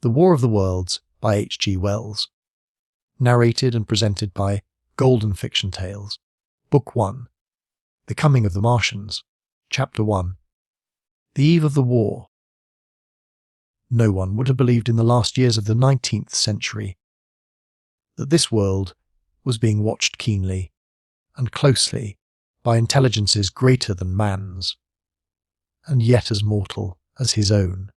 The War of the Worlds by H.G. Wells. Narrated and presented by Golden Fiction Tales. Book 1. The Coming of the Martians. Chapter 1. The Eve of the War. No one would have believed in the last years of the 19th century that this world was being watched keenly and closely by intelligences greater than man's, and yet as mortal as his own.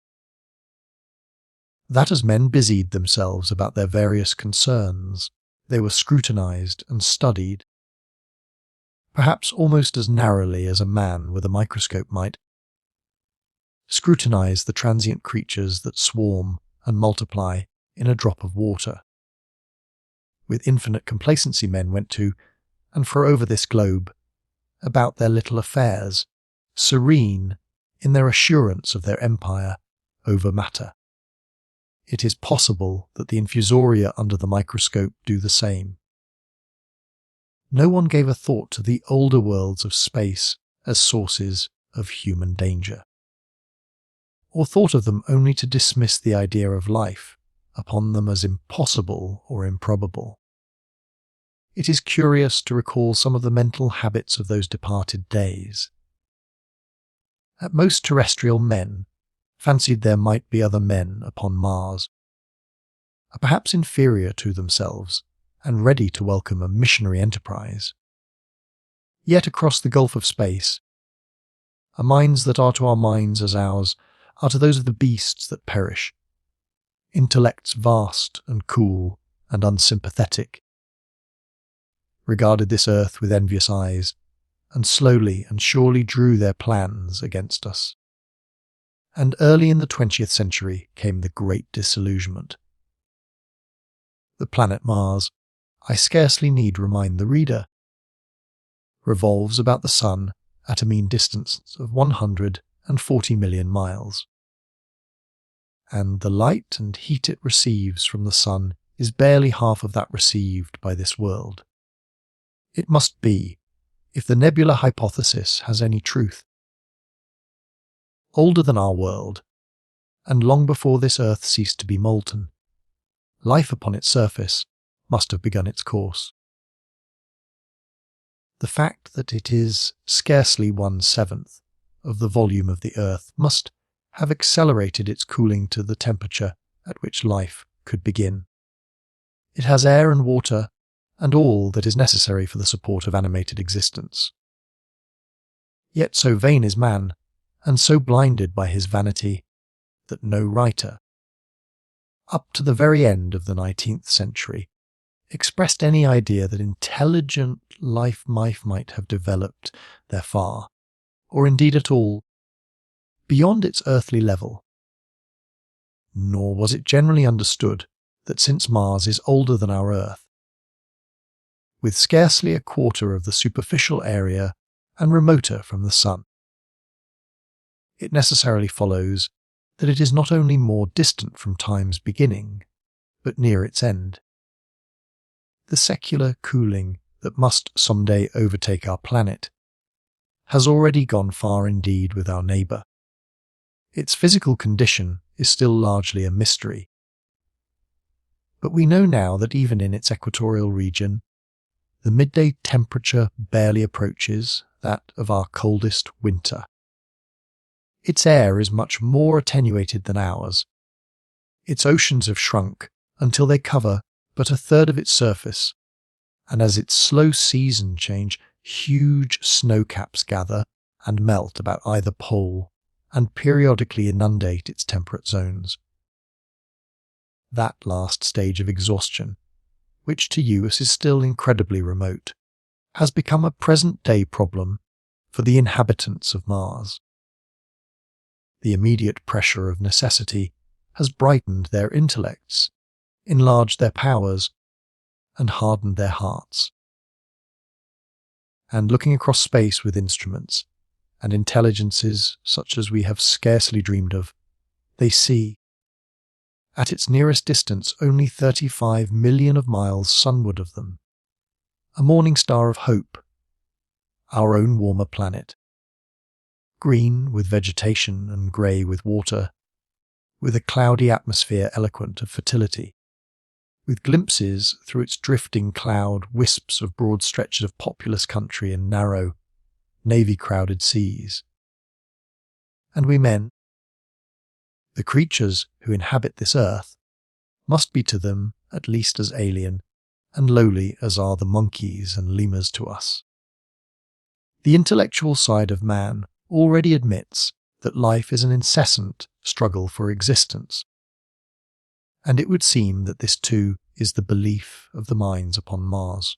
That as men busied themselves about their various concerns, they were scrutinized and studied, perhaps almost as narrowly as a man with a microscope might scrutinize the transient creatures that swarm and multiply in a drop of water. With infinite complacency men went to and fro over this globe, about their little affairs, serene in their assurance of their empire over matter. It is possible that the infusoria under the microscope do the same. No one gave a thought to the older worlds of space as sources of human danger, or thought of them only to dismiss the idea of life upon them as impossible or improbable. It is curious to recall some of the mental habits of those departed days. At most terrestrial men fancied there might be other men upon Mars, perhaps inferior to themselves and ready to welcome a missionary enterprise. Yet across the gulf of space, minds that are to our minds as ours are to those of the beasts that perish, intellects vast and cool and unsympathetic, regarded this earth with envious eyes, and slowly and surely drew their plans against us. And early in the 20th century came the Great Disillusionment. The planet Mars, I scarcely need remind the reader, revolves about the Sun at a mean distance of 140 million miles. And the light and heat it receives from the Sun is barely half of that received by this world. It must be, if the nebula hypothesis has any truth, older than our world, and long before this earth ceased to be molten. Life upon its surface must have begun its course. The fact that it is scarcely 1/7 of the volume of the earth must have accelerated its cooling to the temperature at which life could begin. It has air and water and all that is necessary for the support of animated existence. Yet so vain is man, and so blinded by his vanity, that no writer, up to the very end of the 19th century, expressed any idea that intelligent life might have developed there far, or indeed at all, beyond its earthly level. Nor was it generally understood that since Mars is older than our Earth, with scarcely a quarter of the superficial area and remoter from the Sun, it necessarily follows that it is not only more distant from time's beginning, but near its end. The secular cooling that must someday overtake our planet has already gone far indeed with our neighbour. Its physical condition is still largely a mystery. But we know now that even in its equatorial region, the midday temperature barely approaches that of our coldest winter. Its air is much more attenuated than ours. Its oceans have shrunk until they cover but 1/3 of its surface, and as its slow season change, huge snowcaps gather and melt about either pole and periodically inundate its temperate zones. That last stage of exhaustion, which to us is still incredibly remote, has become a present-day problem for the inhabitants of Mars. The immediate pressure of necessity has brightened their intellects, enlarged their powers, and hardened their hearts. And looking across space with instruments and intelligences such as we have scarcely dreamed of, they see, at its nearest distance only 35 million of miles sunward of them, a morning star of hope, our own warmer planet, green with vegetation and grey with water, with a cloudy atmosphere eloquent of fertility, with glimpses through its drifting cloud wisps of broad stretches of populous country and narrow, navy-crowded seas. And we men, the creatures who inhabit this earth, must be to them at least as alien and lowly as are the monkeys and lemurs to us. The intellectual side of man already admits that life is an incessant struggle for existence, and it would seem that this too is the belief of the minds upon Mars.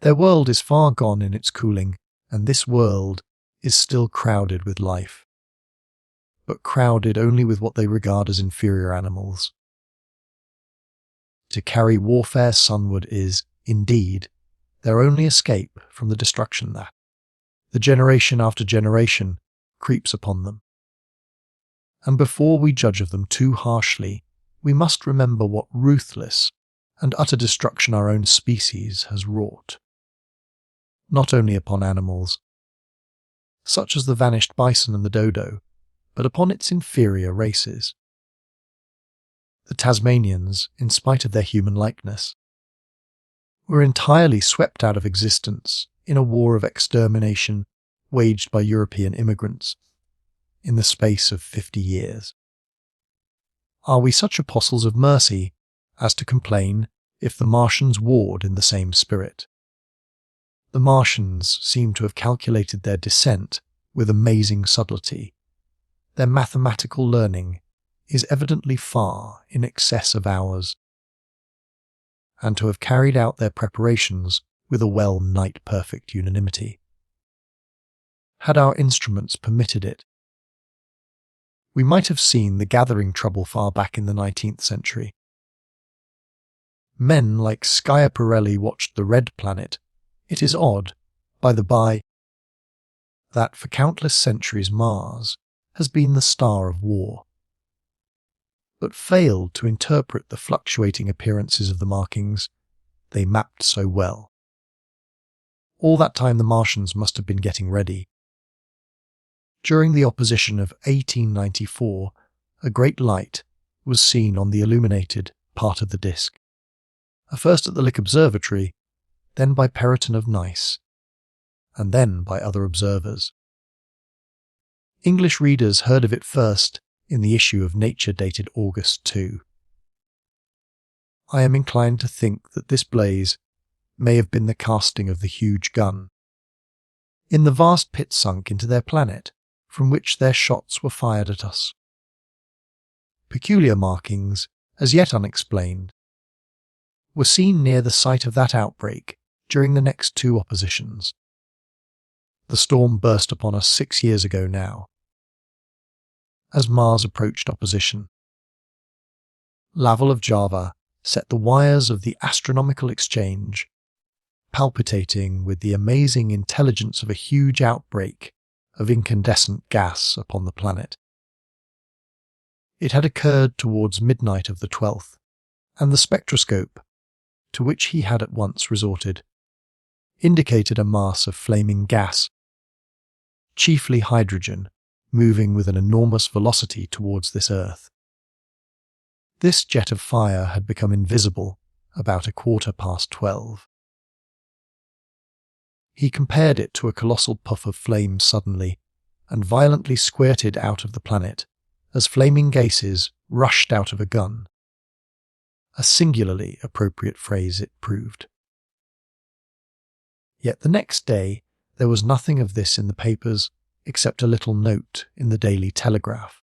Their world is far gone in its cooling, and this world is still crowded with life, but crowded only with what they regard as inferior animals. To carry warfare sunward is, indeed, their only escape from the destruction that, the generation after generation, creeps upon them. And before we judge of them too harshly, we must remember what ruthless and utter destruction our own species has wrought, not only upon animals, such as the vanished bison and the dodo, but upon its inferior races. The Tasmanians, in spite of their human likeness, were entirely swept out of existence in a war of extermination waged by European immigrants in the space of 50 years. Are we such apostles of mercy as to complain if the Martians warred in the same spirit? The Martians seem to have calculated their descent with amazing subtlety. Their mathematical learning is evidently far in excess of ours, and to have carried out their preparations with a well-nigh perfect unanimity. Had our instruments permitted it, we might have seen the gathering trouble far back in the 19th century. Men like Schiaparelli watched the Red Planet. It is odd, by the by, that for countless centuries Mars has been the star of war, but failed to interpret the fluctuating appearances of the markings they mapped so well. All that time the Martians must have been getting ready. During the opposition of 1894, a great light was seen on the illuminated part of the disk, first at the Lick Observatory, then by Perrotin of Nice, and then by other observers. English readers heard of it first in the issue of Nature dated August 2. I am inclined to think that this blaze may have been the casting of the huge gun in the vast pit sunk into their planet from which their shots were fired at us. Peculiar markings, as yet unexplained, were seen near the site of that outbreak during the next two oppositions. The storm burst upon us 6 years ago now, as Mars approached opposition. Laval of Java set the wires of the astronomical exchange palpitating with the amazing intelligence of a huge outbreak of incandescent gas upon the planet. It had occurred towards midnight of the 12th, and the spectroscope, to which he had at once resorted, indicated a mass of flaming gas, chiefly hydrogen, moving with an enormous velocity towards this Earth. This jet of fire had become invisible about 12:15. He compared it to a colossal puff of flame suddenly and violently squirted out of the planet as flaming gases rushed out of a gun. A singularly appropriate phrase it proved. Yet the next day there was nothing of this in the papers except a little note in the Daily Telegraph,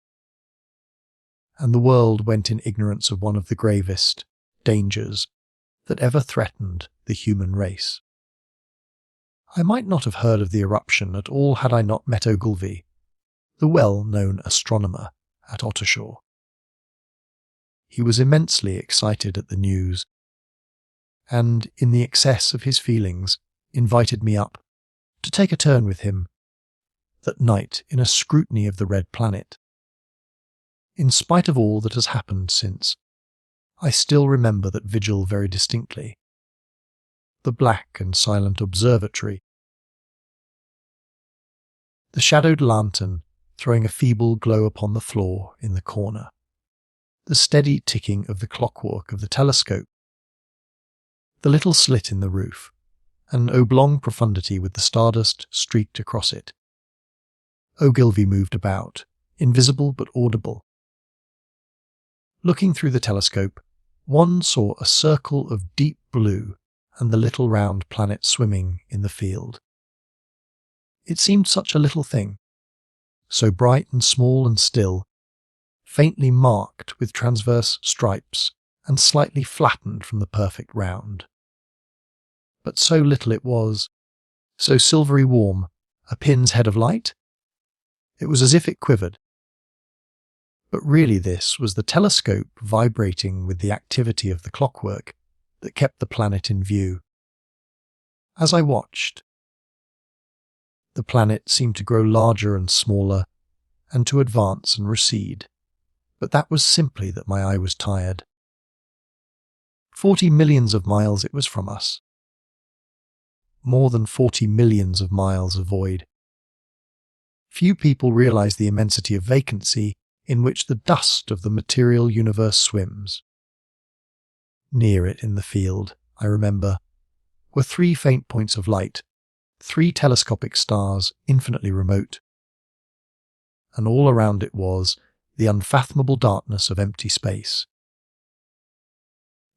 and the world went in ignorance of one of the gravest dangers that ever threatened the human race. I might not have heard of the eruption at all had I not met Ogilvy, the well-known astronomer at Ottershaw. He was immensely excited at the news, and, in the excess of his feelings, invited me up to take a turn with him that night in a scrutiny of the Red Planet. In spite of all that has happened since, I still remember that vigil very distinctly. The black and silent observatory, the shadowed lantern throwing a feeble glow upon the floor in the corner. The steady ticking of the clockwork of the telescope, the little slit in the roof, an oblong profundity with the stardust streaked across it. Ogilvy moved about, invisible but audible. Looking through the telescope, one saw a circle of deep blue and the little round planet swimming in the field. It seemed such a little thing, so bright and small and still, faintly marked with transverse stripes and slightly flattened from the perfect round. But so little it was, so silvery warm, a pin's head of light? It was as if it quivered. But really this was the telescope vibrating with the activity of the clockwork that kept the planet in view. As I watched, the planet seemed to grow larger and smaller, and to advance and recede, but that was simply that my eye was tired. 40 millions of miles it was from us. More than 40 millions of miles of void. Few people realize the immensity of vacancy in which the dust of the material universe swims. Near it in the field, I remember, were 3 faint points of light, 3 telescopic stars infinitely remote. And all around it was the unfathomable darkness of empty space.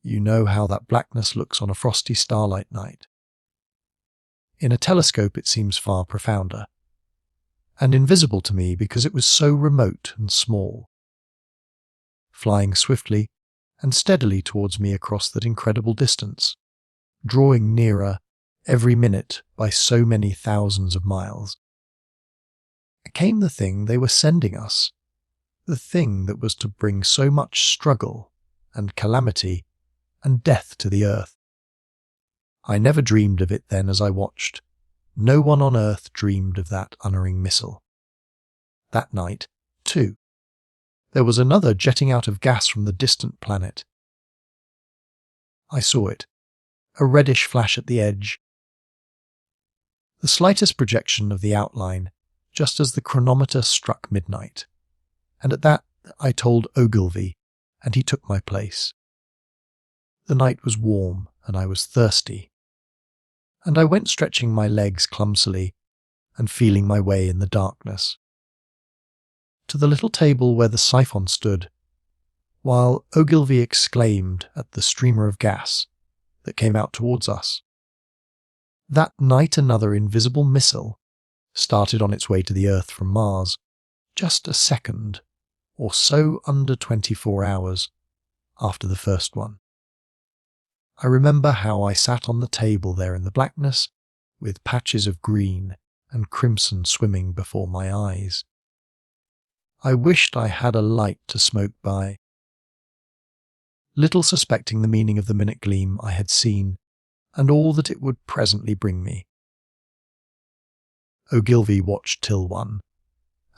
You know how that blackness looks on a frosty starlight night. In a telescope it seems far profounder, and invisible to me because it was so remote and small, flying swiftly and steadily towards me across that incredible distance, drawing nearer every minute by so many thousands of miles. Came the thing they were sending us, the thing that was to bring so much struggle and calamity and death to the earth. I never dreamed of it then as I watched. No one on earth dreamed of that unerring missile. That night, too, there was another jetting out of gas from the distant planet. I saw it, a reddish flash at the edge. The slightest projection of the outline, just as the chronometer struck midnight. And at that I told Ogilvy, and he took my place. The night was warm, and I was thirsty. And I went stretching my legs clumsily and feeling my way in the darkness to the little table where the siphon stood, while Ogilvy exclaimed at the streamer of gas that came out towards us. That night another invisible missile started on its way to the Earth from Mars, just a second or so under 24 hours after the first one. I remember how I sat on the table there in the blackness, with patches of green and crimson swimming before my eyes. I wished I had a light to smoke by. Little suspecting the meaning of the minute gleam I had seen, and all that it would presently bring me. Ogilvy watched till 1,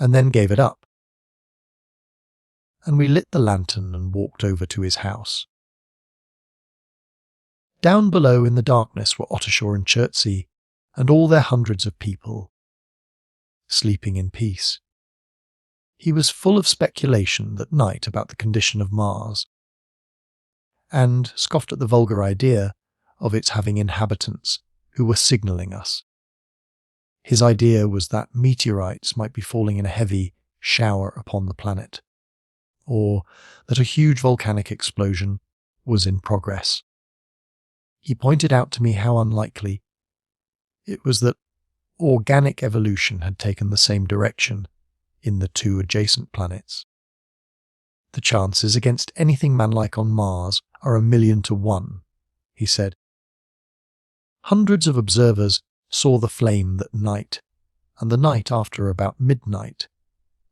and then gave it up. And we lit the lantern and walked over to his house. Down below in the darkness were Ottershaw and Chertsey, and all their hundreds of people, sleeping in peace. He was full of speculation that night about the condition of Mars, and scoffed at the vulgar idea of its having inhabitants who were signalling us. His idea was that meteorites might be falling in a heavy shower upon the planet, or that a huge volcanic explosion was in progress. He pointed out to me how unlikely it was that organic evolution had taken the same direction in the 2 adjacent planets. The chances against anything manlike on Mars are 1,000,000 to 1, he said. Hundreds of observers saw the flame that night, and the night after about midnight,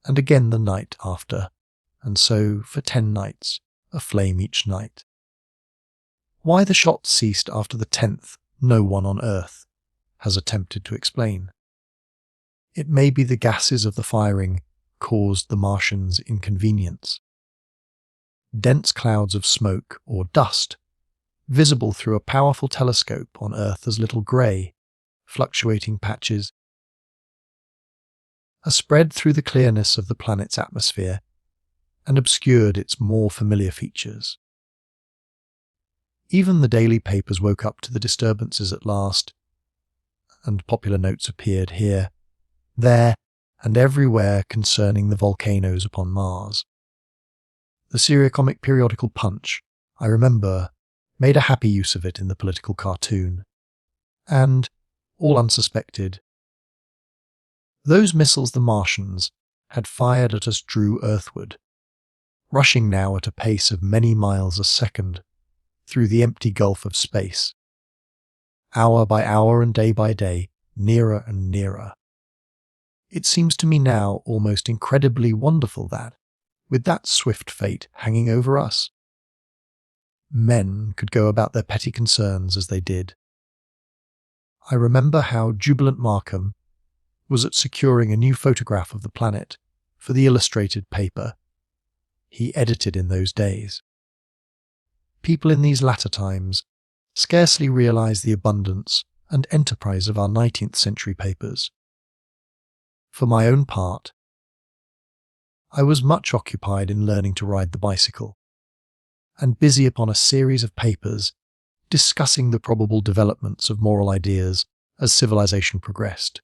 and again the night after, and so for 10 nights, a flame each night. Why the shots ceased after the 10th, no one on Earth has attempted to explain. It may be the gases of the firing caused the Martians inconvenience. Dense clouds of smoke or dust, visible through a powerful telescope on Earth as little grey, fluctuating patches. are spread through the clearness of the planet's atmosphere and obscured its more familiar features. Even the daily papers woke up to the disturbances at last, and popular notes appeared here, there, and everywhere concerning the volcanoes upon Mars. The seriocomic periodical Punch, I remember, made a happy use of it in the political cartoon, and, all unsuspected, those missiles the Martians had fired at us drew earthward, rushing now at a pace of many miles a second through the empty gulf of space, hour by hour and day by day, nearer and nearer. It seems to me now almost incredibly wonderful that, with that swift fate hanging over us, men could go about their petty concerns as they did. I remember how jubilant Markham was at securing a new photograph of the planet for the illustrated paper he edited in those days. People in these latter times scarcely realize the abundance and enterprise of our 19th century papers. For my own part, I was much occupied in learning to ride the bicycle, and busy upon a series of papers discussing the probable developments of moral ideas as civilization progressed.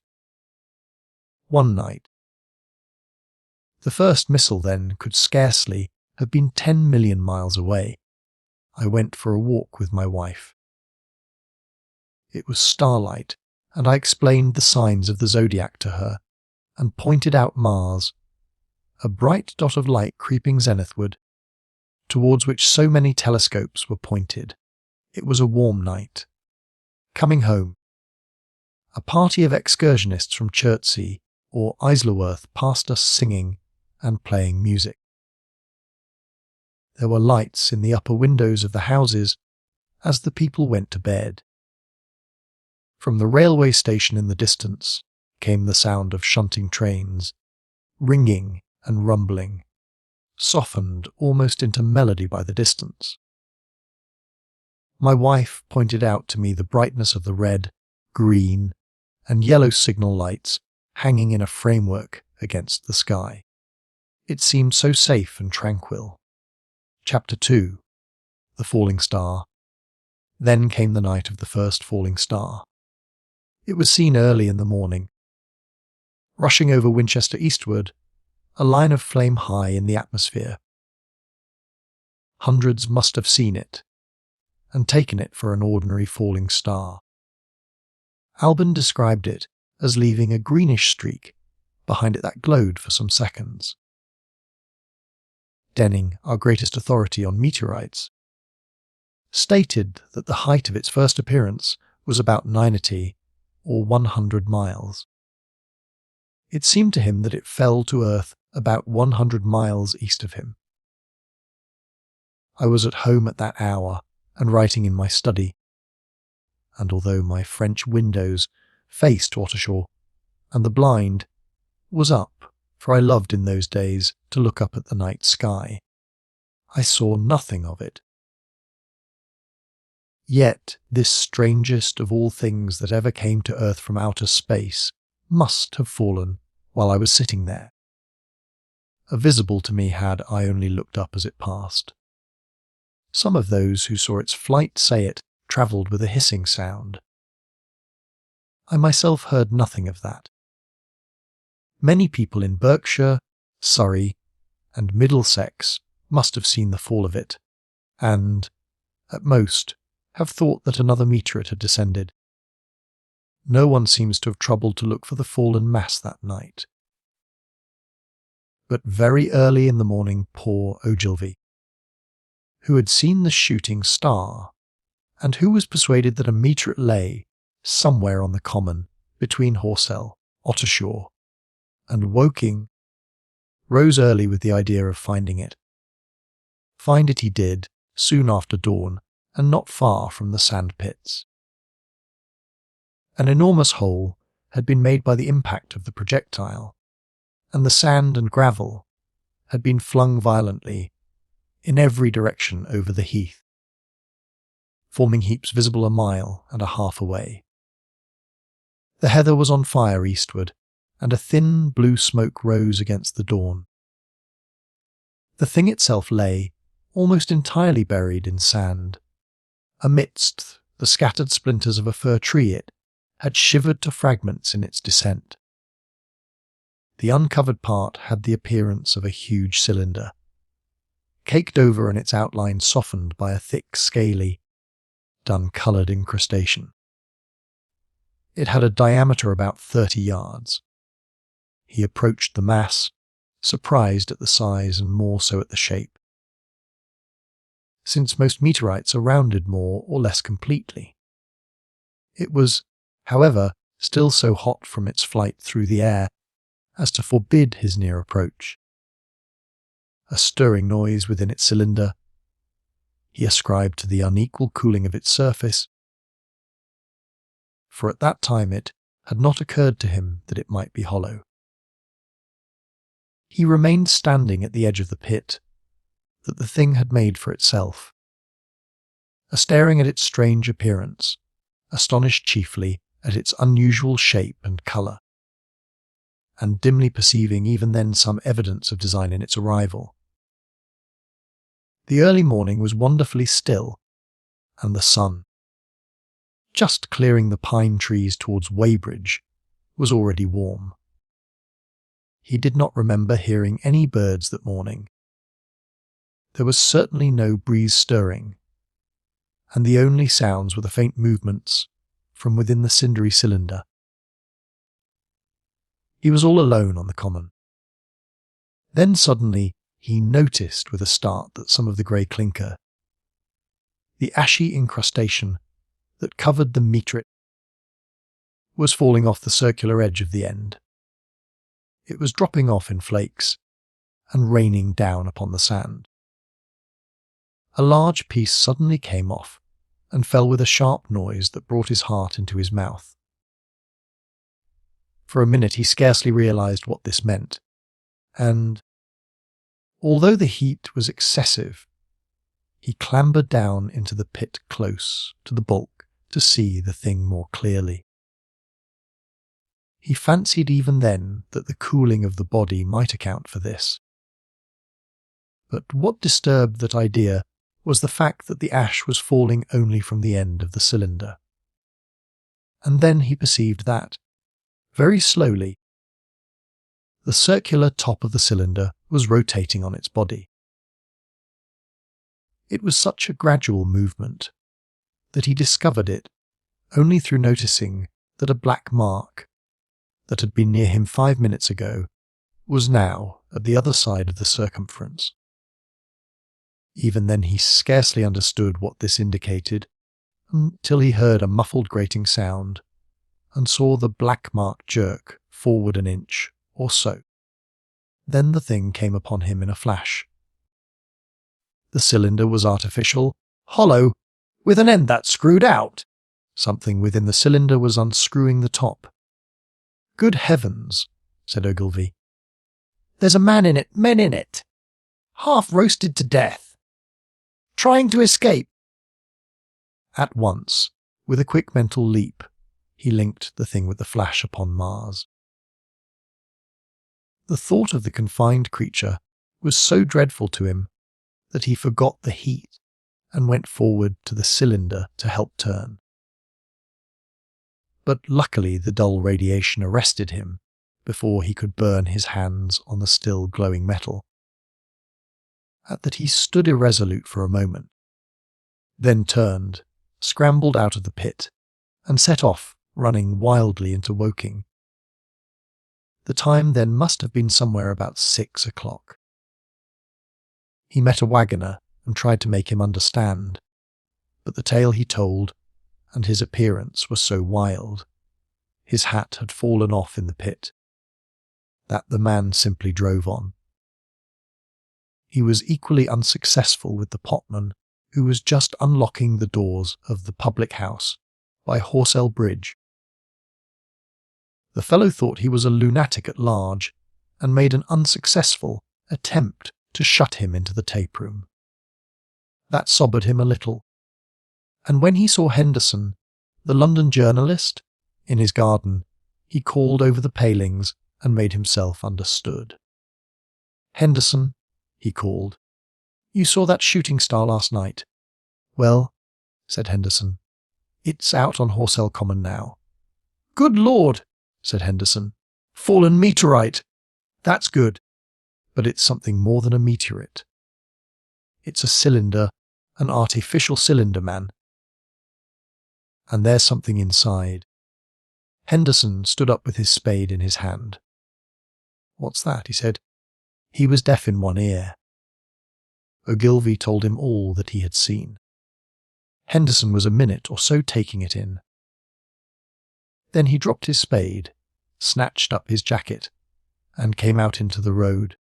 One night, the first missile then could scarcely have been 10 million miles away, I went for a walk with my wife. It was starlight, and I explained the signs of the zodiac to her, and pointed out Mars, a bright dot of light creeping zenithward, towards which so many telescopes were pointed. It was a warm night. Coming home, a party of excursionists from Chertsey or Isleworth passed us singing and playing music. There were lights in the upper windows of the houses as the people went to bed. From the railway station in the distance came the sound of shunting trains, ringing and rumbling, softened almost into melody by the distance. My wife pointed out to me the brightness of the red, green, and yellow signal lights hanging in a framework against the sky. It seemed so safe and tranquil. Chapter 2. The Falling Star. Then came the night of the first falling star. It was seen early in the morning. Rushing over Winchester eastward, a line of flame high in the atmosphere. Hundreds must have seen it, and taken it for an ordinary falling star. Alban described it as leaving a greenish streak behind it that glowed for some seconds. Denning, our greatest authority on meteorites, stated that the height of its first appearance was about 90 or 100 miles. It seemed to him that it fell to Earth about 100 miles east of him. I was at home at that hour and writing in my study, and although my French windows faced Ottershaw, and the blind was up, for I loved in those days to look up at the night sky, I saw nothing of it. Yet this strangest of all things that ever came to Earth from outer space must have fallen while I was sitting there. Visible to me had I only looked up as it passed. Some of those who saw its flight say it travelled with a hissing sound. I myself heard nothing of that. Many people in Berkshire, Surrey, and Middlesex must have seen the fall of it, and, at most, have thought that another meteorite had descended. No one seems to have troubled to look for the fallen mass that night. But very early in the morning poor Ogilvy, who had seen the shooting star, and who was persuaded that a meteorite lay somewhere on the common between Horsell, Ottershaw, and Woking, rose early with the idea of finding it. Find it he did, soon after dawn, and not far from the sand pits. An enormous hole had been made by the impact of the projectile, and the sand and gravel had been flung violently in every direction over the heath, forming heaps visible a mile and a half away. The heather was on fire eastward, and a thin blue smoke rose against the dawn. The thing itself lay, almost entirely buried in sand. Amidst the scattered splinters of a fir tree it had shivered to fragments in its descent. The uncovered part had the appearance of a huge cylinder, caked over and its outline softened by a thick, scaly, dun-coloured incrustation. It had a diameter about 30 yards. He approached the mass, surprised at the size and more so at the shape. Since most meteorites are rounded more or less completely. It was, however, still so hot from its flight through the air as to forbid his near approach. A stirring noise within its cylinder he ascribed to the unequal cooling of its surface, for at that time it had not occurred to him that it might be hollow. He remained standing at the edge of the pit that the thing had made for itself, staring at its strange appearance, astonished chiefly at its unusual shape and colour, and dimly perceiving even then some evidence of design in its arrival. The early morning was wonderfully still, and the sun, just clearing the pine trees towards Weybridge, was already warm. He did not remember hearing any birds that morning. There was certainly no breeze stirring, and the only sounds were the faint movements from within the cindery cylinder. He was all alone on the common. Then suddenly he noticed with a start that some of the grey clinker, the ashy incrustation that covered the meteorite, was falling off the circular edge of the end. It was dropping off in flakes and raining down upon the sand. A large piece suddenly came off and fell with a sharp noise that brought his heart into his mouth. For a minute he scarcely realized what this meant, and, although the heat was excessive, he clambered down into the pit close to the bulk to see the thing more clearly. He fancied even then that the cooling of the body might account for this. But what disturbed that idea was the fact that the ash was falling only from the end of the cylinder. And then he perceived that, very slowly, the circular top of the cylinder was rotating on its body. It was such a gradual movement that he discovered it only through noticing that a black mark that had been near him 5 minutes ago was now at the other side of the circumference. Even then he scarcely understood what this indicated until he heard a muffled grating sound and saw the black mark jerk forward an inch or so. Then the thing came upon him in a flash. The cylinder was artificial, hollow, with an end that screwed out. Something within the cylinder was unscrewing the top. "Good heavens," said Ogilvy. "There's a man in it, men in it. Half roasted to death. Trying to escape." At once, with a quick mental leap, he linked the thing with the flash upon Mars. The thought of the confined creature was so dreadful to him that he forgot the heat and went forward to the cylinder to help turn. But luckily the dull radiation arrested him before he could burn his hands on the still glowing metal. At that he stood irresolute for a moment, then turned, scrambled out of the pit, and set off, running wildly into Woking. The time then must have been somewhere about 6 o'clock. He met a waggoner and tried to make him understand, but the tale he told and his appearance were so wild, his hat had fallen off in the pit, that the man simply drove on. He was equally unsuccessful with the potman, who was just unlocking the doors of the public house by Horsell Bridge. The fellow thought he was a lunatic at large, and made an unsuccessful attempt to shut him into the tape-room. That sobered him a little, and when he saw Henderson, the London journalist, in his garden, he called over the palings and made himself understood. "Henderson," he called, "you saw that shooting star last night?" "Well," said Henderson, "it's out on Horsell Common now." "Good Lord," said Henderson. "Fallen meteorite. That's good. But it's something more than a meteorite. It's a cylinder, an artificial cylinder, man. And there's something inside." Henderson stood up with his spade in his hand. "What's that?" he said. He was deaf in one ear. Ogilvy told him all that he had seen. Henderson was a minute or so taking it in. Then he dropped his spade, snatched up his jacket, and came out into the road.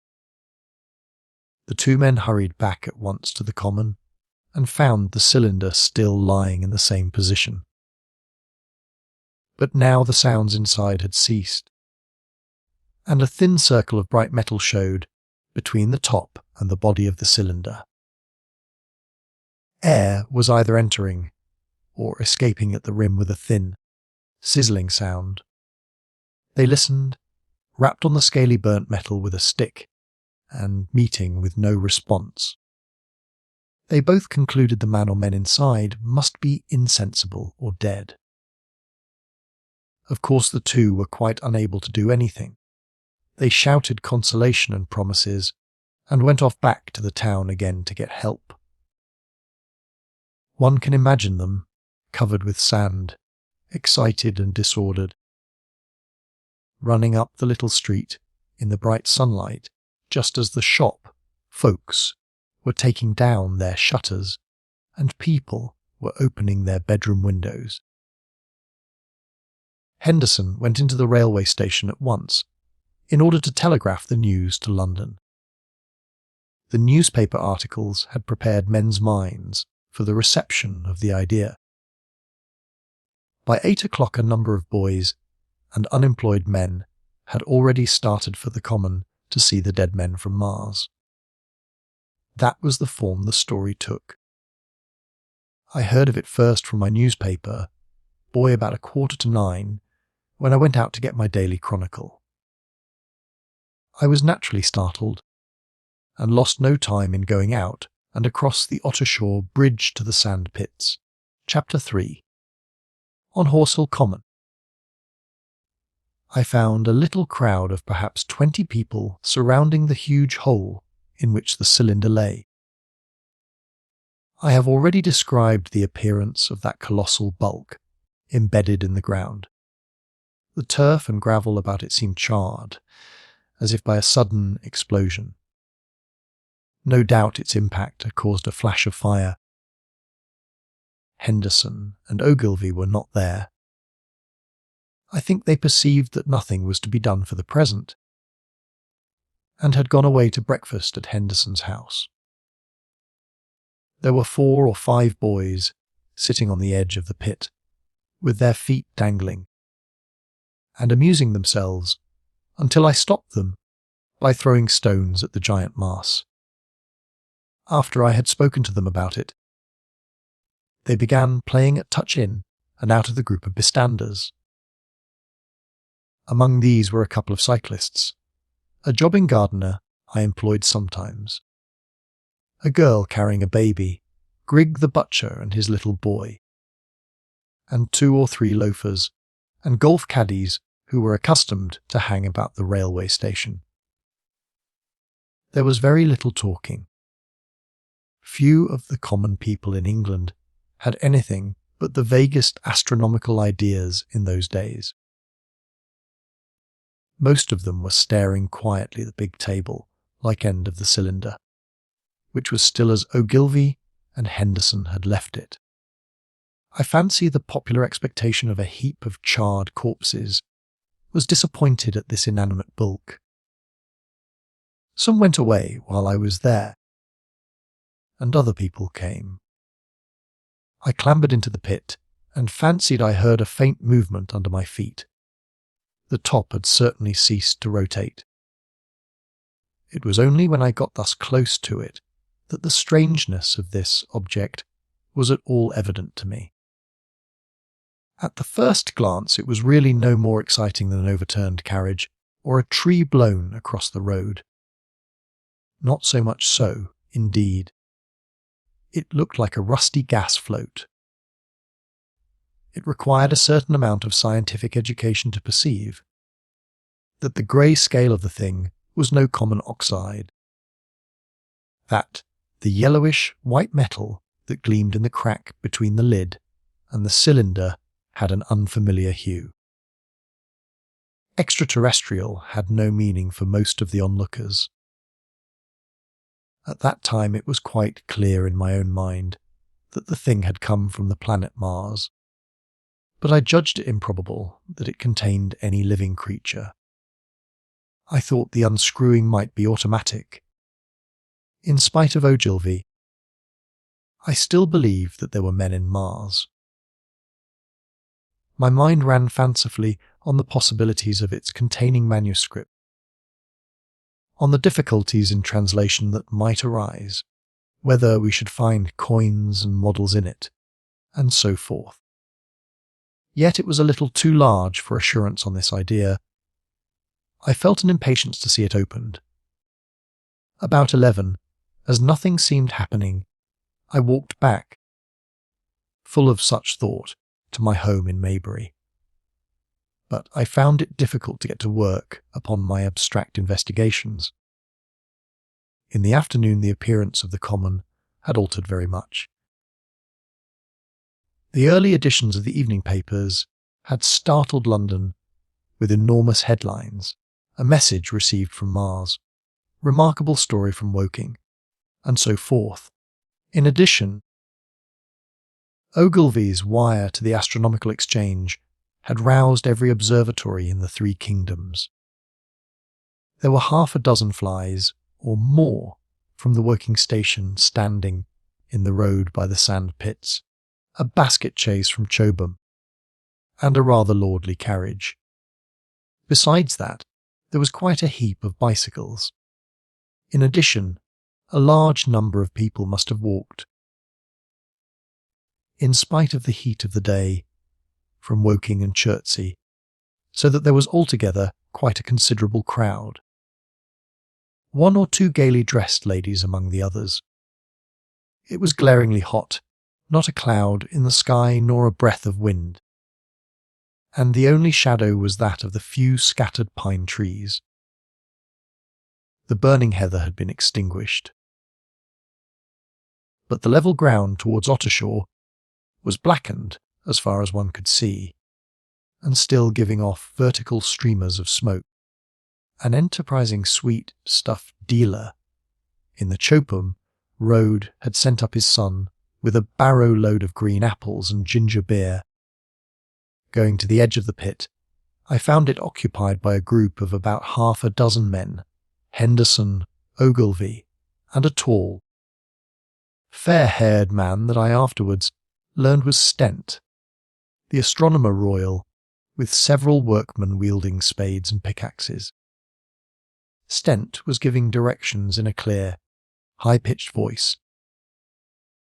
The two men hurried back at once to the common and found the cylinder still lying in the same position. But now the sounds inside had ceased, and a thin circle of bright metal showed between the top and the body of the cylinder. Air was either entering or escaping at the rim with a thin, sizzling sound. They listened, rapped on the scaly burnt metal with a stick, and meeting with no response. They both concluded the man or men inside must be insensible or dead. Of course the two were quite unable to do anything. They shouted consolation and promises, and went off back to the town again to get help. One can imagine them, covered with sand, excited and disordered, running up the little street in the bright sunlight, just as the shop folks were taking down their shutters and people were opening their bedroom windows. Henderson went into the railway station at once in order to telegraph the news to London. The newspaper articles had prepared men's minds for the reception of the idea. By 8 o'clock a number of boys and unemployed men had already started for the common to see the dead men from Mars. That was the form the story took. I heard of it first from my newspaper, boy about 8:45, when I went out to get my daily chronicle. I was naturally startled, and lost no time in going out and across the Ottershaw Bridge to the sand pits. Chapter 3. On Horsell Common. I found a little crowd of perhaps 20 people surrounding the huge hole in which the cylinder lay. I have already described the appearance of that colossal bulk embedded in the ground. The turf and gravel about it seemed charred, as if by a sudden explosion. No doubt its impact had caused a flash of fire. Henderson and Ogilvy were not there. I think they perceived that nothing was to be done for the present, and had gone away to breakfast at Henderson's house. There were 4 or 5 boys sitting on the edge of the pit, with their feet dangling, and amusing themselves until I stopped them by throwing stones at the giant mass. After I had spoken to them about it, they began playing at touch-in and out of the group of bystanders. Among these were a couple of cyclists, a jobbing gardener I employed sometimes, a girl carrying a baby, Grigg the butcher and his little boy, and 2 or 3 loafers and golf caddies who were accustomed to hang about the railway station. There was very little talking. Few of the common people in England had anything but the vaguest astronomical ideas in those days. Most of them were staring quietly at the big table, like end of the cylinder, which was still as Ogilvy and Henderson had left it. I fancy the popular expectation of a heap of charred corpses was disappointed at this inanimate bulk. Some went away while I was there, and other people came. I clambered into the pit and fancied I heard a faint movement under my feet. The top had certainly ceased to rotate. It was only when I got thus close to it that the strangeness of this object was at all evident to me. At the first glance it was really no more exciting than an overturned carriage or a tree blown across the road. Not so much so, indeed. It looked like a rusty gas float. It required a certain amount of scientific education to perceive that the grey scale of the thing was no common oxide, that the yellowish white metal that gleamed in the crack between the lid and the cylinder had an unfamiliar hue. Extraterrestrial had no meaning for most of the onlookers. At that time it was quite clear in my own mind that the thing had come from the planet Mars, but I judged it improbable that it contained any living creature. I thought the unscrewing might be automatic. In spite of Ogilvy, I still believed that there were men in Mars. My mind ran fancifully on the possibilities of its containing manuscript, on the difficulties in translation that might arise, whether we should find coins and models in it, and so forth. Yet it was a little too large for assurance on this idea. I felt an impatience to see it opened. About 11, as nothing seemed happening, I walked back, full of such thought, to my home in Maybury. But I found it difficult to get to work upon my abstract investigations. In the afternoon the appearance of the Common had altered very much. The early editions of the evening papers had startled London with enormous headlines, a message received from Mars, remarkable story from Woking, and so forth. In addition, Ogilvy's wire to the Astronomical Exchange had roused every observatory in the 3 kingdoms. There were half a dozen flies, or more, from the Woking station standing in the road by the sand pits, a basket chaise from Chobham, and a rather lordly carriage. Besides that, there was quite a heap of bicycles. In addition, a large number of people must have walked, in spite of the heat of the day, from Woking and Chertsey, so that there was altogether quite a considerable crowd. 1 or 2 gaily dressed ladies among the others. It was glaringly hot, not a cloud in the sky nor a breath of wind, and the only shadow was that of the few scattered pine trees. The burning heather had been extinguished, but the level ground towards Ottershaw was blackened as far as one could see, and still giving off vertical streamers of smoke. An enterprising sweet stuff dealer in the Chobham road had sent up his son with a barrow load of green apples and ginger beer. Going to the edge of the pit, I found it occupied by a group of about half a dozen men, Henderson, Ogilvy, and a tall, fair-haired man that I afterwards learned was Stent, the astronomer royal, with several workmen wielding spades and pickaxes. Stent was giving directions in a clear, high-pitched voice.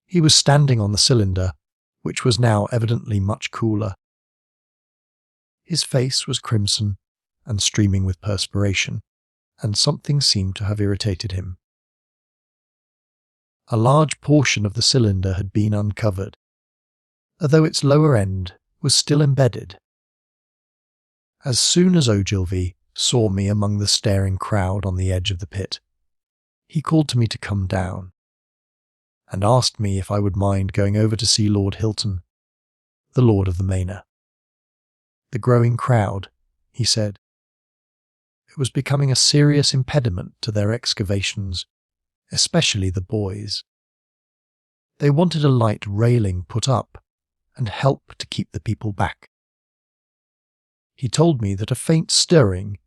He was standing on the cylinder, which was now evidently much cooler. His face was crimson and streaming with perspiration, and something seemed to have irritated him. A large portion of the cylinder had been uncovered, although its lower end was still embedded. As soon as Ogilvy saw me among the staring crowd on the edge of the pit, he called to me to come down, and asked me if I would mind going over to see Lord Hilton, the Lord of the Manor. The growing crowd, he said. It was becoming a serious impediment to their excavations, especially the boys. They wanted a light railing put up and help to keep the people back. He told me that a faint stirring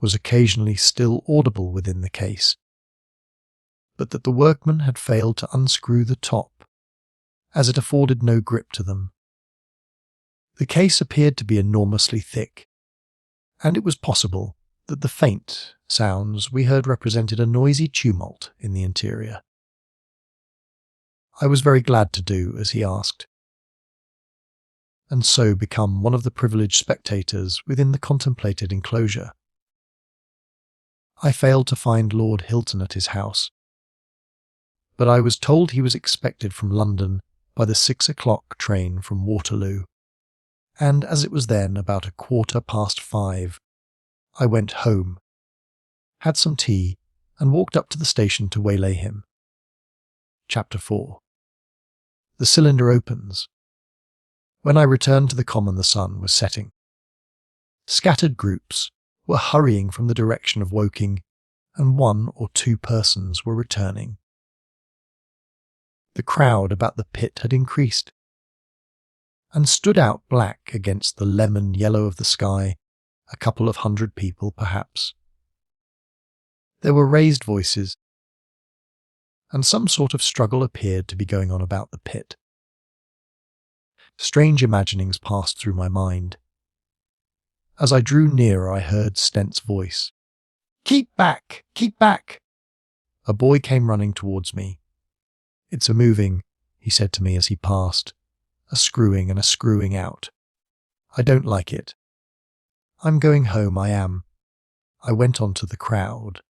was occasionally still audible within the case, but that the workmen had failed to unscrew the top, as it afforded no grip to them. The case appeared to be enormously thick, and it was possible that the faint sounds we heard represented a noisy tumult in the interior. I was very glad to do as he asked, and so become one of the privileged spectators within the contemplated enclosure. I failed to find Lord Hilton at his house, but I was told he was expected from London by the 6 o'clock train from Waterloo, and as it was then about 5:15, I went home, had some tea, and walked up to the station to waylay him. Chapter 4. The cylinder opens. When I returned to the common, the sun was setting. Scattered groups were hurrying from the direction of Woking, and 1 or 2 persons were returning. The crowd about the pit had increased, and stood out black against the lemon yellow of the sky, a couple of 100 people perhaps. There were raised voices, and some sort of struggle appeared to be going on about the pit. Strange imaginings passed through my mind. As I drew nearer, I heard Stent's voice. "Keep back! Keep back!" A boy came running towards me. "It's a moving," he said to me as he passed, "a screwing and a screwing out. I don't like it. I'm going home, I am." I went on to the crowd.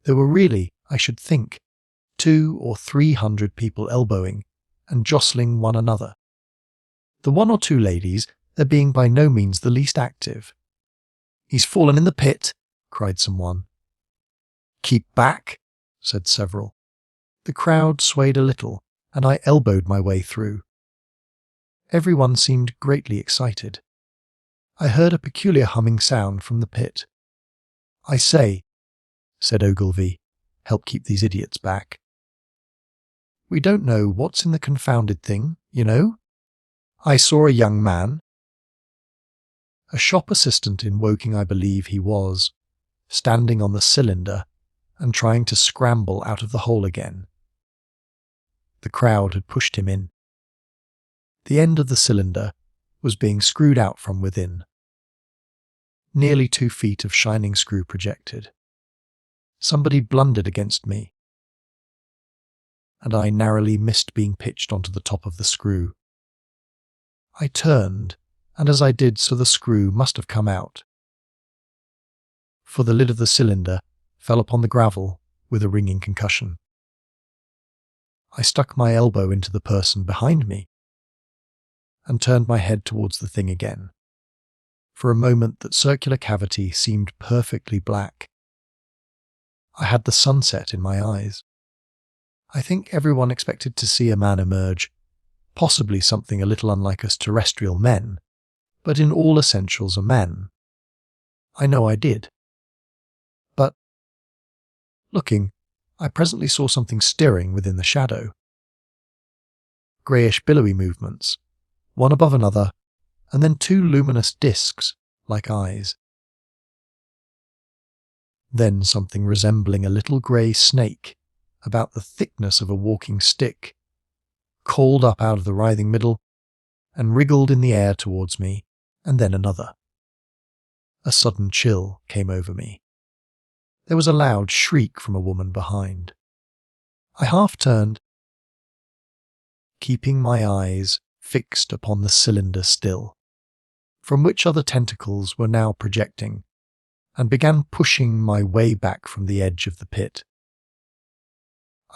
There were really, I should think, 200 or 300 people elbowing and jostling one another. The 1 or 2 ladies, there being by no means the least active. "He's fallen in the pit," cried someone. "Keep back," said several. The crowd swayed a little, and I elbowed my way through. Everyone seemed greatly excited. I heard a peculiar humming sound from the pit. "I say," said Ogilvy, "help keep these idiots back. We don't know what's in the confounded thing, you know. I saw a young man," a shop assistant in Woking I believe he was, standing on the cylinder and trying to scramble out of the hole again. The crowd had pushed him in. The end of the cylinder was being screwed out from within. Nearly 2 feet of shining screw projected. Somebody blundered against me, and I narrowly missed being pitched onto the top of the screw. I turned, and as I did so the screw must have come out, for the lid of the cylinder fell upon the gravel with a ringing concussion. I stuck my elbow into the person behind me and turned my head towards the thing again. For a moment that circular cavity seemed perfectly black. I had the sunset in my eyes. I think everyone expected to see a man emerge, possibly something a little unlike us terrestrial men, but in all essentials a man. I know I did. But, looking, I presently saw something stirring within the shadow. Greyish billowy movements, one above another, and then 2 luminous discs, like eyes. Then something resembling a little grey snake, about the thickness of a walking stick, crawled up out of the writhing middle, and wriggled in the air towards me, and then another. A sudden chill came over me. There was a loud shriek from a woman behind. I half turned, keeping my eyes fixed upon the cylinder still, from which other tentacles were now projecting, and began pushing my way back from the edge of the pit.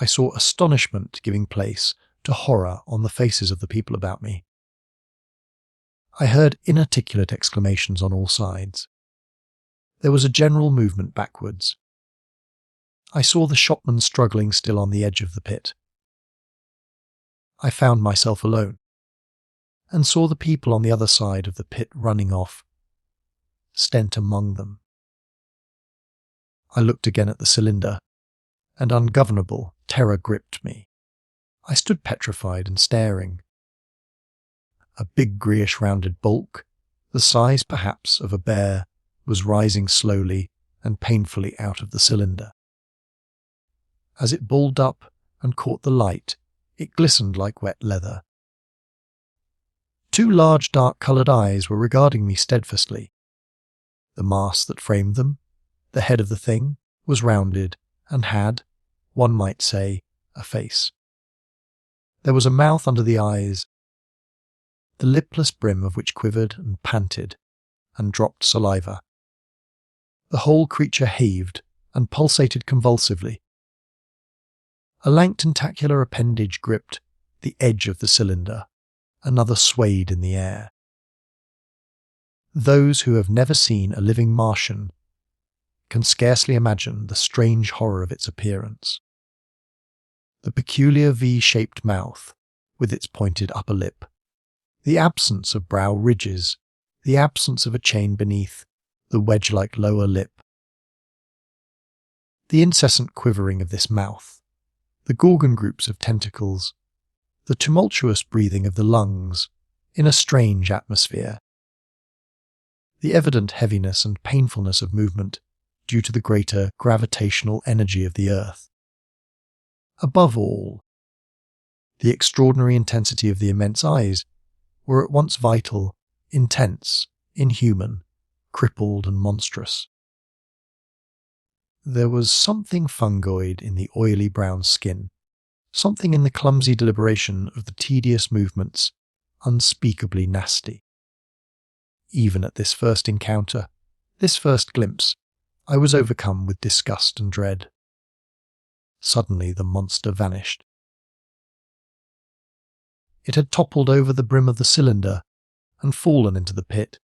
I saw astonishment giving place to horror on the faces of the people about me. I heard inarticulate exclamations on all sides. There was a general movement backwards. I saw the shopman struggling still on the edge of the pit. I found myself alone, and saw the people on the other side of the pit running off, Stent among them. I looked again at the cylinder, and ungovernable terror gripped me. I stood petrified and staring. A big greyish rounded bulk, the size perhaps of a bear, was rising slowly and painfully out of the cylinder. As it balled up and caught the light, it glistened like wet leather. 2 large dark-coloured eyes were regarding me steadfastly. The mask that framed them, the head of the thing, was rounded and had, one might say, a face. There was a mouth under the eyes, the lipless brim of which quivered and panted and dropped saliva. The whole creature heaved and pulsated convulsively. A lank tentacular appendage gripped the edge of the cylinder, another swayed in the air. Those who have never seen a living Martian can scarcely imagine the strange horror of its appearance. The peculiar V-shaped mouth, with its pointed upper lip, the absence of brow ridges, the absence of a chain beneath the wedge-like lower lip, the incessant quivering of this mouth, the Gorgon groups of tentacles, the tumultuous breathing of the lungs in a strange atmosphere, the evident heaviness and painfulness of movement due to the greater gravitational energy of the Earth. Above all, the extraordinary intensity of the immense eyes were at once vital, intense, inhuman, crippled and monstrous. There was something fungoid in the oily brown skin, something in the clumsy deliberation of the tedious movements, unspeakably nasty. Even at this first encounter, this first glimpse, I was overcome with disgust and dread. Suddenly the monster vanished. It had toppled over the brim of the cylinder and fallen into the pit,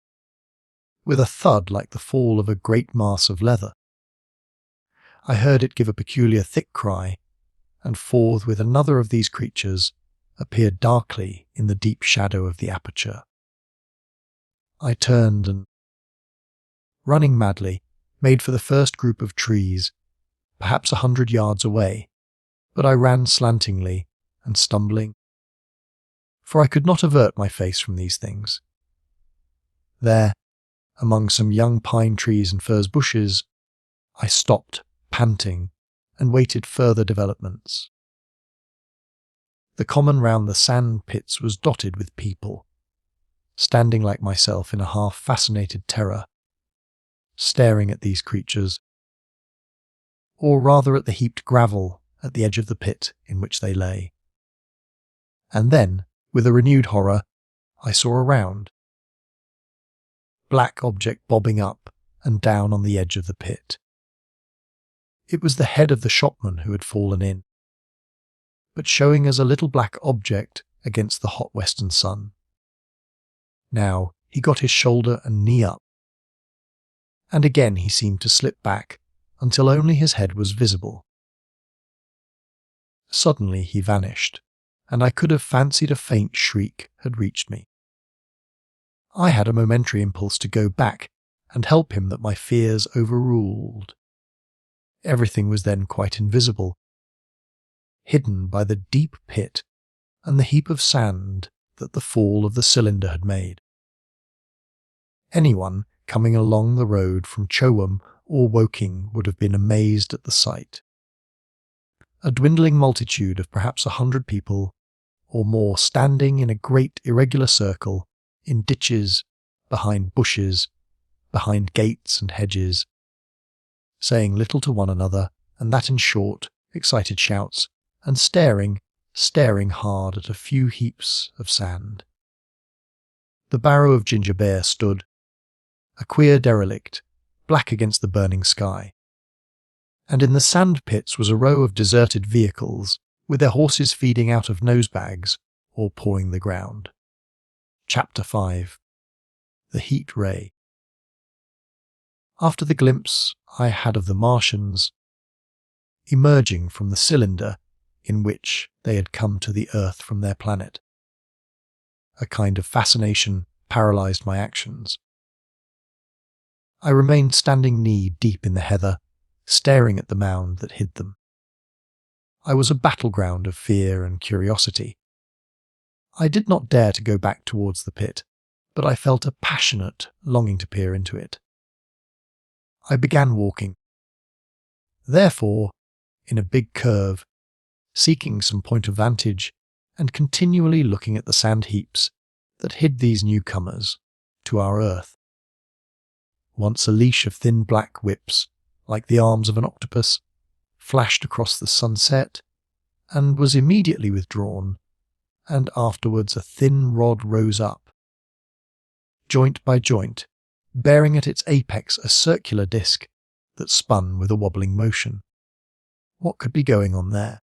with a thud like the fall of a great mass of leather. I heard it give a peculiar thick cry, and forthwith another of these creatures appeared darkly in the deep shadow of the aperture. I turned and, running madly, made for the first group of trees, perhaps 100 yards away, but I ran slantingly and stumbling, for I could not avert my face from these things. There, among some young pine trees and furze bushes, I stopped, panting, and waited further developments. The common round the sand pits was dotted with people, standing like myself in a half-fascinated terror, staring at these creatures, or rather at the heaped gravel at the edge of the pit in which they lay. And then, with a renewed horror, I saw a round, black object bobbing up and down on the edge of the pit. It was the head of the shopman who had fallen in, but showing as a little black object against the hot western sun. Now he got his shoulder and knee up, and again he seemed to slip back until only his head was visible. Suddenly he vanished, and I could have fancied a faint shriek had reached me. I had a momentary impulse to go back and help him that my fears overruled. Everything was then quite invisible, hidden by the deep pit and the heap of sand that the fall of the cylinder had made. Anyone coming along the road from Chobham or Woking would have been amazed at the sight. A dwindling multitude of perhaps 100 people or more standing in a great irregular circle, in ditches, behind bushes, behind gates and hedges, saying little to one another, and that in short, excited shouts, and staring hard at a few heaps of sand. The barrow of Ginger Bear stood, a queer derelict, black against the burning sky, and in the sand pits was a row of deserted vehicles, with their horses feeding out of nosebags or pawing the ground. Chapter 5. The Heat Ray. After the glimpse I had of the Martians, emerging from the cylinder in which they had come to the Earth from their planet, a kind of fascination paralysed my actions. I remained standing knee-deep in the heather, staring at the mound that hid them. I was a battleground of fear and curiosity. I did not dare to go back towards the pit, but I felt a passionate longing to peer into it. I began walking. Therefore, in a big curve, seeking some point of vantage, and continually looking at the sand heaps that hid these newcomers to our Earth. Once a leash of thin black whips, like the arms of an octopus, flashed across the sunset, and was immediately withdrawn, and afterwards a thin rod rose up, joint by joint, bearing at its apex a circular disc that spun with a wobbling motion. What could be going on there?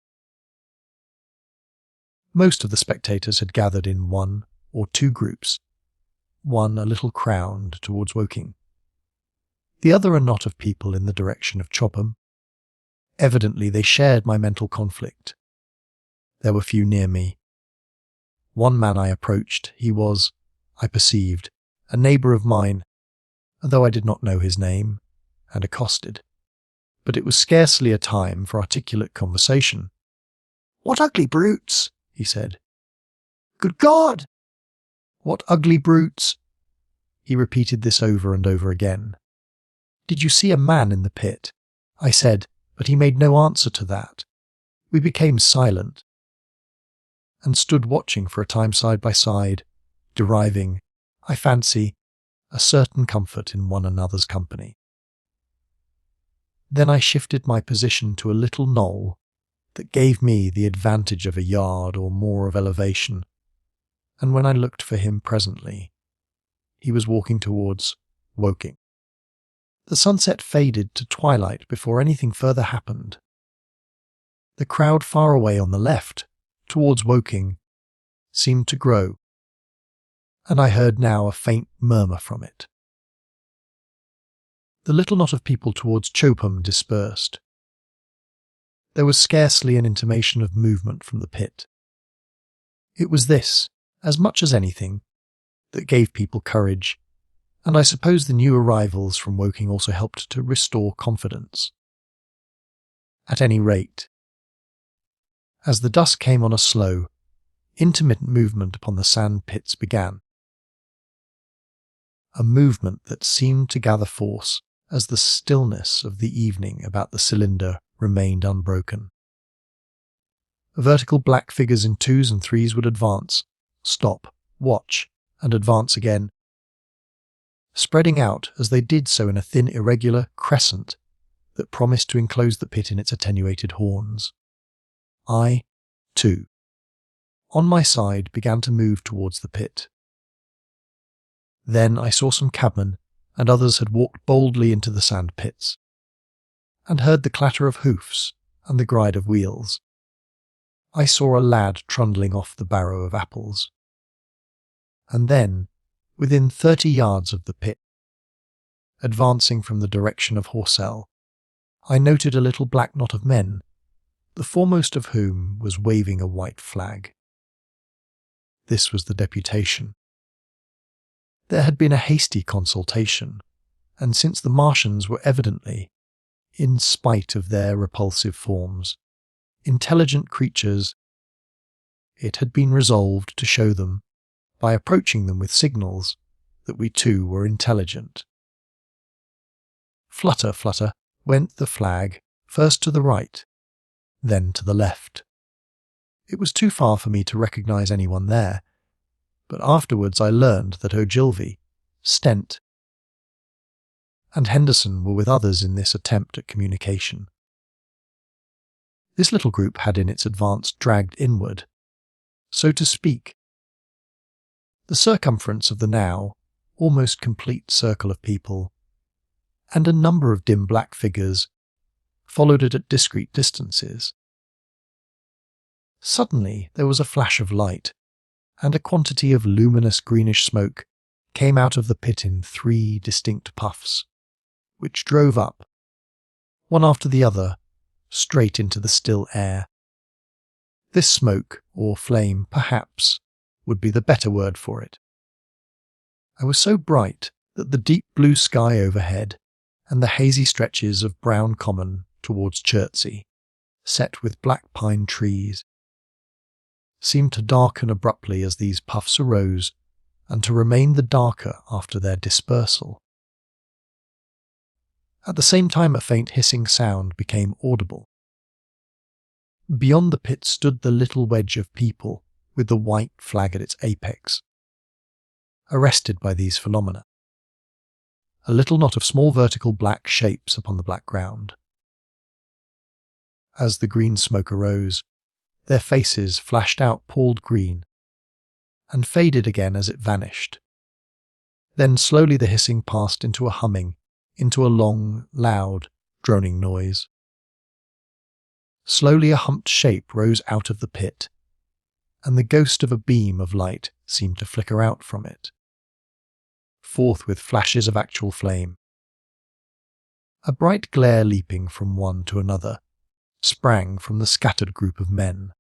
Most of the spectators had gathered in one or two groups, one a little crowd towards Woking, the other a knot of people in the direction of Chobham. Evidently they shared my mental conflict. There were few near me. One man I approached, he was, I perceived, a neighbour of mine, though I did not know his name, and accosted. But it was scarcely a time for articulate conversation. "What ugly brutes!" he said. "Good God!" "What ugly brutes!" He repeated this over and over again. "Did you see a man in the pit?" I said, but he made no answer to that. We became silent, and stood watching for a time side by side, deriving, I fancy, a certain comfort in one another's company. Then I shifted my position to a little knoll that gave me the advantage of a yard or more of elevation, and when I looked for him presently, he was walking towards Woking. The sunset faded to twilight before anything further happened. The crowd far away on the left, towards Woking, seemed to grow, and I heard now a faint murmur from it. The little knot of people towards Chobham dispersed. There was scarcely an intimation of movement from the pit. It was this, as much as anything, that gave people courage, and I suppose the new arrivals from Woking also helped to restore confidence. At any rate, as the dusk came on, a slow, intermittent movement upon the sand pits began. A movement that seemed to gather force as the stillness of the evening about the cylinder remained unbroken. Vertical black figures in twos and threes would advance, stop, watch, and advance again, spreading out as they did so in a thin, irregular crescent that promised to enclose the pit in its attenuated horns. I, too, on my side, began to move towards the pit. Then I saw some cabmen and others had walked boldly into the sand pits, and heard the clatter of hoofs and the gride of wheels. I saw a lad trundling off the barrow of apples. And then, within 30 yards of the pit, advancing from the direction of Horsell, I noted a little black knot of men, the foremost of whom was waving a white flag. This was the deputation. There had been a hasty consultation, and since the Martians were evidently, in spite of their repulsive forms, intelligent creatures, it had been resolved to show them, by approaching them with signals, that we too were intelligent. Flutter, flutter, went the flag, first to the right, then to the left. It was too far for me to recognise anyone there, but afterwards I learned that Ogilvy, Stent, and Henderson were with others in this attempt at communication. This little group had in its advance dragged inward, so to speak, the circumference of the now almost complete circle of people, and a number of dim black figures followed it at discreet distances. Suddenly there was a flash of light, and a quantity of luminous greenish smoke came out of the pit in 3 distinct puffs, which drove up, one after the other, straight into the still air. This smoke, or flame, perhaps, would be the better word for it. I was so bright that the deep blue sky overhead and the hazy stretches of brown common towards Chertsey, set with black pine trees, seemed to darken abruptly as these puffs arose, and to remain the darker after their dispersal. At the same time a faint hissing sound became audible. Beyond the pit stood the little wedge of people with the white flag at its apex, arrested by these phenomena. A little knot of small vertical black shapes upon the black ground. As the green smoke arose, their faces flashed out pallid green, and faded again as it vanished. Then slowly the hissing passed into a humming, into a long, loud, droning noise. Slowly a humped shape rose out of the pit, and the ghost of a beam of light seemed to flicker out from it, forth with flashes of actual flame. A bright glare leaping from one to another sprang from the scattered group of men.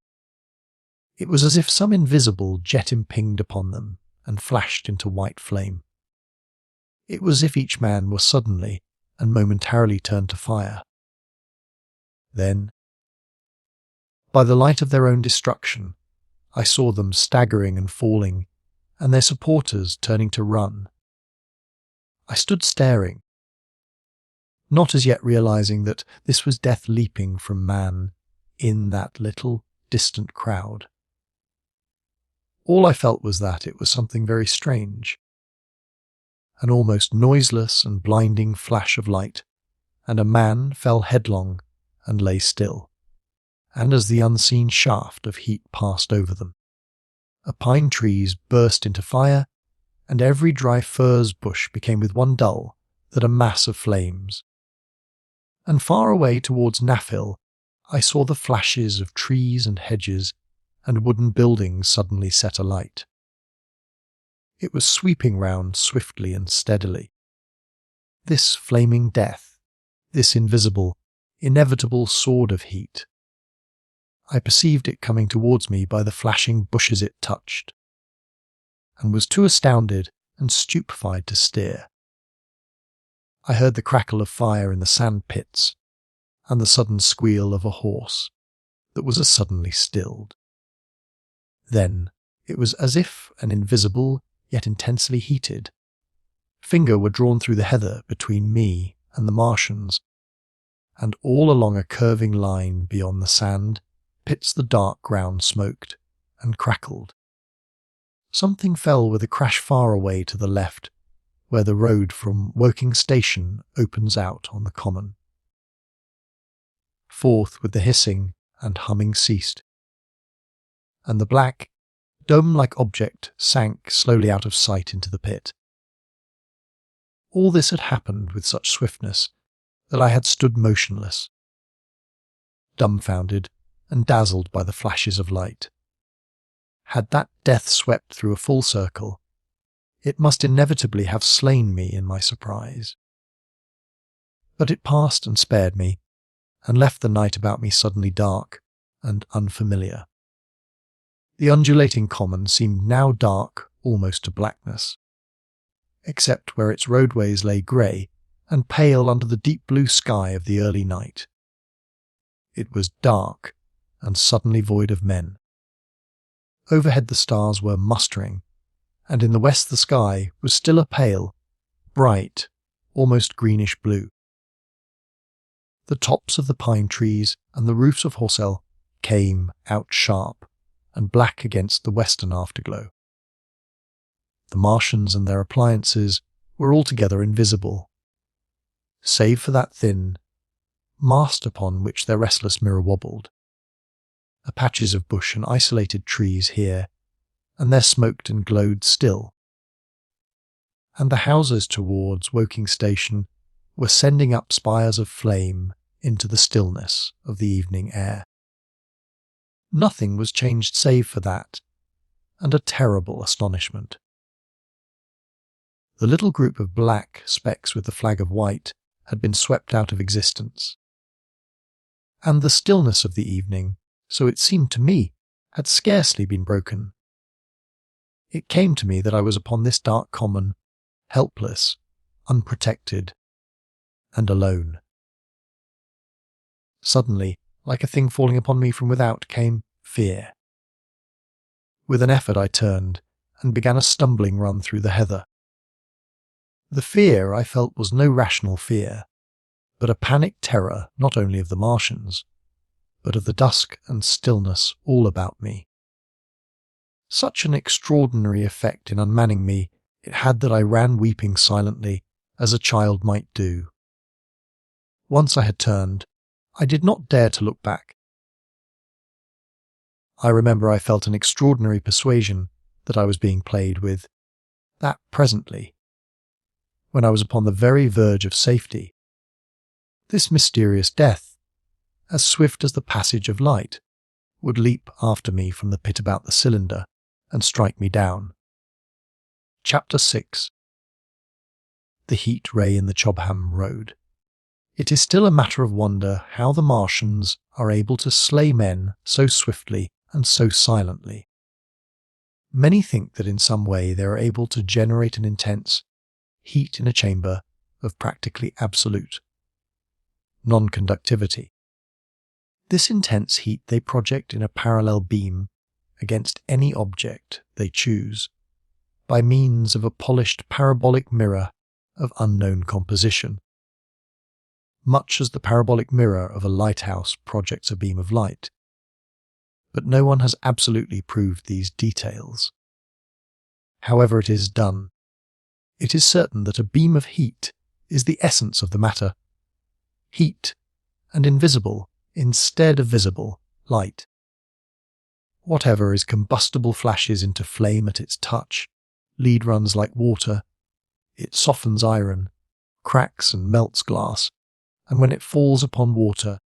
It was as if some invisible jet impinged upon them and flashed into white flame. It was as if each man were suddenly and momentarily turned to fire. Then, by the light of their own destruction, I saw them staggering and falling, and their supporters turning to run. I stood staring, not as yet realizing that this was death leaping from man in that little, distant crowd. All I felt was that it was something very strange. An almost noiseless and blinding flash of light, and a man fell headlong and lay still, and as the unseen shaft of heat passed over them, a pine trees burst into fire, and every dry furze bush became with one dull that a mass of flames. And far away towards Nafil, I saw the flashes of trees and hedges and wooden buildings suddenly set alight. It was sweeping round swiftly and steadily. This flaming death, this invisible, inevitable sword of heat. I perceived it coming towards me by the flashing bushes it touched, and was too astounded and stupefied to steer. I heard the crackle of fire in the sand pits, and the sudden squeal of a horse that was as suddenly stilled. Then it was as if an invisible, yet intensely heated, finger were drawn through the heather between me and the Martians, and all along a curving line beyond the sand pits the dark ground smoked and crackled. Something fell with a crash far away to the left, where the road from Woking Station opens out on the common. Forth with the hissing and humming ceased, and the black, dome-like object sank slowly out of sight into the pit. All this had happened with such swiftness that I had stood motionless, dumbfounded and dazzled by the flashes of light. Had that death swept through a full circle, it must inevitably have slain me in my surprise. But it passed and spared me, and left the night about me suddenly dark and unfamiliar. The undulating common seemed now dark almost to blackness, except where its roadways lay grey and pale under the deep blue sky of the early night. It was dark and suddenly void of men. Overhead the stars were mustering, and in the west the sky was still a pale, bright, almost greenish blue. The tops of the pine trees and the roofs of Horsell came out sharp and black against the western afterglow. The Martians and their appliances were altogether invisible, save for that thin mast upon which their restless mirror wobbled. Patches of bush and isolated trees here, and there smoked and glowed still. And the houses towards Woking Station were sending up spires of flame into the stillness of the evening air. Nothing was changed save for that, and a terrible astonishment. The little group of black specks with the flag of white had been swept out of existence. And the stillness of the evening, so it seemed to me, had scarcely been broken. It came to me that I was upon this dark common, helpless, unprotected, and alone. Suddenly, like a thing falling upon me from without, came fear. With an effort I turned, and began a stumbling run through the heather. The fear I felt was no rational fear, but a panic terror not only of the Martians, but of the dusk and stillness all about me. Such an extraordinary effect in unmanning me it had that I ran weeping silently, as a child might do. Once I had turned, I did not dare to look back. I remember I felt an extraordinary persuasion that I was being played with, that presently, when I was upon the very verge of safety, This mysterious death, as swift as the passage of light, would leap after me from the pit about the cylinder and strike me down. Chapter 6. The heat ray in the Chobham road. It is still a matter of wonder how the Martians are able to slay men so swiftly and so silently. Many think that in some way they are able to generate an intense heat in a chamber of practically absolute non-conductivity. This intense heat they project in a parallel beam against any object they choose, by means of a polished parabolic mirror of unknown composition, much as the parabolic mirror of a lighthouse projects a beam of light. But no one has absolutely proved these details. However it is done, it is certain that a beam of heat is the essence of the matter. Heat, and invisible, instead of visible, light. Whatever is combustible flashes into flame at its touch, lead runs like water, it softens iron, cracks and melts glass, and when it falls upon water,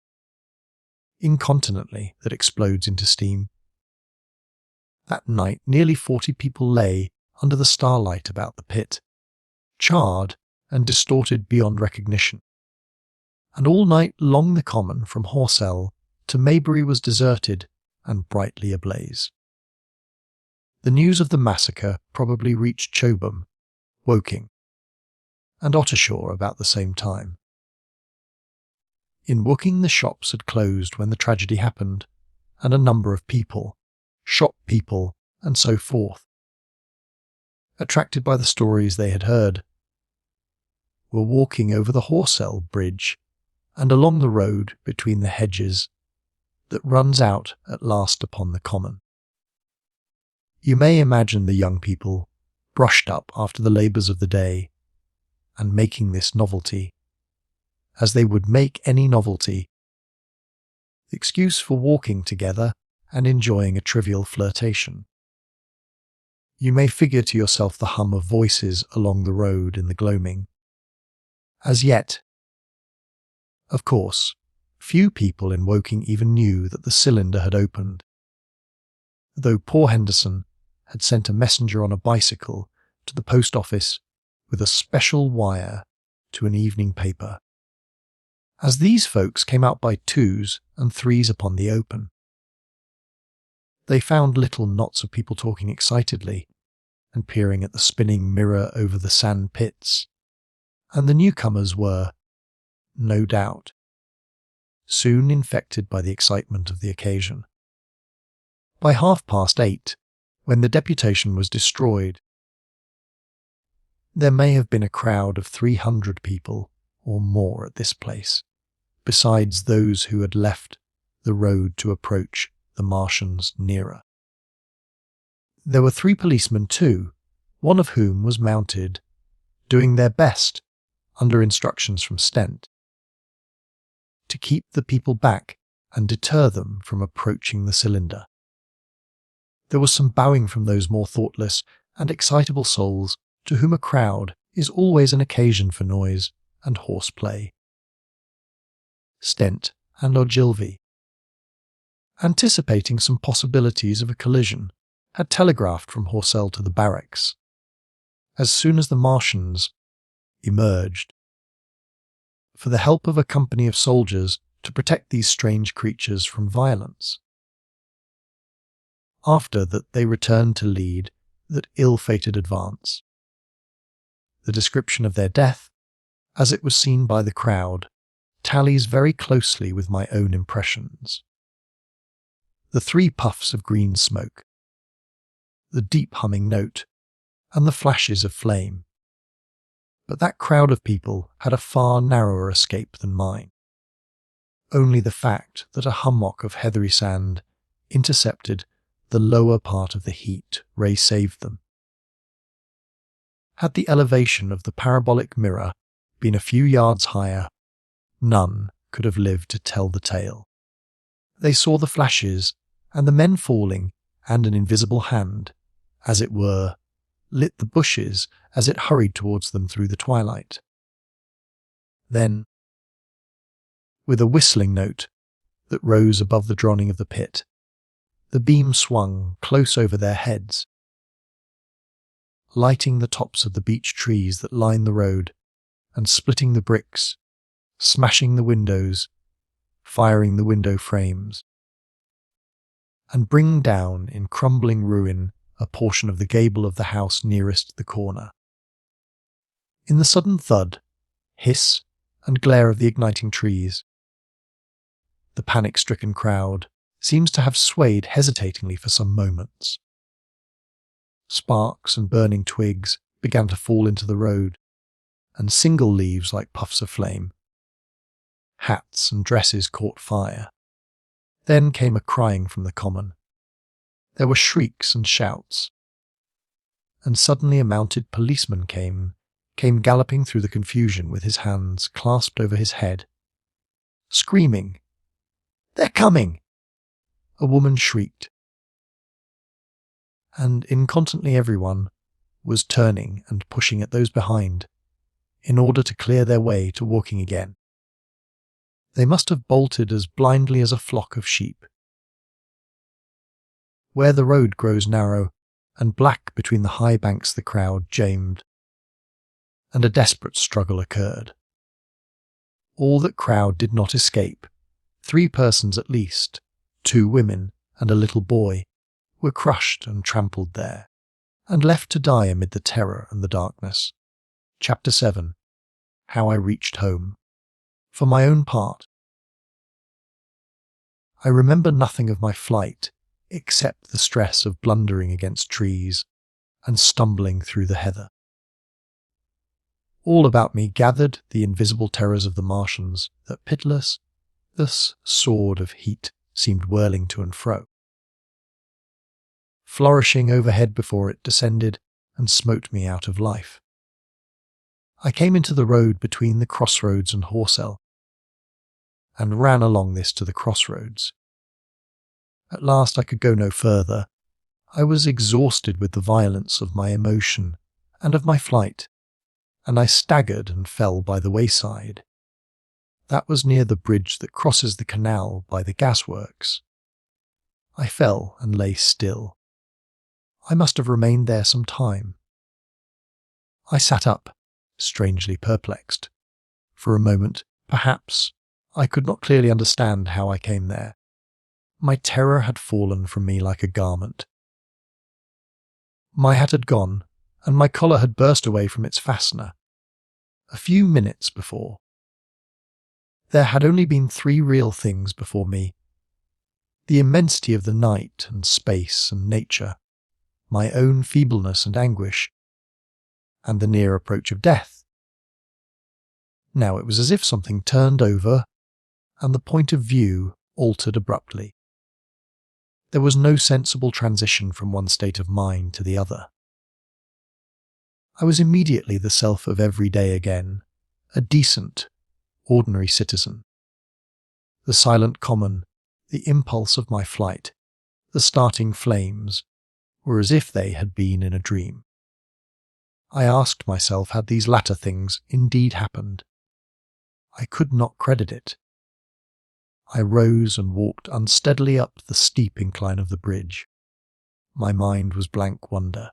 incontinently that explodes into steam. That night nearly 40 people lay under the starlight about the pit, charred and distorted beyond recognition. And all night long the common from Horsell to Maybury was deserted and brightly ablaze. The news of the massacre probably reached Chobham, Woking, and Ottershaw about the same time. In Woking the shops had closed when the tragedy happened, and a number of people, shop people, and so forth, attracted by the stories they had heard, were walking over the Horsell bridge and along the road between the hedges that runs out at last upon the common. You may imagine the young people, brushed up after the labours of the day, and making this novelty, as they would make any novelty, the excuse for walking together and enjoying a trivial flirtation. You may figure to yourself the hum of voices along the road in the gloaming. As yet, of course, few people in Woking even knew that the cylinder had opened, though poor Henderson had sent a messenger on a bicycle to the post office with a special wire to an evening paper. As these folks came out by twos and threes upon the open, they found little knots of people talking excitedly and peering at the spinning mirror over the sand pits, and the newcomers were, no doubt, soon infected by the excitement of the occasion. By 8:30, when the deputation was destroyed, there may have been a crowd of 300 people or more at this place, besides those who had left the road to approach the Martians nearer. There were 3 policemen too, one of whom was mounted, doing their best, under instructions from Stent, to keep the people back and deter them from approaching the cylinder. There was some bowing from those more thoughtless and excitable souls to whom a crowd is always an occasion for noise and horseplay. Stent and Ogilvy, anticipating some possibilities of a collision, had telegraphed from Horsell to the barracks, as soon as the Martians emerged, for the help of a company of soldiers to protect these strange creatures from violence. After that they returned to lead that ill-fated advance. The description of their death, as it was seen by the crowd, tallies very closely with my own impressions. The 3 puffs of green smoke, the deep humming note, and the flashes of flame. But that crowd of people had a far narrower escape than mine. Only the fact that a hummock of heathery sand intercepted the lower part of the heat ray saved them. Had the elevation of the parabolic mirror been a few yards higher, none could have lived to tell the tale. They saw the flashes and the men falling, and an invisible hand, as it were, lit the bushes as it hurried towards them through the twilight. Then, with a whistling note that rose above the droning of the pit. The beam swung close over their heads, lighting the tops of the beech trees that lined the road and splitting the bricks, smashing the windows, firing the window frames, and bringing down in crumbling ruin a portion of the gable of the house nearest the corner. In the sudden thud, hiss, and glare of the igniting trees, the panic-stricken crowd seems to have swayed hesitatingly for some moments. Sparks and burning twigs began to fall into the road, and single leaves like puffs of flame. Hats and dresses caught fire. Then came a crying from the common. There were shrieks and shouts. And suddenly a mounted policeman came galloping through the confusion with his hands clasped over his head, screaming, "They're coming!" A woman shrieked. And incontinently everyone was turning and pushing at those behind in order to clear their way to walking again. They must have bolted as blindly as a flock of sheep. Where the road grows narrow and black between the high banks, the crowd jamed, and a desperate struggle occurred. All that crowd did not escape. 3 persons at least, 2 women and a little boy, were crushed and trampled there, and left to die amid the terror and the darkness. Chapter 7. How I reached home. For my own part, I remember nothing of my flight except the stress of blundering against trees and stumbling through the heather. All about me gathered the invisible terrors of the Martians that pitiless, this sword of heat seemed whirling to and fro, flourishing overhead before it descended and smote me out of life. I came into the road between the crossroads and Horsell, and ran along this to the crossroads. At last I could go no further. I was exhausted with the violence of my emotion and of my flight, and I staggered and fell by the wayside. That was near the bridge that crosses the canal by the gasworks. I fell and lay still. I must have remained there some time. I sat up, strangely perplexed. For a moment, perhaps, I could not clearly understand how I came there. My terror had fallen from me like a garment. My hat had gone, and my collar had burst away from its fastener. A few minutes before, there had only been 3 real things before me: the immensity of the night and space and nature, my own feebleness and anguish, and the near approach of death. Now it was as if something turned over, and the point of view altered abruptly. There was no sensible transition from one state of mind to the other. I was immediately the self of every day again, a decent, ordinary citizen. The silent common, the impulse of my flight, the starting flames, were as if they had been in a dream. I asked myself had these latter things indeed happened. I could not credit it. I rose and walked unsteadily up the steep incline of the bridge. My mind was blank wonder.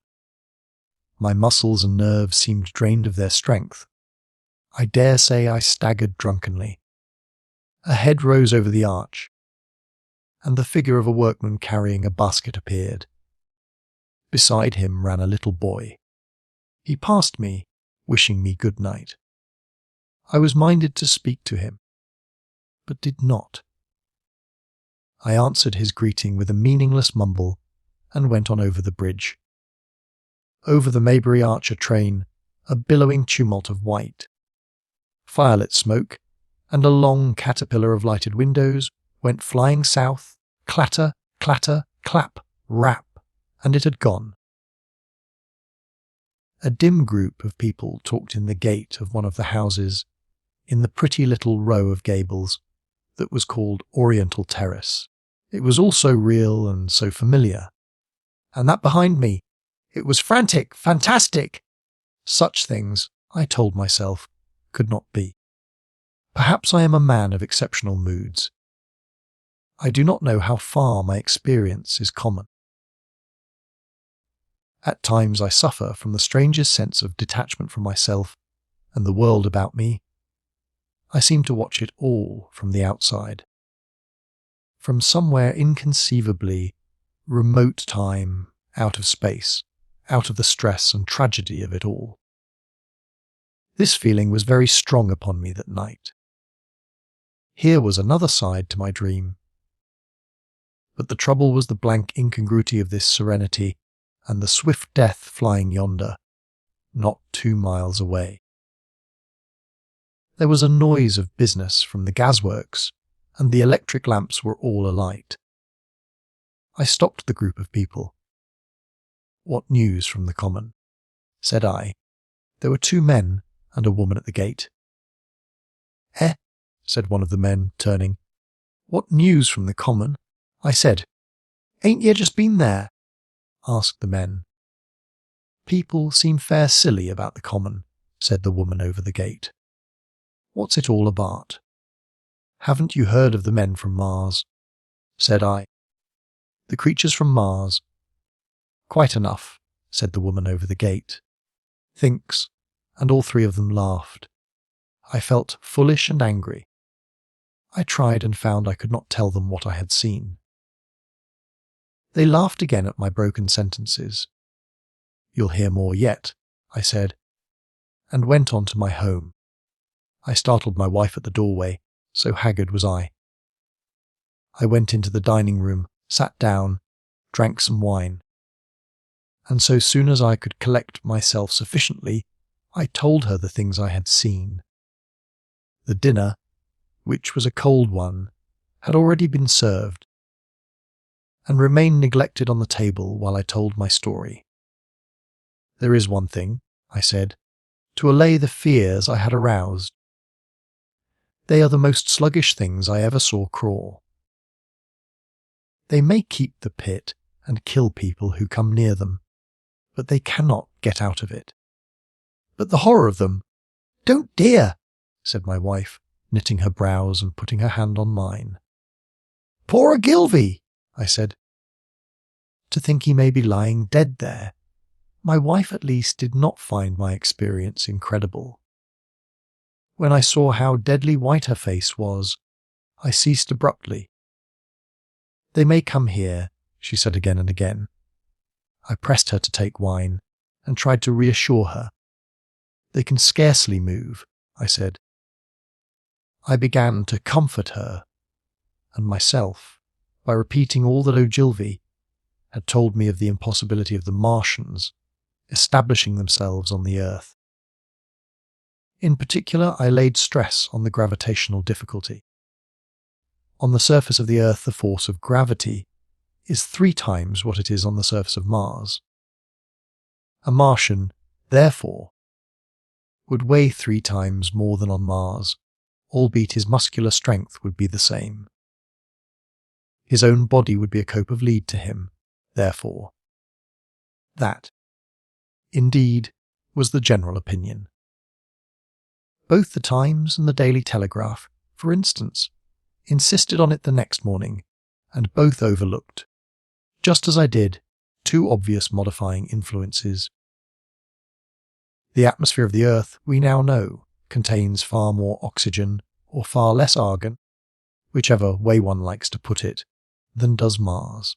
My muscles and nerves seemed drained of their strength. I dare say I staggered drunkenly. A head rose over the arch, and the figure of a workman carrying a basket appeared. Beside him ran a little boy. He passed me, wishing me good night. I was minded to speak to him, but did not. I answered his greeting with a meaningless mumble and went on over the bridge. Over the Maybury Archer train, a billowing tumult of white, firelit smoke, and a long caterpillar of lighted windows went flying south, clatter, clatter, clap, rap, and it had gone. A dim group of people talked in the gate of one of the houses in the pretty little row of gables that was called Oriental Terrace. It was all so real and so familiar. And that behind me, it was frantic, fantastic. Such things, I told myself, could not be. Perhaps I am a man of exceptional moods. I do not know how far my experience is common. At times I suffer from the strangest sense of detachment from myself and the world about me. I seem to watch it all from the outside. From somewhere inconceivably remote time, out of space, out of the stress and tragedy of it all. This feeling was very strong upon me that night. Here was another side to my dream. But the trouble was the blank incongruity of this serenity and the swift death flying yonder, not 2 miles away. There was a noise of business from the gasworks, and the electric lamps were all alight. I stopped the group of people. "What news from the common?" said I. There were 2 men and a woman at the gate. "Eh?" said one of the men, turning. "What news from the common?" I said. "Ain't ye just been there?" asked the men. "People seem fair silly about the common," said the woman over the gate. "What's it all about?" "Haven't you heard of the men from Mars?" said I. "The creatures from Mars?" "Quite enough," said the woman over the gate. "Thinks," and all 3 of them laughed. I felt foolish and angry. I tried and found I could not tell them what I had seen. They laughed again at my broken sentences. "You'll hear more yet," I said, and went on to my home. I startled my wife at the doorway, so haggard was I. I went into the dining room, sat down, drank some wine, and so soon as I could collect myself sufficiently, I told her the things I had seen. The dinner, which was a cold one, had already been served, and remained neglected on the table while I told my story. "There is one thing," I said, "to allay the fears I had aroused. They are the most sluggish things I ever saw crawl. They may keep the pit and kill people who come near them, but they cannot get out of it. But the horror of them—" "Don't dare," said my wife, knitting her brows and putting her hand on mine. "Poor Gilvy," I said. "To think he may be lying dead there." My wife at least did not find my experience incredible. When I saw how deadly white her face was, I ceased abruptly. "They may come here," she said again and again. I pressed her to take wine, and tried to reassure her. "They can scarcely move," I said. I began to comfort her, and myself, by repeating all that Ogilvy had told me of the impossibility of the Martians establishing themselves on the earth. In particular, I laid stress on the gravitational difficulty. On the surface of the earth, the force of gravity is 3 times what it is on the surface of Mars. A Martian, therefore, would weigh 3 times more than on Mars, albeit his muscular strength would be the same. His own body would be a cope of lead to him, therefore. That, indeed, was the general opinion. Both the Times and the Daily Telegraph, for instance, insisted on it the next morning, and both overlooked, just as I did, 2 obvious modifying influences. The atmosphere of the Earth, we now know, contains far more oxygen, or far less argon, whichever way one likes to put it, than does Mars.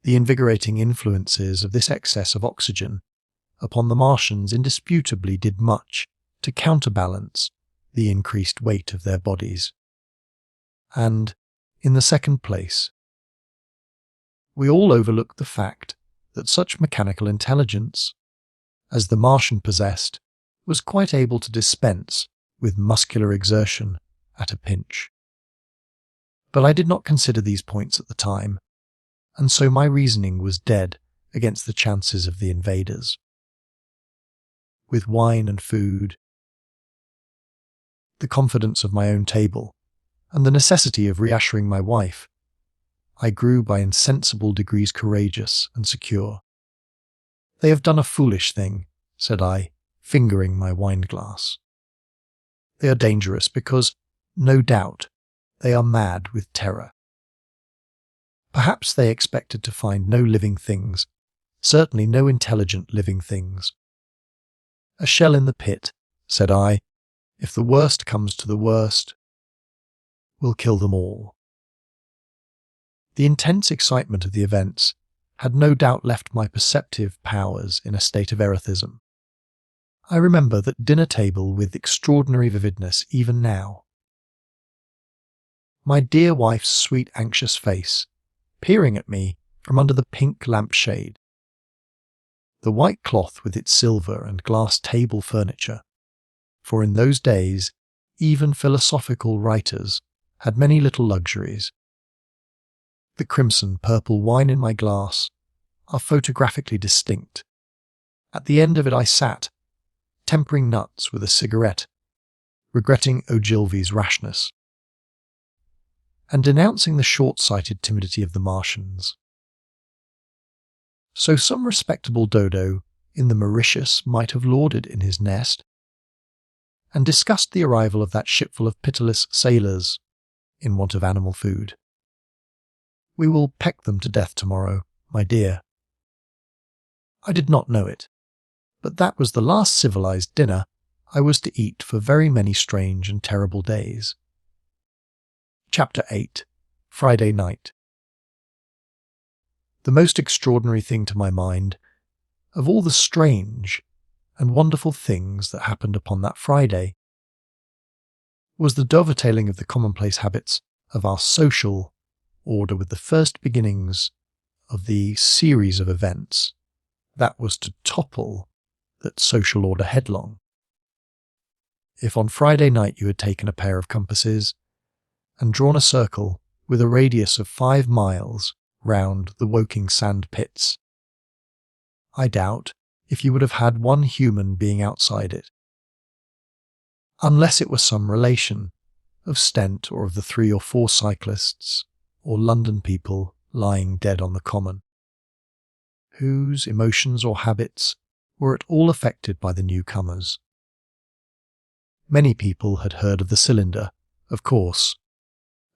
The invigorating influences of this excess of oxygen upon the Martians indisputably did much to counterbalance the increased weight of their bodies. And, in the second place, we all overlook the fact that such mechanical intelligence as the Martian possessed was quite able to dispense with muscular exertion at a pinch. But I did not consider these points at the time, and so my reasoning was dead against the chances of the invaders. With wine and food, the confidence of my own table, and the necessity of reassuring my wife, I grew by insensible degrees courageous and secure. "They have done a foolish thing," said I, fingering my wine-glass. They are dangerous because, no doubt, they are mad with terror. Perhaps they expected to find no living things, certainly no intelligent living things. A shell in the pit, said I. If the worst comes to the worst, we'll kill them all. The intense excitement of the events had no doubt left my perceptive powers in a state of erethism. I remember that dinner table with extraordinary vividness even now. My dear wife's sweet anxious face, peering at me from under the pink lampshade. The white cloth with its silver and glass table furniture, for in those days even philosophical writers had many little luxuries. The crimson purple wine in my glass are photographically distinct. At the end of it I sat, tempering nuts with a cigarette, regretting Ogilvy's rashness, and denouncing the short-sighted timidity of the Martians. So some respectable dodo in the Mauritius might have lauded in his nest, and discussed the arrival of that shipful of pitiless sailors in want of animal food. We will peck them to death tomorrow, my dear. I did not know it, but that was the last civilized dinner I was to eat for very many strange and terrible days. Chapter 8. Friday Night. The most extraordinary thing to my mind, of all the strange and wonderful things that happened upon that Friday, was the dovetailing of the commonplace habits of our social order with the first beginnings of the series of events that was to topple that social order headlong. If on Friday night you had taken a pair of compasses and drawn a circle with a radius of 5 miles round the Woking sand pits, I doubt if you would have had one human being outside it, unless it were some relation of Stent or of the 3 or 4 cyclists or London people lying dead on the common, whose emotions or habits were at all affected by the newcomers. Many people had heard of the cylinder, of course,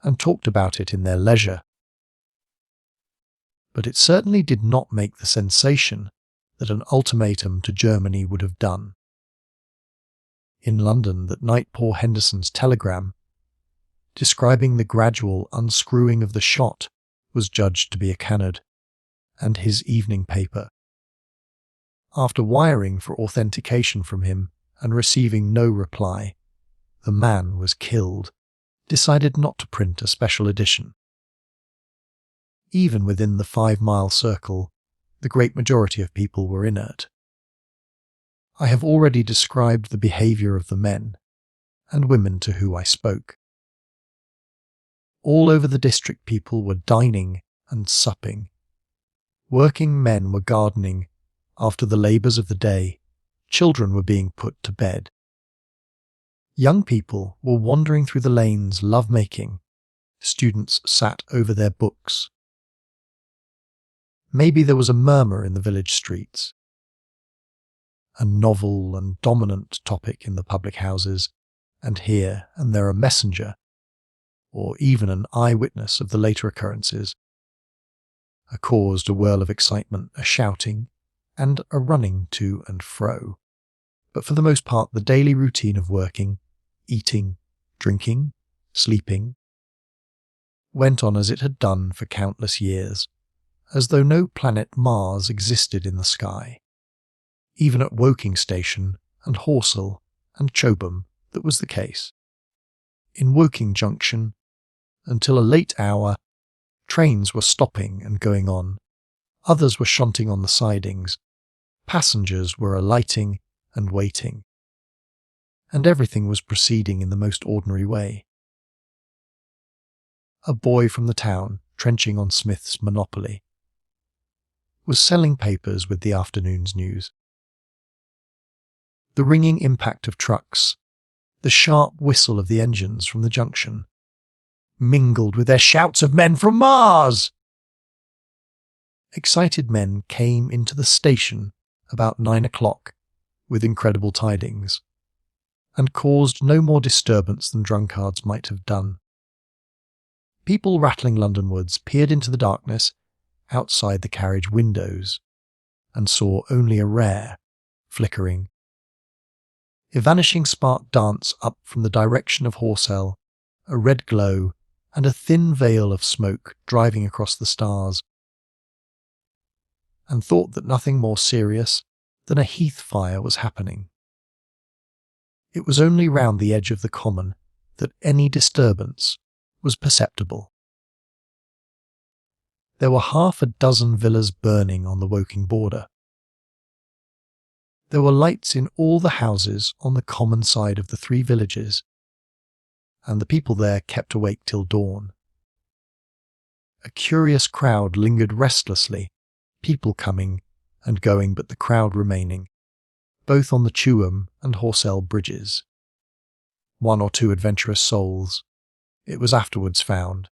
and talked about it in their leisure, but it certainly did not make the sensation that an ultimatum to Germany would have done. In London that night poor Henderson's telegram, describing the gradual unscrewing of the shot, was judged to be a canard, and his evening paper, after wiring for authentication from him and receiving no reply, the man was killed, decided not to print a special edition. Even within the 5-mile circle, the great majority of people were inert. I have already described the behaviour of the men and women to whom I spoke. All over the district people were dining and supping. Working men were gardening after the labours of the day. Children were being put to bed. Young people were wandering through the lanes love-making. Students sat over their books. Maybe there was a murmur in the village streets. A novel and dominant topic in the public houses, and here and there a messenger, or even an eyewitness of the later occurrences, caused a whirl of excitement, a shouting, and a running to and fro. But for the most part the daily routine of working, eating, drinking, sleeping, went on as it had done for countless years, as though no planet Mars existed in the sky. Even at Woking Station and Horsell and Chobham that was the case. In Woking Junction, until a late hour, trains were stopping and going on, others were shunting on the sidings, passengers were alighting and waiting, and everything was proceeding in the most ordinary way. A boy from the town, trenching on Smith's Monopoly, was selling papers with the afternoon's news. The ringing impact of trucks, the sharp whistle of the engines from the junction, mingled with their shouts of men from Mars. Excited men came into the station about 9 o'clock with incredible tidings. and caused no more disturbance than drunkards might have done. People rattling Londonwards peered into the darkness outside the carriage windows and saw only a rare, flickering, evanishing spark dance up from the direction of Horsell, a red glow and a thin veil of smoke driving across the stars, and thought that nothing more serious than a heath fire was happening. It was only round the edge of the common that any disturbance was perceptible. There were half a dozen villas burning on the Woking border. There were lights in all the houses on the common side of the three villages, and the people there kept awake till dawn. A curious crowd lingered restlessly, people coming and going but the crowd remaining, both on the Chobham and Horsell bridges. One or two adventurous souls, it was afterwards found,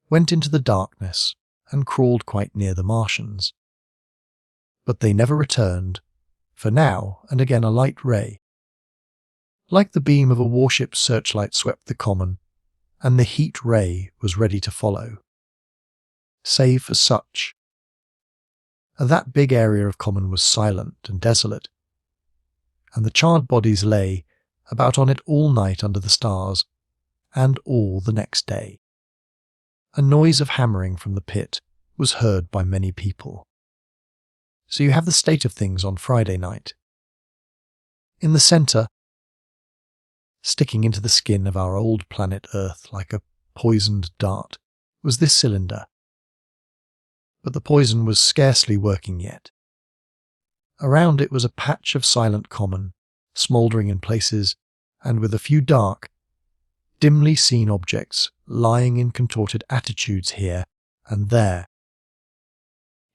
went into the darkness and crawled quite near the Martians. But they never returned, for now and again a light ray, like the beam of a warship's searchlight, swept the common, and the heat ray was ready to follow. Save for such, that big area of common was silent and desolate, and the charred bodies lay about on it all night under the stars, and all the next day. A noise of hammering from the pit was heard by many people. So you have the state of things on Friday night. In the centre, sticking into the skin of our old planet Earth like a poisoned dart, was this cylinder. But the poison was scarcely working yet. Around it was a patch of silent common, smouldering in places, and with a few dark, dimly seen objects lying in contorted attitudes here and there.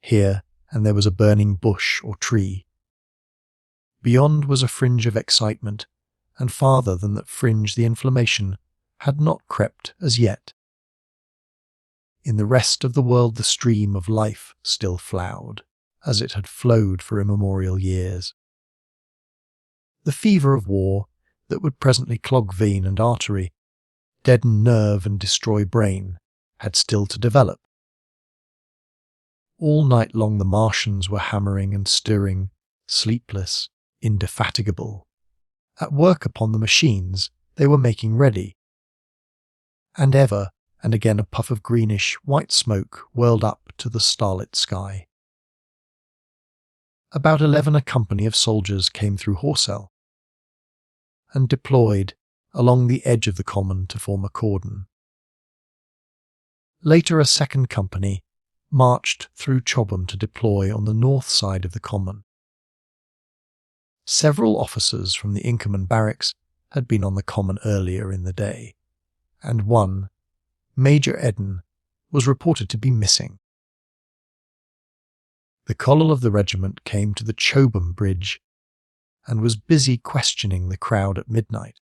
Here and there was a burning bush or tree. Beyond was a fringe of excitement, and farther than that fringe the inflammation had not crept as yet. In the rest of the world the stream of life still flowed, as it had flowed for immemorial years. The fever of war that would presently clog vein and artery, deaden nerve and destroy brain, had still to develop. All night long the Martians were hammering and stirring, sleepless, indefatigable. At work upon the machines they were making ready. And ever and again a puff of greenish, white smoke whirled up to the starlit sky. About 11 a company of soldiers came through Horsell, and deployed along the edge of the common to form a cordon. Later a second company marched through Chobham to deploy on the north side of the common. Several officers from the Inkerman barracks had been on the common earlier in the day, and one, Major Eden, was reported to be missing. The colonel of the regiment came to the Chobham bridge and was busy questioning the crowd at midnight.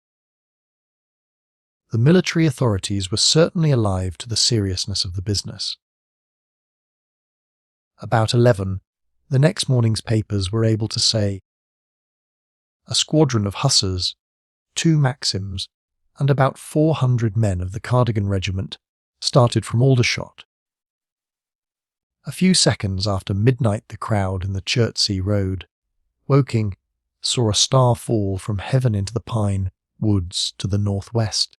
The military authorities were certainly alive to the seriousness of the business. About 11, the next morning's papers were able to say, a squadron of hussars, 2 Maxims, and about 400 men of the Cardigan Regiment started from Aldershot. A few seconds after midnight the crowd in the Chertsey Road, Woking, saw a star fall from heaven into the pine woods to the northwest.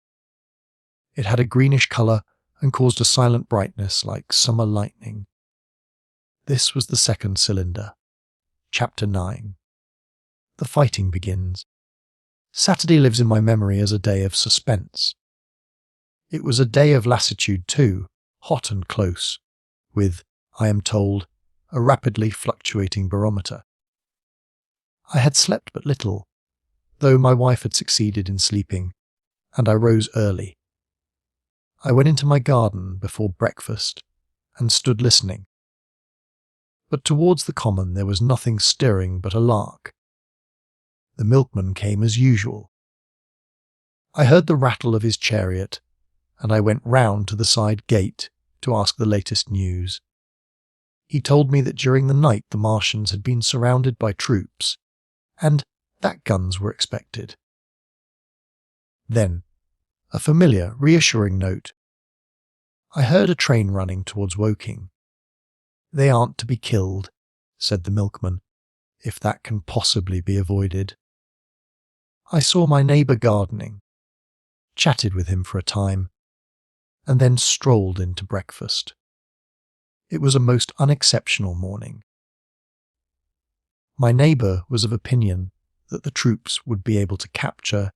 It had a greenish colour and caused a silent brightness like summer lightning. This was the second cylinder. Chapter 9. The fighting begins. Saturday lives in my memory as a day of suspense. It was a day of lassitude too, hot and close, with, I am told, a rapidly fluctuating barometer. I had slept but little, though my wife had succeeded in sleeping, and I rose early. I went into my garden before breakfast and stood listening. But towards the common there was nothing stirring but a lark. The milkman came as usual. I heard the rattle of his chariot, and I went round to the side gate to ask the latest news. He told me that during the night the Martians had been surrounded by troops, and that guns were expected, Then, a familiar, reassuring note. I heard a train running towards Woking. They aren't to be killed, said the milkman, if that can possibly be avoided. I saw my neighbour gardening, chatted with him for a time, and then strolled into breakfast. It was a most unexceptional morning. My neighbour was of opinion that the troops would be able to capture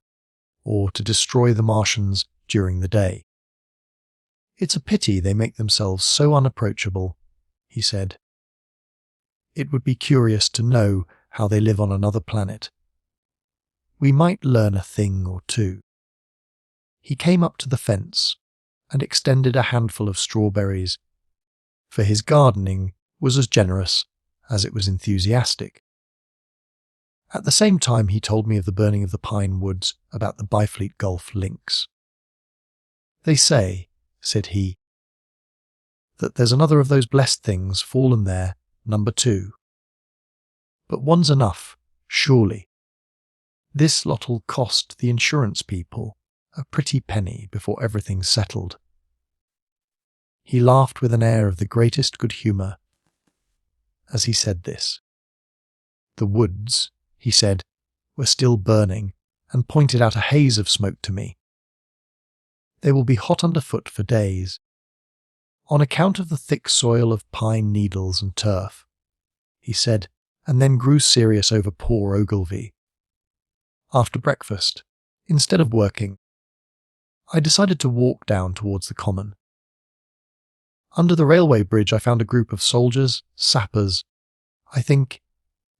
or to destroy the Martians during the day. It's a pity they make themselves so unapproachable, he said. It would be curious to know how they live on another planet. We might learn a thing or two. He came up to the fence and extended a handful of strawberries, for his gardening was as generous as it was enthusiastic. At the same time he told me of the burning of the pine woods about the Byfleet Gulf links. They say, said he, that there's another of those blessed things fallen there, number 2. But one's enough, surely. This lot'll cost the insurance people a pretty penny before everything's settled. He laughed with an air of the greatest good humour as he said this. The woods, he said, were still burning, and pointed out a haze of smoke to me. They will be hot underfoot for days, on account of the thick soil of pine needles and turf, he said, and then grew serious over poor Ogilvy. After breakfast, instead of working, I decided to walk down towards the common. Under the railway bridge I found a group of soldiers, sappers, I think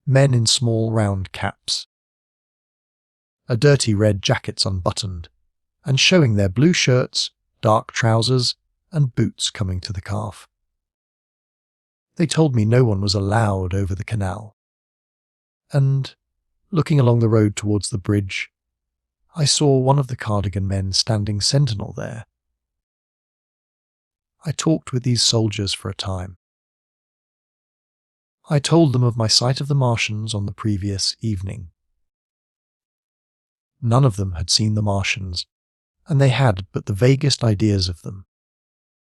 men in small round caps. A dirty red jackets unbuttoned, and showing their blue shirts, dark trousers, and boots coming to the calf. They told me no one was allowed over the canal. And, looking along the road towards the bridge, I saw one of the cardigan men standing sentinel there. I talked with these soldiers for a time. I told them of my sight of the Martians on the previous evening. None of them had seen the Martians, and they had but the vaguest ideas of them,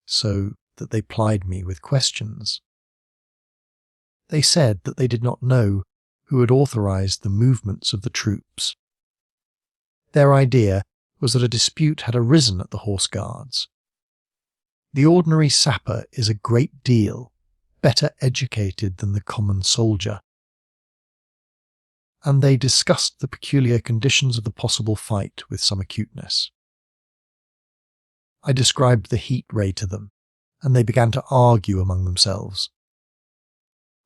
so that they plied me with questions. They said that they did not know who had authorized the movements of the troops. Their idea was that a dispute had arisen at the Horse Guards. The ordinary sapper is a great deal better educated than the common soldier, and they discussed the peculiar conditions of the possible fight with some acuteness. I described the heat ray to them, and they began to argue among themselves.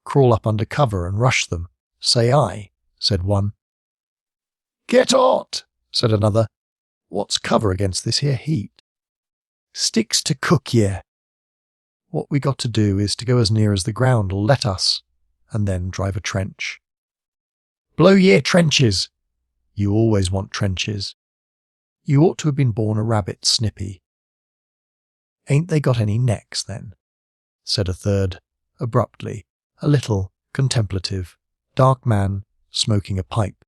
Crawl up under cover and rush them, say I, said one. Get hot, said another. What's cover against this here heat? Sticks to cook ye. What we got to do is to go as near as the ground'll let us, and then drive a trench. Blow ye trenches! You always want trenches. You ought to have been born a rabbit, Snippy. Ain't they got any necks, then? Said a third, abruptly, a little, contemplative, dark man, smoking a pipe.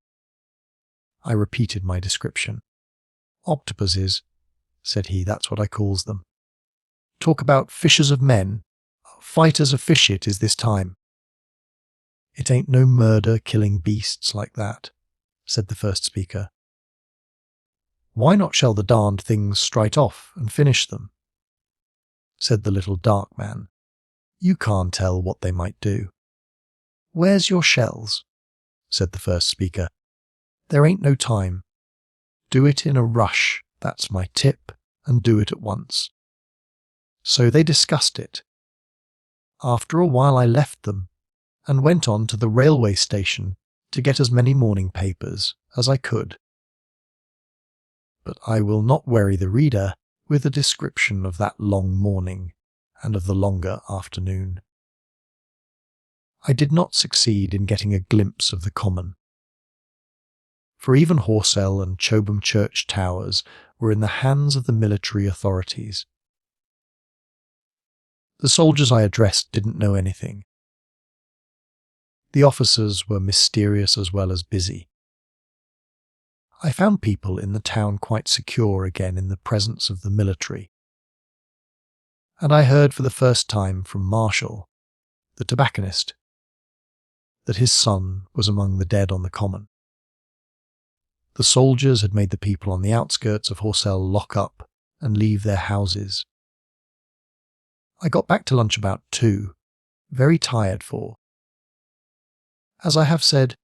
I repeated my description. Octopuses, said he, that's what I calls them. Talk about fishers of men. Fighters of fish it is this time. It ain't no murder killing beasts like that, said the first speaker. Why not shell the darned things straight off and finish them? Said the little dark man. You can't tell what they might do. Where's your shells? Said the first speaker. There ain't no time. Do it in a rush, that's my tip, and do it at once. So they discussed it. After a while I left them, and went on to the railway station to get as many morning papers as I could. But I will not weary the reader with a description of that long morning and of the longer afternoon. I did not succeed in getting a glimpse of the common, for even Horsell and Chobham church towers were in the hands of the military authorities. The soldiers I addressed didn't know anything. The officers were mysterious as well as busy. I found people in the town quite secure again in the presence of the military. And I heard for the first time from Marshall, the tobacconist, that his son was among the dead on the common. The soldiers had made the people on the outskirts of Horsell lock up and leave their houses. I got back to lunch about 2, very tired for, as I have said,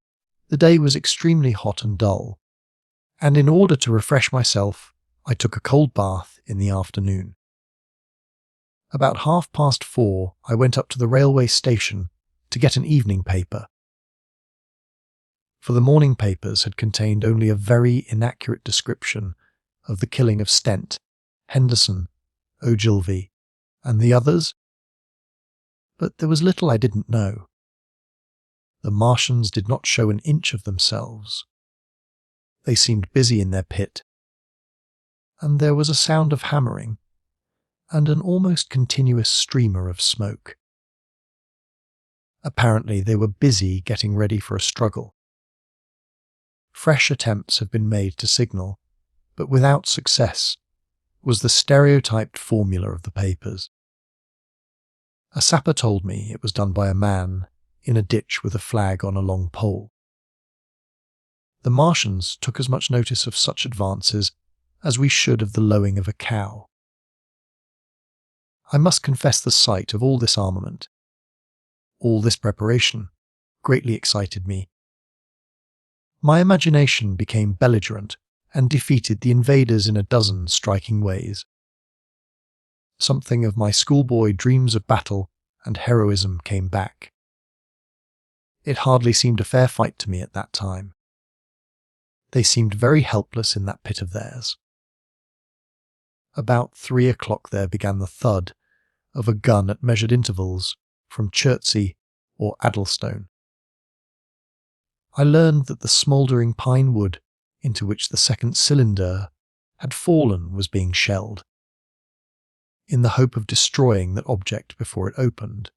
the day was extremely hot and dull, and in order to refresh myself, I took a cold bath in the afternoon. About 4:30, I went up to the railway station to get an evening paper. For the morning papers had contained only a very inaccurate description of the killing of Stent, Henderson, Ogilvy, and the others. But there was little I didn't know. The Martians did not show an inch of themselves. They seemed busy in their pit, and there was a sound of hammering, and an almost continuous streamer of smoke. Apparently they were busy getting ready for a struggle. Fresh attempts have been made to signal, but without success, was the stereotyped formula of the papers. A sapper told me it was done by a man in a ditch with a flag on a long pole. The Martians took as much notice of such advances as we should of the lowing of a cow. I must confess the sight of all this armament, all this preparation, greatly excited me. My imagination became belligerent and defeated the invaders in a dozen striking ways. Something of my schoolboy dreams of battle and heroism came back. It hardly seemed a fair fight to me at that time. They seemed very helpless in that pit of theirs. About 3 o'clock there began the thud of a gun at measured intervals from Chertsey or Addlestone. I learned that the smouldering pine wood into which the second cylinder had fallen was being shelled, in the hope of destroying that object before it opened.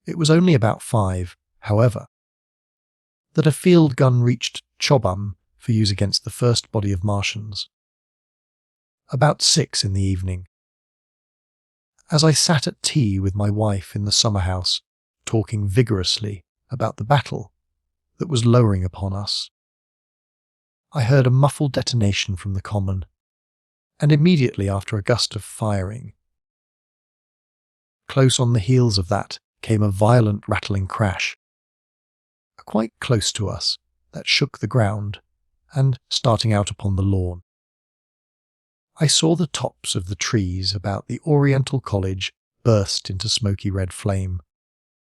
It was only about 5, however, that a field gun reached Chobham for use against the first body of Martians. About 6 in the evening, as I sat at tea with my wife in the summer house, talking vigorously about the battle that was lowering upon us, I heard a muffled detonation from the common, and immediately after a gust of firing. Close on the heels of that came a violent rattling crash, quite close to us, that shook the ground, and starting out upon the lawn. I saw the tops of the trees about the Oriental College burst into smoky red flame,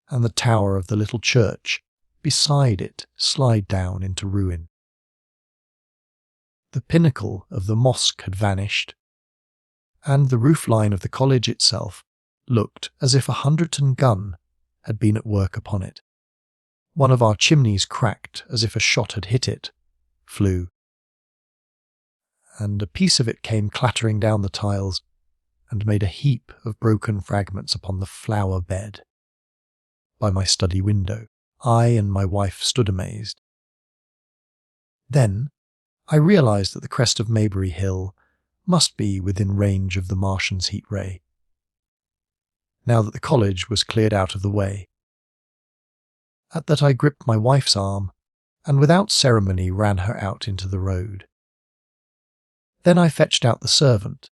and the tower of the little church beside it slide down into ruin. The pinnacle of the mosque had vanished, and the roof line of the college itself looked as if a 100-ton gun had been at work upon it. One of our chimneys cracked as if a shot had hit it, flew, and a piece of it came clattering down the tiles and made a heap of broken fragments upon the flower bed. By my study window, I and my wife stood amazed. Then I realized that the crest of Maybury Hill must be within range of the Martian's heat ray, now that the college was cleared out of the way. At that I gripped my wife's arm, and without ceremony ran her out into the road. Then I fetched out the servant,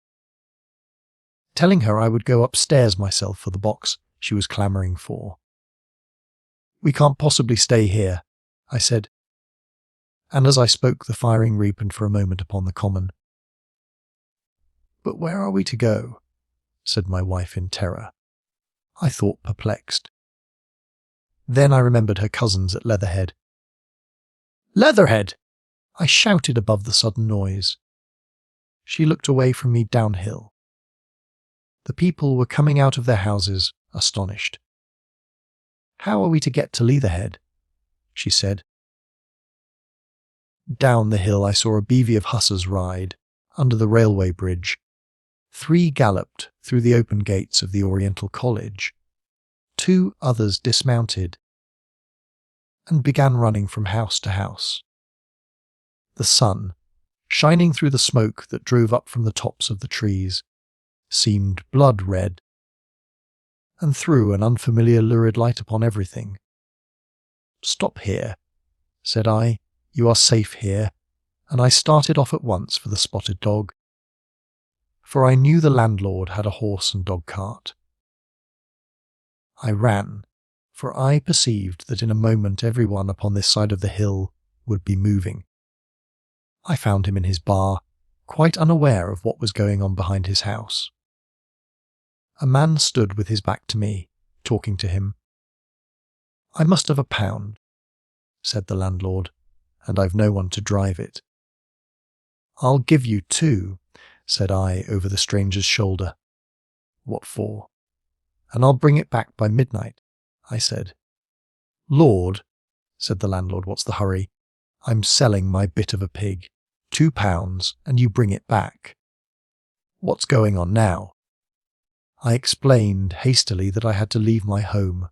telling her I would go upstairs myself for the box she was clamouring for. "We can't possibly stay here," I said, and as I spoke the firing ripened for a moment upon the common. "But where are we to go?" said my wife in terror. I thought perplexed. Then I remembered her cousins at Leatherhead. "Leatherhead!" I shouted above the sudden noise. She looked away from me downhill. The people were coming out of their houses, astonished. "How are we to get to Leatherhead?" she said. Down the hill I saw a bevy of hussars ride, under the railway bridge. 3 galloped through the open gates of the Oriental College. 2 others dismounted and began running from house to house. The sun, shining through the smoke that drove up from the tops of the trees, seemed blood red, and threw an unfamiliar lurid light upon everything. "Stop here," said I. "You are safe here," and I started off at once for the spotted dog, for I knew the landlord had a horse and dog cart. I ran, for I perceived that in a moment everyone upon this side of the hill would be moving. I found him in his bar, quite unaware of what was going on behind his house. A man stood with his back to me, talking to him. "I must have £1," said the landlord, "and I've no one to drive it." "I'll give you 2, said I over the stranger's shoulder. "What for?" "And I'll bring it back by midnight," I said. "Lord," said the landlord, "what's the hurry? I'm selling my bit of a pig. £2, and you bring it back. What's going on now?" I explained hastily that I had to leave my home,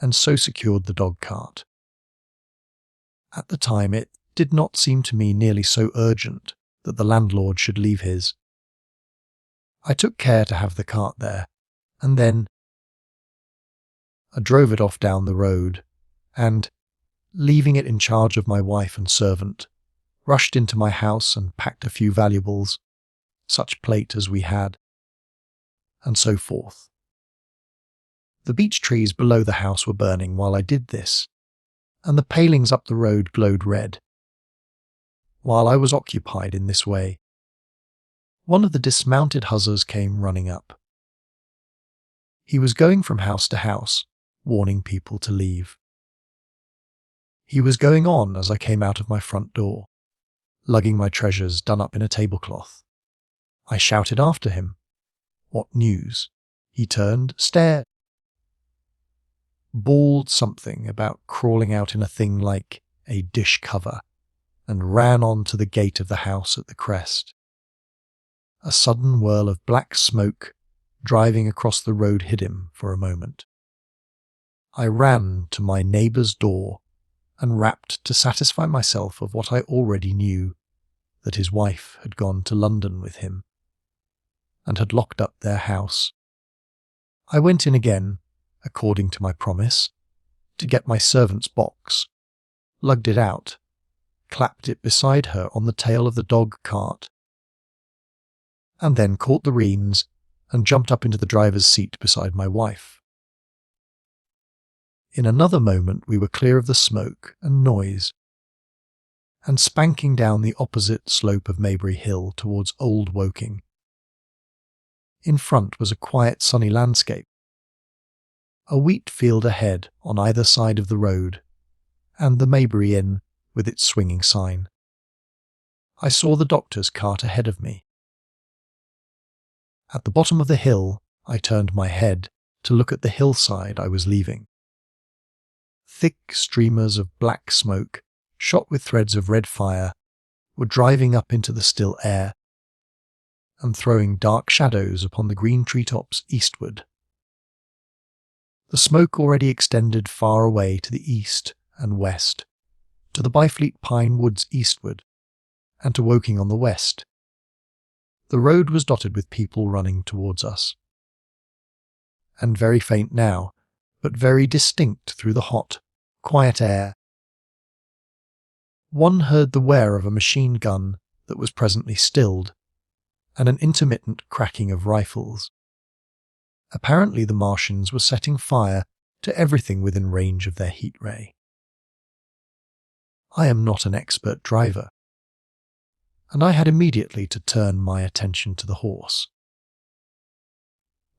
and so secured the dog cart. At the time it did not seem to me nearly so urgent that the landlord should leave his. I took care to have the cart there, and then I drove it off down the road, and, leaving it in charge of my wife and servant, rushed into my house and packed a few valuables, such plate as we had, and so forth. The beech trees below the house were burning while I did this, and the palings up the road glowed red. While I was occupied in this way, one of the dismounted hussars came running up. He was going from house to house, warning people to leave. He was going on as I came out of my front door, lugging my treasures done up in a tablecloth. I shouted after him. "What news?" He turned, stared, bawled something about crawling out in a thing like a dish cover, and ran on to the gate of the house at the crest. A sudden whirl of black smoke driving across the road hid him for a moment. I ran to my neighbour's door and rapped to satisfy myself of what I already knew, that his wife had gone to London with him, and had locked up their house. I went in again, according to my promise, to get my servant's box, lugged it out, clapped it beside her on the tail of the dog cart, and then caught the reins and jumped up into the driver's seat beside my wife. In another moment we were clear of the smoke and noise, and spanking down the opposite slope of Maybury Hill towards Old Woking. In front was a quiet sunny landscape, a wheat field ahead on either side of the road, and the Maybury Inn with its swinging sign. I saw the doctor's cart ahead of me. At the bottom of the hill I turned my head to look at the hillside I was leaving. Thick streamers of black smoke, shot with threads of red fire, were driving up into the still air, and throwing dark shadows upon the green treetops eastward. The smoke already extended far away to the east and west, to the Byfleet pine woods eastward, and to Woking on the west. The road was dotted with people running towards us, and very faint now, but very distinct through the hot, quiet air. One heard the wear of a machine gun that was presently stilled, and an intermittent cracking of rifles. Apparently the Martians were setting fire to everything within range of their heat ray. I am not an expert driver, and I had immediately to turn my attention to the horse.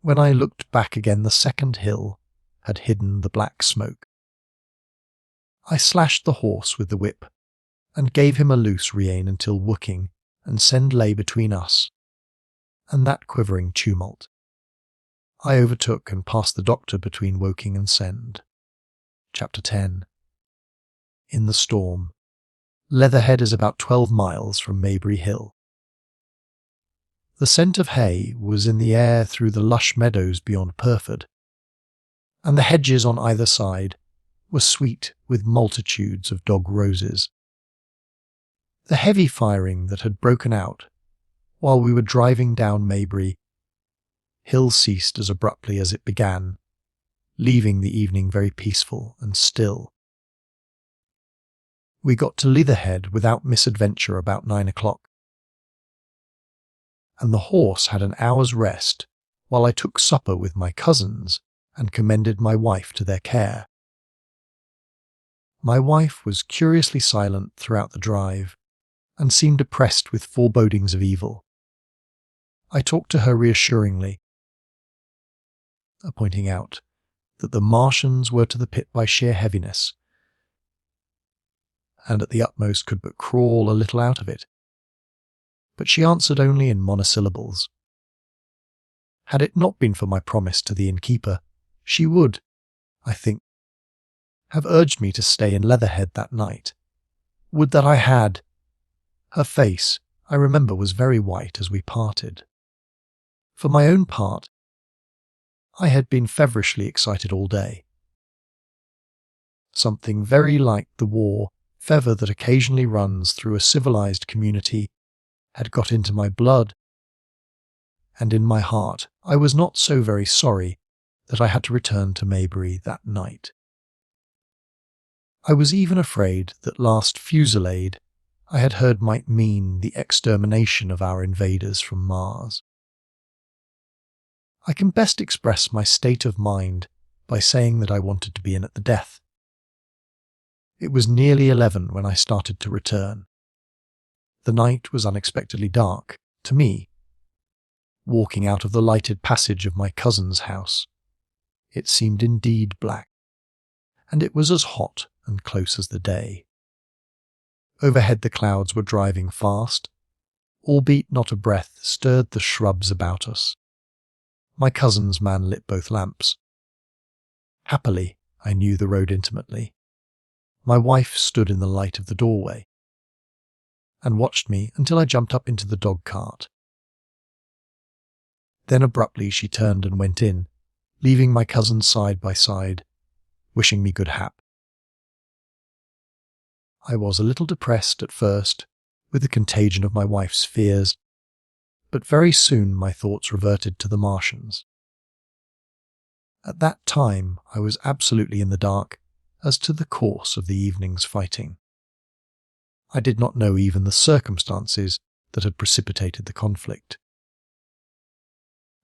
When I looked back again, the second hill had hidden the black smoke. I slashed the horse with the whip, and gave him a loose rein until Woking and Send lay between us and that quivering tumult. I overtook and passed the doctor between Woking and Send. Chapter 10. In the storm. Leatherhead is about 12 miles from Maybury Hill. The scent of hay was in the air through the lush meadows beyond Purford, and the hedges on either side were sweet with multitudes of dog roses. The heavy firing that had broken out while we were driving down Maybury Hill ceased as abruptly as it began, leaving the evening very peaceful and still. We got to Leatherhead without misadventure about 9 o'clock, and the horse had an hour's rest while I took supper with my cousins and commended my wife to their care. My wife was curiously silent throughout the drive and seemed oppressed with forebodings of evil. I talked to her reassuringly, pointing out that the Martians were to the pit by sheer heaviness, and at the utmost could but crawl a little out of it. But she answered only in monosyllables. Had it not been for my promise to the innkeeper, she would, I think, have urged me to stay in Leatherhead that night. Would that I had! Her face, I remember, was very white as we parted. For my own part, I had been feverishly excited all day. Something very like the war fever that occasionally runs through a civilized community had got into my blood, and in my heart I was not so very sorry that I had to return to Maybury that night. I was even afraid that last fusillade I had heard might mean the extermination of our invaders from Mars. I can best express my state of mind by saying that I wanted to be in at the death. It was nearly 11 when I started to return. The night was unexpectedly dark, to me. Walking out of the lighted passage of my cousin's house, it seemed indeed black, and it was as hot and close as the day. Overhead the clouds were driving fast, albeit not a breath stirred the shrubs about us. My cousin's man lit both lamps. Happily, I knew the road intimately. My wife stood in the light of the doorway and watched me until I jumped up into the dog cart. Then abruptly she turned and went in, leaving my cousin side by side, wishing me good hap. I was a little depressed at first, with the contagion of my wife's fears, but very soon my thoughts reverted to the Martians. At that time I was absolutely in the dark as to the course of the evening's fighting. I did not know even the circumstances that had precipitated the conflict.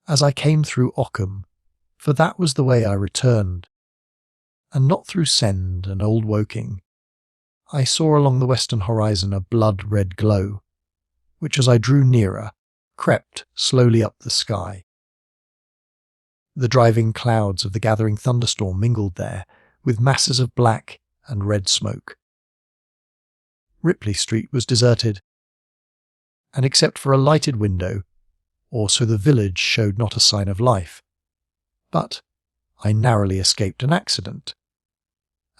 As I came through Ockham, for that was the way I returned, and not through Send and Old Woking, I saw along the western horizon a blood-red glow, which as I drew nearer, crept slowly up the sky. The driving clouds of the gathering thunderstorm mingled there with masses of black and red smoke. Ripley Street was deserted, and except for a lighted window, also the village showed not a sign of life. But I narrowly escaped an accident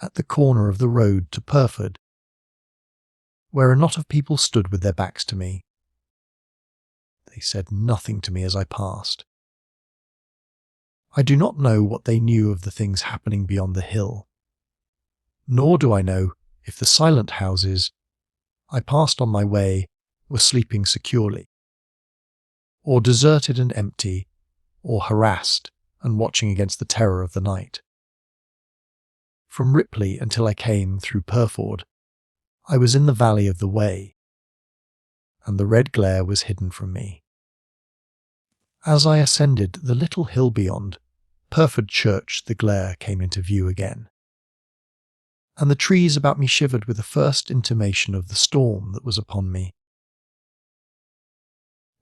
at the corner of the road to Purford, where a knot of people stood with their backs to me. They said nothing to me as I passed. I do not know what they knew of the things happening beyond the hill, nor do I know if the silent houses I passed on my way were sleeping securely, or deserted and empty, or harassed and watching against the terror of the night. From Ripley until I came through Purford, I was in the valley of the Wey, and the red glare was hidden from me. As I ascended the little hill beyond Purford Church, the glare came into view again, and the trees about me shivered with the first intimation of the storm that was upon me.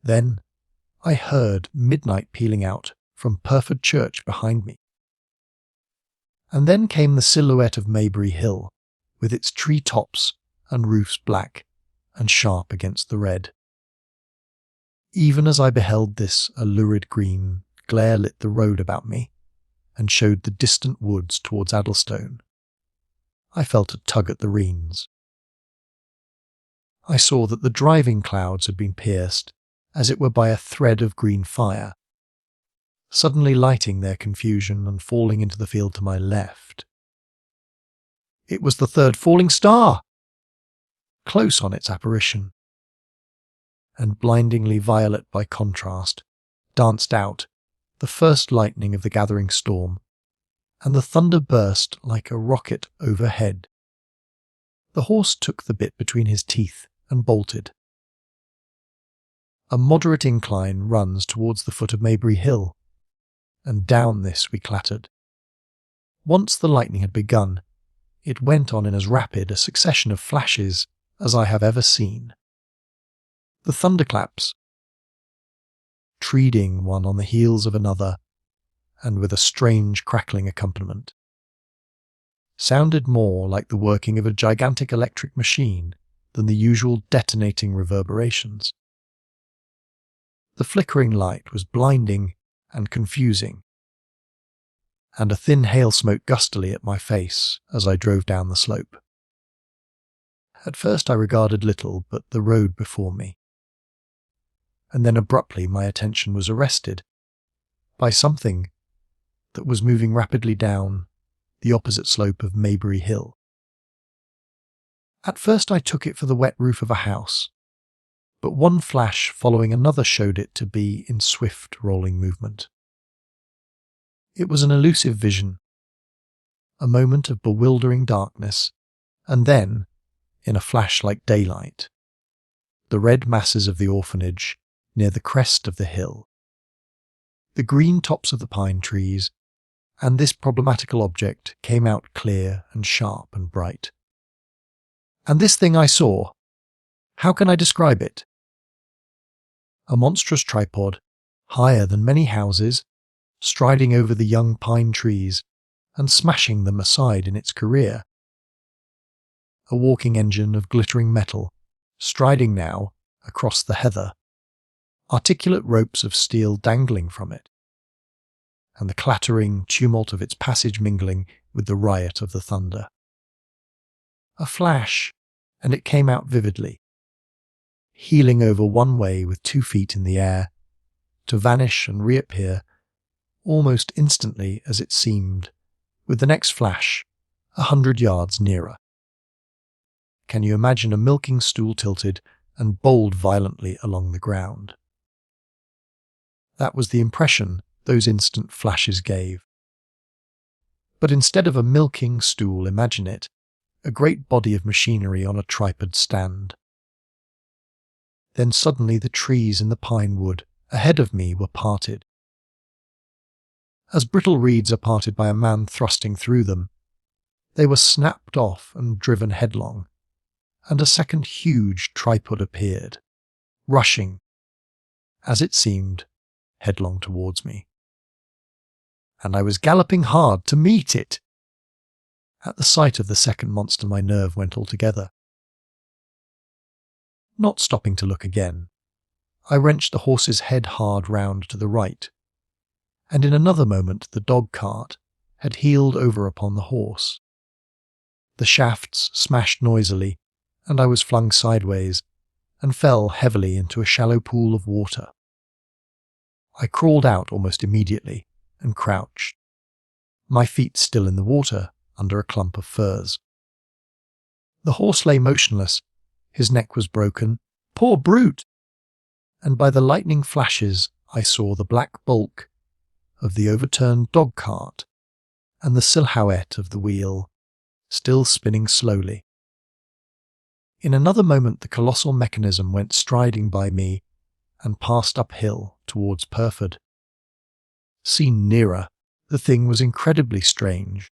Then I heard midnight pealing out from Purford Church behind me, and then came the silhouette of Maybury Hill, with its tree tops and roofs black and sharp against the red. Even as I beheld this, a lurid green glare lit the road about me and showed the distant woods towards Addlestone. I felt a tug at the reins. I saw that the driving clouds had been pierced, as it were by a thread of green fire, suddenly lighting their confusion and falling into the field to my left. It was the third falling star! close on its apparition, and blindingly violet by contrast, danced out the first lightning of the gathering storm, and the thunder burst like a rocket overhead. The horse took the bit between his teeth and bolted. A moderate incline runs towards the foot of Maybury Hill, and down this we clattered. Once the lightning had begun, it went on in as rapid a succession of flashes as I have ever seen. The thunderclaps, treading one on the heels of another, and with a strange crackling accompaniment, sounded more like the working of a gigantic electric machine than the usual detonating reverberations. The flickering light was blinding and confusing, and a thin hail smote gustily at my face as I drove down the slope. At first I regarded little but the road before me, and then abruptly my attention was arrested by something that was moving rapidly down the opposite slope of Maybury Hill. At first I took it for the wet roof of a house, but one flash following another showed it to be in swift rolling movement. It was an elusive vision, a moment of bewildering darkness, and then, in a flash like daylight, the red masses of the orphanage near the crest of the hill, the green tops of the pine trees, and this problematical object came out clear and sharp and bright. And this thing I saw, how can I describe it? A monstrous tripod, higher than many houses, striding over the young pine trees and smashing them aside in its career. A walking engine of glittering metal, striding now across the heather, articulate ropes of steel dangling from it, and the clattering tumult of its passage mingling with the riot of the thunder. A flash, and it came out vividly, heeling over one way with 2 feet in the air, to vanish and reappear almost instantly as it seemed, with the next flash 100 yards nearer. Can you imagine a milking stool tilted and bowled violently along the ground? That was the impression those instant flashes gave. But instead of a milking stool, imagine it, a great body of machinery on a tripod stand. Then suddenly the trees in the pine wood ahead of me were parted. As brittle reeds are parted by a man thrusting through them, they were snapped off and driven headlong, and a second huge tripod appeared, rushing, as it seemed, headlong towards me. And I was galloping hard to meet it. At the sight of the second monster my nerve went altogether. Not stopping to look again, I wrenched the horse's head hard round to the right, and in another moment the dog-cart had heeled over upon the horse. The shafts smashed noisily, and I was flung sideways, and fell heavily into a shallow pool of water. I crawled out almost immediately, and crouched, my feet still in the water under a clump of firs. The horse lay motionless, his neck was broken, poor brute, and by the lightning flashes I saw the black bulk of the overturned dog-cart and the silhouette of the wheel, still spinning slowly. In another moment the colossal mechanism went striding by me and passed uphill towards Purford. Seen nearer, the thing was incredibly strange,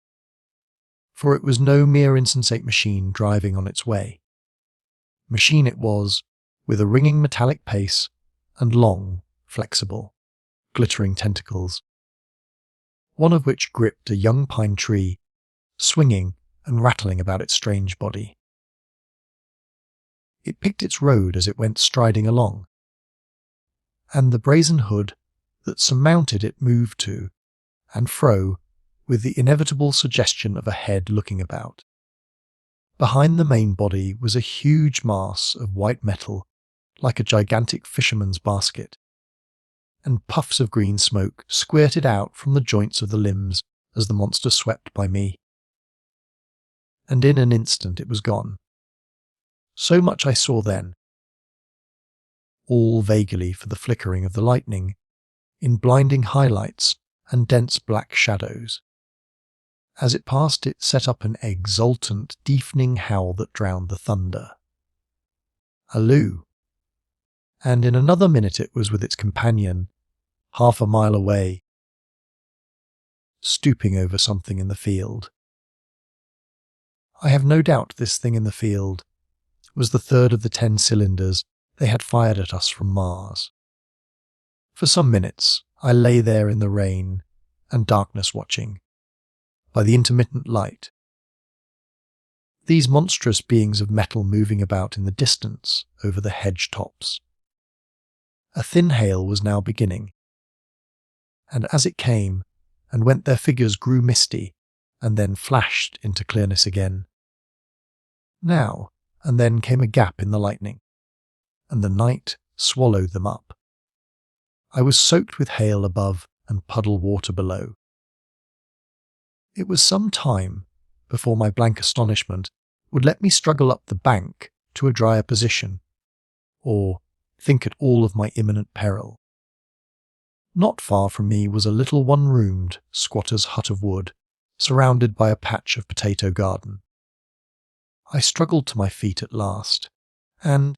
for it was no mere insensate machine driving on its way. Machine it was, with a ringing metallic pace and long, flexible, glittering tentacles, one of which gripped a young pine tree, swinging and rattling about its strange body. It picked its road as it went striding along, and the brazen hood that surmounted it moved to and fro with the inevitable suggestion of a head looking about. Behind the main body was a huge mass of white metal, like a gigantic fisherman's basket, and puffs of green smoke squirted out from the joints of the limbs as the monster swept by me. And in an instant it was gone, So much I saw then, all vaguely for the flickering of the lightning, in blinding highlights and dense black shadows. As it passed, it set up an exultant, deafening howl that drowned the thunder. Halloo! And in another minute it was with its companion, half a mile away, stooping over something in the field. I have no doubt this thing in the field was the third of the 10 cylinders they had fired at us from Mars. For some minutes I lay there in the rain and darkness watching, by the intermittent light, these monstrous beings of metal moving about in the distance over the hedge tops. A thin hail was now beginning, and as it came and went their figures grew misty and then flashed into clearness again. Now and then came a gap in the lightning, and the night swallowed them up. I was soaked with hail above and puddle water below. It was some time before my blank astonishment would let me struggle up the bank to a drier position, or think at all of my imminent peril. Not far from me was a little one-roomed squatter's hut of wood, surrounded by a patch of potato garden. I struggled to my feet at last, and,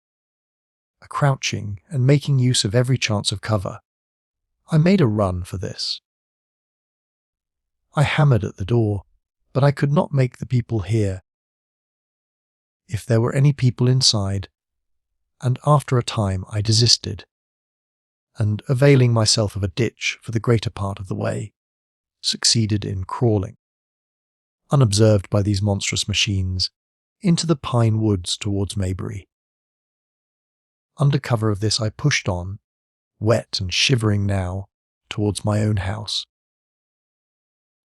crouching and making use of every chance of cover, I made a run for this. I hammered at the door, but I could not make the people hear, if there were any people inside, and after a time I desisted, and availing myself of a ditch for the greater part of the way, succeeded in crawling, unobserved by these monstrous machines, into the pine woods towards Maybury. Under cover of this I pushed on, wet and shivering now, towards my own house.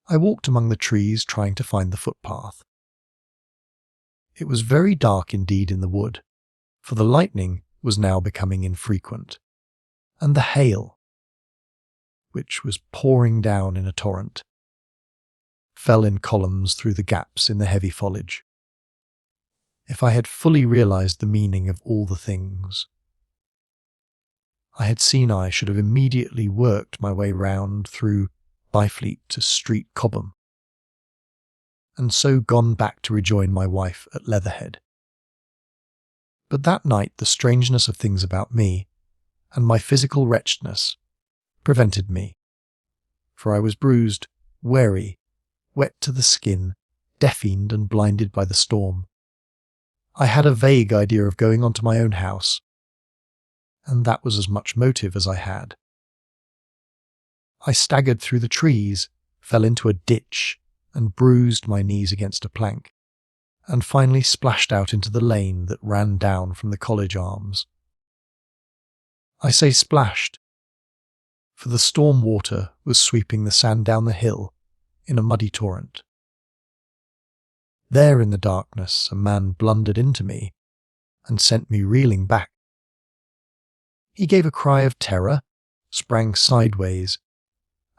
I walked among the trees trying to find the footpath. It was very dark indeed in the wood, for the lightning was now becoming infrequent, and the hail, which was pouring down in a torrent, fell in columns through the gaps in the heavy foliage. If I had fully realized the meaning of all the things I had seen, I should have immediately worked my way round through Byfleet to Street Chobham, and so gone back to rejoin my wife at Leatherhead. But that night the strangeness of things about me, and my physical wretchedness, prevented me, for I was bruised, weary, wet to the skin, deafened and blinded by the storm. I had a vague idea of going on to my own house, and that was as much motive as I had. I staggered through the trees, fell into a ditch, and bruised my knees against a plank, and finally splashed out into the lane that ran down from the College Arms. I say splashed, for the storm water was sweeping the sand down the hill in a muddy torrent. There in the darkness a man blundered into me and sent me reeling back. He gave a cry of terror, sprang sideways,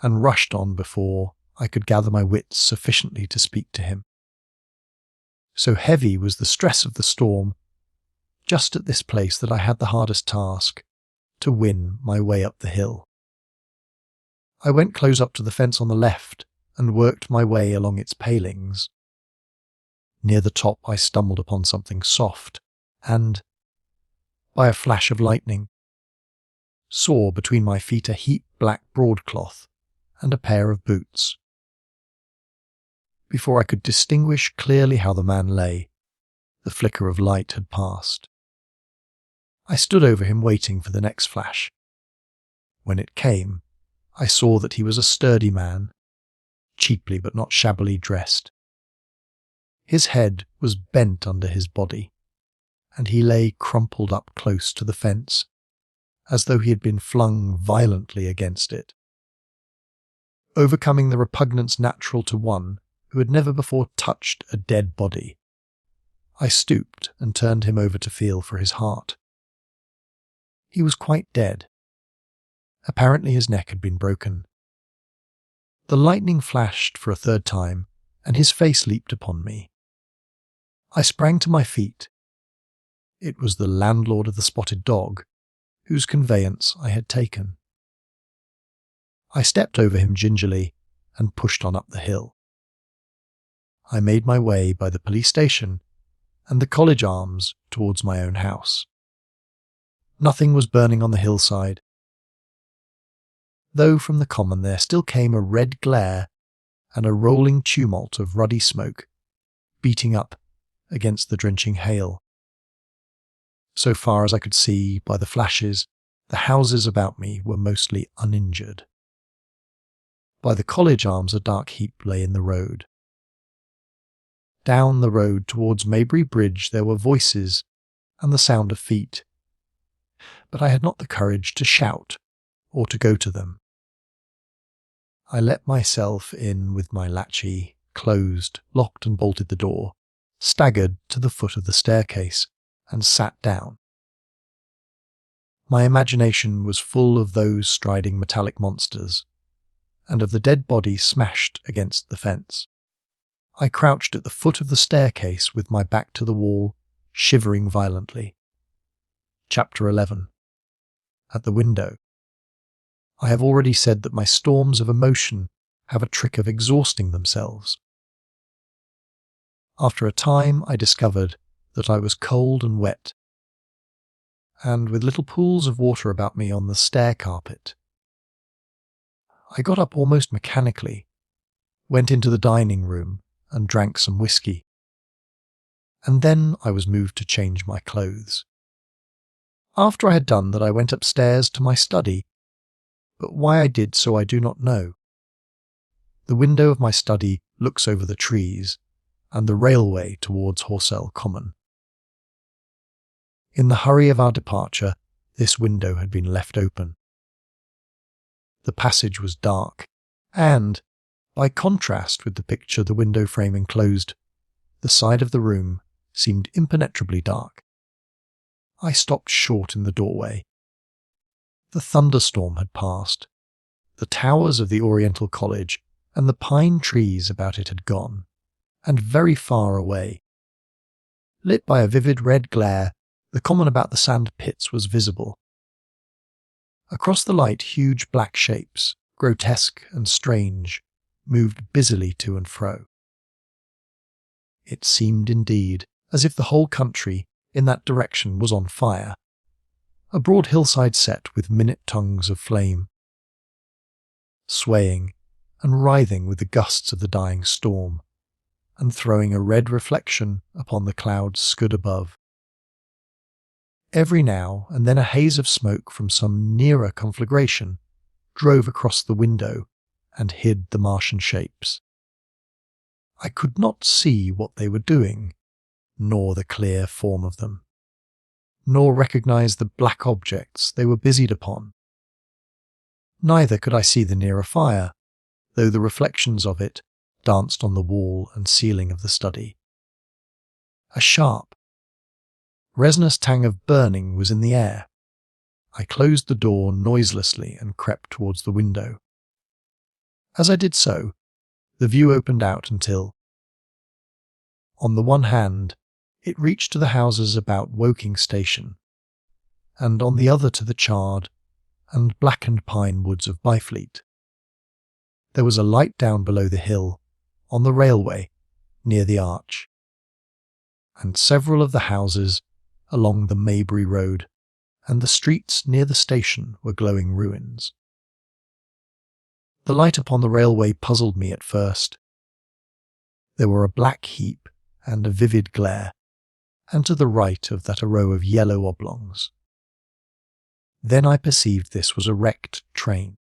and rushed on before I could gather my wits sufficiently to speak to him. So heavy was the stress of the storm, just at this place that I had the hardest task, to win my way up the hill. I went close up to the fence on the left and worked my way along its palings. Near the top I stumbled upon something soft, and, by a flash of lightning, saw between my feet a heaped black broadcloth and a pair of boots. Before I could distinguish clearly how the man lay, the flicker of light had passed. I stood over him waiting for the next flash. When it came, I saw that he was a sturdy man, cheaply but not shabbily dressed. His head was bent under his body, and he lay crumpled up close to the fence, as though he had been flung violently against it. Overcoming the repugnance natural to one who had never before touched a dead body, I stooped and turned him over to feel for his heart. He was quite dead. Apparently his neck had been broken. The lightning flashed for a third time, and his face leaped upon me. I sprang to my feet, It was the landlord of the Spotted Dog, whose conveyance I had taken. I stepped over him gingerly and pushed on up the hill. I made my way by the police station and the College Arms towards my own house. Nothing was burning on the hillside, though from the common there still came a red glare and a rolling tumult of ruddy smoke beating up against the drenching hail. So far as I could see by the flashes, the houses about me were mostly uninjured. By the College Arms a dark heap lay in the road. Down the road towards Maybury Bridge there were voices and the sound of feet, but I had not the courage to shout or to go to them. I let myself in with my latchkey, closed, locked and bolted the door, staggered to the foot of the staircase, and sat down. My imagination was full of those striding metallic monsters, and of the dead body smashed against the fence. I crouched at the foot of the staircase with my back to the wall, shivering violently. Chapter 11. At the window. I have already said that my storms of emotion have a trick of exhausting themselves. After a time I discovered that I was cold and wet, and with little pools of water about me on the stair carpet. I got up almost mechanically, went into the dining room and drank some whiskey, and then I was moved to change my clothes. After I had done that I went upstairs to my study, but why I did so I do not know. The window of my study looks over the trees and the railway towards Horsell Common. In the hurry of our departure, this window had been left open. The passage was dark, and, by contrast with the picture the window frame enclosed, the side of the room seemed impenetrably dark. I stopped short in the doorway. The thunderstorm had passed. The towers of the Oriental College and the pine trees about it had gone, and very far away. Lit by a vivid red glare, the common about the sand pits was visible. Across the light, huge black shapes, grotesque and strange, moved busily to and fro. It seemed indeed as if the whole country in that direction was on fire, a broad hillside set with minute tongues of flame, swaying and writhing with the gusts of the dying storm, and throwing a red reflection upon the clouds scud above. Every now and then a haze of smoke from some nearer conflagration drove across the window and hid the Martian shapes. I could not see what they were doing, nor the clear form of them, nor recognize the black objects they were busied upon. Neither could I see the nearer fire, though the reflections of it danced on the wall and ceiling of the study. A sharp, resinous tang of burning was in the air. I closed the door noiselessly and crept towards the window. As I did so, the view opened out until, on the one hand, it reached to the houses about Woking Station, and on the other to the charred and blackened pine woods of Byfleet. There was a light down below the hill, on the railway, near the arch, and several of the houses along the Maybury Road and the streets near the station were glowing ruins. The light upon the railway puzzled me at first. There were a black heap and a vivid glare, and to the right of that a row of yellow oblongs. Then I perceived this was a wrecked train.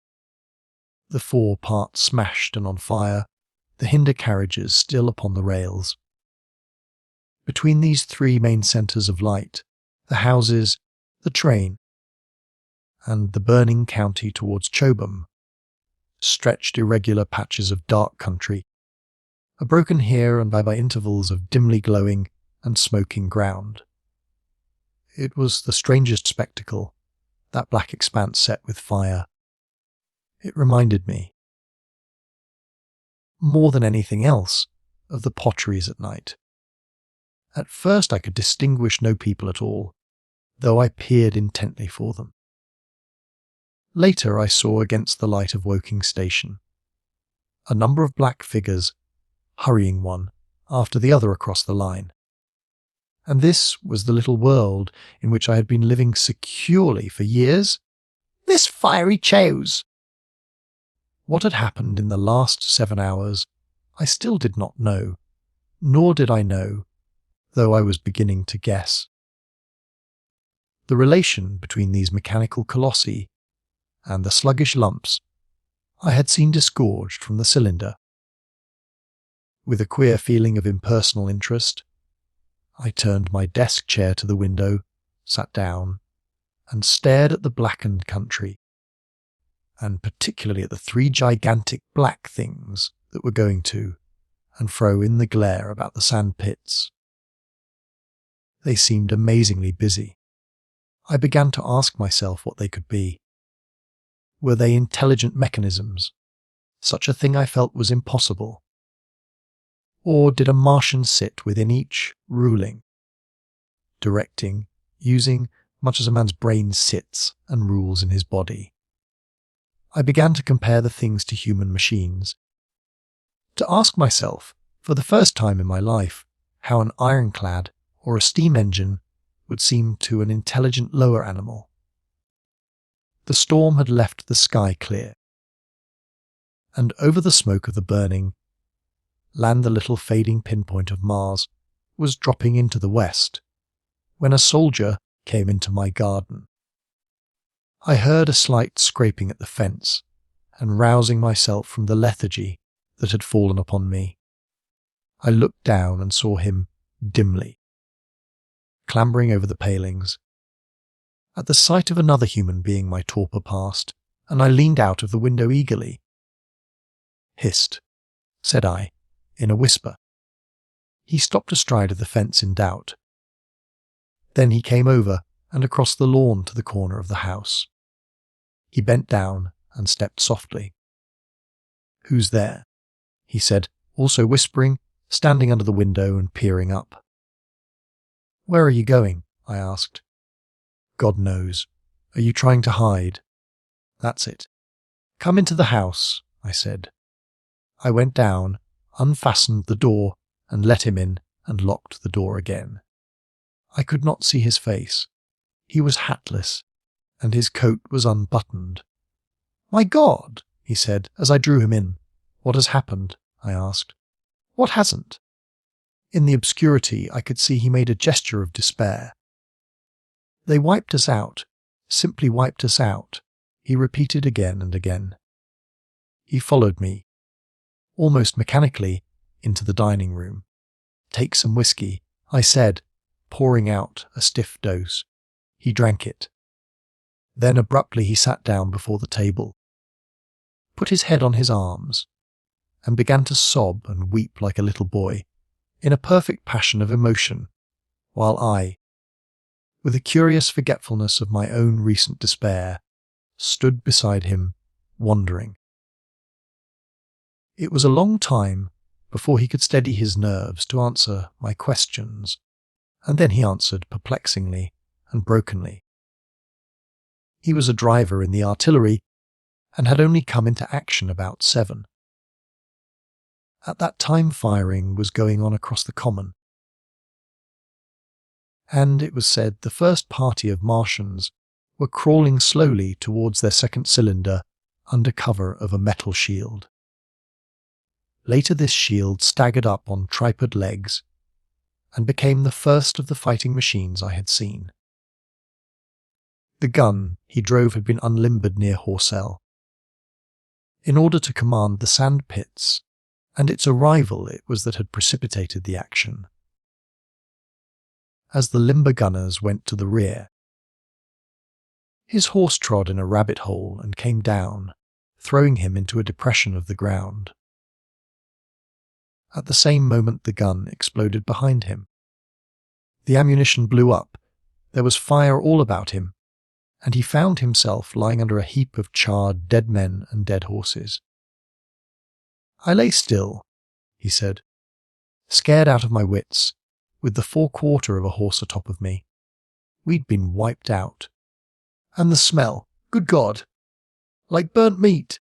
The fore part smashed and on fire, the hinder carriages still upon the rails. Between these three main centres of light, the houses, the train, and the burning county towards Chobham, stretched irregular patches of dark country, are broken here and by intervals of dimly glowing and smoking ground. It was the strangest spectacle, that black expanse set with fire. It reminded me, more than anything else, of the potteries at night, At first I could distinguish no people at all, though I peered intently for them. Later I saw against the light of Woking Station a number of black figures hurrying one after the other across the line. And this was the little world in which I had been living securely for years. This fiery chose! What had happened in the last 7 hours I still did not know, nor did I know, though I was beginning to guess. The relation between these mechanical colossi and the sluggish lumps I had seen disgorged from the cylinder. With a queer feeling of impersonal interest, I turned my desk chair to the window, sat down, and stared at the blackened country, and particularly at the 3 gigantic black things that were going to and fro in the glare about the sand pits. They seemed amazingly busy. I began to ask myself what they could be. Were they intelligent mechanisms? Such a thing I felt was impossible. Or did a Martian sit within each, ruling, directing, using much as a man's brain sits and rules in his body? I began to compare the things to human machines. To ask myself, for the first time in my life, how an ironclad or a steam engine would seem to an intelligent lower animal. The storm had left the sky clear, and over the smoke of the burning land the little fading pinpoint of Mars was dropping into the west, when a soldier came into my garden. I heard a slight scraping at the fence, and rousing myself from the lethargy that had fallen upon me, I looked down and saw him dimly, clambering over the palings. At the sight of another human being my torpor passed, and I leaned out of the window eagerly. "Hist," said I, in a whisper. He stopped astride of the fence in doubt. Then he came over and across the lawn to the corner of the house. He bent down and stepped softly. "Who's there?" he said, also whispering, standing under the window and peering up. "Where are you going?" I asked. "God knows. Are you trying to hide?" "That's it." "Come into the house," I said. I went down, unfastened the door, and let him in, and locked the door again. I could not see his face. He was hatless, and his coat was unbuttoned. "My God," he said, as I drew him in. "What has happened?" I asked. "What hasn't?" In the obscurity I could see he made a gesture of despair. "They wiped us out, simply wiped us out," he repeated again and again. He followed me, almost mechanically, into the dining room. "Take some whiskey," I said, pouring out a stiff dose. He drank it. Then abruptly he sat down before the table, put his head on his arms, and began to sob and weep like a little boy, in a perfect passion of emotion, while I, with a curious forgetfulness of my own recent despair, stood beside him, wondering. It was a long time before he could steady his nerves to answer my questions, and then he answered perplexingly and brokenly. He was a driver in the artillery, and had only come into action about 7. At that time firing was going on across the common, and it was said the first party of Martians were crawling slowly towards their second cylinder under cover of a metal shield. Later this shield staggered up on tripod legs and became the first of the fighting machines I had seen. The gun he drove had been unlimbered near Horsell, in order to command the sand pits, and its arrival it was that had precipitated the action. As the limber gunners went to the rear, his horse trod in a rabbit hole and came down, throwing him into a depression of the ground. At the same moment the gun exploded behind him. The ammunition blew up, there was fire all about him, and he found himself lying under a heap of charred dead men and dead horses. "I lay still," he said, "scared out of my wits, with the forequarter of a horse atop of me. We'd been wiped out. And the smell, good God, like burnt meat.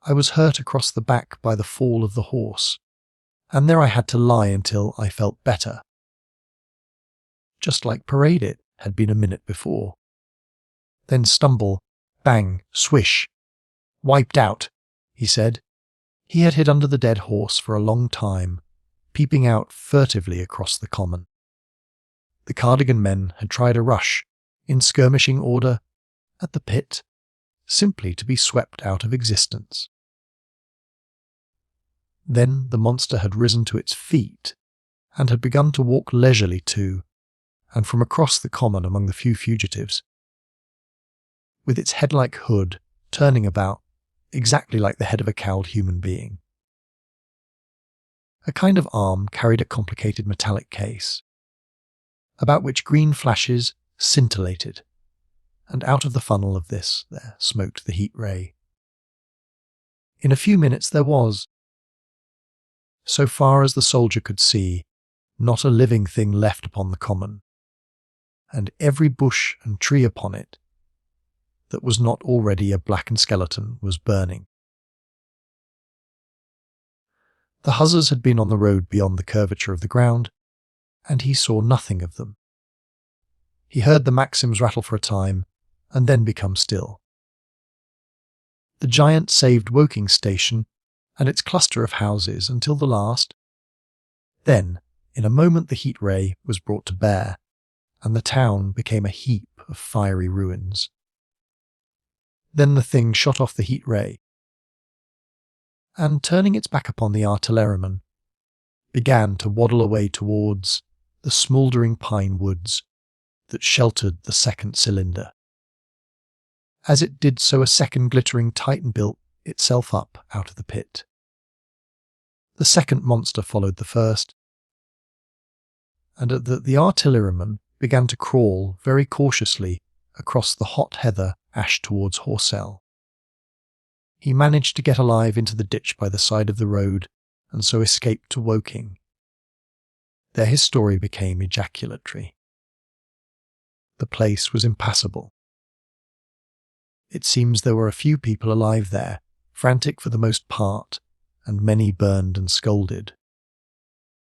I was hurt across the back by the fall of the horse, and there I had to lie until I felt better. Just like Parade It had been a minute before. Then stumble, bang, swish. Wiped out, he said. He had hid under the dead horse for a long time, peeping out furtively across the common. The Cardigan men had tried a rush, in skirmishing order, at the pit, simply to be swept out of existence. Then the monster had risen to its feet, and had begun to walk leisurely to, and from across the common among the few fugitives, with its head-like hood turning about, exactly like the head of a cowled human being. A kind of arm carried a complicated metallic case, about which green flashes scintillated, and out of the funnel of this there smoked the heat ray. In a few minutes there was, so far as the soldier could see, not a living thing left upon the common, and every bush and tree upon it that was not already a blackened skeleton was burning. The huzzas had been on the road beyond the curvature of the ground, and he saw nothing of them. He heard the Maxims rattle for a time, and then become still. The giant saved Woking station and its cluster of houses until the last. Then, in a moment the heat ray was brought to bear, and the town became a heap of fiery ruins. Then the thing shot off the heat ray, and turning its back upon the artilleryman, began to waddle away towards the smouldering pine woods that sheltered the second cylinder. As it did so, a second glittering Titan built itself up out of the pit. The second monster followed the first, and the artilleryman began to crawl very cautiously across the hot heather ash towards Horsell. He managed to get alive into the ditch by the side of the road, and so escaped to Woking. There his story became ejaculatory. The place was impassable. It seems there were a few people alive there, frantic for the most part, and many burned and scalded.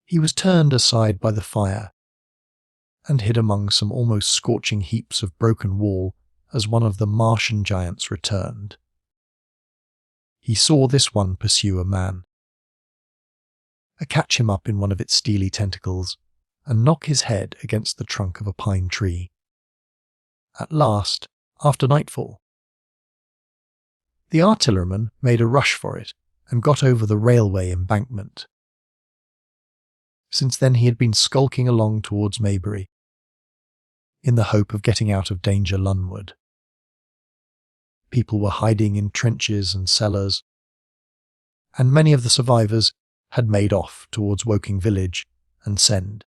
He was turned aside by the fire, and hid among some almost scorching heaps of broken wall as one of the Martian giants returned. He saw this one pursue a man, catch him up in one of its steely tentacles, and knock his head against the trunk of a pine tree. At last, after nightfall, the artilleryman made a rush for it and got over the railway embankment. Since then he had been skulking along towards Maybury, in the hope of getting out of danger Lunward. People were hiding in trenches and cellars, and many of the survivors had made off towards Woking village and Send.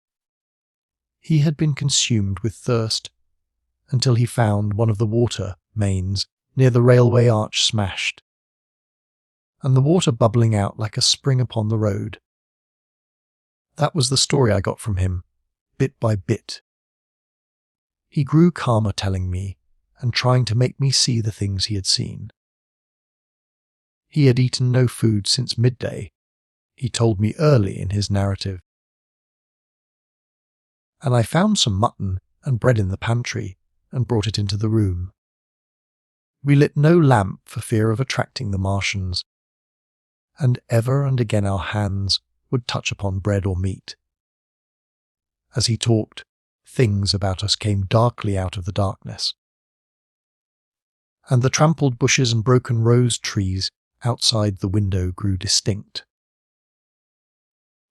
He had been consumed with thirst until he found one of the water mains near the railway arch smashed, and the water bubbling out like a spring upon the road. That was the story I got from him, bit by bit. He grew calmer telling me, and trying to make me see the things he had seen. He had eaten no food since midday, he told me early in his narrative. And I found some mutton and bread in the pantry, and brought it into the room. We lit no lamp for fear of attracting the Martians, and ever and again our hands would touch upon bread or meat. As he talked, things about us came darkly out of the darkness, and the trampled bushes and broken rose trees outside the window grew distinct.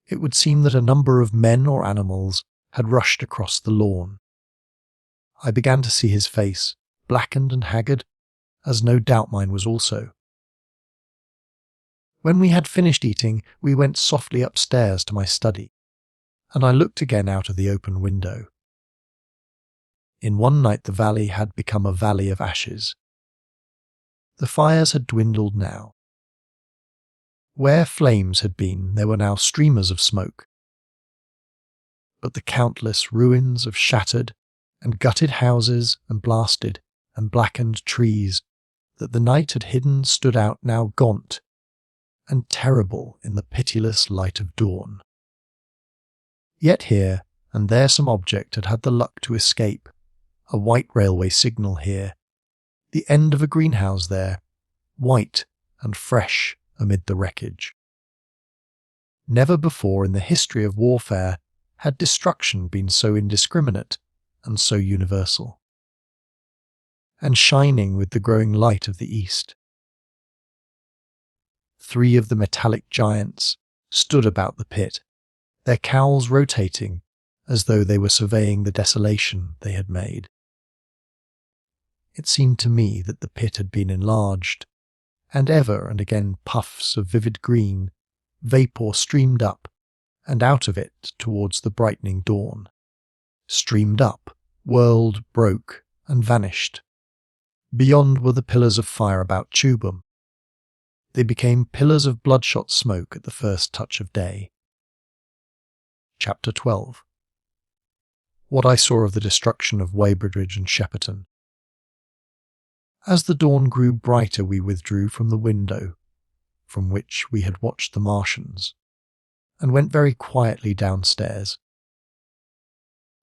It would seem that a number of men or animals had rushed across the lawn. I began to see his face, blackened and haggard, as no doubt mine was also. When we had finished eating, we went softly upstairs to my study, and I looked again out of the open window. In one night the valley had become a valley of ashes. The fires had dwindled now. Where flames had been, there were now streamers of smoke, but the countless ruins of shattered and gutted houses and blasted and blackened trees that the night had hidden stood out now gaunt and terrible in the pitiless light of dawn. Yet here and there some object had had the luck to escape, a white railway signal here, the end of a greenhouse there, white and fresh amid the wreckage. Never before in the history of warfare had destruction been so indiscriminate and so universal, and shining with the growing light of the east. 3 of the metallic giants stood about the pit, their cowls rotating as though they were surveying the desolation they had made. It seemed to me that the pit had been enlarged, and ever and again puffs of vivid green, vapour streamed up and out of it towards the brightening dawn. Streamed up, whirled, broke, and vanished. Beyond were the pillars of fire about Chobham. They became pillars of bloodshot smoke at the first touch of day. Chapter 12. What I saw of the destruction of Weybridge and Shepperton. As the dawn grew brighter, we withdrew from the window, from which we had watched the Martians, and went very quietly downstairs.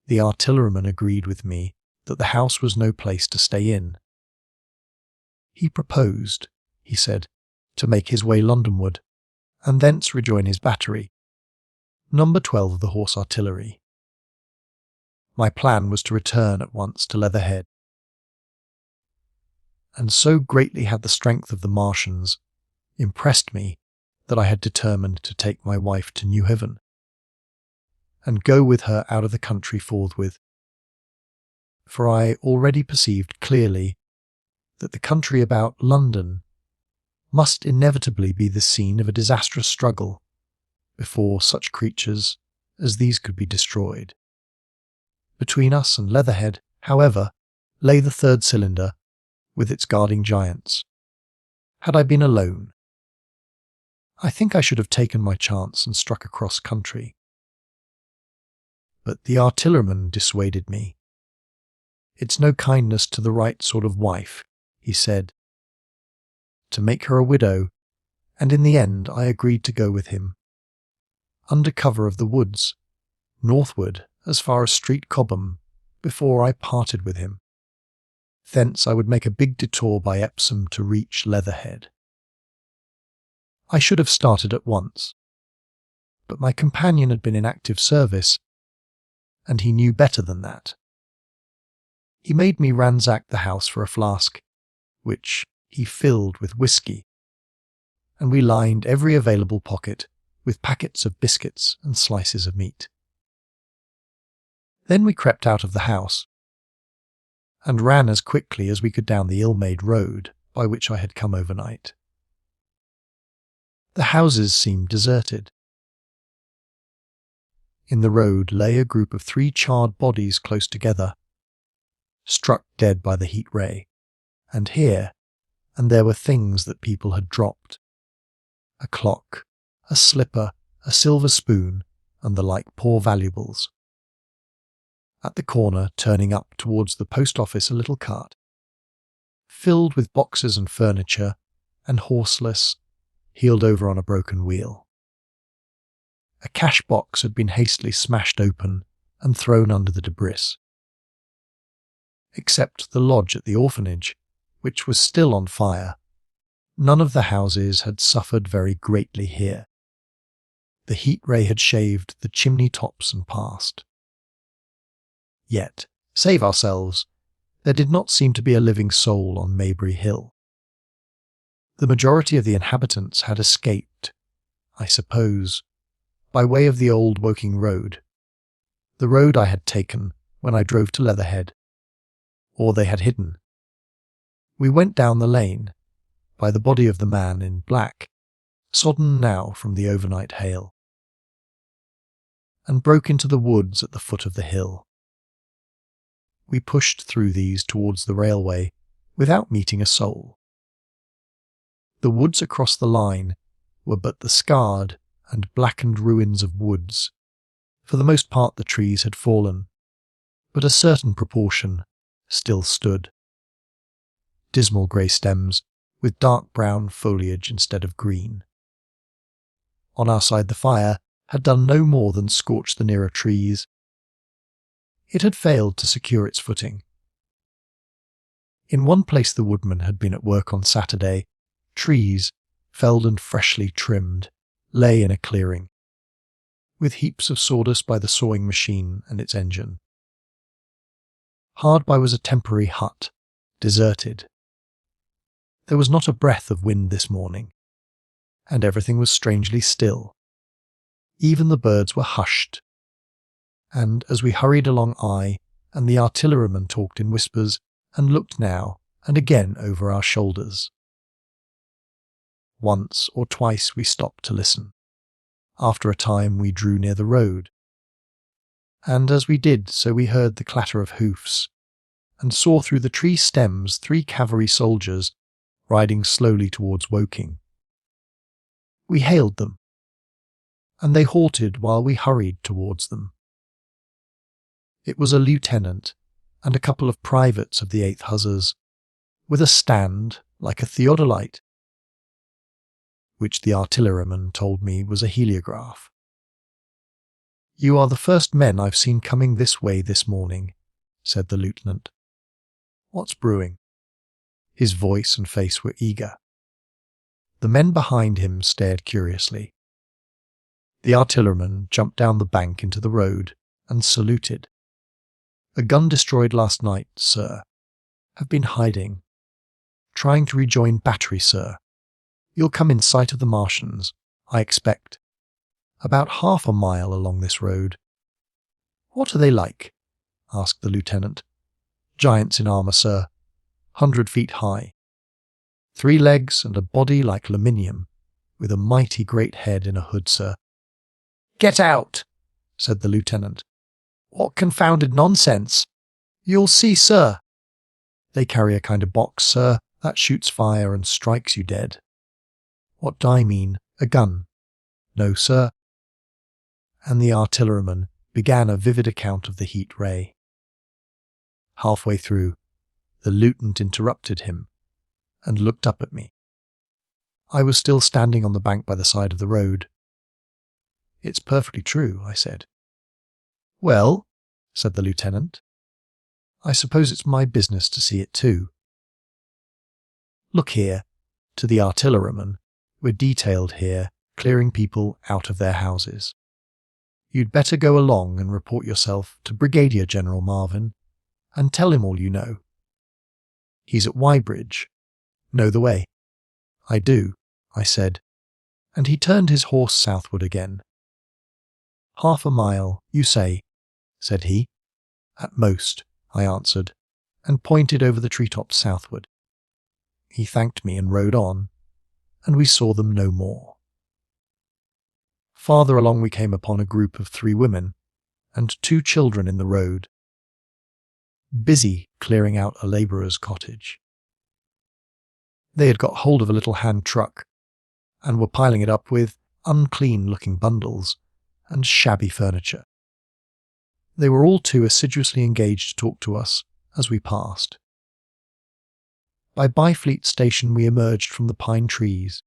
The artilleryman agreed with me that the house was no place to stay in. He proposed, he said, to make his way Londonward, and thence rejoin his battery, number 12 of the Horse Artillery. My plan was to return at once to Leatherhead. And so greatly had the strength of the Martians impressed me that I had determined to take my wife to New Haven, and go with her out of the country forthwith. For I already perceived clearly that the country about London must inevitably be the scene of a disastrous struggle before such creatures as these could be destroyed. Between us and Leatherhead, however, lay the 3rd cylinder with its guarding giants. Had I been alone, I think I should have taken my chance and struck across country. But the artilleryman dissuaded me. It's no kindness to the right sort of wife, he said, to make her a widow, and in the end I agreed to go with him, under cover of the woods, northward as far as Street Chobham, before I parted with him. Thence I would make a big detour by Epsom to reach Leatherhead. I should have started at once, but my companion had been in active service, and he knew better than that. He made me ransack the house for a flask, which he filled with whisky, and we lined every available pocket with packets of biscuits and slices of meat. Then we crept out of the house, and ran as quickly as we could down the ill-made road by which I had come overnight. The houses seemed deserted. In the road lay a group of 3 charred bodies close together, struck dead by the heat ray, and here and there were things that people had dropped. A clock, a slipper, a silver spoon, and the like poor valuables. At the corner, turning up towards the post office, a little cart, filled with boxes and furniture, and horseless, heeled over on a broken wheel. A cash box had been hastily smashed open and thrown under the debris. Except the lodge at the orphanage, which was still on fire, none of the houses had suffered very greatly here. The heat ray had shaved the chimney tops and passed. Yet, save ourselves, there did not seem to be a living soul on Maybury Hill. The majority of the inhabitants had escaped, I suppose, by way of the old Woking road, the road I had taken when I drove to Leatherhead, or they had hidden. We went down the lane, by the body of the man in black, sodden now from the overnight hail, and broke into the woods at the foot of the hill. We pushed through these towards the railway without meeting a soul. The woods across the line were but the scarred and blackened ruins of woods, For the most part the trees had fallen, but a certain proportion still stood. Dismal grey stems with dark brown foliage instead of green. On our side the fire had done no more than scorch the nearer trees. It had failed to secure its footing. In one place the woodman had been at work on Saturday. Trees, felled and freshly trimmed, lay in a clearing, with heaps of sawdust by the sawing machine and its engine. Hard by was a temporary hut, deserted. There was not a breath of wind this morning, and everything was strangely still. Even the birds were hushed, and as we hurried along I and the artilleryman talked in whispers and looked now and again over our shoulders. Once or twice we stopped to listen. After a time we drew near the road, and as we did so we heard the clatter of hoofs, and saw through the tree stems 3 cavalry soldiers riding slowly towards Woking. We hailed them, and they halted while we hurried towards them. It was a lieutenant and a couple of privates of the 8th Hussars, with a stand like a theodolite, which the artilleryman told me was a heliograph. "You are the first men I've seen coming this way this morning," said the lieutenant. "What's brewing?" His voice and face were eager. The men behind him stared curiously. The artilleryman jumped down the bank into the road and saluted. "A gun destroyed last night, sir. Have been hiding. Trying to rejoin battery, sir. You'll come in sight of the Martians, I expect. About half a mile along this road." "What are they like?" asked the lieutenant. "Giants in armour, sir. 100 feet high. 3 legs and a body like aluminium, with a mighty great head in a hood, sir." "Get out!" said the lieutenant. "What confounded nonsense!" "You'll see, sir." "They carry a kind of box, sir, that shoots fire and strikes you dead." "What do I mean? A gun?" "No, sir." And the artilleryman began a vivid account of the heat ray. Halfway through, the lieutenant interrupted him and looked up at me. I was still standing on the bank by the side of the road. "It's perfectly true," I said. "Well," said the lieutenant, "I suppose it's my business to see it too. Look here," to the artilleryman, "we're detailed here, clearing people out of their houses. You'd better go along and report yourself to Brigadier General Marvin, and tell him all you know. He's at Weybridge. Know the way?" "I do," I said, and he turned his horse southward again. "Half a mile, you say?" said he. "At most," I answered, and pointed over the treetops southward. He thanked me and rode on, and we saw them no more. Farther along we came upon a group of 3 women and 2 children in the road, busy clearing out a labourer's cottage. They had got hold of a little hand truck and were piling it up with unclean-looking bundles and shabby furniture. They were all too assiduously engaged to talk to us as we passed. By Byfleet Station we emerged from the pine trees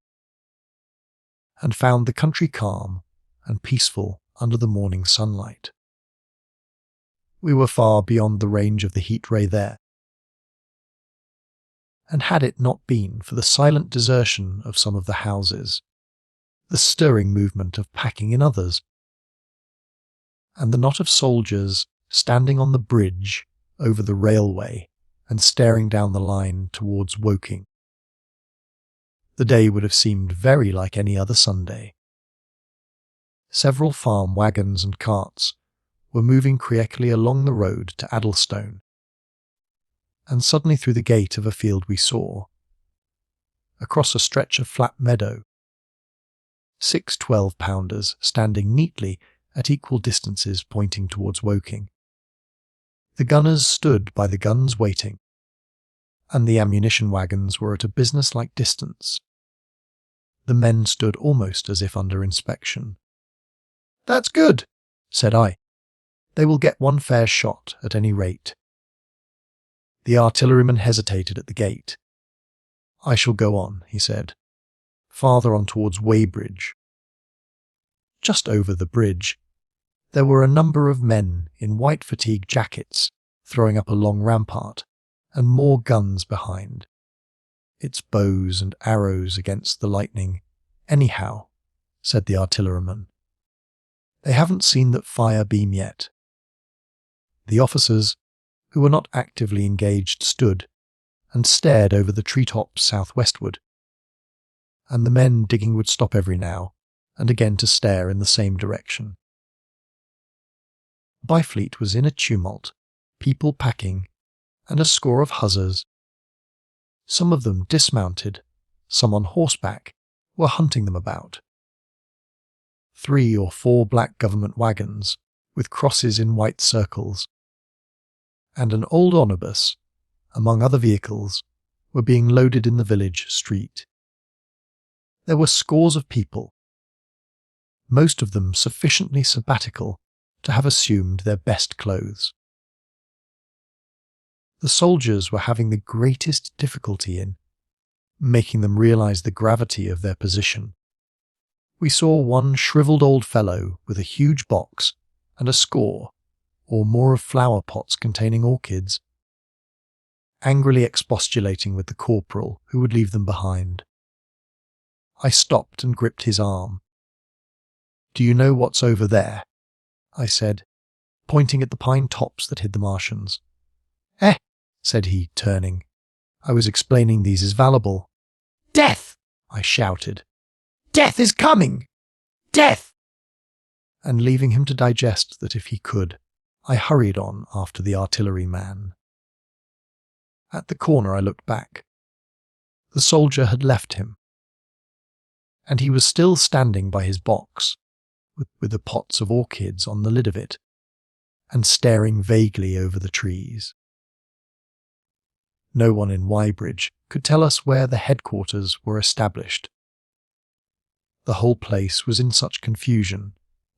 and found the country calm and peaceful under the morning sunlight. We were far beyond the range of the heat ray there, and had it not been for the silent desertion of some of the houses, the stirring movement of packing in others, and the knot of soldiers standing on the bridge over the railway and staring down the line towards Woking, the day would have seemed very like any other Sunday. Several farm wagons and carts were moving quickly along the road to Addlestone, and suddenly through the gate of a field we saw, across a stretch of flat meadow, 6 12-pounders standing neatly at equal distances pointing towards Woking. The gunners stood by the guns waiting, and the ammunition wagons were at a business-like distance. The men stood almost as if under inspection. "That's good," said I. "They will get one fair shot at any rate." The artilleryman hesitated at the gate. "I shall go on," he said, "farther on towards Weybridge." Just over the bridge, there were a number of men in white fatigue jackets throwing up a long rampart, and more guns behind. "It's bows and arrows against the lightning, anyhow," said the artilleryman. "They haven't seen that fire beam yet." The officers, who were not actively engaged, stood and stared over the treetops southwestward, and the men digging would stop every now and again to stare in the same direction. Byfleet was in a tumult, people packing, and a score of huzzers. Some of them dismounted, some on horseback, were hunting them about. 3 or 4 black government wagons, with crosses in white circles, and an old omnibus, among other vehicles, were being loaded in the village street. There were scores of people, most of them sufficiently sabbatical to have assumed their best clothes. The soldiers were having the greatest difficulty in making them realize the gravity of their position. We saw one shriveled old fellow with a huge box and a score or more of flower pots containing orchids, angrily expostulating with the corporal who would leave them behind. I stopped and gripped his arm. "Do you know what's over there?" I said, pointing at the pine tops that hid the Martians. "Eh," said he, turning. I was explaining these as valuable. "Death!" I shouted. "Death is coming! Death!" And leaving him to digest that if he could, I hurried on after the artilleryman. At the corner I looked back. The soldier had left him, and he was still standing by his box, with the pots of orchids on the lid of it, and staring vaguely over the trees. No one in Weybridge could tell us where the headquarters were established. The whole place was in such confusion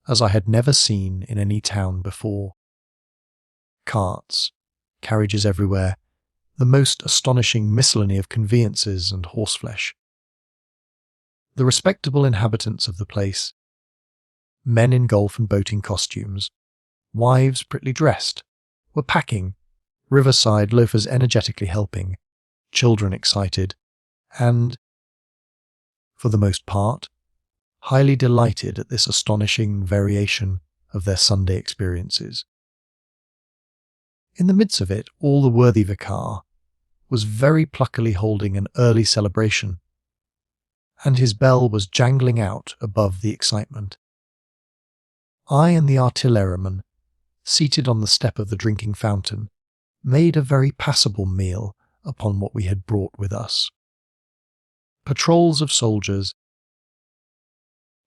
as I had never seen in any town before. Carts, carriages everywhere, the most astonishing miscellany of conveyances and horseflesh. The respectable inhabitants of the place, men in golf and boating costumes, wives prettily dressed, were packing, riverside loafers energetically helping, children excited, and, for the most part, highly delighted at this astonishing variation of their Sunday experiences. In the midst of it, all the worthy vicar was very pluckily holding an early celebration, and his bell was jangling out above the excitement. I and the artilleryman, seated on the step of the drinking fountain, made a very passable meal upon what we had brought with us. Patrols of soldiers,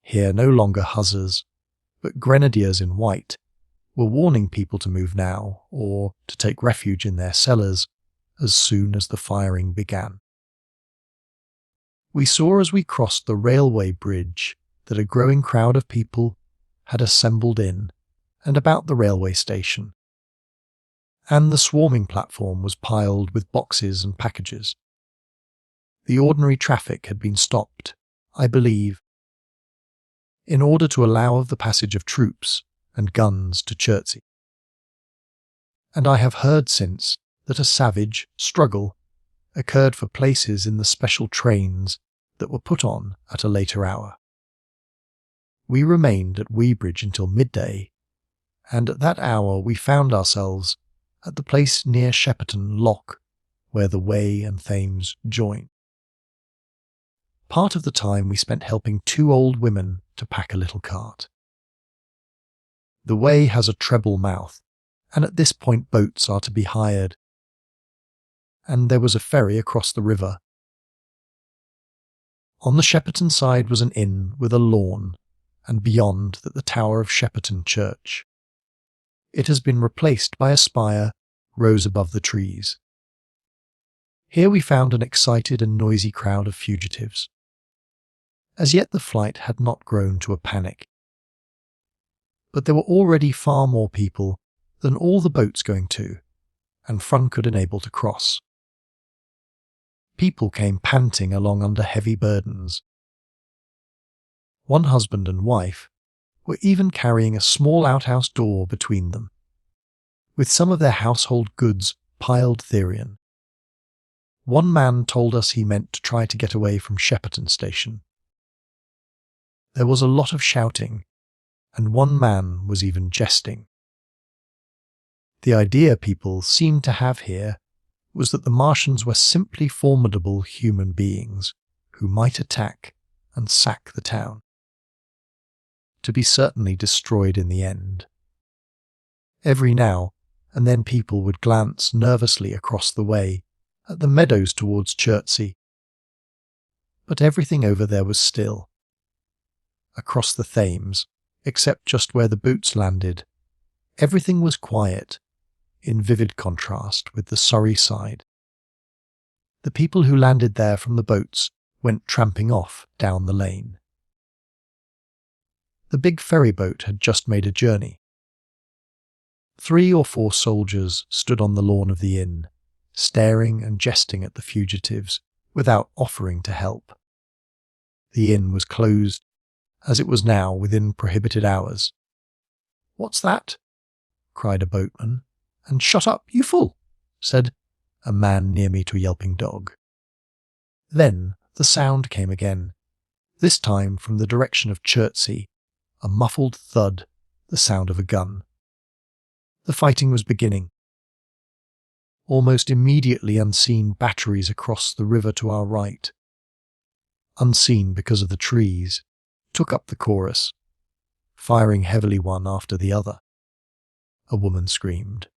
here no longer huzzers, but grenadiers in white, were warning people to move now, or to take refuge in their cellars as soon as the firing began. We saw as we crossed the railway bridge that a growing crowd of people had assembled in and about the railway station, and the swarming platform was piled with boxes and packages. The ordinary traffic had been stopped, I believe, in order to allow of the passage of troops and guns to Chertsey. And I have heard since that a savage struggle occurred for places in the special trains that were put on at a later hour. We remained at Weybridge until midday, and at that hour we found ourselves at the place near Shepperton Lock, where the Wey and Thames join. Part of the time we spent helping 2 old women to pack a little cart. The Wey has a treble mouth, and at this point boats are to be hired, and there was a ferry across the river. On the Shepperton side was an inn with a lawn, and beyond that the tower of Shepperton Church. It has been replaced by a spire rose above the trees. Here we found an excited and noisy crowd of fugitives. As yet the flight had not grown to a panic. but there were already far more people than all the boats going to, and Frun could enable to cross. People came panting along under heavy burdens. One husband and wife were even carrying a small outhouse door between them, with some of their household goods piled therein. One man told us he meant to try to get away from Shepperton station. There was a lot of shouting, and one man was even jesting. The idea people seemed to have here was that the Martians were simply formidable human beings who might attack and sack the town, to be certainly destroyed in the end. Every now and then people would glance nervously across the way at the meadows towards Chertsey, but everything over there was still. Across the Thames, except just where the boots landed, everything was quiet, in vivid contrast with the Surrey side. The people who landed there from the boats went tramping off down the lane. The big ferry boat had just made a journey. 3 or 4 soldiers stood on the lawn of the inn, staring and jesting at the fugitives without offering to help. The inn was closed, as it was now within prohibited hours. "What's that?" cried a boatman. "And shut up, you fool," said a man near me to a yelping dog. Then the sound came again, this time from the direction of Chertsey, a muffled thud, the sound of a gun. The fighting was beginning. Almost immediately unseen batteries across the river to our right, unseen because of the trees, took up the chorus, firing heavily one after the other. A woman screamed.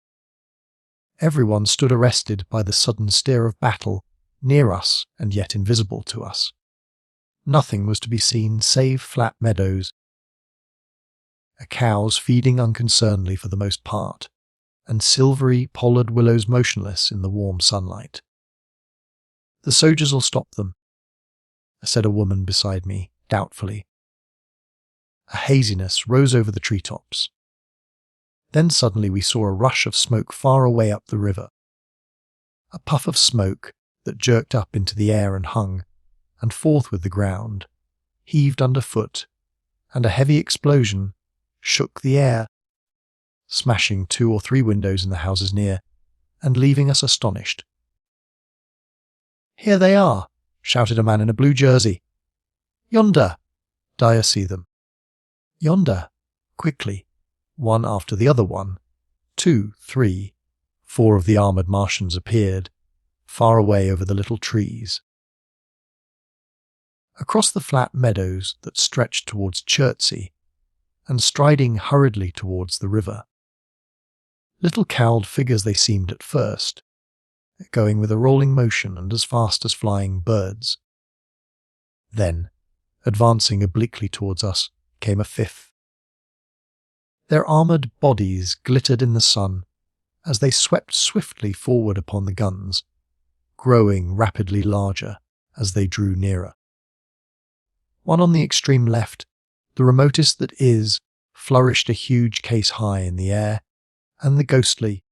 Everyone stood arrested by the sudden stir of battle, near us and yet invisible to us. Nothing was to be seen save flat meadows, cows feeding unconcernedly for the most part, and silvery pollard willows motionless in the warm sunlight. "The soldiers will stop them," said a woman beside me, doubtfully. A haziness rose over the treetops. Then suddenly we saw a rush of smoke far away up the river. A puff of smoke that jerked up into the air and hung, and forth with the ground, heaved underfoot, and a heavy explosion shook the air, smashing 2 or 3 windows in the houses near, and leaving us astonished. "Here they are," shouted a man in a blue jersey. "Yonder! Dyer see them." "Yonder!" quickly, one after the other one. 2, 3, 4 of the armoured Martians appeared, far away over the little trees. Across the flat meadows that stretched towards Chertsey, and striding hurriedly towards the river. Little cowled figures they seemed at first, going with a rolling motion and as fast as flying birds. Then, advancing obliquely towards us, came a 5th. Their armoured bodies glittered in the sun as they swept swiftly forward upon the guns, growing rapidly larger as they drew nearer. One on the extreme left, the remotest that is, flourished a huge case high in the air, and the ghostly,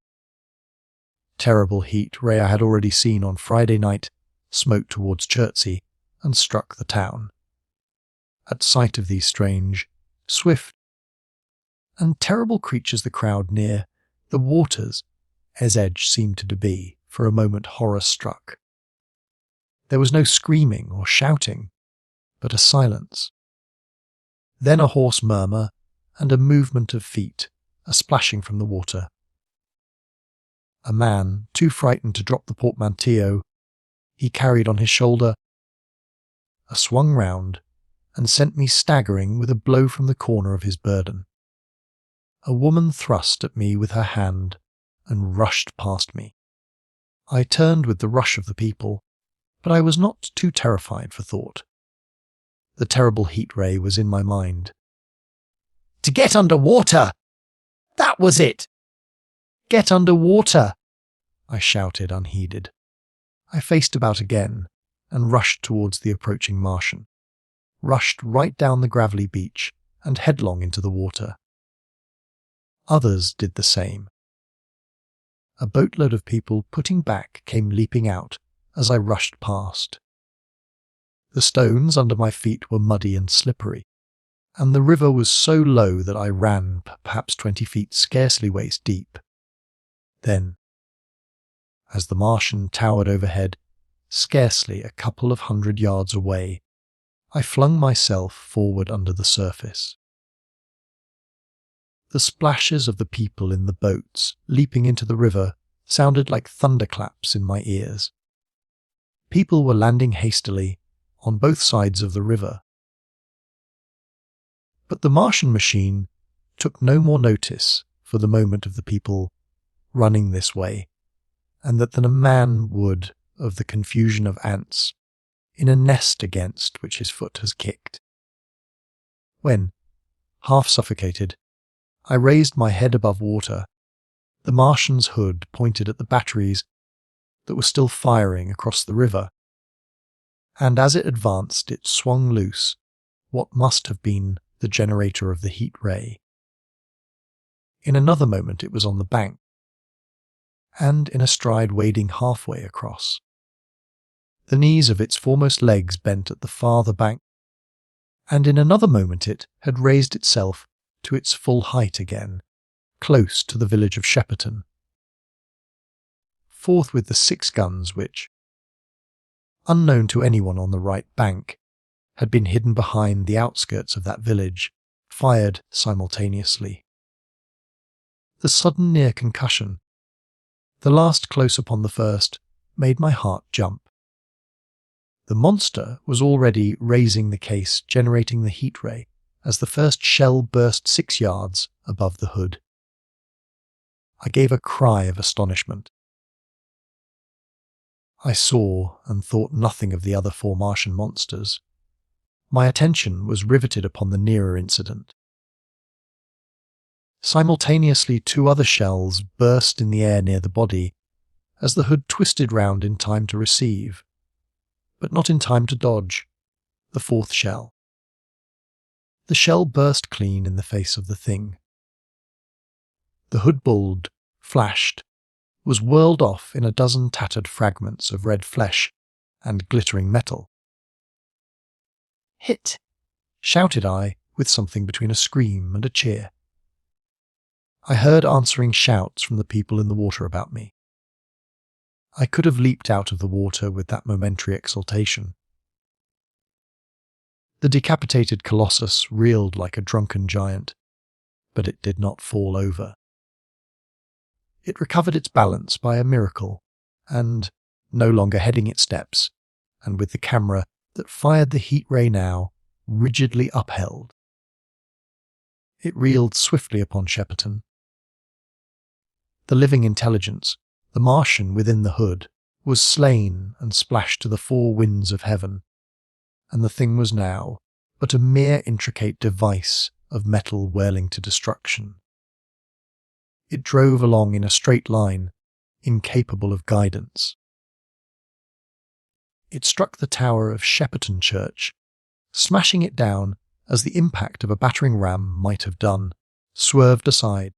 terrible heat ray I had already seen on Friday night smote towards Chertsey and struck the town. At sight of these strange, swift, and terrible creatures the crowd near the waters, as edge seemed to be, for a moment horror-struck. There was no screaming or shouting, but a silence. Then a hoarse murmur and a movement of feet, a splashing from the water. A man, too frightened to drop the portmanteau he carried on his shoulder, swung round and sent me staggering with a blow from the corner of his burden. A woman thrust at me with her hand and rushed past me. I turned with the rush of the people, but I was not too terrified for thought. The terrible heat ray was in my mind. "To get under water! That was it! Get under water!" I shouted unheeded. I faced about again and rushed towards the approaching Martian, rushed right down the gravelly beach and headlong into the water. Others did the same. A boatload of people putting back came leaping out as I rushed past. The stones under my feet were muddy and slippery, and the river was so low that I ran perhaps 20 feet, scarcely waist deep. Then, as the Martian towered overhead, scarcely a couple of 100 yards away, I flung myself forward under the surface. The splashes of the people in the boats leaping into the river sounded like thunderclaps in my ears. People were landing hastily on both sides of the river. But the Martian machine took no more notice for the moment of the people running this way, and than a man would of the confusion of ants in a nest against which his foot has kicked. When, half suffocated, I raised my head above water, the Martian's hood pointed at the batteries that were still firing across the river, and as it advanced it swung loose what must have been the generator of the heat ray. In another moment it was on the bank, and in a stride wading halfway across. The knees of its foremost legs bent at the farther bank, and in another moment it had raised itself to its full height again, close to the village of Shepperton. Forthwith the 6 guns which, unknown to anyone on the right bank, had been hidden behind the outskirts of that village, fired simultaneously. The sudden near concussion, the last close upon the first, made my heart jump. The monster was already raising the case, generating the heat ray, as the first shell burst 6 yards above the hood. I gave a cry of astonishment. I saw and thought nothing of the other 4 Martian monsters. My attention was riveted upon the nearer incident. Simultaneously 2 other shells burst in the air near the body, as the hood twisted round in time to receive, but not in time to dodge, the 4th shell. The shell burst clean in the face of the thing. The hood bulged, flashed, was whirled off in a dozen tattered fragments of red flesh and glittering metal. "Hit!" shouted I, with something between a scream and a cheer. I heard answering shouts from the people in the water about me. I could have leaped out of the water with that momentary exultation. The decapitated colossus reeled like a drunken giant, but it did not fall over. It recovered its balance by a miracle, and, no longer heading its steps, and with the camera that fired the heat ray now rigidly upheld, it reeled swiftly upon Shepperton. The living intelligence, the Martian within the hood, was slain and splashed to the 4 winds of heaven, and the thing was now but a mere intricate device of metal whirling to destruction. It drove along in a straight line, incapable of guidance. It struck the tower of Shepperton Church, smashing it down as the impact of a battering ram might have done, swerved aside,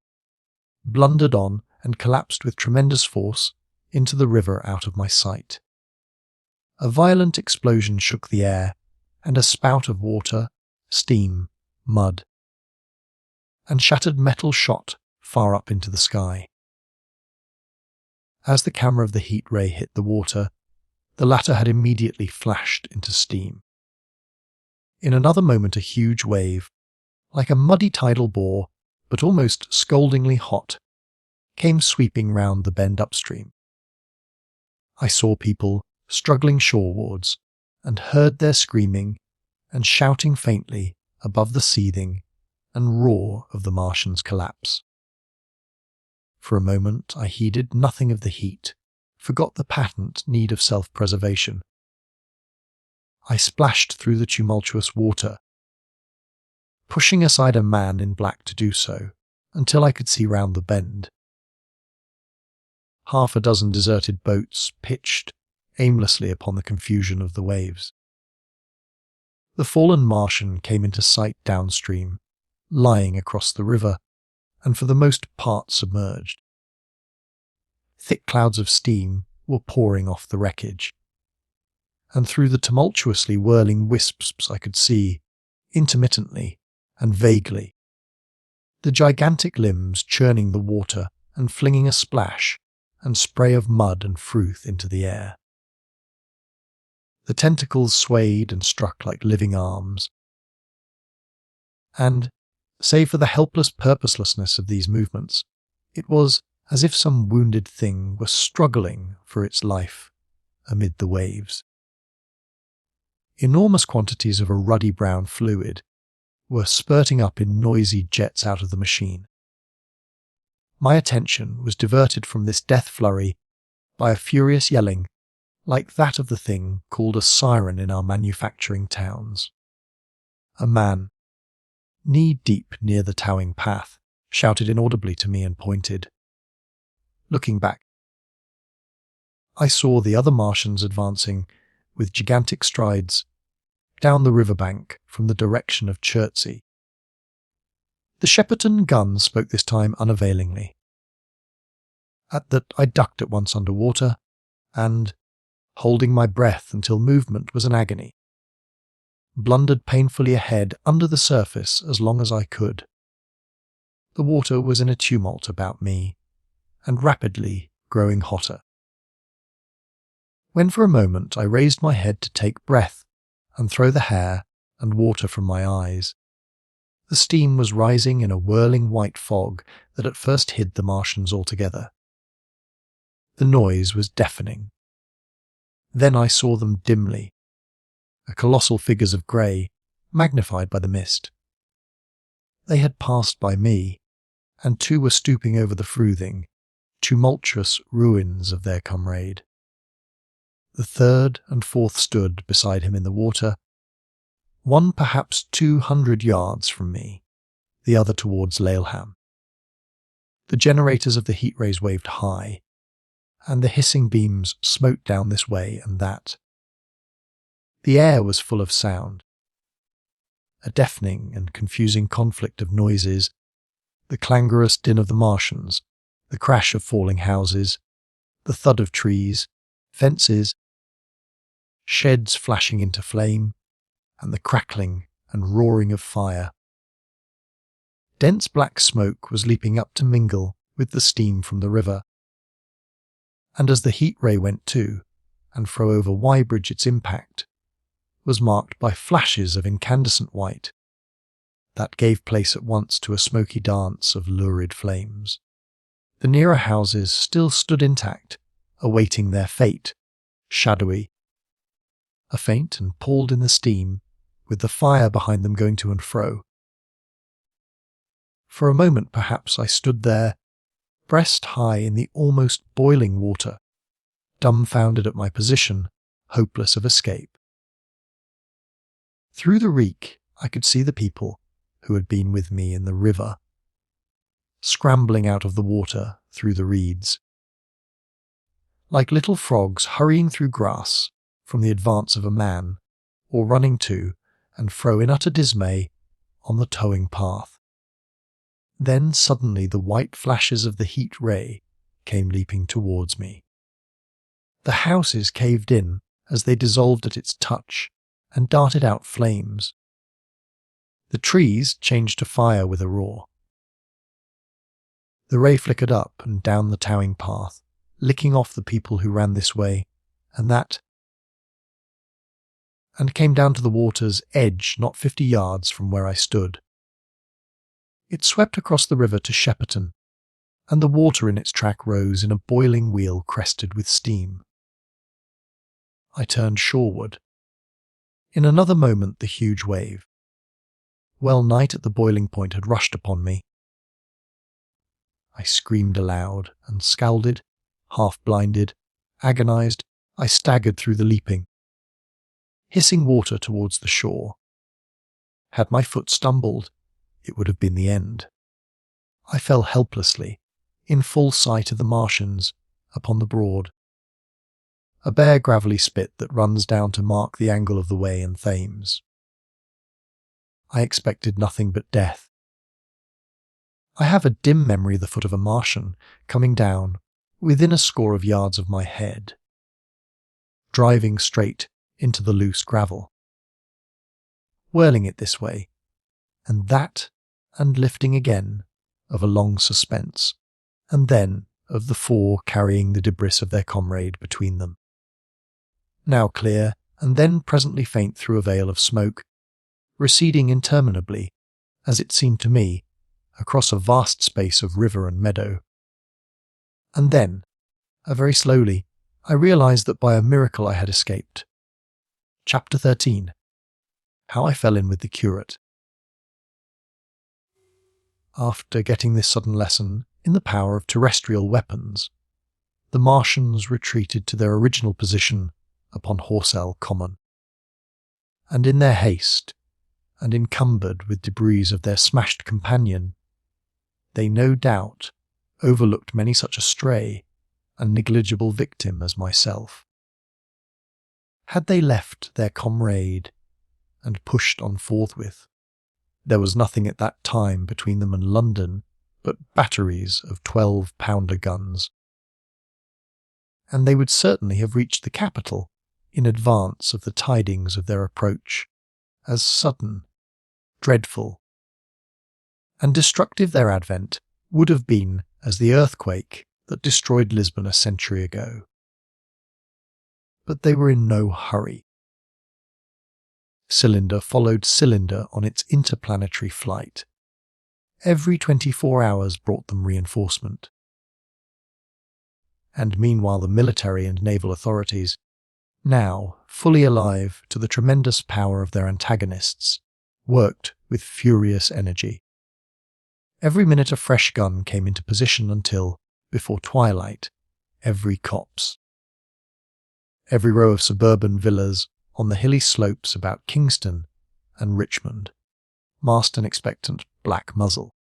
blundered on and collapsed with tremendous force into the river out of my sight. A violent explosion shook the air, and a spout of water, steam, mud, and shattered metal shot far up into the sky. As the camera of the heat ray hit the water, the latter had immediately flashed into steam. In another moment a huge wave, like a muddy tidal bore, but almost scaldingly hot, came sweeping round the bend upstream. I saw people struggling shorewards, and heard their screaming and shouting faintly above the seething and roar of the Martian's collapse. For a moment I heeded nothing of the heat, forgot the patent need of self-preservation. I splashed through the tumultuous water, pushing aside a man in black to do so, until I could see round the bend. Half a dozen deserted boats pitched aimlessly upon the confusion of the waves. The fallen Martian came into sight downstream, lying across the river, and for the most part submerged. Thick clouds of steam were pouring off the wreckage, and through the tumultuously whirling wisps I could see, intermittently and vaguely, the gigantic limbs churning the water and flinging a splash and spray of mud and froth into the air. The tentacles swayed and struck like living arms, and, save for the helpless purposelessness of these movements, it was as if some wounded thing were struggling for its life amid the waves. Enormous quantities of a ruddy brown fluid were spurting up in noisy jets out of the machine. My attention was diverted from this death flurry by a furious yelling like that of the thing called a siren in our manufacturing towns. A man, knee-deep near the towing path, shouted inaudibly to me and pointed. Looking back, I saw the other Martians advancing with gigantic strides down the riverbank from the direction of Chertsey. The Shepperton gun spoke this time unavailingly. At that I ducked at once underwater and, holding my breath until movement was an agony, blundered painfully ahead under the surface as long as I could. The water was in a tumult about me, and rapidly growing hotter. When for a moment I raised my head to take breath and throw the hair and water from my eyes, the steam was rising in a whirling white fog that at first hid the Martians altogether. The noise was deafening. Then I saw them dimly, colossal figures of grey, magnified by the mist. They had passed by me, and two were stooping over the frothing, tumultuous ruins of their comrade. The third and fourth stood beside him in the water, one perhaps 200 yards from me, the other towards Laleham. The generators of the heat rays waved high, and the hissing beams smote down this way and that. The air was full of sound, a deafening and confusing conflict of noises, the clangorous din of the Martians, the crash of falling houses, the thud of trees, fences, sheds flashing into flame, and the crackling and roaring of fire. Dense black smoke was leaping up to mingle with the steam from the river, and as the heat ray went to and fro over Weybridge, its impact was marked by flashes of incandescent white that gave place at once to a smoky dance of lurid flames. The nearer houses still stood intact, awaiting their fate, shadowy, a faint and palled in the steam, with the fire behind them going to and fro. For a moment perhaps I stood there, breast high in the almost boiling water, dumbfounded at my position, hopeless of escape. Through the reek I could see the people who had been with me in the river, scrambling out of the water through the reeds, like little frogs hurrying through grass from the advance of a man, or running to and fro in utter dismay on the towing path. Then suddenly the white flashes of the heat ray came leaping towards me. The houses caved in as they dissolved at its touch and darted out flames. The trees changed to fire with a roar. The ray flickered up and down the towing path, licking off the people who ran this way and that, and came down to the water's edge not 50 yards from where I stood. It swept across the river to Shepperton, and the water in its track rose in a boiling wheel crested with steam. I turned shoreward. In another moment the huge wave, well nigh at the boiling point, had rushed upon me. I screamed aloud, and scalded, half-blinded, agonized, I staggered through the leaping, hissing water towards the shore. Had my foot stumbled, it would have been the end. I fell helplessly, in full sight of the Martians, upon the Broad, a bare gravelly spit that runs down to mark the angle of the Wey and Thames. I expected nothing but death. I have a dim memory of the foot of a Martian coming down within a score of yards of my head, driving straight into the loose gravel, whirling it this way and that, and lifting again, of a long suspense, and then of the four carrying the debris of their comrade between them. Now clear, and then presently faint through a veil of smoke, receding interminably, as it seemed to me, across a vast space of river and meadow. And then, very slowly, I realised that by a miracle I had escaped. Chapter 13. How I Fell In With the Curate. After getting this sudden lesson in the power of terrestrial weapons, the Martians retreated to their original position upon Horsell Common. And in their haste, and encumbered with debris of their smashed companion, they no doubt overlooked many such a stray and negligible victim as myself. Had they left their comrade and pushed on forthwith, there was nothing at that time between them and London but batteries of 12-pounder guns, and they would certainly have reached the capital in advance of the tidings of their approach, as sudden, dreadful, and destructive their advent would have been as the earthquake that destroyed Lisbon a century ago. But they were in no hurry. Cylinder followed cylinder on its interplanetary flight. Every 24 hours brought them reinforcement. And meanwhile the military and naval authorities, now fully alive to the tremendous power of their antagonists, worked with furious energy. Every minute a fresh gun came into position until, before twilight, every copse. Every row of suburban villas on the hilly slopes about Kingston and Richmond masked an expectant black muzzle.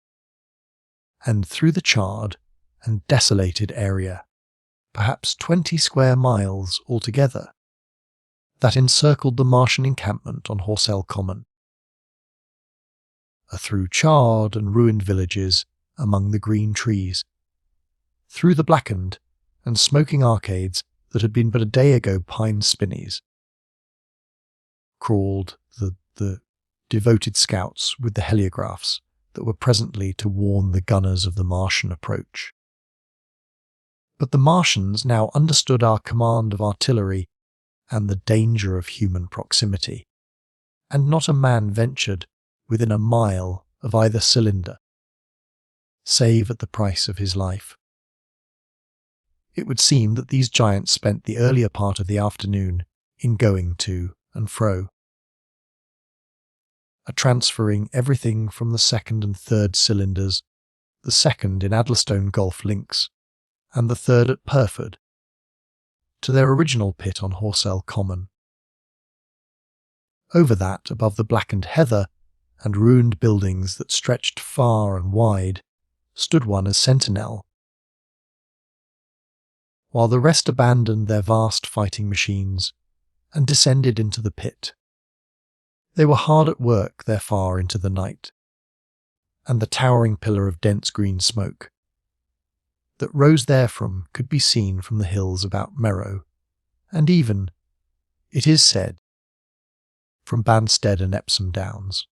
And through the charred and desolated area, perhaps 20 square miles altogether, that encircled the Martian encampment on Horsell Common, through charred and ruined villages among the green trees, through the blackened and smoking arcades that had been but a day ago pine spinneys, crawled the devoted scouts with the heliographs that were presently to warn the gunners of the Martian approach. But the Martians now understood our command of artillery and the danger of human proximity, and not a man ventured within a mile of either cylinder, save at the price of his life. It would seem that these giants spent the earlier part of the afternoon in going to and fro, transferring everything from the second and third cylinders, the second in Adlerstone Golf Links, and the third at Purford, to their original pit on Horsell Common. Over that, above the blackened heather and ruined buildings that stretched far and wide, stood one as sentinel, while the rest abandoned their vast fighting machines and descended into the pit. They were hard at work there far into the night, and the towering pillar of dense green smoke that rose therefrom could be seen from the hills about Merrow, and even, it is said, from Banstead and Epsom Downs.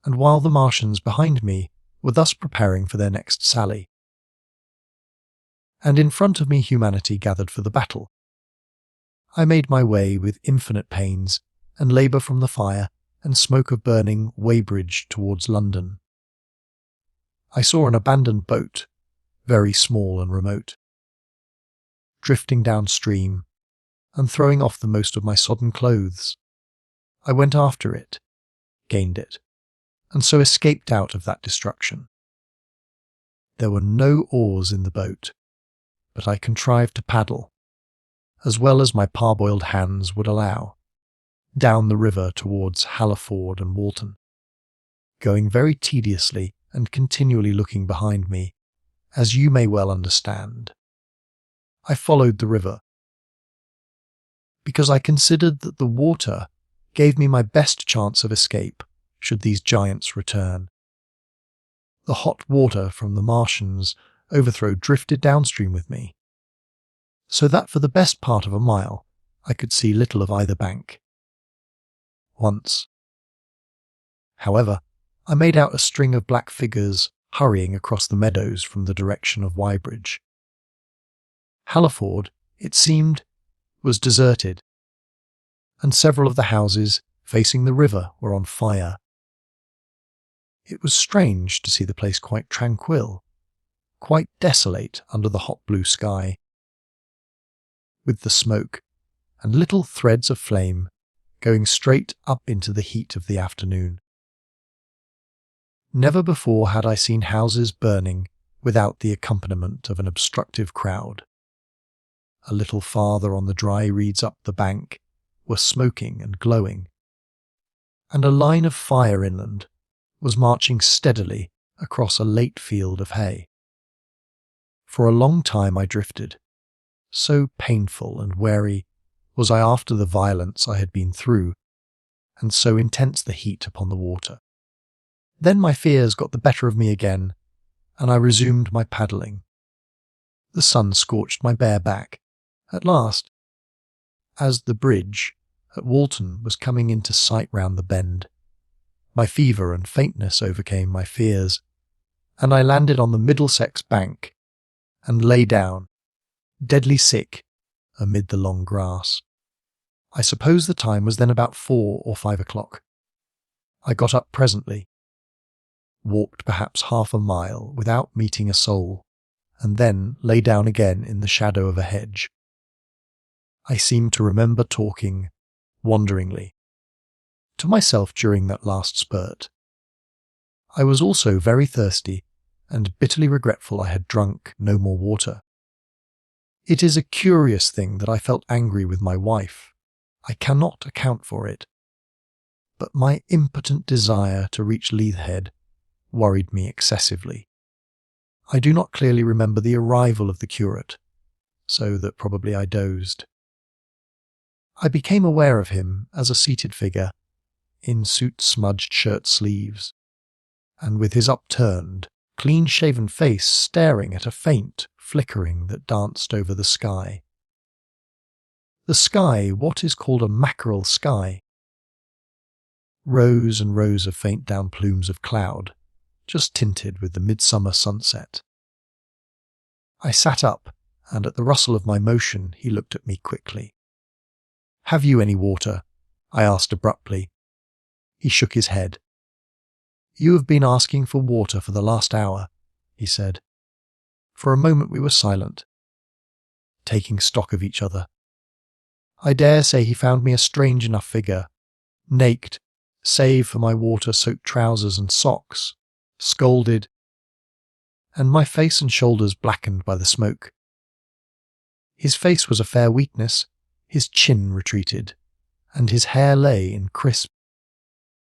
And while the Martians behind me were thus preparing for their next sally, and in front of me humanity gathered for the battle, I made my way with infinite pains and labour from the fire and smoke of burning Weybridge towards London. I saw an abandoned boat, very small and remote, drifting downstream and throwing off the most of my sodden clothes. I went after it, gained it, and so escaped out of that destruction. There were no oars in the boat, but I contrived to paddle, as well as my parboiled hands would allow, down the river towards Halliford and Walton, going very tediously and continually looking behind me, as you may well understand. I followed the river, because I considered that the water gave me my best chance of escape should these giants return. The hot water from the Martians' overthrow drifted downstream with me, so that for the best part of a mile I could see little of either bank. Once, however, I made out a string of black figures hurrying across the meadows from the direction of Weybridge. Halliford, it seemed, was deserted, and several of the houses facing the river were on fire. It was strange to see the place quite tranquil, quite desolate under the hot blue sky, with the smoke and little threads of flame going straight up into the heat of the afternoon. Never before had I seen houses burning without the accompaniment of an obstructive crowd. A little farther on the dry reeds up the bank were smoking and glowing, and a line of fire inland was marching steadily across a late field of hay. For a long time I drifted, so painful and weary was I after the violence I had been through, and so intense the heat upon the water. Then my fears got the better of me again, and I resumed my paddling. The sun scorched my bare back, at last, as the bridge at Walton was coming into sight round the bend. My fever and faintness overcame my fears, and I landed on the Middlesex bank and lay down, deadly sick, amid the long grass. I suppose the time was then about 4 or 5 o'clock. I got up presently, walked perhaps half a mile without meeting a soul, and then lay down again in the shadow of a hedge. I seemed to remember talking, wanderingly, to myself during that last spurt. I was also very thirsty, and bitterly regretful I had drunk no more water. It is a curious thing that I felt angry with my wife. I cannot account for it. But my impotent desire to reach Leithhead worried me excessively. I do not clearly remember the arrival of the curate, so that probably I dozed. I became aware of him as a seated figure, in soot-smudged shirt sleeves, and with his upturned, clean-shaven face staring at a faint flickering that danced over the sky. The sky, what is called a mackerel sky. Rows and rows of faint down plumes of cloud, just tinted with the midsummer sunset. I sat up, and at the rustle of my motion he looked at me quickly. "Have you any water?" I asked abruptly. He shook his head. "You have been asking for water for the last hour," he said. For a moment we were silent, taking stock of each other. I dare say he found me a strange enough figure, naked, save for my water-soaked trousers and socks, scalded, and my face and shoulders blackened by the smoke. His face was a fair weakness, his chin retreated, and his hair lay in crisp,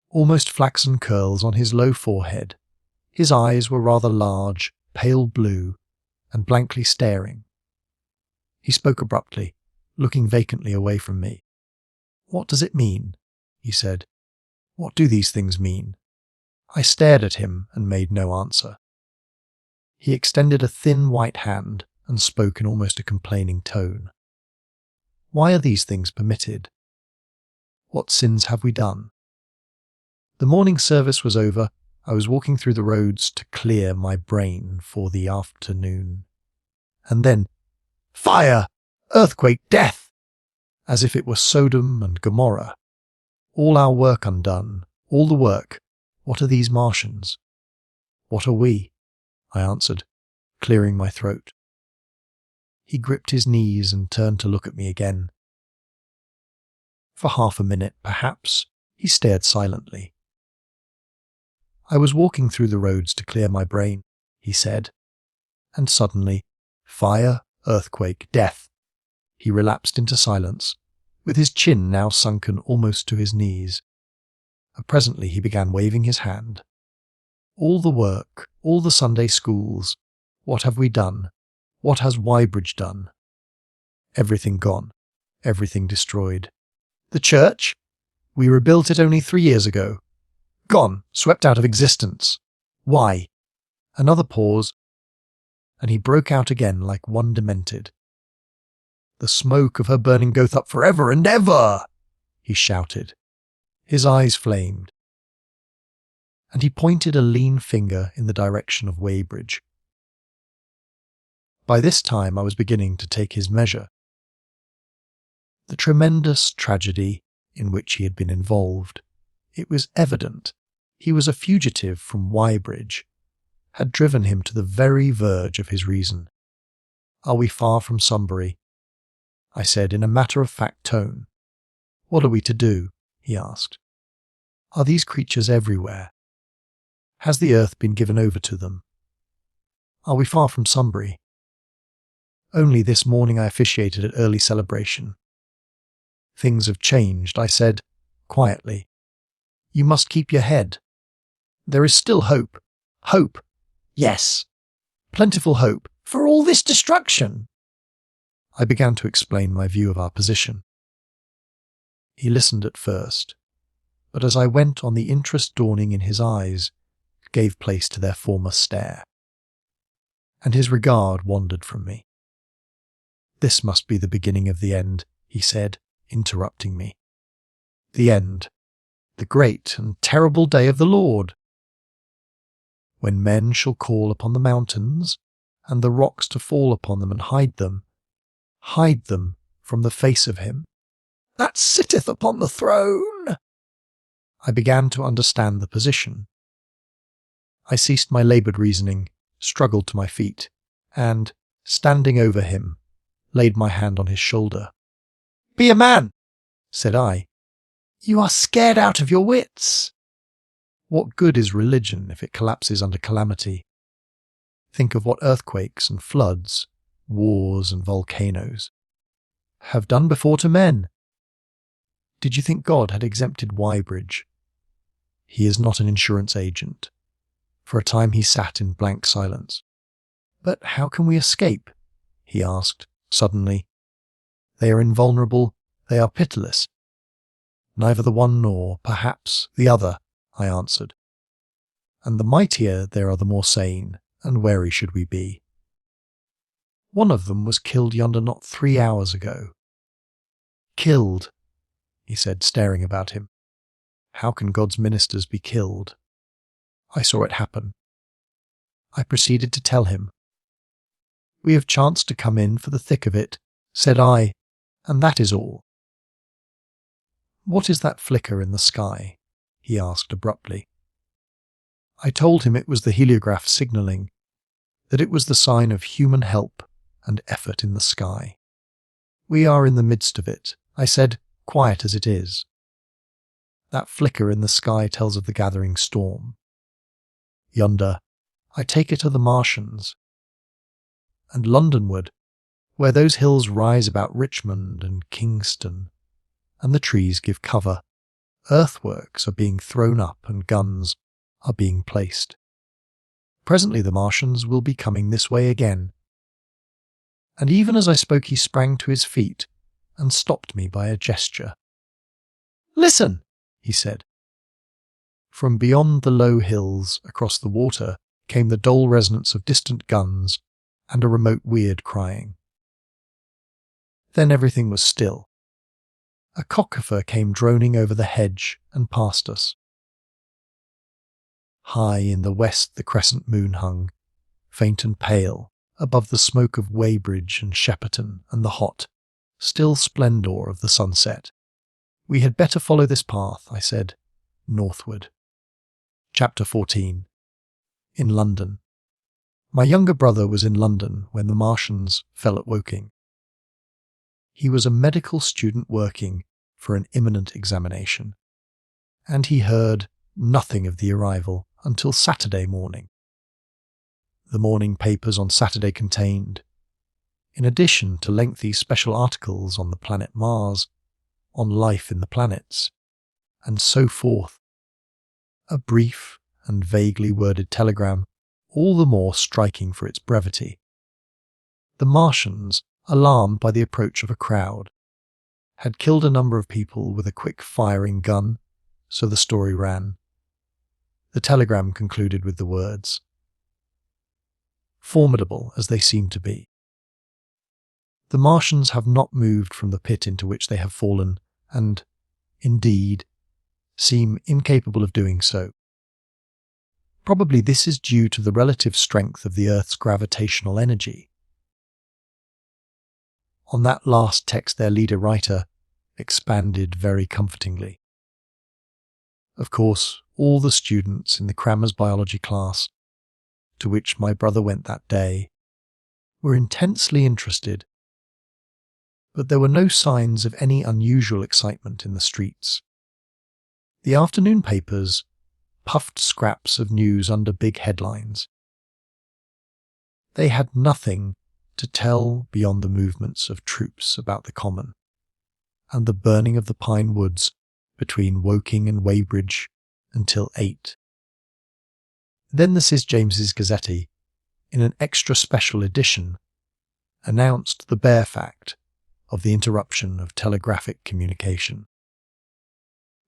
almost flaxen curls on his low forehead. His eyes were rather large, pale blue, and blankly staring. He spoke abruptly, looking vacantly away from me. "What does it mean?" he said. "What do these things mean?" I stared at him and made no answer. He extended a thin white hand and spoke in almost a complaining tone. "Why are these things permitted? What sins have we done?" The morning service was over. I was walking through the roads to clear my brain for the afternoon. And then, fire! Earthquake! Death! As if it were Sodom and Gomorrah. All our work undone. All the work. What are these Martians? What are we? I answered, clearing my throat. He gripped his knees and turned to look at me again. For half a minute, perhaps, he stared silently. "I was walking through the roads to clear my brain," he said, and suddenly, fire, earthquake, death. He relapsed into silence, with his chin now sunken almost to his knees. Presently he began waving his hand. "All the work, all the Sunday schools, what have we done? What has Weybridge done? Everything gone, everything destroyed. The church? We rebuilt it only 3 years ago. Gone, swept out of existence. Why? Another pause, and he broke out again like one demented. "The smoke of her burning goeth up forever and ever!" he shouted. His eyes flamed, and he pointed a lean finger in the direction of Weybridge. By this time I was beginning to take his measure. The tremendous tragedy in which he had been involved, it was evident he was a fugitive from Weybridge, had driven him to the very verge of his reason. "Are we far from Sunbury?" I said in a matter-of-fact tone. "What are we to do?" he asked. "Are these creatures everywhere? Has the earth been given over to them? Are we far from Sunbury?" "Only this morning I officiated at early celebration." "Things have changed," I said, quietly. "You must keep your head. There is still hope." "Hope? Yes. Plentiful hope. For all this destruction." I began to explain my view of our position. He listened at first, but as I went on, the interest dawning in his eyes gave place to their former stare, and his regard wandered from me. "This must be the beginning of the end," he said, interrupting me. "The end, the great and terrible day of the Lord, when men shall call upon the mountains, and the rocks to fall upon them and hide them from the face of him that sitteth upon the throne." I began to understand the position. I ceased my laboured reasoning, struggled to my feet, and, standing over him, laid my hand on his shoulder. "Be a man," said I. "You are scared out of your wits." What good is religion if it collapses under calamity? Think of what earthquakes and floods, wars and volcanoes have done before to men. Did you think God had exempted Weybridge? He is not an insurance agent. For a time he sat in blank silence. "But how can we escape?" he asked, suddenly. "They are invulnerable, they are pitiless." "Neither the one nor, perhaps, the other," I answered. "And the mightier they are, the more sane, and wary should we be. One of them was killed yonder not 3 hours ago." "Killed?" he said, staring about him. "How can God's ministers be killed?" I saw it happen. I proceeded to tell him. "We have chanced to come in for the thick of it," said I, "and that is all." "What is that flicker in the sky?" he asked abruptly. I told him it was the heliograph signalling, that it was the sign of human help and effort in the sky. "We are in the midst of it," I said, "quiet as it is. That flicker in the sky tells of the gathering storm. Yonder, I take it, are the Martians. And Londonward, where those hills rise about Richmond and Kingston, and the trees give cover, earthworks are being thrown up and guns are being placed. Presently the Martians will be coming this way again." And even as I spoke he sprang to his feet and stopped me by a gesture. "Listen," he said. From beyond the low hills across the water came the dull resonance of distant guns and a remote weird crying. Then everything was still. A cockafer came droning over the hedge and past us. High in the west the crescent moon hung, faint and pale, above the smoke of Weybridge and Shepperton and the hot, still splendour of the sunset. "We had better follow this path," I said, northward. Chapter 14. In London. My younger brother was in London when the Martians fell at Woking. He was a medical student working for an imminent examination, and he heard nothing of the arrival until Saturday morning. The morning papers on Saturday contained, in addition to lengthy special articles on the planet Mars, on life in the planets, and so forth, a brief and vaguely worded telegram, all the more striking for its brevity. The Martians, alarmed by the approach of a crowd, had killed a number of people with a quick-firing gun, so the story ran. The telegram concluded with the words, formidable as they seem to be. The Martians have not moved from the pit into which they have fallen, and, indeed, seem incapable of doing so. Probably this is due to the relative strength of the Earth's gravitational energy. On that last text their leader-writer expanded very comfortingly. Of course, all the students in the Crammers biology class, to which my brother went that day, were intensely interested, but there were no signs of any unusual excitement in the streets. The afternoon papers puffed scraps of news under big headlines. They had nothing to tell beyond the movements of troops about the common, and the burning of the pine woods between Woking and Weybridge until 8. Then the St. James's Gazette, in an extra special edition, announced the bare fact of the interruption of telegraphic communication.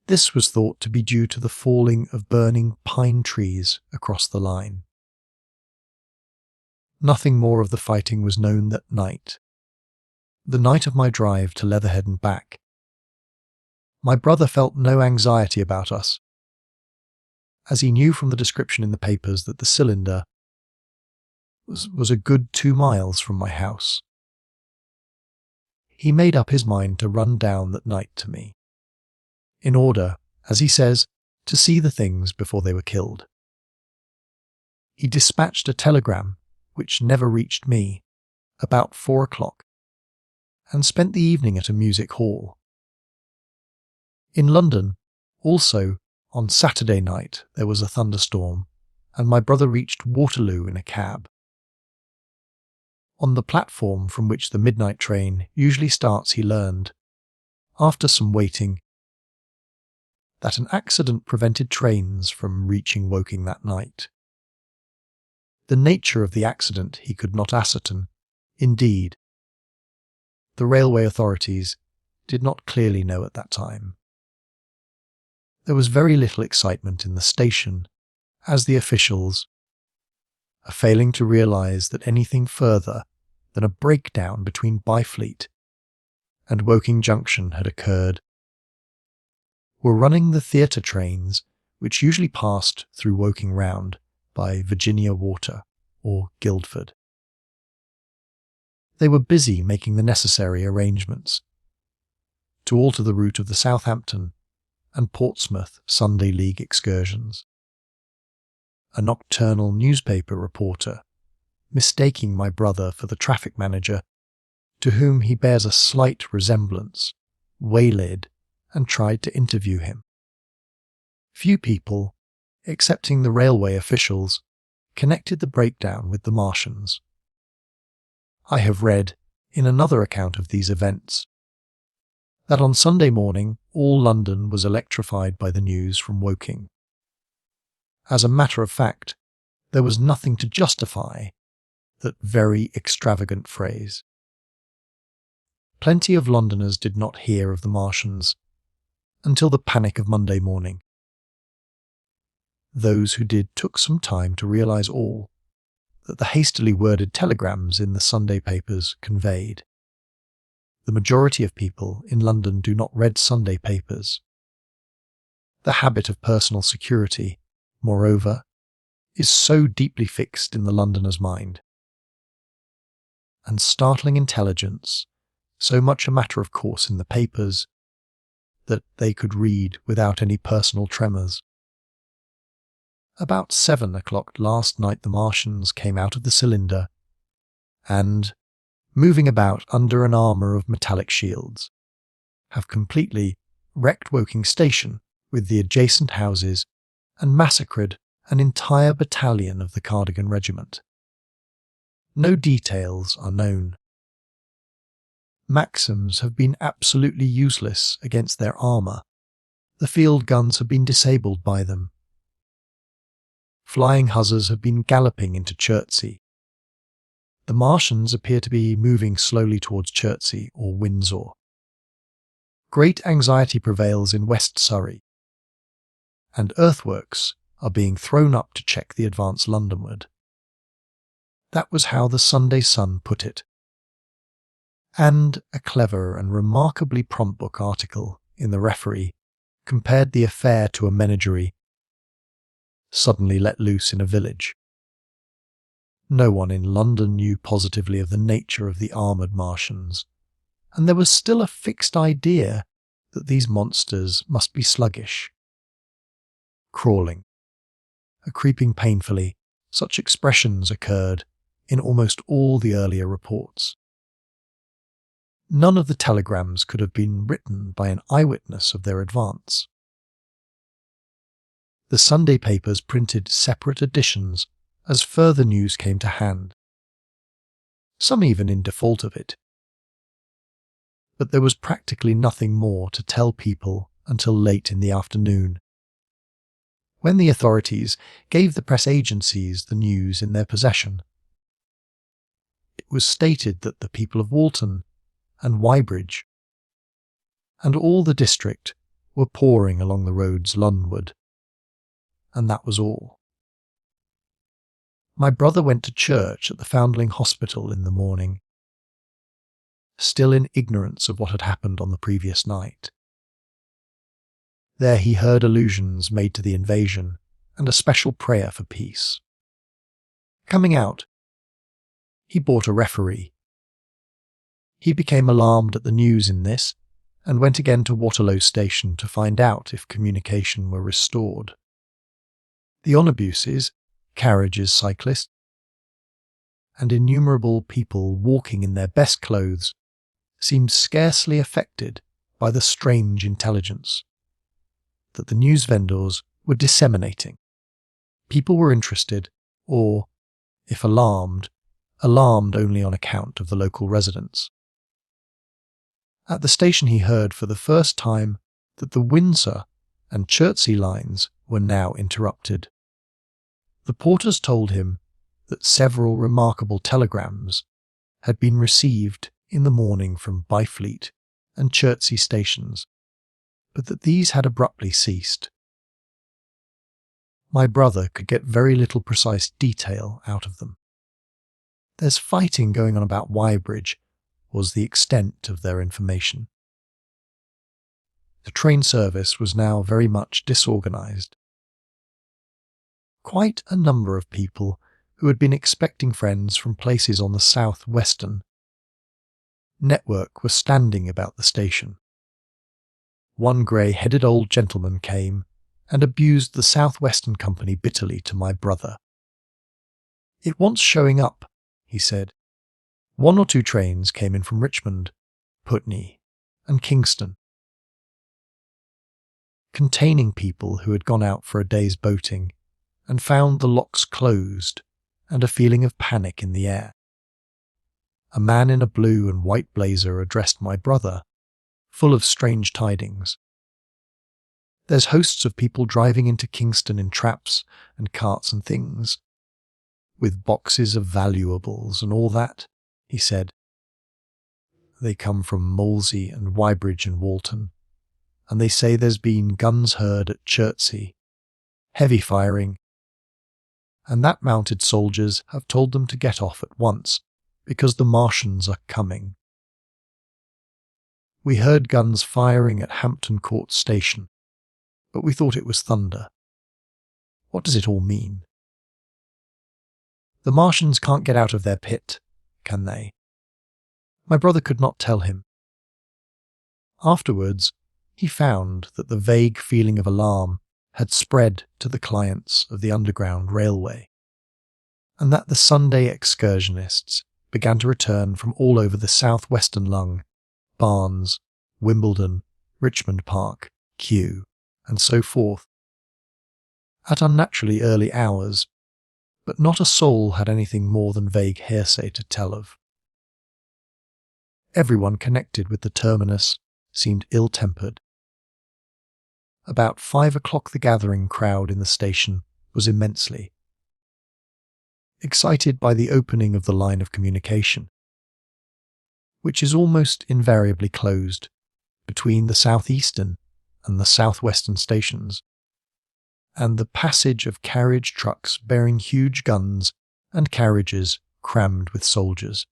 This was thought to be due to the falling of burning pine trees across the line. Nothing more of the fighting was known that night, the night of my drive to Leatherhead and back. My brother felt no anxiety about us, as he knew from the description in the papers that the cylinder was a good 2 miles from my house. He made up his mind to run down that night to me, in order, as he says, to see the things before they were killed. He dispatched a telegram, which never reached me, about 4 o'clock, and spent the evening at a music hall. In London, also, on Saturday night there was a thunderstorm, and my brother reached Waterloo in a cab. On the platform from which the midnight train usually starts he learned, after some waiting, that an accident prevented trains from reaching Woking that night. The nature of the accident he could not ascertain. Indeed, the railway authorities did not clearly know at that time. There was very little excitement in the station, as the officials are failing to realise that anything further than a breakdown between Byfleet and Woking Junction had occurred. Were running the theatre trains, which usually passed through Woking Round by Virginia Water or Guildford. They were busy making the necessary arrangements to alter the route of the Southampton and Portsmouth Sunday League excursions. A nocturnal newspaper reporter, mistaking my brother for the traffic manager, to whom he bears a slight resemblance, waylaid and tried to interview him. Few people, excepting the railway officials, connected the breakdown with the Martians. I have read, in another account of these events, that on Sunday morning all London was electrified by the news from Woking. As a matter of fact, there was nothing to justify that very extravagant phrase. Plenty of Londoners did not hear of the Martians until the panic of Monday morning. Those who did took some time to realise all that the hastily worded telegrams in the Sunday papers conveyed. The majority of people in London do not read Sunday papers. The habit of personal security, moreover, is so deeply fixed in the Londoner's mind, and startling intelligence so much a matter of course in the papers, that they could read without any personal tremors. About 7 o'clock last night the Martians came out of the cylinder, and, moving about under an armour of metallic shields, have completely wrecked Woking Station with the adjacent houses and massacred an entire battalion of the Cardigan Regiment. No details are known. Maxims have been absolutely useless against their armour. The field guns have been disabled by them. Flying huzzas have been galloping into Chertsey. The Martians appear to be moving slowly towards Chertsey or Windsor. Great anxiety prevails in West Surrey, and earthworks are being thrown up to check the advance Londonward. That was how the Sunday Sun put it. And a clever and remarkably prompt book article in the Referee compared the affair to a menagerie suddenly let loose in a village. No one in London knew positively of the nature of the armoured Martians, and there was still a fixed idea that these monsters must be sluggish. Crawling, creeping painfully, such expressions occurred in almost all the earlier reports. None of the telegrams could have been written by an eyewitness of their advance. The Sunday papers printed separate editions as further news came to hand, some even in default of it. But there was practically nothing more to tell people until late in the afternoon, when the authorities gave the press agencies the news in their possession. It was stated that the people of Walton and Weybridge and all the district were pouring along the roads Londonward, and that was all. My brother went to church at the Foundling Hospital in the morning, still in ignorance of what had happened on the previous night. There he heard allusions made to the invasion and a special prayer for peace. Coming out, he bought a Referee. He became alarmed at the news in this and went again to Waterloo Station to find out if communication were restored. The omnibuses, carriages, cyclists, and innumerable people walking in their best clothes seemed scarcely affected by the strange intelligence that the news vendors were disseminating. People were interested, or, if alarmed only on account of the local residents. At the station he heard for the first time that the Windsor and Chertsey lines were now interrupted. The porters told him that several remarkable telegrams had been received in the morning from Byfleet and Chertsey stations, but that these had abruptly ceased. My brother could get very little precise detail out of them. There's fighting going on about Weybridge was the extent of their information. The train service was now very much disorganised. Quite a number of people who had been expecting friends from places on the south-western network were standing about the station. One grey-headed old gentleman came and abused the South-Western Company bitterly to my brother. "It wants showing up," he said. 1 or 2 trains came in from Richmond, Putney, and Kingston, containing people who had gone out for a day's boating and found the locks closed and a feeling of panic in the air. A man in a blue and white blazer addressed my brother, full of strange tidings. "There's hosts of people driving into Kingston in traps and carts and things, with boxes of valuables and all that," he said. "They come from Molesey and Weybridge and Walton, and they say there's been guns heard at Chertsey, heavy firing, and that mounted soldiers have told them to get off at once, because the Martians are coming. We heard guns firing at Hampton Court Station, but we thought it was thunder. What does it all mean? The Martians can't get out of their pit, can they?" My brother could not tell him. Afterwards, he found that the vague feeling of alarm had spread to the clients of the Underground Railway, and that the Sunday excursionists began to return from all over the south-western lung, Barnes, Wimbledon, Richmond Park, Kew, and so forth, at unnaturally early hours, but not a soul had anything more than vague hearsay to tell of. Everyone connected with the terminus seemed ill-tempered. About 5 o'clock the gathering crowd in the station was immensely excited by the opening of the line of communication, which is almost invariably closed between the southeastern and the southwestern stations, and the passage of carriage trucks bearing huge guns and carriages crammed with soldiers.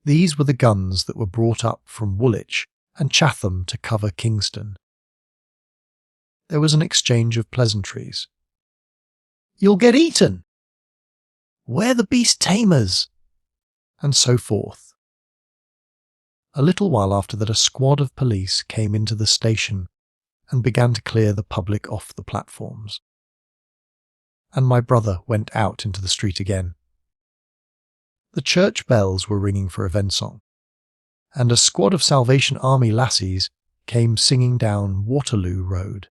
These were the guns that were brought up from Woolwich and Chatham to cover Kingston. There was an exchange of pleasantries. "You'll get eaten!" "We're the beast tamers!" and so forth. A little while after that, a squad of police came into the station and began to clear the public off the platforms. And my brother went out into the street again. The church bells were ringing for evensong, and a squad of Salvation Army lassies came singing down Waterloo Road.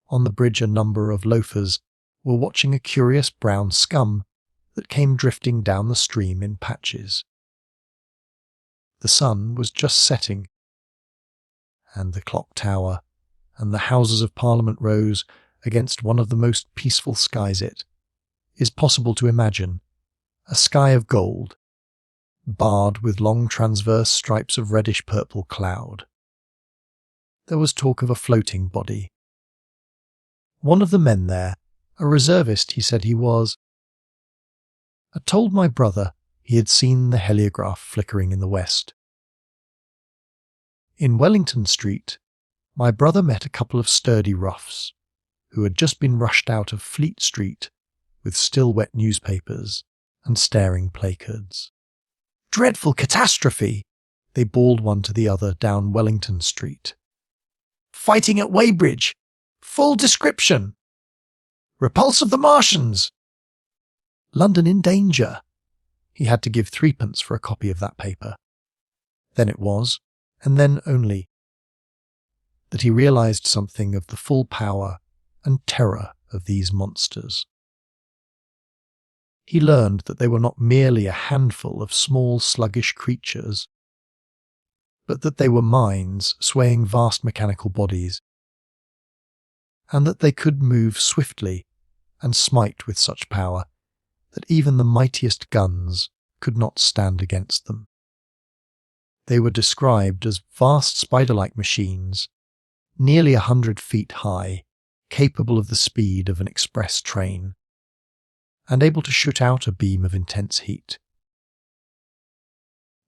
On the bridge a number of loafers were watching a curious brown scum that came drifting down the stream in patches. The sun was just setting, and the clock tower and the Houses of Parliament rose against one of the most peaceful skies it is possible to imagine, a sky of gold, barred with long transverse stripes of reddish-purple cloud. There was talk of a floating body. One of the men there, a reservist he said he was, had told my brother he had seen the heliograph flickering in the west. In Wellington Street, my brother met a couple of sturdy roughs who had just been rushed out of Fleet Street with still wet newspapers and staring placards. "Dreadful catastrophe!" they bawled one to the other down Wellington Street. "Fighting at Weybridge! Full description! Repulse of the Martians! London in danger!" He had to give threepence for a copy of that paper. Then it was, and then only, that he realised something of the full power and terror of these monsters. He learned that they were not merely a handful of small sluggish creatures, but that they were minds swaying vast mechanical bodies, and that they could move swiftly and smite with such power that even the mightiest guns could not stand against them. They were described as vast spider-like machines, nearly 100 feet high, capable of the speed of an express train, and able to shoot out a beam of intense heat.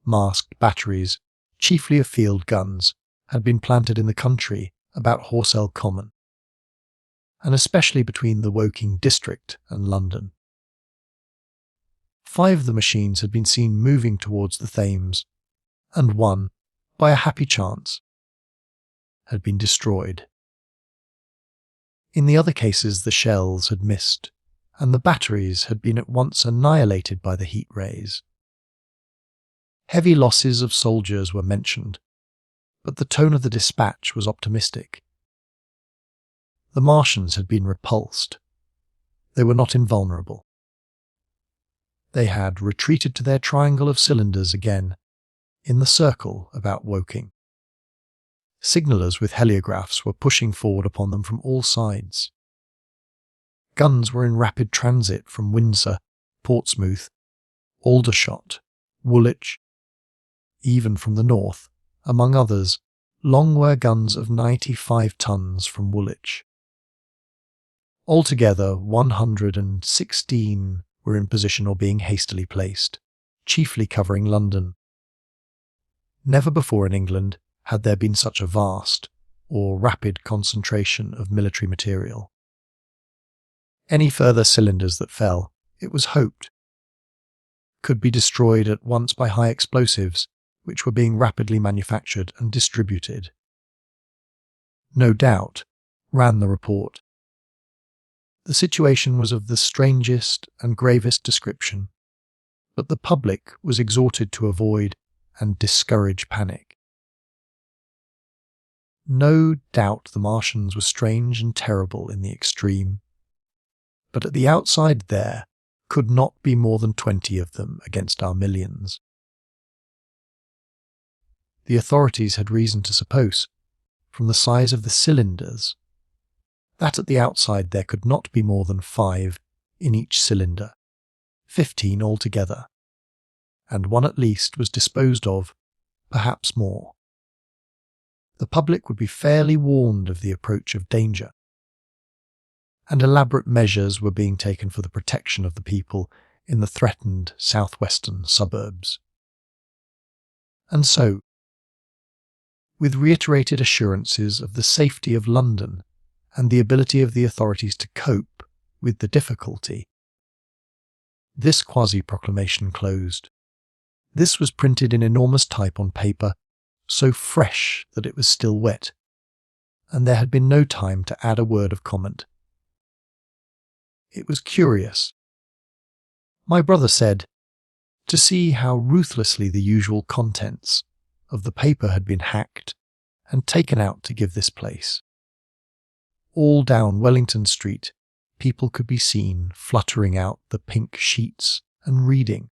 Masked batteries, chiefly of field guns, had been planted in the country about Horsell Common, and especially between the Woking district and London. 5 of the machines had been seen moving towards the Thames, and one, by a happy chance, had been destroyed. In the other cases the shells had missed, and the batteries had been at once annihilated by the heat rays. Heavy losses of soldiers were mentioned, but the tone of the dispatch was optimistic. The Martians had been repulsed. They were not invulnerable. They had retreated to their triangle of cylinders again, in the circle about Woking. Signallers with heliographs were pushing forward upon them from all sides. Guns were in rapid transit from Windsor, Portsmouth, Aldershot, Woolwich, even from the north, among others, long-wear guns of 95 tons from Woolwich. Altogether, 116 were in position or being hastily placed, chiefly covering London. Never before in England had there been such a vast or rapid concentration of military material. Any further cylinders that fell, it was hoped, could be destroyed at once by high explosives, which were being rapidly manufactured and distributed. No doubt, ran the report, the situation was of the strangest and gravest description, but the public was exhorted to avoid and discourage panic. No doubt the Martians were strange and terrible in the extreme, but at the outside there could not be more than 20 of them against our millions. The authorities had reason to suppose, from the size of the cylinders, that at the outside there could not be more than 5 in each cylinder, 15 altogether, and one at least was disposed of, perhaps more. The public would be fairly warned of the approach of danger, and elaborate measures were being taken for the protection of the people in the threatened southwestern suburbs. And so, with reiterated assurances of the safety of London and the ability of the authorities to cope with the difficulty, this quasi-proclamation closed. This was printed in enormous type on paper, so fresh that it was still wet, and there had been no time to add a word of comment. It was curious. My brother said, to see how ruthlessly the usual contents of the paper had been hacked and taken out to give this place. All down Wellington Street, people could be seen fluttering out the pink sheets and reading,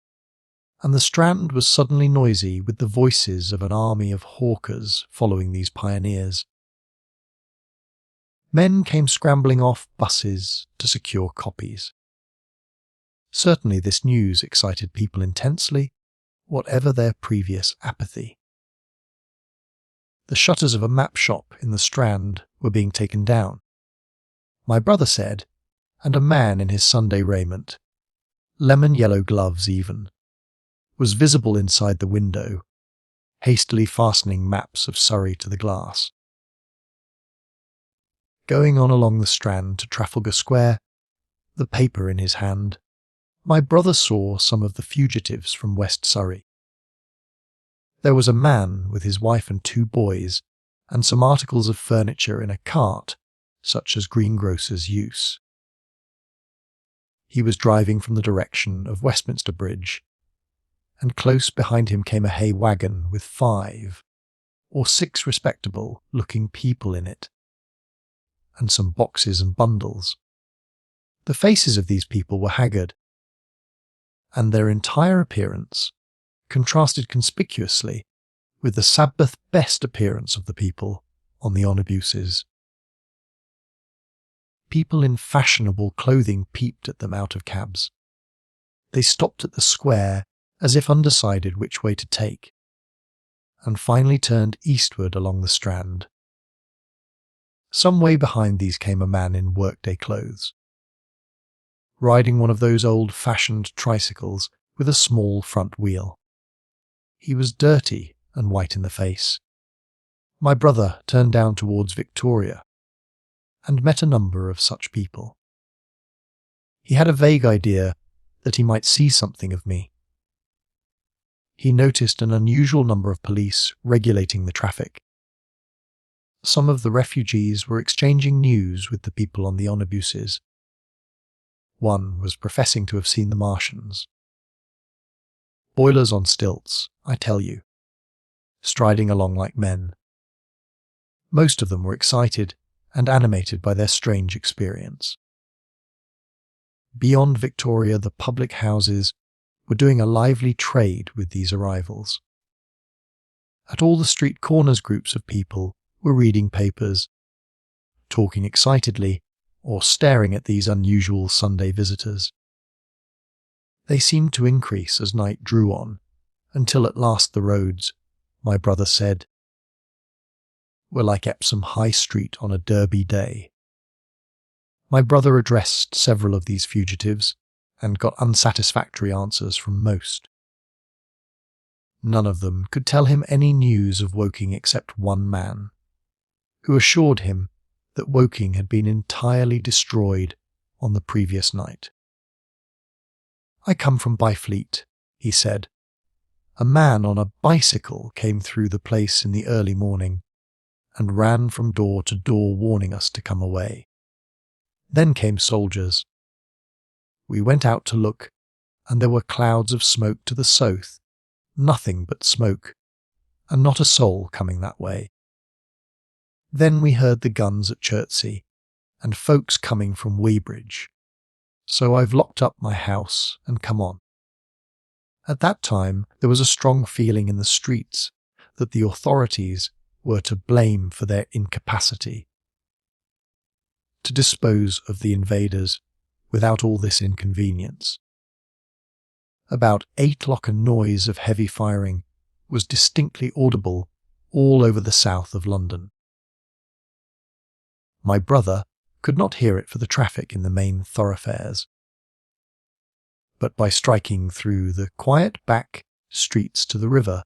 and the Strand was suddenly noisy with the voices of an army of hawkers following these pioneers. Men came scrambling off buses to secure copies. Certainly this news excited people intensely, whatever their previous apathy. The shutters of a map shop in the Strand were being taken down, my brother said, and a man in his Sunday raiment, lemon-yellow gloves even, was visible inside the window, hastily fastening maps of Surrey to the glass. Going on along the Strand to Trafalgar Square, the paper in his hand, my brother saw some of the fugitives from West Surrey. There was a man with his wife and 2 boys, and some articles of furniture in a cart, such as greengrocers use. He was driving from the direction of Westminster Bridge, and close behind him came a hay wagon with 5 or 6 respectable-looking people in it, and some boxes and bundles. The faces of these people were haggard, and their entire appearance contrasted conspicuously with the Sabbath best appearance of the people on the omnibuses. People in fashionable clothing peeped at them out of cabs. They stopped at the square as if undecided which way to take, and finally turned eastward along the Strand. Some way behind these came a man in workday clothes, riding one of those old-fashioned tricycles with a small front wheel. He was dirty and white in the face. My brother turned down towards Victoria and met a number of such people. He had a vague idea that he might see something of me. He noticed an unusual number of police regulating the traffic. Some of the refugees were exchanging news with the people on the omnibuses. One was professing to have seen the Martians. Boilers on stilts, I tell you, striding along like men. Most of them were excited and animated by their strange experience. Beyond Victoria, the public houses were doing a lively trade with these arrivals. At all the street corners, groups of people were reading papers, talking excitedly, or staring at these unusual Sunday visitors. They seemed to increase as night drew on, until at last the roads, my brother said, were like Epsom High Street on a Derby day. My brother addressed several of these fugitives, and got unsatisfactory answers from most. None of them could tell him any news of Woking except one man, who assured him that Woking had been entirely destroyed on the previous night. "I come from Byfleet," he said. "A man on a bicycle came through the place in the early morning, and ran from door to door warning us to come away. Then came soldiers. We went out to look, and there were clouds of smoke to the south, nothing but smoke, and not a soul coming that way. Then we heard the guns at Chertsey, and folks coming from Weybridge. So I've locked up my house and come on." At that time there was a strong feeling in the streets that the authorities were to blame for their incapacity to dispose of the invaders without all this inconvenience. About 8 o'clock a noise of heavy firing was distinctly audible all over the south of London. My brother could not hear it for the traffic in the main thoroughfares. but by striking through the quiet back streets to the river,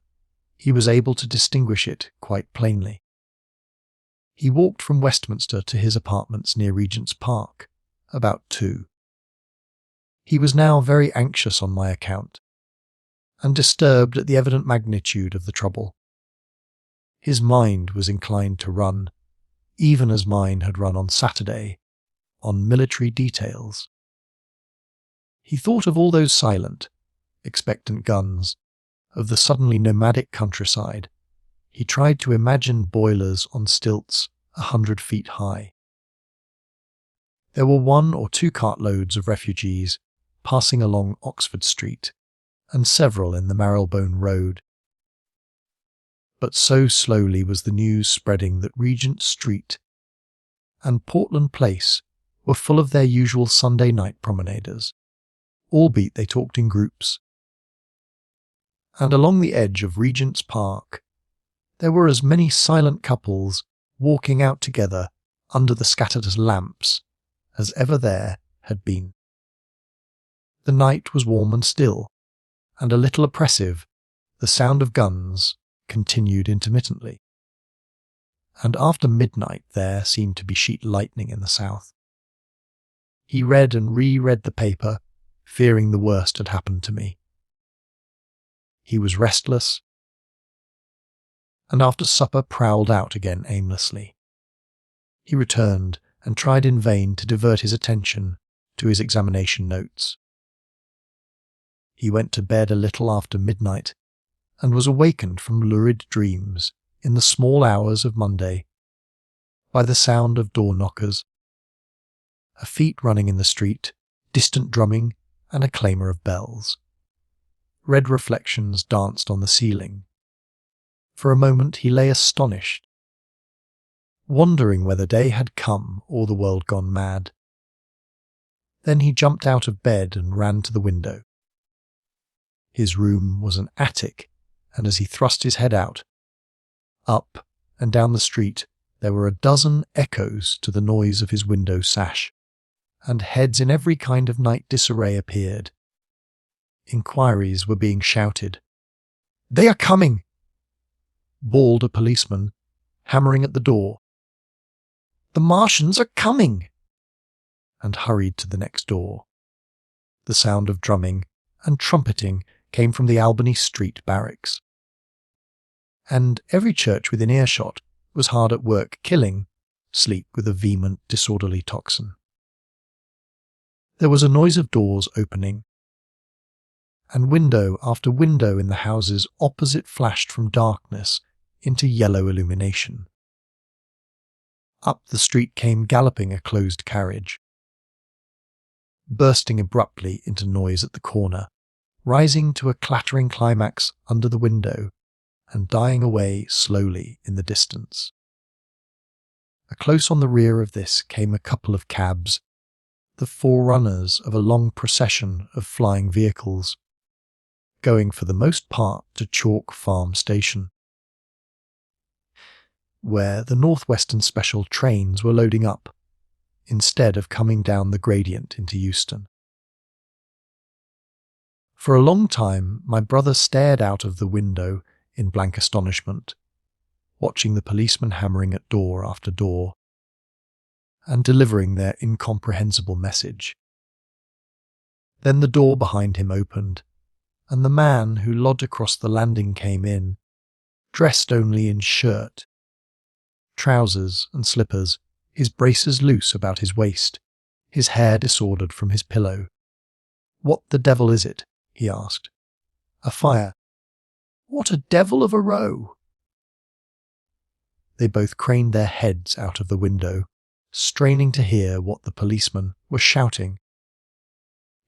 he was able to distinguish it quite plainly. He walked from Westminster to his apartments near Regent's Park, about 2. He was now very anxious on my account, and disturbed at the evident magnitude of the trouble. His mind was inclined to run, even as mine had run on Saturday, on military details. He thought of all those silent, expectant guns, of the suddenly nomadic countryside. He tried to imagine boilers on stilts 100 feet high. There were 1 or 2 cartloads of refugees passing along Oxford Street, and several in the Marylebone Road. But so slowly was the news spreading that Regent Street and Portland Place were full of their usual Sunday night promenaders, albeit they talked in groups. And along the edge of Regent's Park, there were as many silent couples walking out together under the scattered lamps as ever there had been. The night was warm and still, and a little oppressive. The sound of guns continued intermittently, and after midnight there seemed to be sheet lightning in the south. He read and re-read the paper, fearing the worst had happened to me. He was restless, and after supper prowled out again aimlessly. He returned and tried in vain to divert his attention to his examination notes. He went to bed a little after midnight, and was awakened from lurid dreams in the small hours of Monday by the sound of door knockers, a feet running in the street, distant drumming, and a clamour of bells. Red reflections danced on the ceiling. For a moment he lay astonished, wondering whether day had come or the world gone mad. Then he jumped out of bed and ran to the window. His room was an attic, and as he thrust his head out, up and down the street there were a dozen echoes to the noise of his window sash, and heads in every kind of night disarray appeared. Inquiries were being shouted. "They are coming!" bawled a policeman, hammering at the door. "The Martians are coming!" and hurried to the next door. The sound of drumming and trumpeting came from the Albany Street barracks. And every church within earshot was hard at work killing sleep with a vehement, disorderly tocsin. There was a noise of doors opening, and window after window in the houses opposite flashed from darkness into yellow illumination. Up the street came galloping a closed carriage, bursting abruptly into noise at the corner, rising to a clattering climax under the window, and dying away slowly in the distance. Close on the rear of this came a couple of cabs, the forerunners of a long procession of flying vehicles, going for the most part to Chalk Farm Station, where the Northwestern Special trains were loading up, instead of coming down the gradient into Euston. For a long time my brother stared out of the window in blank astonishment, watching the policemen hammering at door after door, and delivering their incomprehensible message. Then the door behind him opened, and the man who lodded across the landing came in, dressed only in shirt, trousers and slippers, his braces loose about his waist, his hair disordered from his pillow. "What the devil is it?" he asked. "A fire." "What a devil of a row!" They both craned their heads out of the window, straining to hear what the policemen were shouting.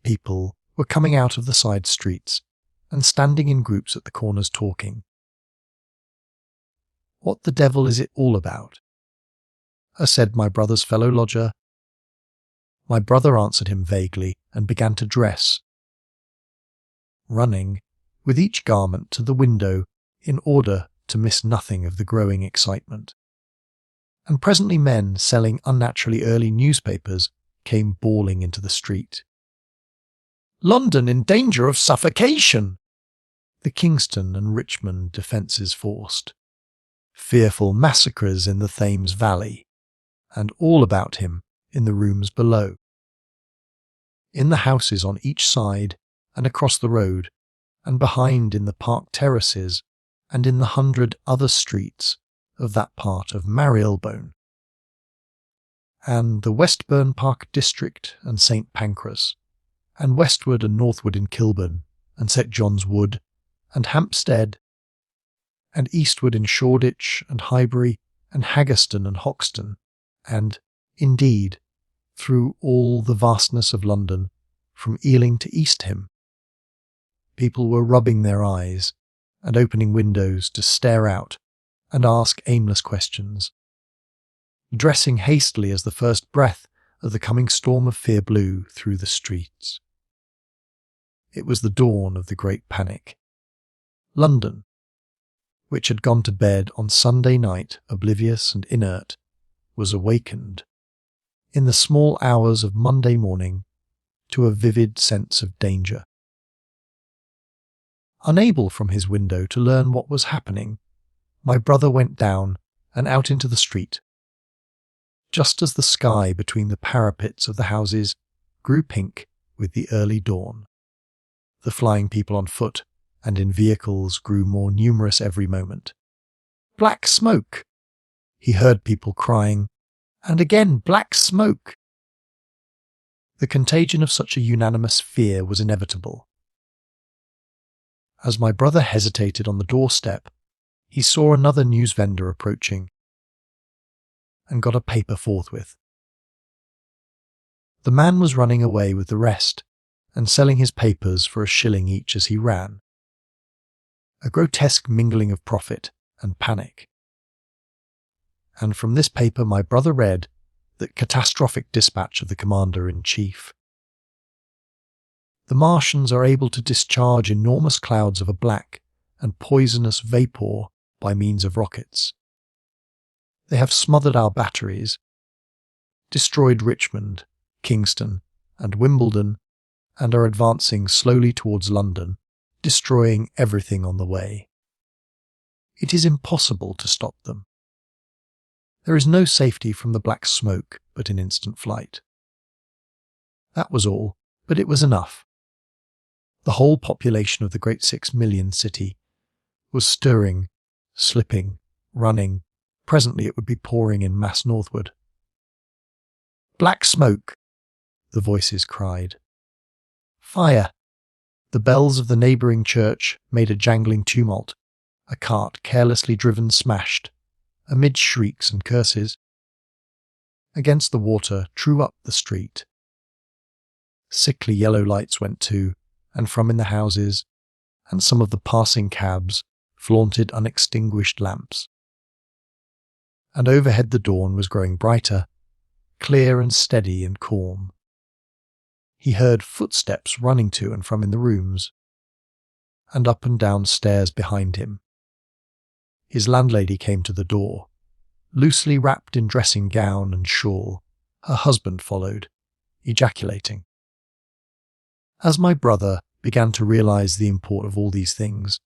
People were coming out of the side streets and standing in groups at the corners talking. "What the devil is it all about?" said my brother's fellow lodger. My brother answered him vaguely and began to dress, running with each garment to the window in order to miss nothing of the growing excitement. And presently men selling unnaturally early newspapers came bawling into the street. London in danger of suffocation! The Kingston and Richmond defences forced. Fearful massacres in the Thames Valley, and all about him in the rooms below. In the houses on each side and across the road, and behind in the park terraces and in the 100 other streets of that part of Marylebone, and the Westbourne Park district and St Pancras, and westward and northward in Kilburn and St John's Wood and Hampstead, and eastward in Shoreditch and Highbury and Haggerston and Hoxton, and, indeed, through all the vastness of London, from Ealing to Eastham. People were rubbing their eyes and opening windows to stare out and ask aimless questions, dressing hastily as the first breath of the coming storm of fear blew through the streets. It was the dawn of the Great Panic. London, which had gone to bed on Sunday night oblivious and inert, was awakened, in the small hours of Monday morning, to a vivid sense of danger. Unable from his window to learn what was happening, my brother went down and out into the street. Just as the sky between the parapets of the houses grew pink with the early dawn, the flying people on foot and in vehicles grew more numerous every moment. "Black smoke!" he heard people crying, and again black smoke. The contagion of such a unanimous fear was inevitable. As my brother hesitated on the doorstep, he saw another news vendor approaching, and got a paper forthwith. The man was running away with the rest, and selling his papers for £1 each as he ran. A grotesque mingling of profit and panic. And from this paper my brother read the catastrophic dispatch of the Commander-in-Chief. The Martians are able to discharge enormous clouds of a black and poisonous vapour by means of rockets. They have smothered our batteries, destroyed Richmond, Kingston, and Wimbledon, and are advancing slowly towards London, destroying everything on the way. It is impossible to stop them. There is no safety from the black smoke but in instant flight. That was all, but it was enough. The whole population of the great 6 million city was stirring, slipping, running. Presently it would be pouring in mass northward. "Black smoke!" the voices cried. "Fire!" The bells of the neighbouring church made a jangling tumult. A cart, carelessly driven, smashed, amid shrieks and curses. Against the water, drew up the street. Sickly yellow lights went to and from in the houses, and some of the passing cabs flaunted unextinguished lamps. And overhead the dawn was growing brighter, clear and steady and calm. He heard footsteps running to and from in the rooms, and up and down stairs behind him. His landlady came to the door, loosely wrapped in dressing gown and shawl. Her husband followed, ejaculating. As my brother began to realize the import of all these things,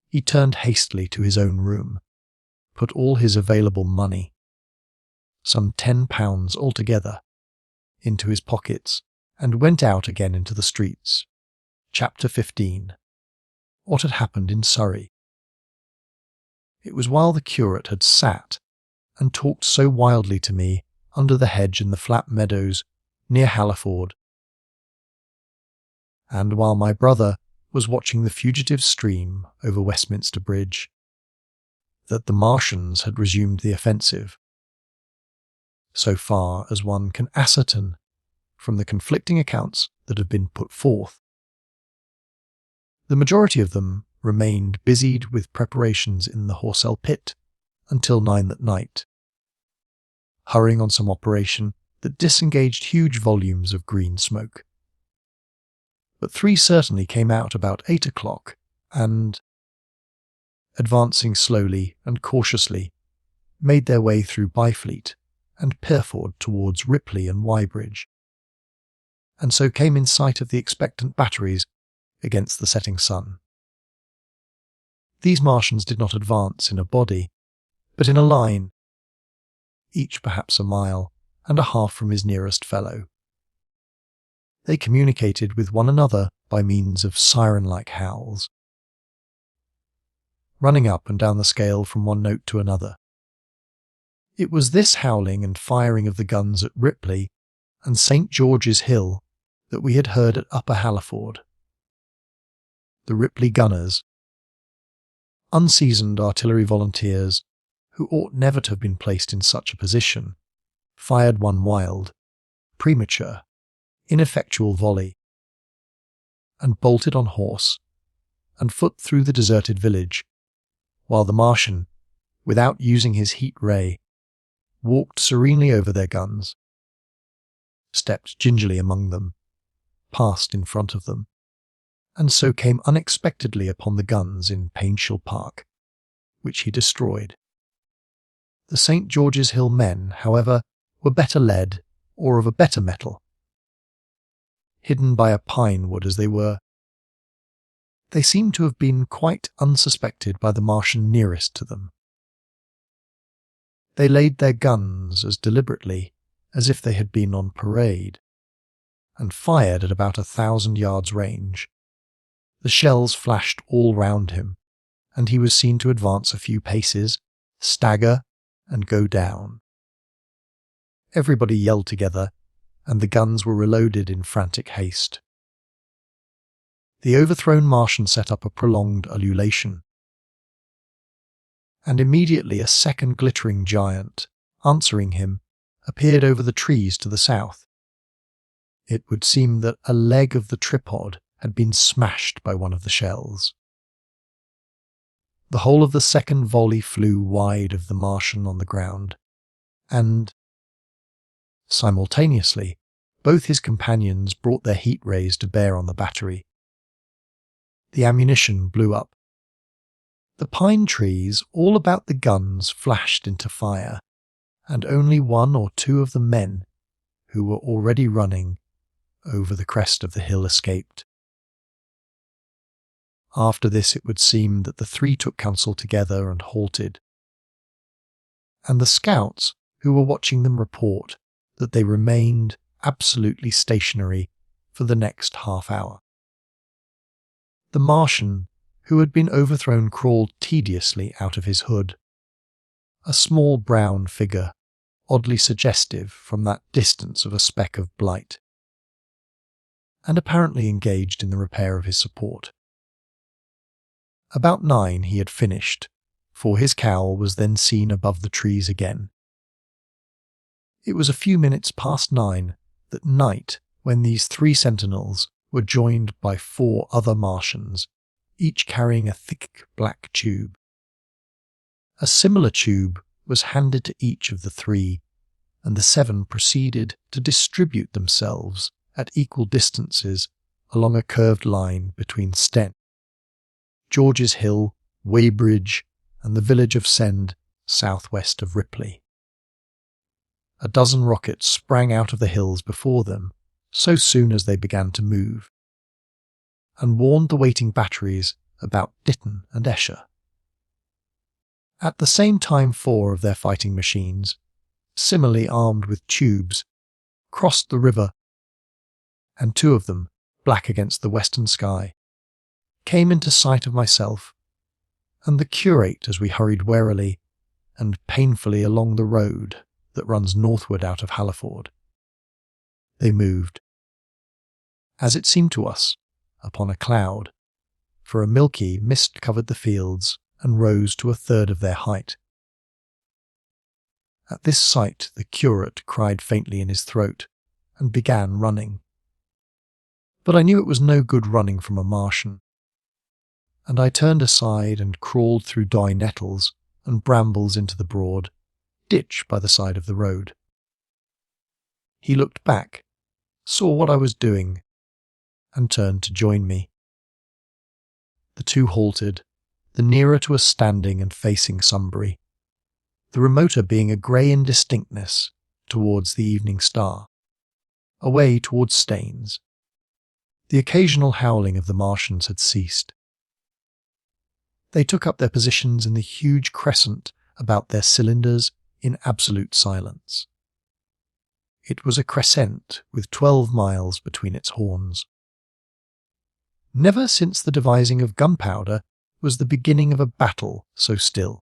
he turned hastily to his own room, put all his available money, some £10 altogether, into his pockets, and went out again into the streets. Chapter 15. What had happened in Surrey. It was while the curate had sat and talked so wildly to me under the hedge in the flat meadows near Halliford, and while my brother was watching the fugitive stream over Westminster Bridge, that the Martians had resumed the offensive, so far as one can ascertain from the conflicting accounts that have been put forth. The majority of them remained busied with preparations in the Horsell pit until 9 that night, hurrying on some operation that disengaged huge volumes of green smoke. But 3 certainly came out about 8 o'clock and, advancing slowly and cautiously, made their way through Byfleet and Pirford towards Ripley and Weybridge. and so came in sight of the expectant batteries against the setting sun. These Martians did not advance in a body, but in a line, each perhaps a mile and a half from his nearest fellow. They communicated with one another by means of siren-like howls, running up and down the scale from one note to another. It was this howling and firing of the guns at Ripley and St. George's Hill that we had heard at Upper Halliford. The Ripley gunners, unseasoned artillery volunteers who ought never to have been placed in such a position, fired one wild, premature, ineffectual volley, and bolted on horse and foot through the deserted village, while the Martian, without using his heat ray, walked serenely over their guns, stepped gingerly among them, passed in front of them, and so came unexpectedly upon the guns in Painshall Park, which he destroyed. The St. George's Hill men, however, were better led, or of a better metal. Hidden by a pine wood as they were, they seemed to have been quite unsuspected by the Martian nearest to them. They laid their guns as deliberately as if they had been on parade, and fired at about 1,000 yards range. The shells flashed all round him, and he was seen to advance a few paces, stagger, and go down. Everybody yelled together, and the guns were reloaded in frantic haste. The overthrown Martian set up a prolonged ululation, and immediately a second glittering giant, answering him, appeared over the trees to the south. It would seem that a leg of the tripod had been smashed by one of the shells. The whole of the second volley flew wide of the Martian on the ground, and, simultaneously, both his companions brought their heat rays to bear on the battery. The ammunition blew up. The pine trees all about the guns flashed into fire, and only one or two of the men, who were already running over the crest of the hill, escaped. After this it would seem that the three took counsel together and halted, and the scouts who were watching them report that they remained absolutely stationary for the next half hour. The Martian who had been overthrown crawled tediously out of his hood, a small brown figure, oddly suggestive from that distance of a speck of blight, and apparently engaged in the repair of his support. About 9 he had finished, for his cowl was then seen above the trees again. It was a few minutes past 9 that night when these 3 sentinels were joined by 4 other Martians, each carrying a thick black tube. A similar tube was handed to each of the 3, and the 7 proceeded to distribute themselves at equal distances along a curved line between Sten, George's Hill, Weybridge, and the village of Send, southwest of Ripley. A dozen rockets sprang out of the hills before them so soon as they began to move, and warned the waiting batteries about Ditton and Esher. At the same time 4 of their fighting machines, similarly armed with tubes, crossed the river, and 2 of them, black against the western sky, came into sight of myself and the curate as we hurried warily and painfully along the road that runs northward out of Halliford. They moved, as it seemed to us, upon a cloud, for a milky mist covered the fields and rose to 1/3 of their height. At this sight the curate cried faintly in his throat and began running. But I knew it was no good running from a Martian, and I turned aside and crawled through dry nettles and brambles into the broad ditch by the side of the road. He looked back, saw what I was doing, and turned to join me. The 2 halted, the nearer to us standing and facing Sunbury, the remoter being a grey indistinctness towards the evening star. away towards Staines. The occasional howling of the Martians had ceased. They took up their positions in the huge crescent about their cylinders in absolute silence. It was a crescent with 12 miles between its horns. Never since the devising of gunpowder was the beginning of a battle so still.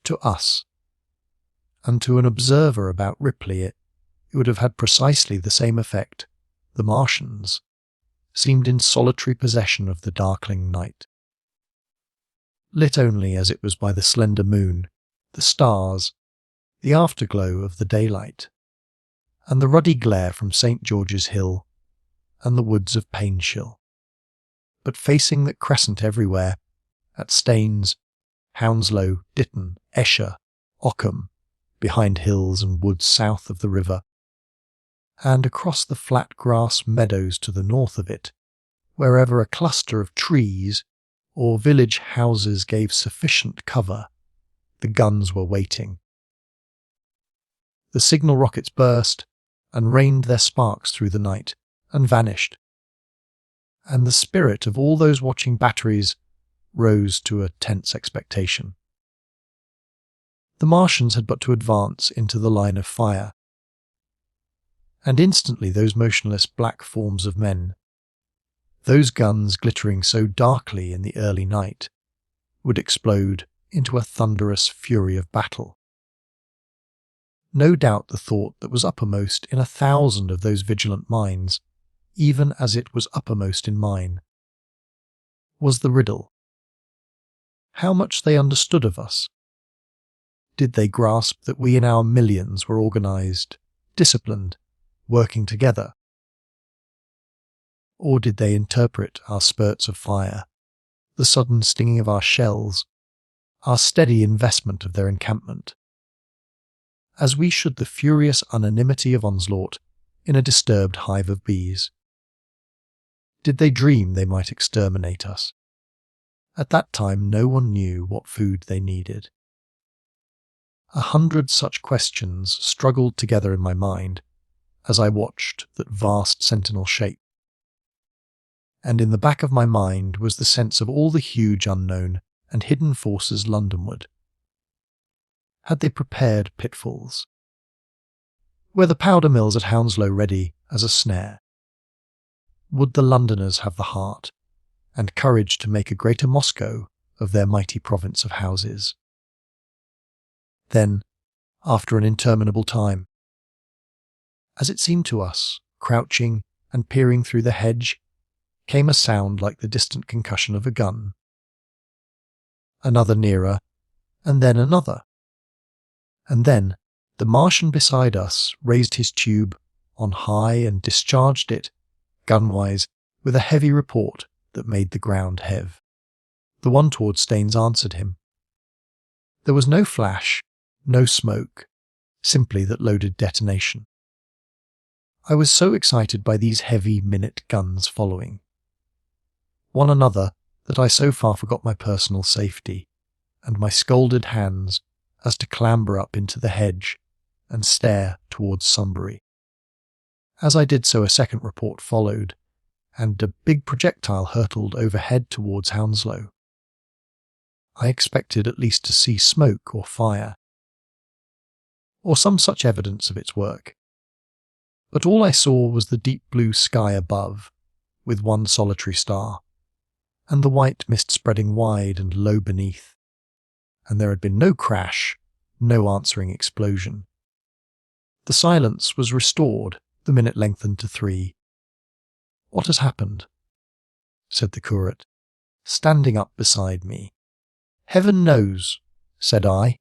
To us, and to an observer about Ripley, it would have had precisely the same effect. The Martians seemed in solitary possession of the darkling night. Lit only as it was by the slender moon, the stars, the afterglow of the daylight, and the ruddy glare from St. George's Hill and the woods of Painshill. But facing that crescent everywhere, at Staines, Hounslow, Ditton, Esher, Ockham, behind hills and woods south of the river, and across the flat grass meadows to the north of it, wherever a cluster of trees or village houses gave sufficient cover, the guns were waiting. The signal rockets burst and rained their sparks through the night and vanished, and the spirit of all those watching batteries rose to a tense expectation. The Martians had but to advance into the line of fire, and instantly those motionless black forms of men, those guns glittering so darkly in the early night, would explode into a thunderous fury of battle. No doubt the thought that was uppermost in 1,000 of those vigilant minds, even as it was uppermost in mine, was the riddle. How much they understood of us. Did they grasp that we in our millions were organised, disciplined, working together? Or did they interpret our spurts of fire, the sudden stinging of our shells, our steady investment of their encampment, as we should the furious unanimity of onslaught in a disturbed hive of bees? Did they dream they might exterminate us? At that time no one knew what food they needed. 100 such questions struggled together in my mind as I watched that vast sentinel shape. And in the back of my mind was the sense of all the huge unknown and hidden forces Londonward. Had they prepared pitfalls? Were the powder mills at Hounslow ready as a snare? Would the Londoners have the heart and courage to make a greater Moscow of their mighty province of houses? Then, after an interminable time, as it seemed to us, crouching and peering through the hedge, came a sound like the distant concussion of a gun. Another nearer, and then another. And then the Martian beside us raised his tube on high and discharged it, gunwise, with a heavy report that made the ground heave. The one towards Staines answered him. There was no flash, no smoke, simply that loaded detonation. I was so excited by these heavy minute guns following one another that I so far forgot my personal safety and my scalded hands as to clamber up into the hedge and stare towards Sunbury. As I did so, a second report followed, and a big projectile hurtled overhead towards Hounslow. I expected at least to see smoke or fire, or some such evidence of its work. But all I saw was the deep blue sky above, with one solitary star, and the white mist spreading wide and low beneath, and there had been no crash, no answering explosion. The silence was restored, the minute lengthened to 3. "What has happened?" said the curate, standing up beside me. "Heaven knows," said I.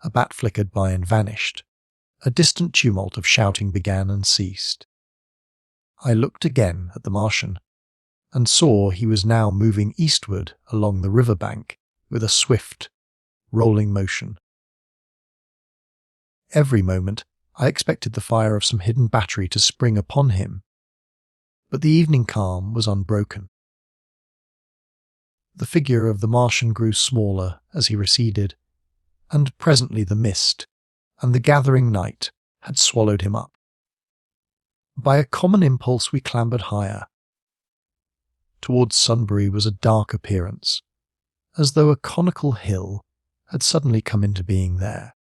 A bat flickered by and vanished. A distant tumult of shouting began and ceased. I looked again at the Martian, and saw he was now moving eastward along the river bank with a swift, rolling motion. Every moment I expected the fire of some hidden battery to spring upon him, but the evening calm was unbroken. The figure of the Martian grew smaller as he receded, and presently the mist and the gathering night had swallowed him up. By a common impulse we clambered higher. Towards Sunbury was a dark appearance, as though a conical hill had suddenly come into being there,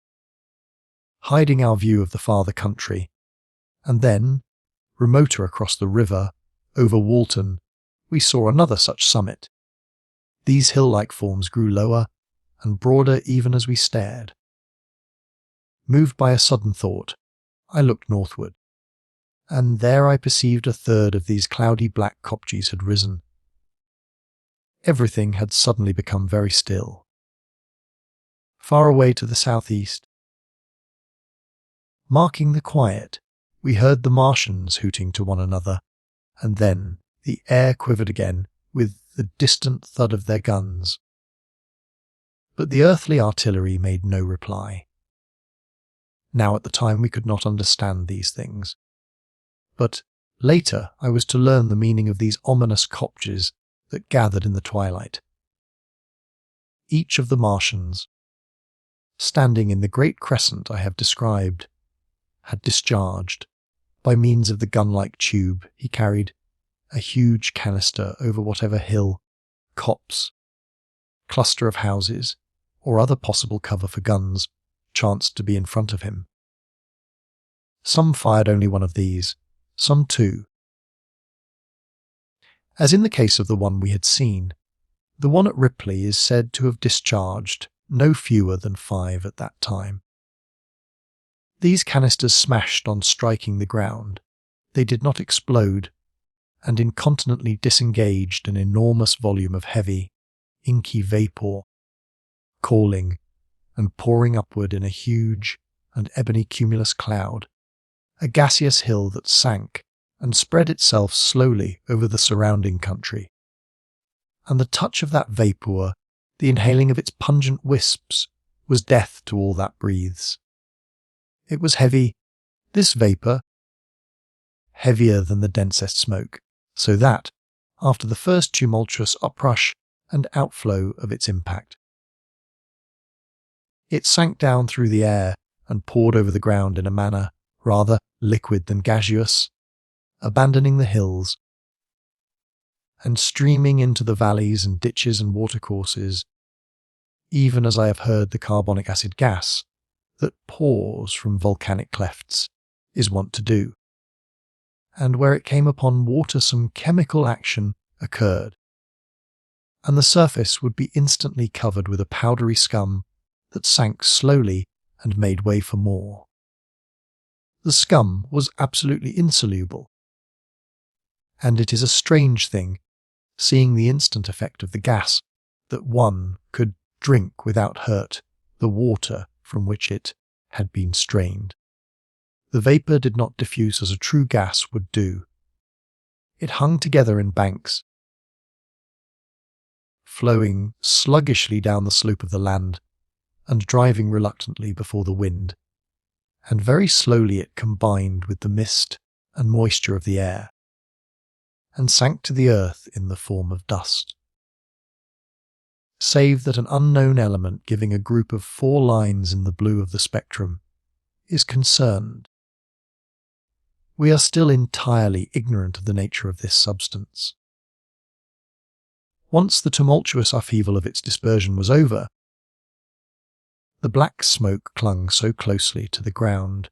hiding our view of the farther country, and then, remoter across the river, over Walton, we saw another such summit. These hill-like forms grew lower and broader even as we stared. Moved by a sudden thought, I looked northward, and there I perceived a third of these cloudy black kopjes had risen. Everything had suddenly become very still. Far away to the southeast, marking the quiet, we heard the Martians hooting to one another, and then the air quivered again with the distant thud of their guns. But the earthly artillery made no reply. Now at the time we could not understand these things. But later I was to learn the meaning of these ominous kopjes that gathered in the twilight. Each of the Martians, standing in the great crescent I have described, had discharged, by means of the gun-like tube he carried, a huge canister over whatever hill, copse, cluster of houses, or other possible cover for guns chanced to be in front of him. Some fired only one of these, some two. As in the case of the one we had seen, the one at Ripley is said to have discharged no fewer than 5 at that time. These canisters smashed on striking the ground. They did not explode, and incontinently disengaged an enormous volume of heavy, inky vapour, calling and pouring upward in a huge and ebony cumulus cloud, a gaseous hill that sank and spread itself slowly over the surrounding country. And the touch of that vapour, the inhaling of its pungent wisps, was death to all that breathes. It was heavy, this vapour, heavier than the densest smoke, so that, after the first tumultuous uprush and outflow of its impact, it sank down through the air and poured over the ground in a manner rather liquid than gaseous, abandoning the hills, and streaming into the valleys and ditches and watercourses, even as I have heard the carbonic acid gas that pours from volcanic clefts is wont to do, and where it came upon water some chemical action occurred, and the surface would be instantly covered with a powdery scum that sank slowly and made way for more. The scum was absolutely insoluble, and it is a strange thing, seeing the instant effect of the gas, that one could drink without hurt the water from which it had been strained. The vapour did not diffuse as a true gas would do. It hung together in banks, flowing sluggishly down the slope of the land and driving reluctantly before the wind, and very slowly it combined with the mist and moisture of the air, and sank to the earth in the form of dust. Save that an unknown element giving a group of 4 lines in the blue of the spectrum is concerned. We are still entirely ignorant of the nature of this substance. Once the tumultuous upheaval of its dispersion was over, the black smoke clung so closely to the ground,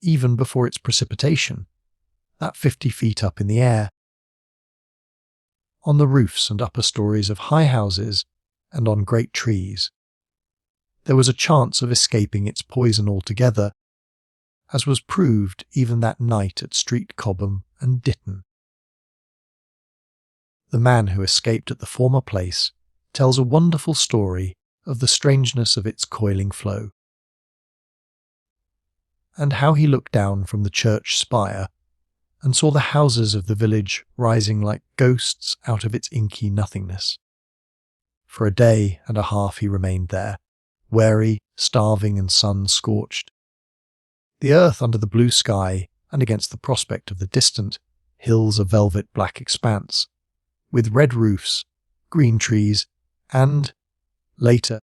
even before its precipitation, that 50 feet up in the air, on the roofs and upper stories of high houses and on great trees, there was a chance of escaping its poison altogether, as was proved even that night at Street Chobham and Ditton. The man who escaped at the former place tells a wonderful story of the strangeness of its coiling flow, and how he looked down from the church spire and saw the houses of the village rising like ghosts out of its inky nothingness. For a day and a half he remained there, weary, starving and sun-scorched. The earth under the blue sky and against the prospect of the distant hills a velvet black expanse, with red roofs, green trees, and, later,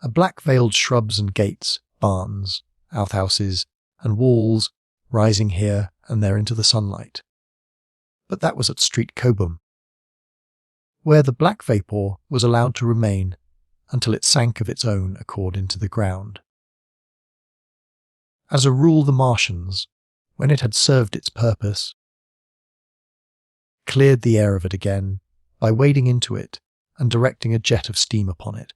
a black-veiled shrubs and gates, barns, outhouses, and walls rising here and there into the sunlight. But that was at Street Chobham, where the black vapour was allowed to remain until it sank of its own accord into the ground. As a rule, the Martians, when it had served its purpose, cleared the air of it again by wading into it and directing a jet of steam upon it.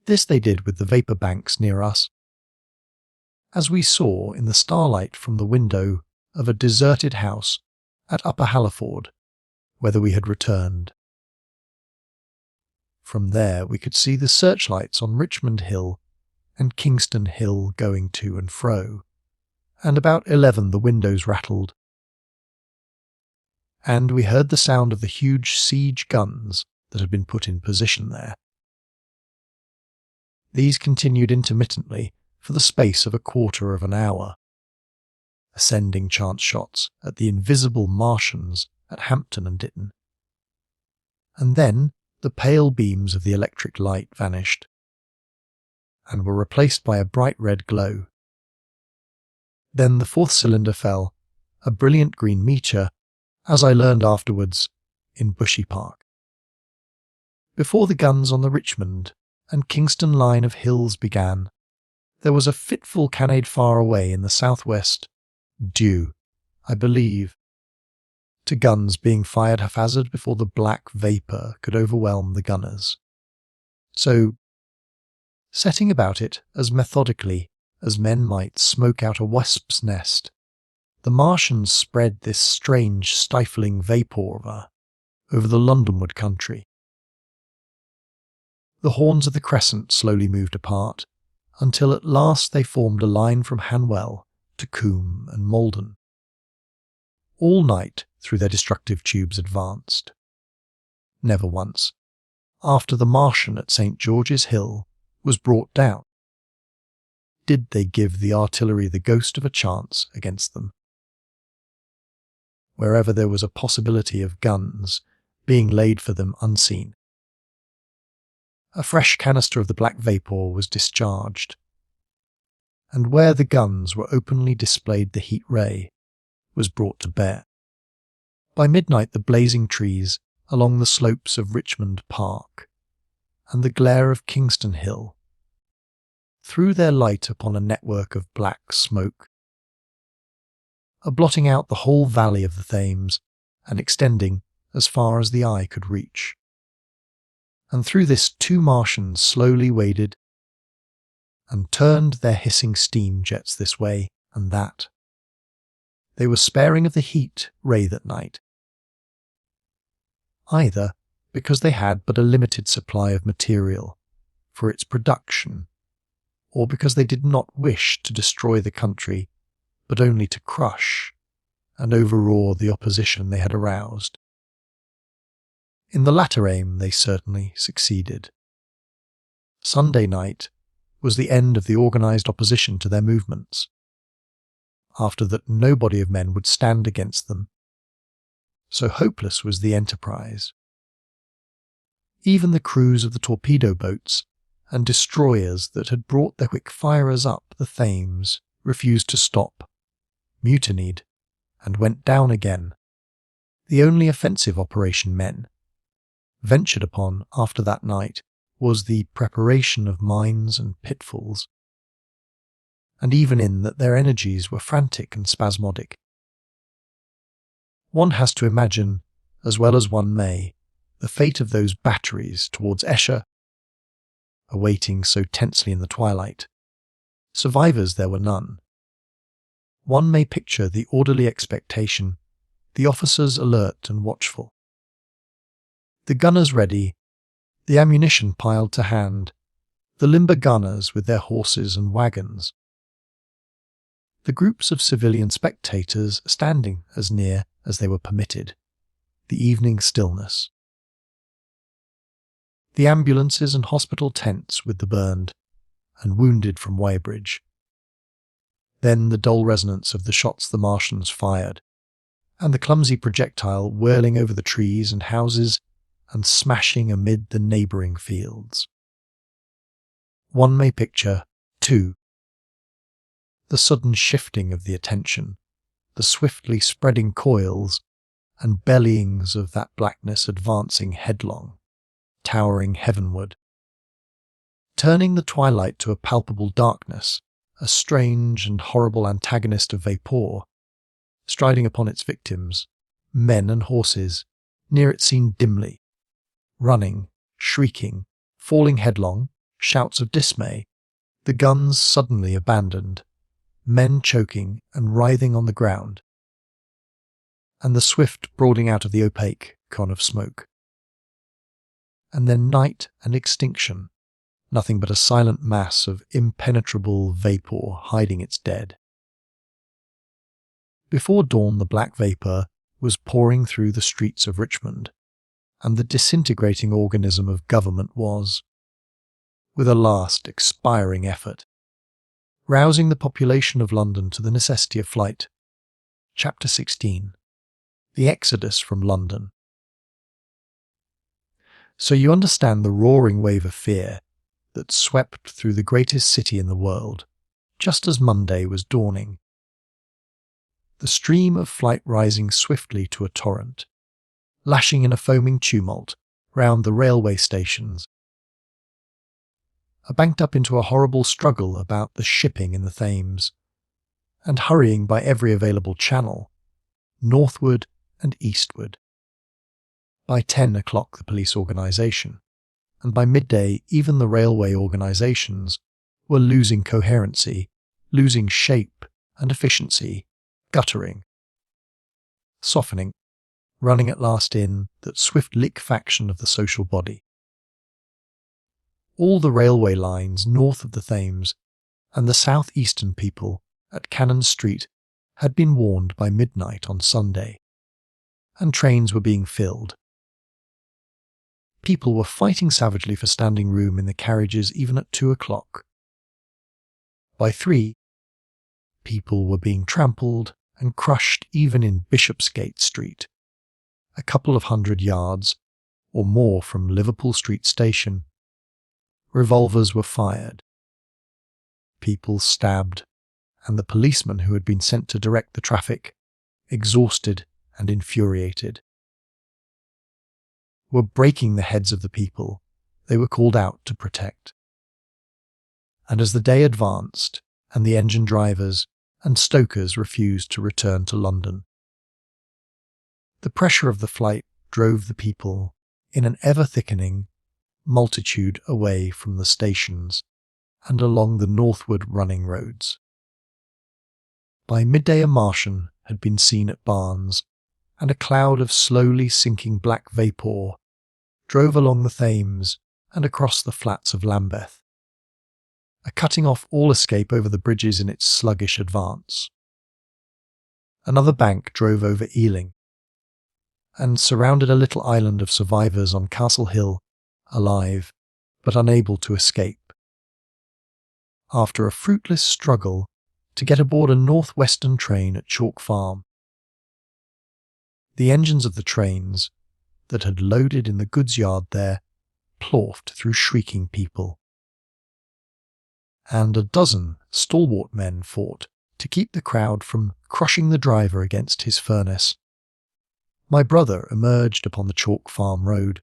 This they did with the vapour banks near us, as we saw in the starlight from the window of a deserted house at Upper Halliford, whither we had returned. From there we could see the searchlights on Richmond Hill and Kingston Hill going to and fro, and about 11 the windows rattled, and we heard the sound of the huge siege guns that had been put in position there. These continued intermittently for the space of a quarter of an hour, ascending chance shots at the invisible Martians at Hampton and Ditton. And then the pale beams of the electric light vanished, and were replaced by a bright red glow. Then the fourth cylinder fell, a brilliant green meteor, as I learned afterwards, in Bushy Park. Before the guns on the Richmond and Kingston line of hills began, there was a fitful cannonade far away in the southwest, due, I believe, to guns being fired haphazard before the black vapour could overwhelm the gunners. So, setting about it as methodically as men might smoke out a wasp's nest, the Martians spread this strange stifling vapour over the Londonward country. The horns of the crescent slowly moved apart, until at last they formed a line from Hanwell to Coombe and Malden. All night through their destructive tubes advanced. Never once, after the Martian at St. George's Hill was brought down, did they give the artillery the ghost of a chance against them. Wherever there was a possibility of guns being laid for them unseen, a fresh canister of the black vapour was discharged, and where the guns were openly displayed the heat ray was brought to bear. By midnight the blazing trees along the slopes of Richmond Park and the glare of Kingston Hill threw their light upon a network of black smoke, blotting out the whole valley of the Thames and extending as far as the eye could reach. And through this 2 Martians slowly waded and turned their hissing steam jets this way and that. They were sparing of the heat ray that night, either because they had but a limited supply of material for its production, or because they did not wish to destroy the country, but only to crush and overawe the opposition they had aroused. In the latter aim they certainly succeeded. Sunday night was the end of the organised opposition to their movements, after that no body of men would stand against them. So hopeless was the enterprise. Even the crews of the torpedo boats and destroyers that had brought their quick firers up the Thames refused to stop, mutinied, and went down again. The only offensive operation men ventured upon after that night was the preparation of mines and pitfalls, and even in that their energies were frantic and spasmodic. One has to imagine, as well as one may, the fate of those batteries towards Esher, awaiting so tensely in the twilight. Survivors there were none. One may picture the orderly expectation, the officers alert and watchful, the gunners ready, the ammunition piled to hand, the limber gunners with their horses and wagons, the groups of civilian spectators standing as near as they were permitted, the evening stillness, the ambulances and hospital tents with the burned and wounded from Weybridge, then the dull resonance of the shots the Martians fired, and the clumsy projectile whirling over the trees and houses and smashing amid the neighbouring fields. One may picture, too, the sudden shifting of the attention the swiftly spreading coils and bellyings of that blackness advancing headlong, towering heavenward. Turning the twilight to a palpable darkness, a strange and horrible antagonist of vapour, striding upon its victims, men and horses, near it seen dimly, running, shrieking, falling headlong, shouts of dismay, the guns suddenly abandoned, men choking and writhing on the ground, and the swift broadening out of the opaque cone of smoke. And then night and extinction, nothing but a silent mass of impenetrable vapour hiding its dead. Before dawn the black vapour was pouring through the streets of Richmond, and the disintegrating organism of government was, with a last expiring effort, rousing the population of London to the necessity of flight. Chapter 16. The Exodus from London. So you understand the roaring wave of fear that swept through the greatest city in the world, just as Monday was dawning. The stream of flight rising swiftly to a torrent, lashing in a foaming tumult round the railway stations, banked up into a horrible struggle about the shipping in the Thames, and hurrying by every available channel, northward and eastward. By 10 o'clock the police organisation, and by midday even the railway organisations, were losing coherency, losing shape and efficiency, guttering, softening, running at last in that swift liquefaction of the social body. All the railway lines north of the Thames and the south-eastern people at Cannon Street had been warned by midnight on Sunday, and trains were being filled. People were fighting savagely for standing room in the carriages even at 2 o'clock. By 3, people were being trampled and crushed even in Bishopsgate Street, a couple of 100 yards or more from Liverpool Street Station. Revolvers were fired, people stabbed, and the policemen who had been sent to direct the traffic, exhausted and infuriated, were breaking the heads of the people they were called out to protect. And as the day advanced, and the engine drivers and stokers refused to return to London, the pressure of the flight drove the people in an ever-thickening multitude away from the stations and along the northward running roads. By midday a Martian had been seen at Barnes, and a cloud of slowly sinking black vapour drove along the Thames and across the flats of Lambeth, cutting off all escape over the bridges in its sluggish advance. Another bank drove over Ealing, and surrounded a little island of survivors on Castle Hill, alive, but unable to escape. After a fruitless struggle to get aboard a northwestern train at Chalk Farm, the engines of the trains that had loaded in the goods yard there ploughed through shrieking people, and a dozen stalwart men fought to keep the crowd from crushing the driver against his furnace. My brother emerged upon the Chalk Farm road,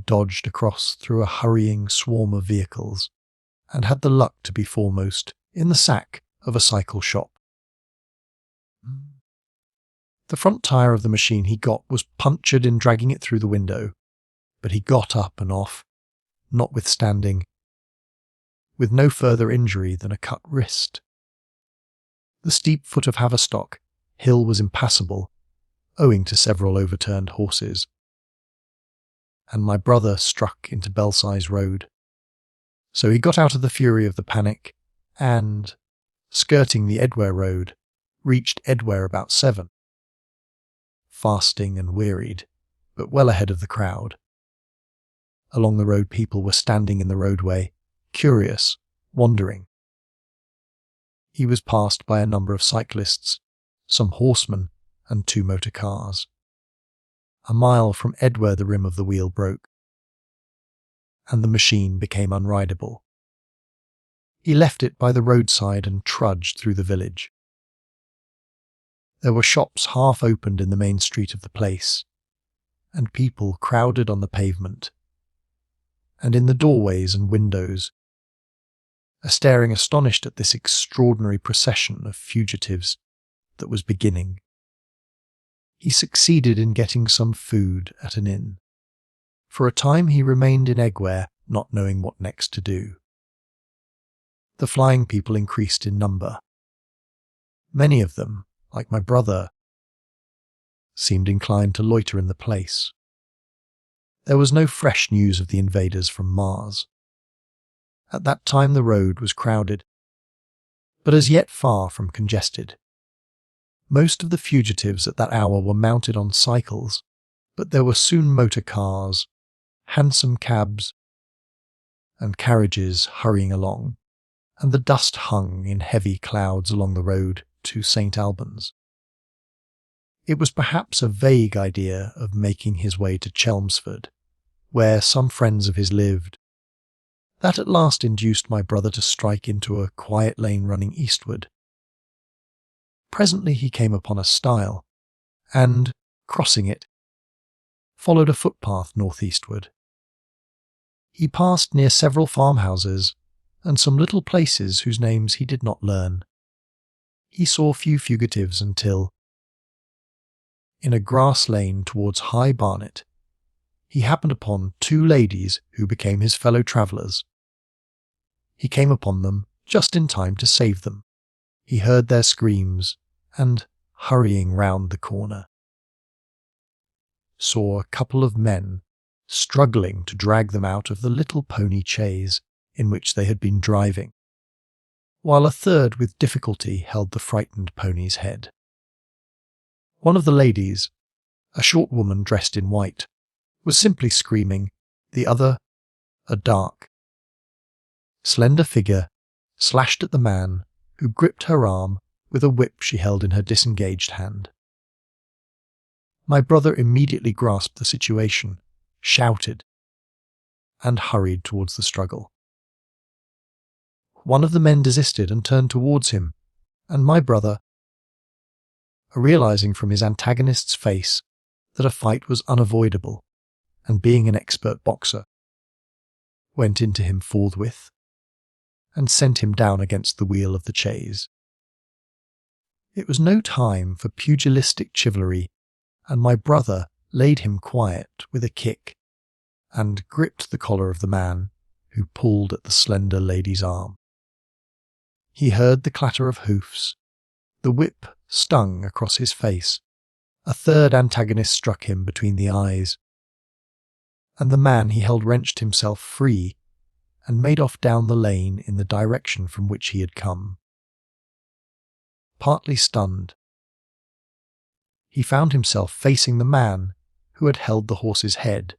dodged across through a hurrying swarm of vehicles, and had the luck to be foremost in the sack of a cycle shop. The front tyre of the machine he got was punctured in dragging it through the window, but he got up and off, notwithstanding, with no further injury than a cut wrist. The steep foot of Haverstock Hill was impassable, owing to several overturned horses, and my brother struck into Belsize Road. So he got out of the fury of the panic and, skirting the Edgware Road, reached Edgware about 7. Fasting and wearied, but well ahead of the crowd. Along the road people were standing in the roadway, curious, wondering. He was passed by a number of cyclists, some horsemen and 2 motor cars. A mile from Edgware the rim of the wheel broke, and the machine became unrideable. He left it by the roadside and trudged through the village. There were shops half opened in the main street of the place, and people crowded on the pavement, and in the doorways and windows, staring astonished at this extraordinary procession of fugitives that was beginning. He succeeded in getting some food at an inn. For a time he remained in Egware, not knowing what next to do. The flying people increased in number. Many of them, like my brother, seemed inclined to loiter in the place. There was no fresh news of the invaders from Mars. At that time the road was crowded, but as yet far from congested. Most of the fugitives at that hour were mounted on cycles, but there were soon motor cars, hansom cabs, and carriages hurrying along, and the dust hung in heavy clouds along the road to St. Albans. It was perhaps a vague idea of making his way to Chelmsford, where some friends of his lived, that at last induced my brother to strike into a quiet lane running eastward. Presently he came upon a stile, and, crossing it, followed a footpath northeastward. He passed near several farmhouses and some little places whose names he did not learn. He saw few fugitives until, in a grass lane towards High Barnet, he happened upon two ladies who became his fellow travellers. He came upon them just in time to save them. He heard their screams, and, hurrying round the corner, saw a couple of men struggling to drag them out of the little pony chaise in which they had been driving, while a third with difficulty held the frightened pony's head. One of the ladies, a short woman dressed in white, was simply screaming, the other, a dark, slender figure, slashed at the man, who gripped her arm with a whip she held in her disengaged hand. My brother immediately grasped the situation, shouted, and hurried towards the struggle. One of the men desisted and turned towards him, and my brother, realizing from his antagonist's face that a fight was unavoidable, and being an expert boxer, went into him forthwith and sent him down against the wheel of the chaise. It was no time for pugilistic chivalry, and my brother laid him quiet with a kick and gripped the collar of the man who pulled at the slender lady's arm. He heard the clatter of hoofs. The whip stung across his face. A third antagonist struck him between the eyes, and the man he held wrenched himself free and made off down the lane in the direction from which he had come. Partly stunned, he found himself facing the man who had held the horse's head,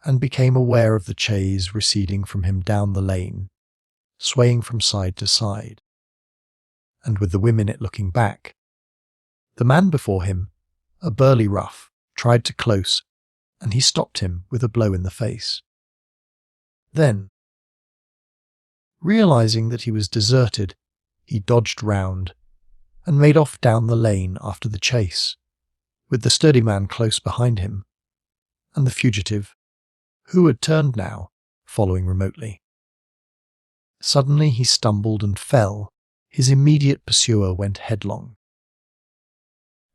and became aware of the chaise receding from him down the lane, swaying from side to side, and with the women it looking back. The man before him, a burly rough, tried to close, and he stopped him with a blow in the face. Then, realizing that he was deserted, he dodged round and made off down the lane after the chase, with the sturdy man close behind him, and the fugitive, who had turned now, following remotely. Suddenly he stumbled and fell. His immediate pursuer went headlong,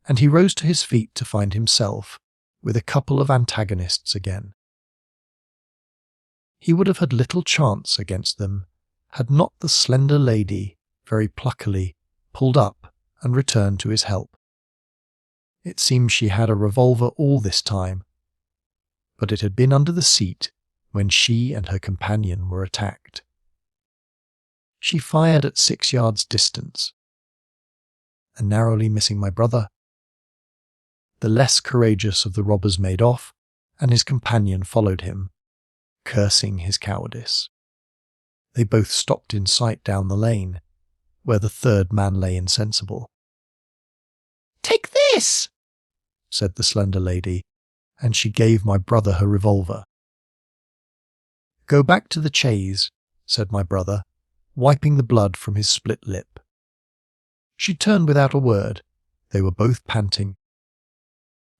and he rose to his feet to find himself with a couple of antagonists again. He would have had little chance against them had not the slender lady very pluckily pulled up and returned to his help. It seems she had a revolver all this time, but it had been under the seat when she and her companion were attacked. She fired at 6 yards distance, and narrowly missing my brother, the less courageous of the robbers made off, and his companion followed him, cursing his cowardice. They both stopped in sight down the lane, where the third man lay insensible. "Take this!" said the slender lady, and she gave my brother her revolver. "Go back to the chaise," said my brother, wiping the blood from his split lip. She turned without a word They were both panting,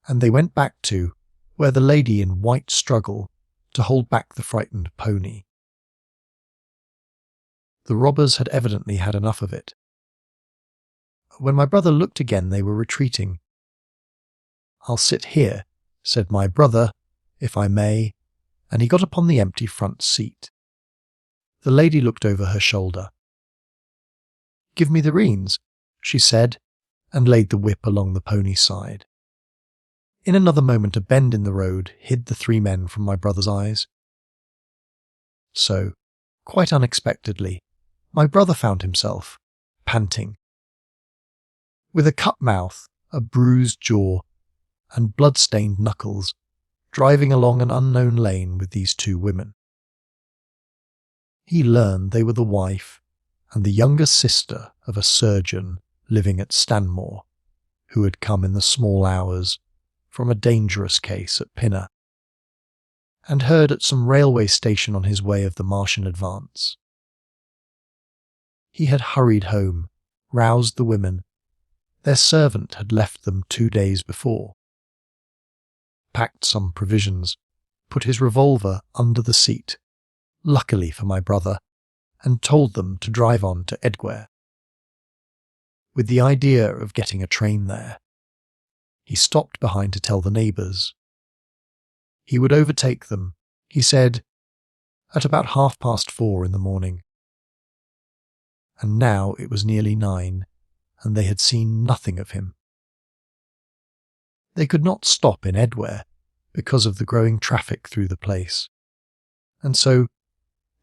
and they went back to where the lady in white struggled to hold back the frightened pony. The robbers had evidently had enough of it. When my brother looked again, they were retreating. "I'll sit here," said my brother, "if I may," and he got upon the empty front seat. The lady looked over her shoulder. "Give me the reins," she said, and laid the whip along the pony's side. In another moment a bend in the road hid the three men from my brother's eyes. So, quite unexpectedly, my brother found himself panting. With a cut mouth, a bruised jaw, and blood-stained knuckles, driving along an unknown lane with these two women. He learned they were the wife and the younger sister of a surgeon living at Stanmore, who had come in the small hours from a dangerous case at Pinner, and heard at some railway station on his way of the Martian advance. He had hurried home, roused the women. Their servant had left them 2 days before, packed some provisions, put his revolver under the seat, luckily for my brother, and told them to drive on to Edgware. With the idea of getting a train there, he stopped behind to tell the neighbours. He would overtake them, he said, at about 4:30 in the morning. And now it was nearly 9, and they had seen nothing of him. They could not stop in Edgware because of the growing traffic through the place, and so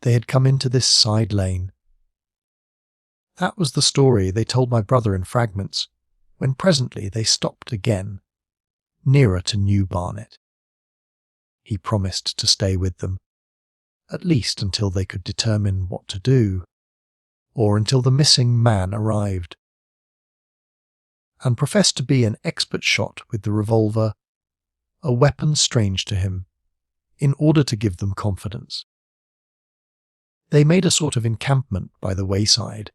they had come into this side lane. That was the story they told my brother in fragments, when presently they stopped again, nearer to New Barnet. He promised to stay with them, at least until they could determine what to do, or until the missing man arrived, and professed to be an expert shot with the revolver, a weapon strange to him, in order to give them confidence. They made a sort of encampment by the wayside,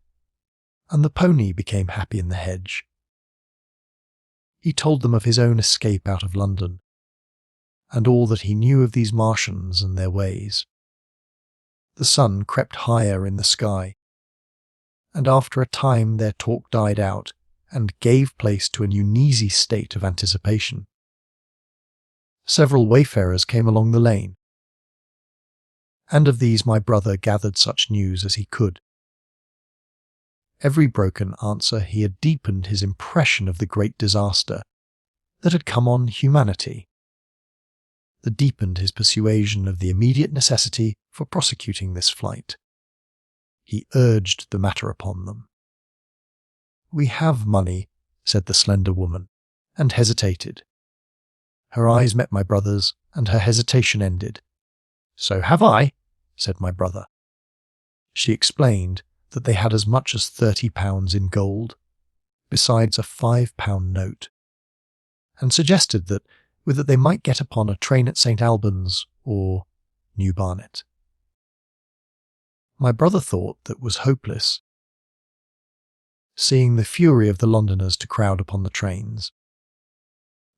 and the pony became happy in the hedge. He told them of his own escape out of London, and all that he knew of these Martians and their ways. The sun crept higher in the sky, and after a time their talk died out and gave place to an uneasy state of anticipation. Several wayfarers came along the lane, and of these my brother gathered such news as he could. Every broken answer he had deepened his impression of the great disaster that had come on humanity, that deepened his persuasion of the immediate necessity for prosecuting this flight. He urged the matter upon them. "We have money," said the slender woman, and hesitated. Her eyes met my brother's, and her hesitation ended. "So have I," said my brother. She explained that they had as much as £30 in gold, besides a £5 note, and suggested that with it they might get upon a train at St. Albans or New Barnet. My brother thought that was hopeless, seeing the fury of the Londoners to crowd upon the trains,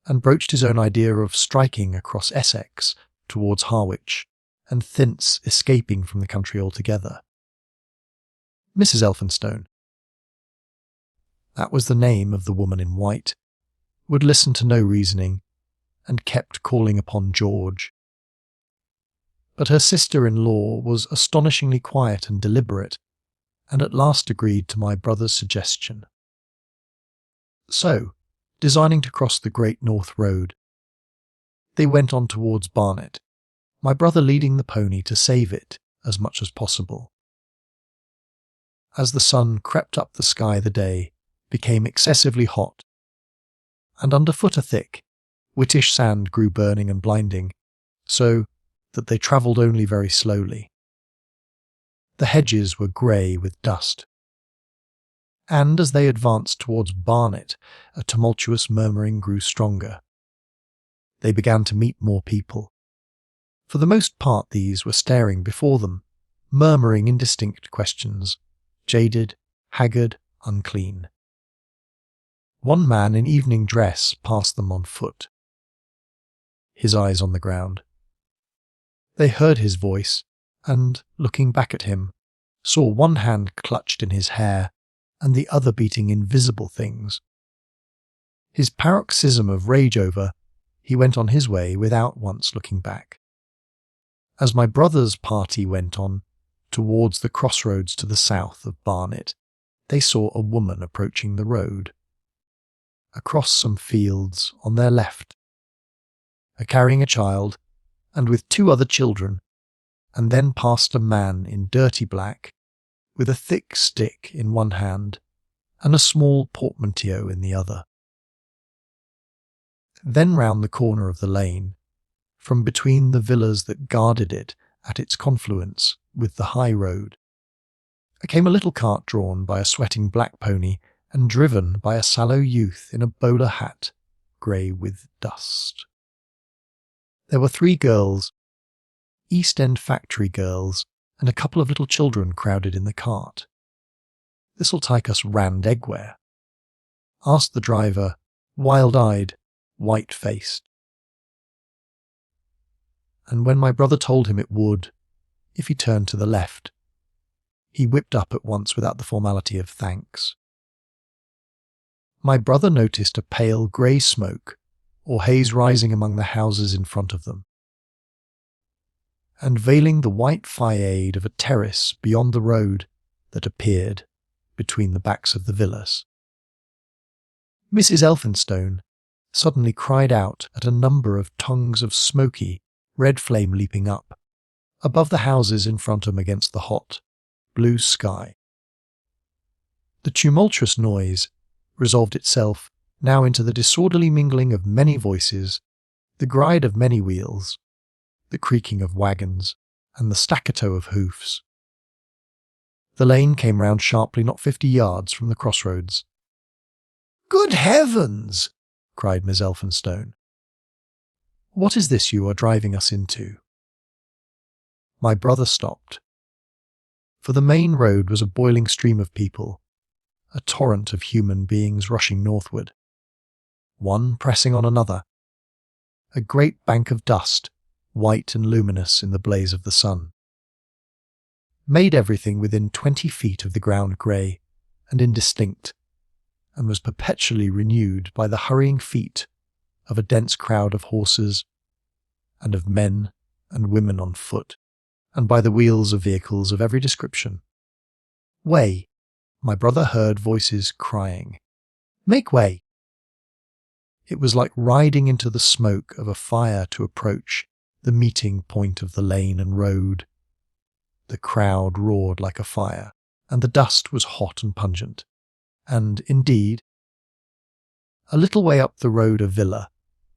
and broached his own idea of striking across Essex towards Harwich, and thence escaping from the country altogether. Mrs. Elphinstone, that was the name of the woman in white, would listen to no reasoning, and kept calling upon George. But her sister-in-law was astonishingly quiet and deliberate, and at last agreed to my brother's suggestion. So, designing to cross the Great North Road, they went on towards Barnet, my brother leading the pony to save it as much as possible. As the sun crept up the sky, the day became excessively hot, and underfoot a thick, whitish sand grew burning and blinding, so that they travelled only very slowly. The hedges were grey with dust, and as they advanced towards Barnet, a tumultuous murmuring grew stronger. They began to meet more people. For the most part these were staring before them, murmuring indistinct questions, jaded, haggard, unclean. One man in evening dress passed them on foot, his eyes on the ground. They heard his voice, and, looking back at him, saw one hand clutched in his hair and the other beating invisible things. His paroxysm of rage over, he went on his way without once looking back. As my brother's party went on, towards the crossroads to the south of Barnet, they saw a woman approaching the road. Across some fields on their left, carrying a child, and with two other children, and then past a man in dirty black, with a thick stick in one hand and a small portmanteau in the other. Then round the corner of the lane, from between the villas that guarded it at its confluence with the high road, came a little cart drawn by a sweating black pony and driven by a sallow youth in a bowler hat, grey with dust. There were 3 girls, East End factory girls, and a couple of little children crowded in the cart. "This'll take us round Egware?" asked the driver, wild-eyed, white-faced. And when my brother told him it would, if he turned to the left, he whipped up at once without the formality of thanks. My brother noticed a pale grey smoke or haze rising among the houses in front of them, and veiling the white façade of a terrace beyond the road that appeared between the backs of the villas. Mrs. Elphinstone suddenly cried out at a number of tongues of smoky, red flame leaping up, above the houses in front of them against the hot, blue sky. The tumultuous noise resolved itself now into the disorderly mingling of many voices, the gride of many wheels, the creaking of wagons, and the staccato of hoofs. The lane came round sharply not 50 yards from the crossroads. "Good heavens!" cried Miss Elphinstone. "What is this you are driving us into?" My brother stopped. For the main road was a boiling stream of people, a torrent of human beings rushing northward, one pressing on another, a great bank of dust, white and luminous in the blaze of the sun, made everything within 20 feet of the ground grey and indistinct, and was perpetually renewed by the hurrying feet of a dense crowd of horses, and of men and women on foot, and by the wheels of vehicles of every description. "Way!" My brother heard voices crying, "Make way!" It was like riding into the smoke of a fire to approach the meeting point of the lane and road. The crowd roared like a fire, and the dust was hot and pungent, and, indeed, a little way up the road a villa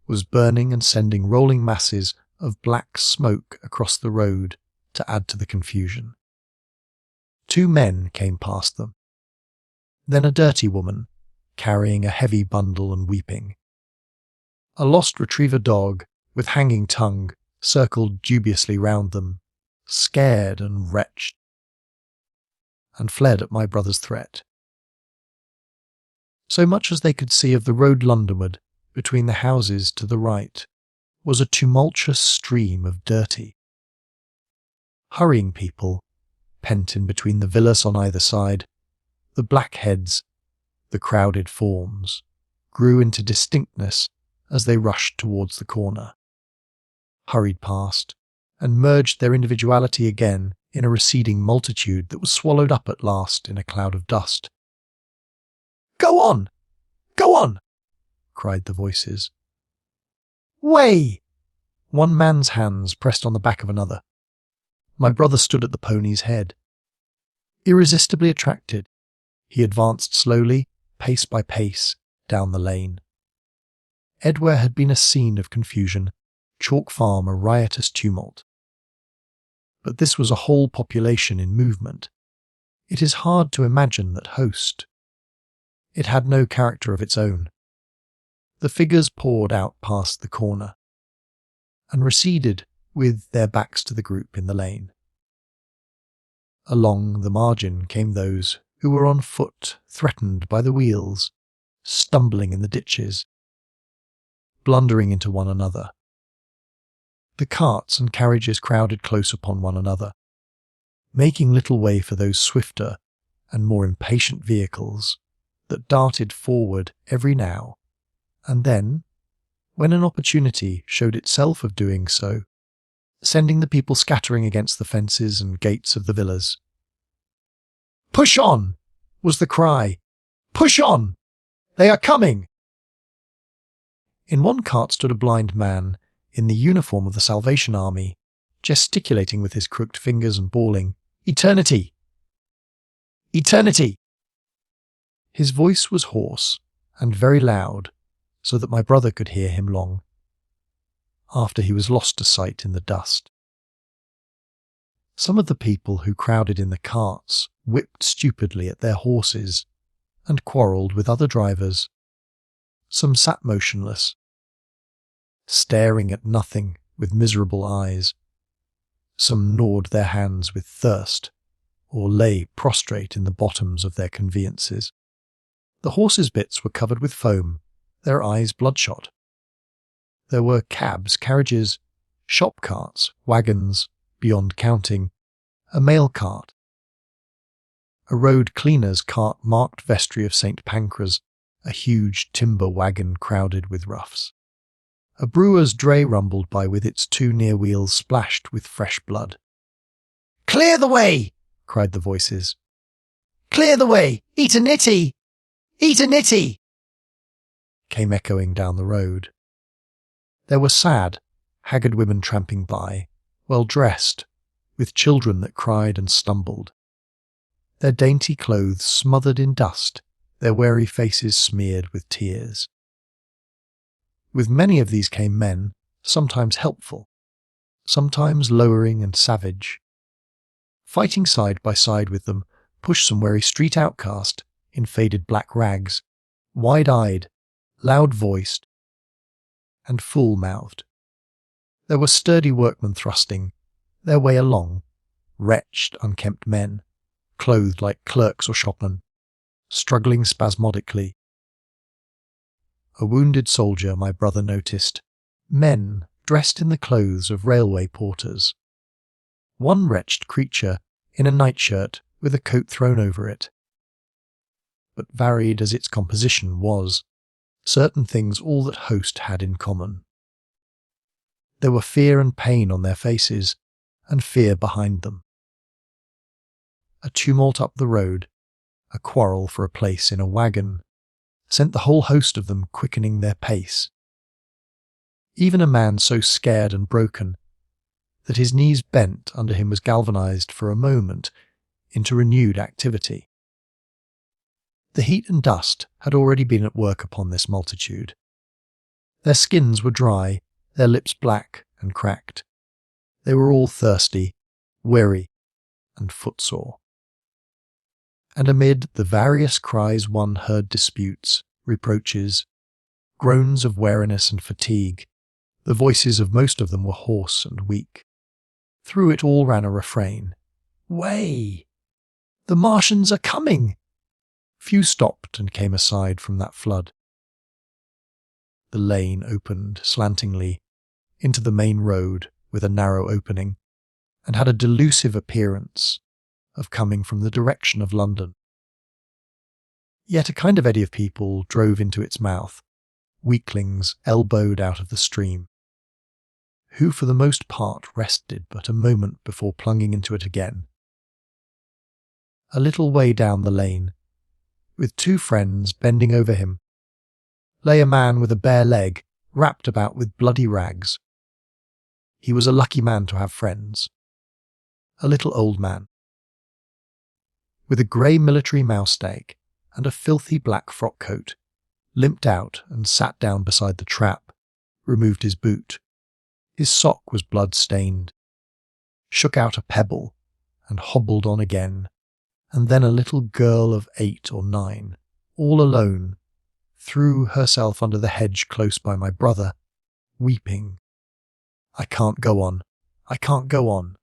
was burning and sending rolling masses of black smoke across the road to add to the confusion. 2 men came past them, then a dirty woman, carrying a heavy bundle and weeping. A lost retriever dog, with hanging tongue, circled dubiously round them, scared and wretched, and fled at my brother's threat. So much as they could see of the road Londonward, between the houses to the right, was a tumultuous stream of dirty. Hurrying people, pent in between the villas on either side, the black heads, the crowded forms, grew into distinctness as they rushed towards the corner, hurried past, and merged their individuality again in a receding multitude that was swallowed up at last in a cloud of dust. "Go on! Go on!" cried the voices. "Way!" One man's hands pressed on the back of another. My brother stood at the pony's head. Irresistibly attracted, he advanced slowly, pace by pace, down the lane. Edware had been a scene of confusion, Chalk Farm a riotous tumult. But this was a whole population in movement. It is hard to imagine that host. It had no character of its own. The figures poured out past the corner, and receded with their backs to the group in the lane. Along the margin came those who were on foot, threatened by the wheels, stumbling in the ditches, blundering into one another. The carts and carriages crowded close upon one another, making little way for those swifter and more impatient vehicles that darted forward every now and then, when an opportunity showed itself of doing so, sending the people scattering against the fences and gates of the villas. "Push on!" was the cry. "Push on! They are coming!" In one cart stood a blind man in the uniform of the Salvation Army, gesticulating with his crooked fingers and bawling, "Eternity! Eternity!" His voice was hoarse and very loud, so that my brother could hear him long after he was lost to sight in the dust. Some of the people who crowded in the carts whipped stupidly at their horses and quarrelled with other drivers. Some sat motionless, staring at nothing with miserable eyes. Some gnawed their hands with thirst, or lay prostrate in the bottoms of their conveyances. The horses' bits were covered with foam, their eyes bloodshot. There were cabs, carriages, shop carts, wagons, beyond counting, a mail cart, a road cleaner's cart marked Vestry of St. Pancras, a huge timber wagon crowded with roughs. A brewer's dray rumbled by with its two near wheels splashed with fresh blood. "Clear the way!" cried the voices. "Clear the way! Eat a nitty! Eat a nitty!" came echoing down the road. There were sad, haggard women tramping by, well dressed, with children that cried and stumbled, their dainty clothes smothered in dust, their weary faces smeared with tears. With many of these came men, sometimes helpful, sometimes lowering and savage. Fighting side by side with them pushed some weary street outcast in faded black rags, wide-eyed, loud-voiced, and full-mouthed. There were sturdy workmen thrusting their way along, wretched, unkempt men, clothed like clerks or shopmen, struggling spasmodically. A wounded soldier, my brother noticed, men dressed in the clothes of railway porters. One wretched creature in a nightshirt with a coat thrown over it. But varied as its composition was, certain things all that host had in common. There were fear and pain on their faces, and fear behind them. A tumult up the road, a quarrel for a place in a wagon, sent the whole host of them quickening their pace. Even a man so scared and broken that his knees bent under him was galvanized for a moment into renewed activity. The heat and dust had already been at work upon this multitude. Their skins were dry, their lips black and cracked. They were all thirsty, weary, and footsore. And amid the various cries one heard disputes, reproaches, groans of weariness and fatigue. The voices of most of them were hoarse and weak. Through it all ran a refrain. "Way! The Martians are coming!" Few stopped and came aside from that flood. The lane opened slantingly into the main road with a narrow opening, and had a delusive appearance of coming from the direction of London. Yet a kind of eddy of people drove into its mouth, weaklings elbowed out of the stream, who for the most part rested but a moment before plunging into it again. A little way down the lane, with two friends bending over him, lay a man with a bare leg wrapped about with bloody rags. He was a lucky man to have friends. A little old man, with a grey military moustache and a filthy black frock coat, limped out and sat down beside the trap, removed his boot. His sock was blood-stained, shook out a pebble, and hobbled on again. And then a little girl of 8 or 9, all alone, threw herself under the hedge close by my brother, weeping. "I can't go on. I can't go on."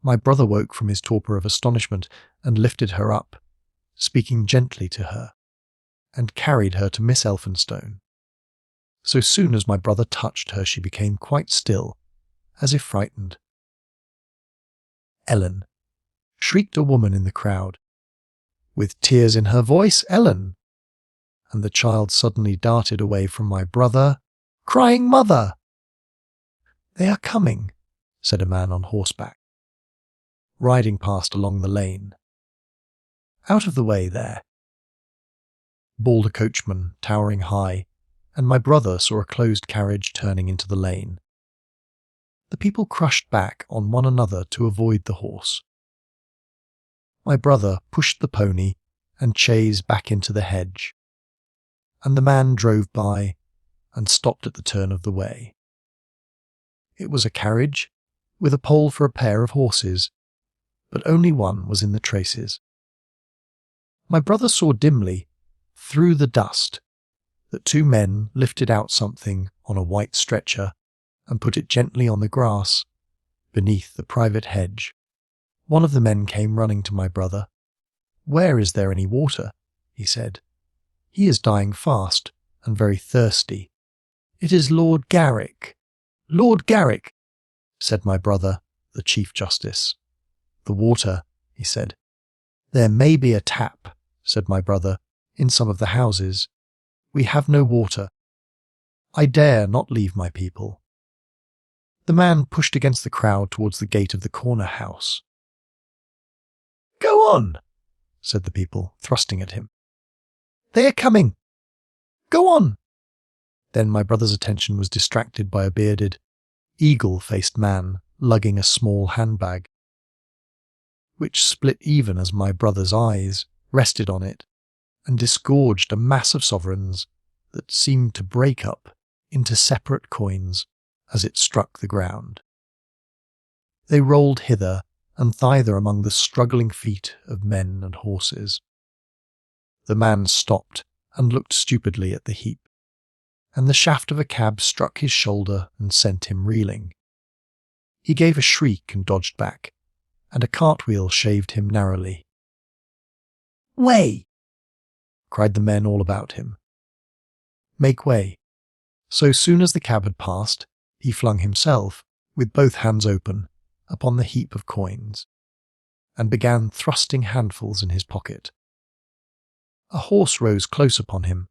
My brother woke from his torpor of astonishment and lifted her up, speaking gently to her, and carried her to Miss Elphinstone. So soon as my brother touched her, she became quite still, as if frightened. "Ellen!" shrieked a woman in the crowd. With tears in her voice, "Ellen!" And the child suddenly darted away from my brother, crying, "Mother!" "They are coming," said a man on horseback, riding past along the lane. "Out of the way there," bawled a coachman, towering high, and my brother saw a closed carriage turning into the lane. The people crushed back on one another to avoid the horse. My brother pushed the pony and chaise back into the hedge, and the man drove by and stopped at the turn of the way. It was a carriage with a pole for a pair of horses, but only one was in the traces. My brother saw dimly, through the dust, that two men lifted out something on a white stretcher and put it gently on the grass beneath the private hedge. One of the men came running to my brother. "Where is there any water?" he said. "He is dying fast and very thirsty." "It is Lord Garrick." "Lord Garrick," said my brother, the Chief Justice. "The water," he said. "There may be a tap," said my brother, "in some of the houses. We have no water. I dare not leave my people." The man pushed against the crowd towards the gate of the corner house. "Go on," said the people, thrusting at him. "They are coming. Go on." Then my brother's attention was distracted by a bearded, eagle-faced man lugging a small handbag, which split even as my brother's eyes rested on it and disgorged a mass of sovereigns that seemed to break up into separate coins as it struck the ground. They rolled hither and thither among the struggling feet of men and horses. The man stopped and looked stupidly at the heap, and the shaft of a cab struck his shoulder and sent him reeling. He gave a shriek and dodged back, and a cartwheel shaved him narrowly. "Way!" cried the men all about him. "Make way." So soon as the cab had passed, he flung himself, with both hands open, upon the heap of coins, and began thrusting handfuls in his pocket. A horse rose close upon him,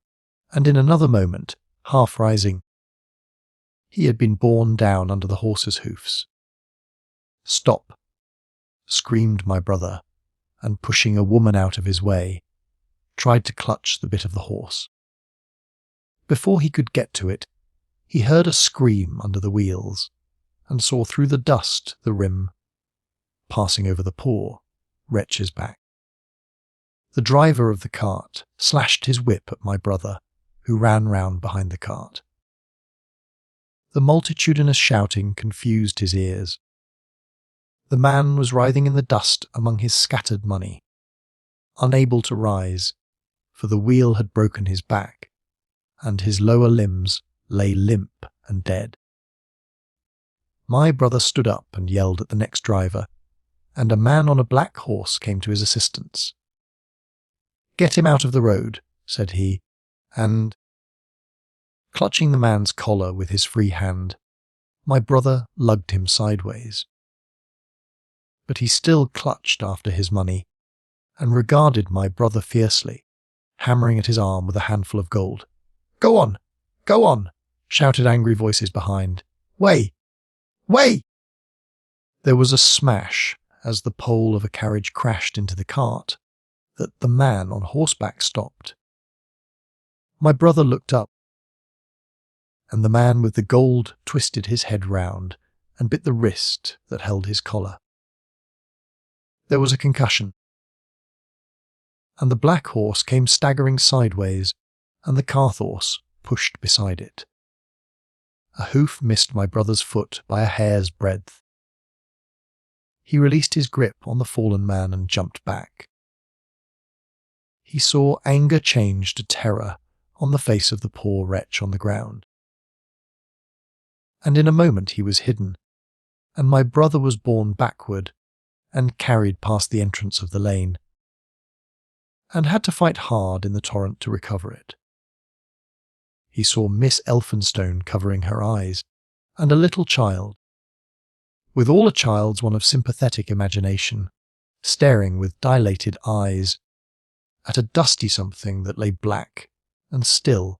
and in another moment, half rising, he had been borne down under the horse's hoofs. "Stop!" screamed my brother, and pushing a woman out of his way, tried to clutch the bit of the horse. Before he could get to it, he heard a scream under the wheels, and saw through the dust the rim passing over the poor wretch's back. The driver of the cart slashed his whip at my brother, who ran round behind the cart. The multitudinous shouting confused his ears. The man was writhing in the dust among his scattered money, unable to rise, for the wheel had broken his back, and his lower limbs lay limp and dead. My brother stood up and yelled at the next driver, and a man on a black horse came to his assistance. "Get him out of the road," said he, and, clutching the man's collar with his free hand, my brother lugged him sideways. But he still clutched after his money, and regarded my brother fiercely, hammering at his arm with a handful of gold. "Go on! Go on!" shouted angry voices behind. "Way! Way!" There was a smash as the pole of a carriage crashed into the cart, that the man on horseback stopped. My brother looked up, and the man with the gold twisted his head round and bit the wrist that held his collar. There was a concussion, and the black horse came staggering sideways, and the cart horse pushed beside it. A hoof missed my brother's foot by a hair's breadth. He released his grip on the fallen man and jumped back. He saw anger change to terror on the face of the poor wretch on the ground. And in a moment he was hidden, and my brother was borne backward and carried past the entrance of the lane. and had to fight hard in the torrent to recover it. He saw Miss Elphinstone covering her eyes, and a little child, with all a child's one of sympathetic imagination, staring with dilated eyes at a dusty something that lay black and still,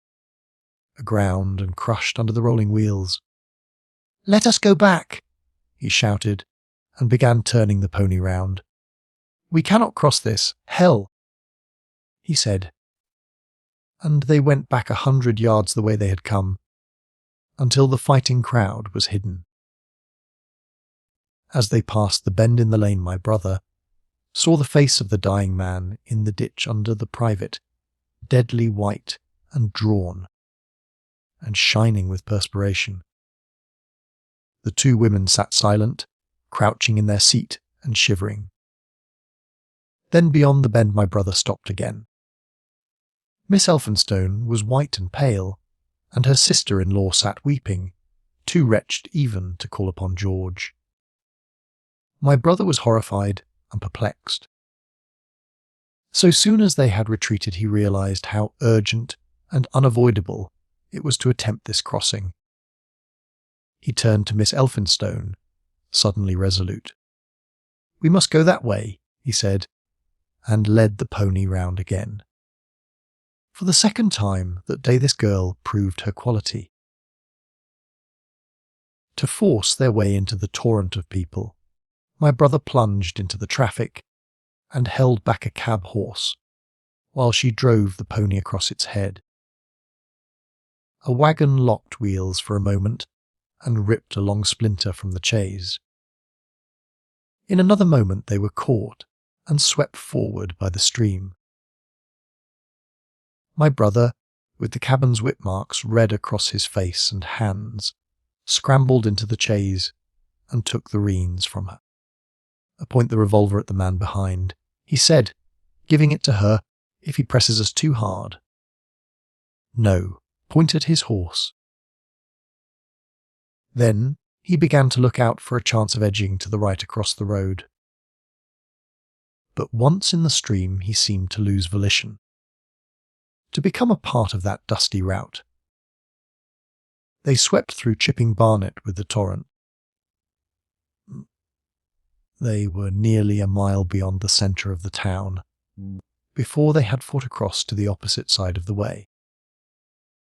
aground and crushed under the rolling wheels. "Let us go back," he shouted, and began turning the pony round. "We cannot cross this hell," he said, and they went back 100 yards the way they had come, until the fighting crowd was hidden. As they passed the bend in the lane, my brother saw the face of the dying man in the ditch under the private, deadly white and drawn, and shining with perspiration. The two women sat silent, crouching in their seat and shivering. Then beyond the bend my brother stopped again. Miss Elphinstone was white and pale, and her sister-in-law sat weeping, too wretched even to call upon George. My brother was horrified and perplexed. So soon as they had retreated, he realized how urgent and unavoidable it was to attempt this crossing. He turned to Miss Elphinstone, suddenly resolute. "We must go that way," he said, and led the pony round again. For the second time that day this girl proved her quality. To force their way into the torrent of people, my brother plunged into the traffic and held back a cab horse, while she drove the pony across its head. A wagon locked wheels for a moment and ripped a long splinter from the chaise. In another moment they were caught and swept forward by the stream. My brother, with the cabin's whip marks red across his face and hands, scrambled into the chaise and took the reins from her. "Point the revolver at the man behind," he said, giving it to her if he presses us too hard. "No, point at his horse." Then he began to look out for a chance of edging to the right across the road. But once in the stream he seemed to lose volition, to become a part of that dusty rout. They swept through Chipping Barnet with the torrent. They were nearly a mile beyond the centre of the town, before they had fought across to the opposite side of the way.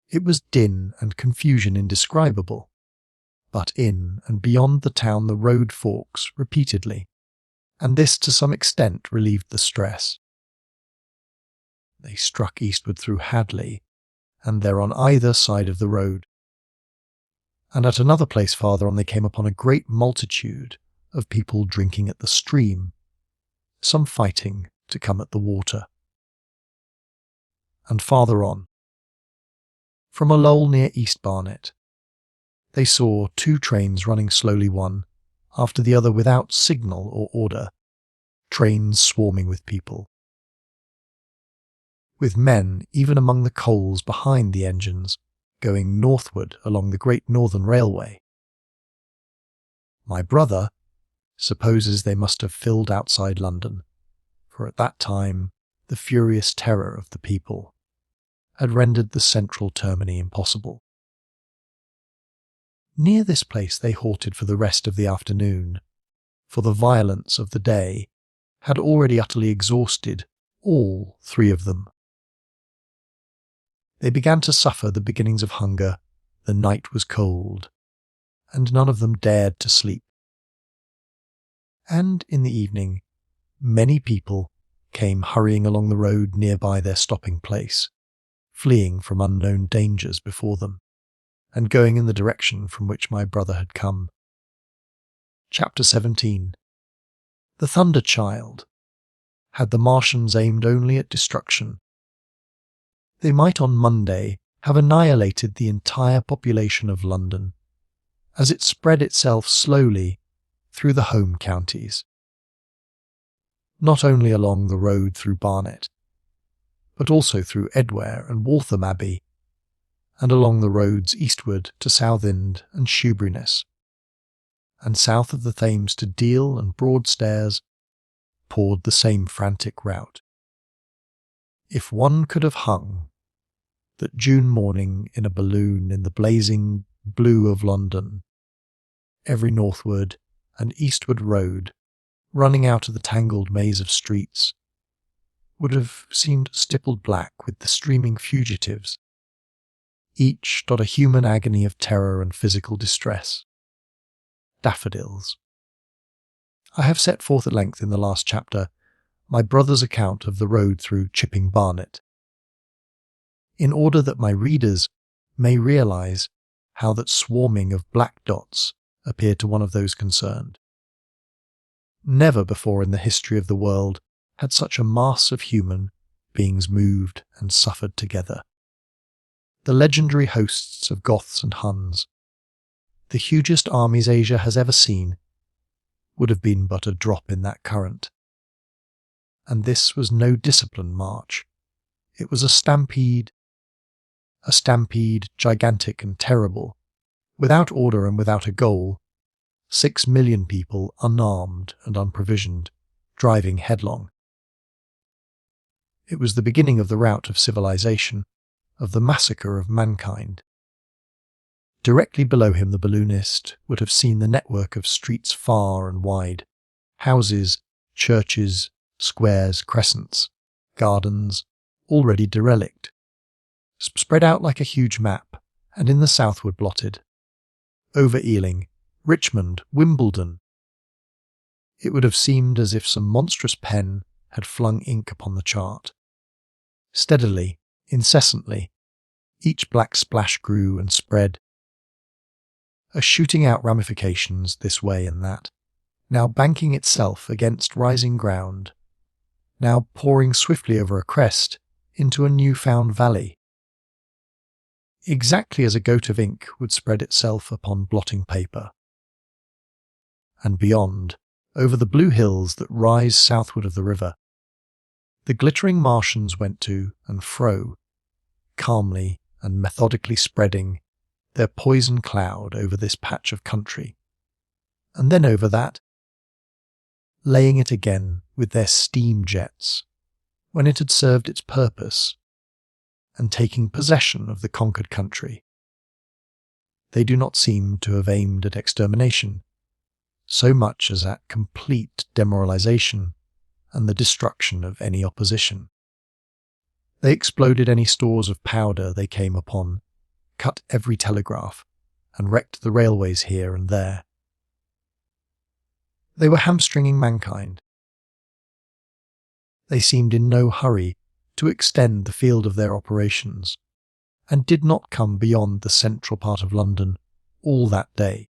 It was din and confusion indescribable, but in and beyond the town the road forks repeatedly, and this to some extent relieved the stress. They struck eastward through Hadley, and there on either side of the road. And at another place farther on they came upon a great multitude of people drinking at the stream, some fighting to come at the water. And farther on, from a lull near East Barnet, they saw 2 trains running slowly one after the other without signal or order, trains swarming with people, with men even among the coals behind the engines, going northward along the Great Northern Railway. My brother supposes they must have filled outside London, for at that time the furious terror of the people had rendered the central termini impossible. Near this place they halted for the rest of the afternoon, for the violence of the day had already utterly exhausted all 3 of them. They began to suffer the beginnings of hunger, the night was cold, and none of them dared to sleep. And in the evening, many people came hurrying along the road nearby their stopping place, fleeing from unknown dangers before them, and going in the direction from which my brother had come. Chapter 17. The Thunder Child. Had the Martians aimed only at destruction, they might on Monday have annihilated the entire population of London, as it spread itself slowly through the home counties. Not only along the road through Barnet, but also through Edgware and Waltham Abbey, and along the roads eastward to Southend and Shoeburyness, and south of the Thames to Deal and Broadstairs, poured the same frantic rout. If one could have hung that June morning in a balloon in the blazing blue of London, every northward and eastward road, running out of the tangled maze of streets, would have seemed stippled black with the streaming fugitives, each a human agony of terror and physical distress. Daffodils. I have set forth at length in the last chapter my brother's account of the road through Chipping Barnet, in order that my readers may realise how that swarming of black dots appeared to one of those concerned. Never before in the history of the world had such a mass of human beings moved and suffered together. The legendary hosts of Goths and Huns, the hugest armies Asia has ever seen, would have been but a drop in that current. And this was no disciplined march. It was a stampede gigantic and terrible, without order and without a goal, 6 million people unarmed and unprovisioned, driving headlong. It was the beginning of the rout of civilization, of the massacre of mankind. Directly below him the balloonist would have seen the network of streets far and wide, houses, churches, squares, crescents, gardens, already derelict, spread out like a huge map, and in the southward blotted. Over Ealing, Richmond, Wimbledon. It would have seemed as if some monstrous pen had flung ink upon the chart. Steadily, incessantly, each black splash grew and spread, shooting out ramifications this way and that, now banking itself against rising ground, now pouring swiftly over a crest into a new-found valley. Exactly as a goat of ink would spread itself upon blotting paper. And beyond, over the blue hills that rise southward of the river, the glittering Martians went to and fro, calmly and methodically spreading their poison cloud over this patch of country, and then over that, laying it again with their steam jets, when it had served its purpose, and taking possession of the conquered country. They do not seem to have aimed at extermination, so much as at complete demoralization and the destruction of any opposition. They exploded any stores of powder they came upon, cut every telegraph, and wrecked the railways here and there. They were hamstringing mankind. They seemed in no hurry to extend the field of their operations, and did not come beyond the central part of London all that day.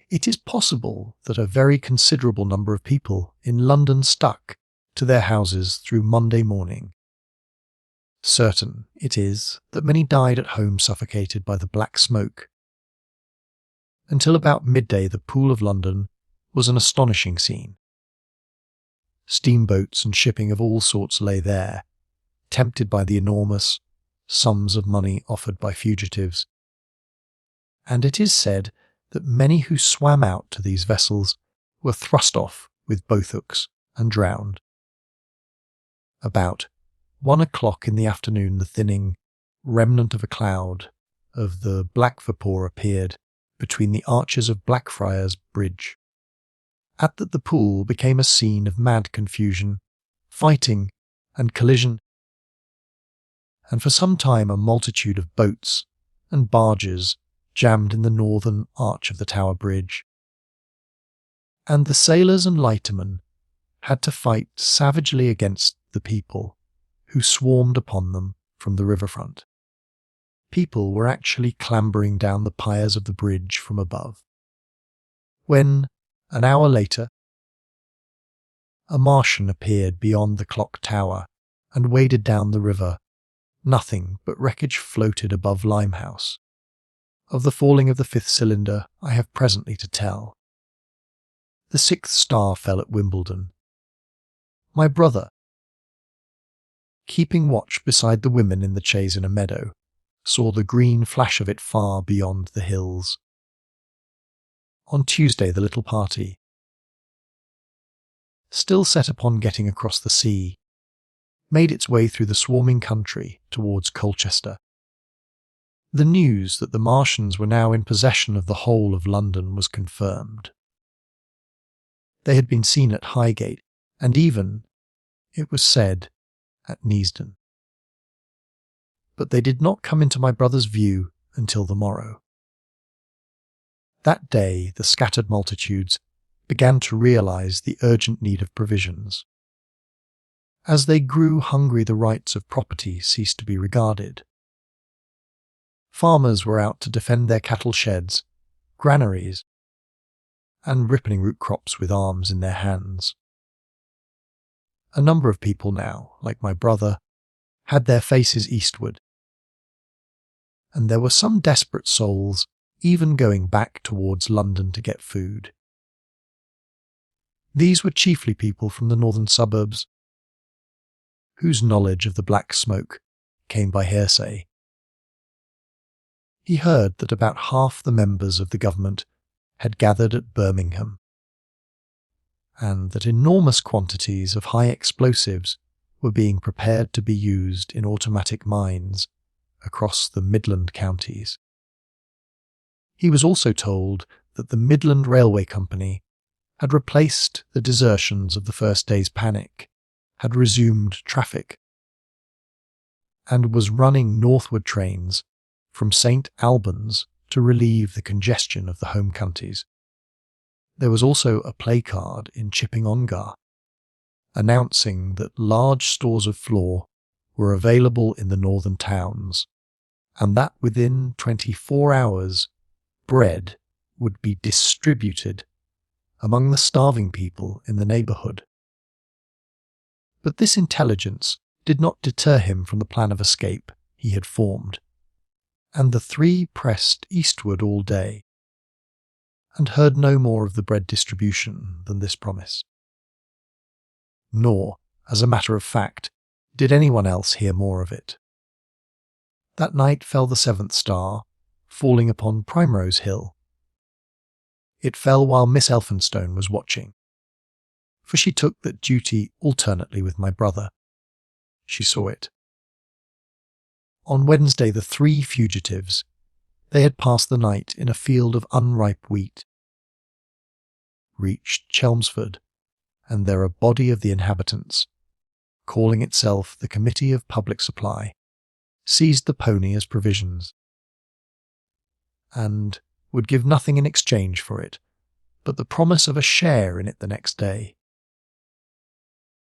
It is possible that a very considerable number of people in London stuck to their houses through Monday morning. Certain it is that many died at home suffocated by the black smoke. Until about midday the Pool of London was an astonishing scene. Steamboats and shipping of all sorts lay there, tempted by the enormous sums of money offered by fugitives. And it is said that many who swam out to these vessels were thrust off with boathooks and drowned. About 1 o'clock in the afternoon the thinning remnant of a cloud of the black vapour appeared between the arches of Blackfriars Bridge. At that the pool became a scene of mad confusion, fighting and collision, and for some time a multitude of boats and barges jammed in the northern arch of the Tower Bridge. And the sailors and lightermen had to fight savagely against the people who swarmed upon them from the riverfront. People were actually clambering down the piers of the bridge from above. When, an hour later, a Martian appeared beyond the clock tower and waded down the river, nothing but wreckage floated above Limehouse. Of the falling of the 5th cylinder I have presently to tell. The 6th star fell at Wimbledon. My brother, keeping watch beside the women in the chaise in a meadow, saw the green flash of it far beyond the hills. On Tuesday the little party, still set upon getting across the sea, made its way through the swarming country towards Colchester. The news that the Martians were now in possession of the whole of London was confirmed. They had been seen at Highgate, and even, it was said, at Neasden. But they did not come into my brother's view until the morrow. That day the scattered multitudes began to realise the urgent need of provisions. As they grew hungry, the rights of property ceased to be regarded. Farmers were out to defend their cattle sheds, granaries, and ripening root crops with arms in their hands. A number of people now, like my brother, had their faces eastward, and there were some desperate souls even going back towards London to get food. These were chiefly people from the northern suburbs, whose knowledge of the black smoke came by hearsay. He heard that about half the members of the government had gathered at Birmingham, and that enormous quantities of high explosives were being prepared to be used in automatic mines across the Midland counties. He was also told that the Midland Railway Company had replaced the desertions of the first day's panic, had resumed traffic, and was running northward trains from St Albans to relieve the congestion of the home counties. There was also a placard in Chipping Ongar announcing that large stores of flour were available in the northern towns, and that within 24 hours bread would be distributed among the starving people in the neighbourhood. But this intelligence did not deter him from the plan of escape he had formed, and the three pressed eastward all day, and heard no more of the bread distribution than this promise. Nor, as a matter of fact, did anyone else hear more of it. That night fell the seventh star, falling upon Primrose Hill. It fell while Miss Elphinstone was watching, for she took that duty alternately with my brother. She saw it. On Wednesday, the three fugitives, they had passed the night in a field of unripe wheat, reached Chelmsford, and there a body of the inhabitants, calling itself the Committee of Public Supply, seized the pony as provisions, and would give nothing in exchange for it but the promise of a share in it the next day.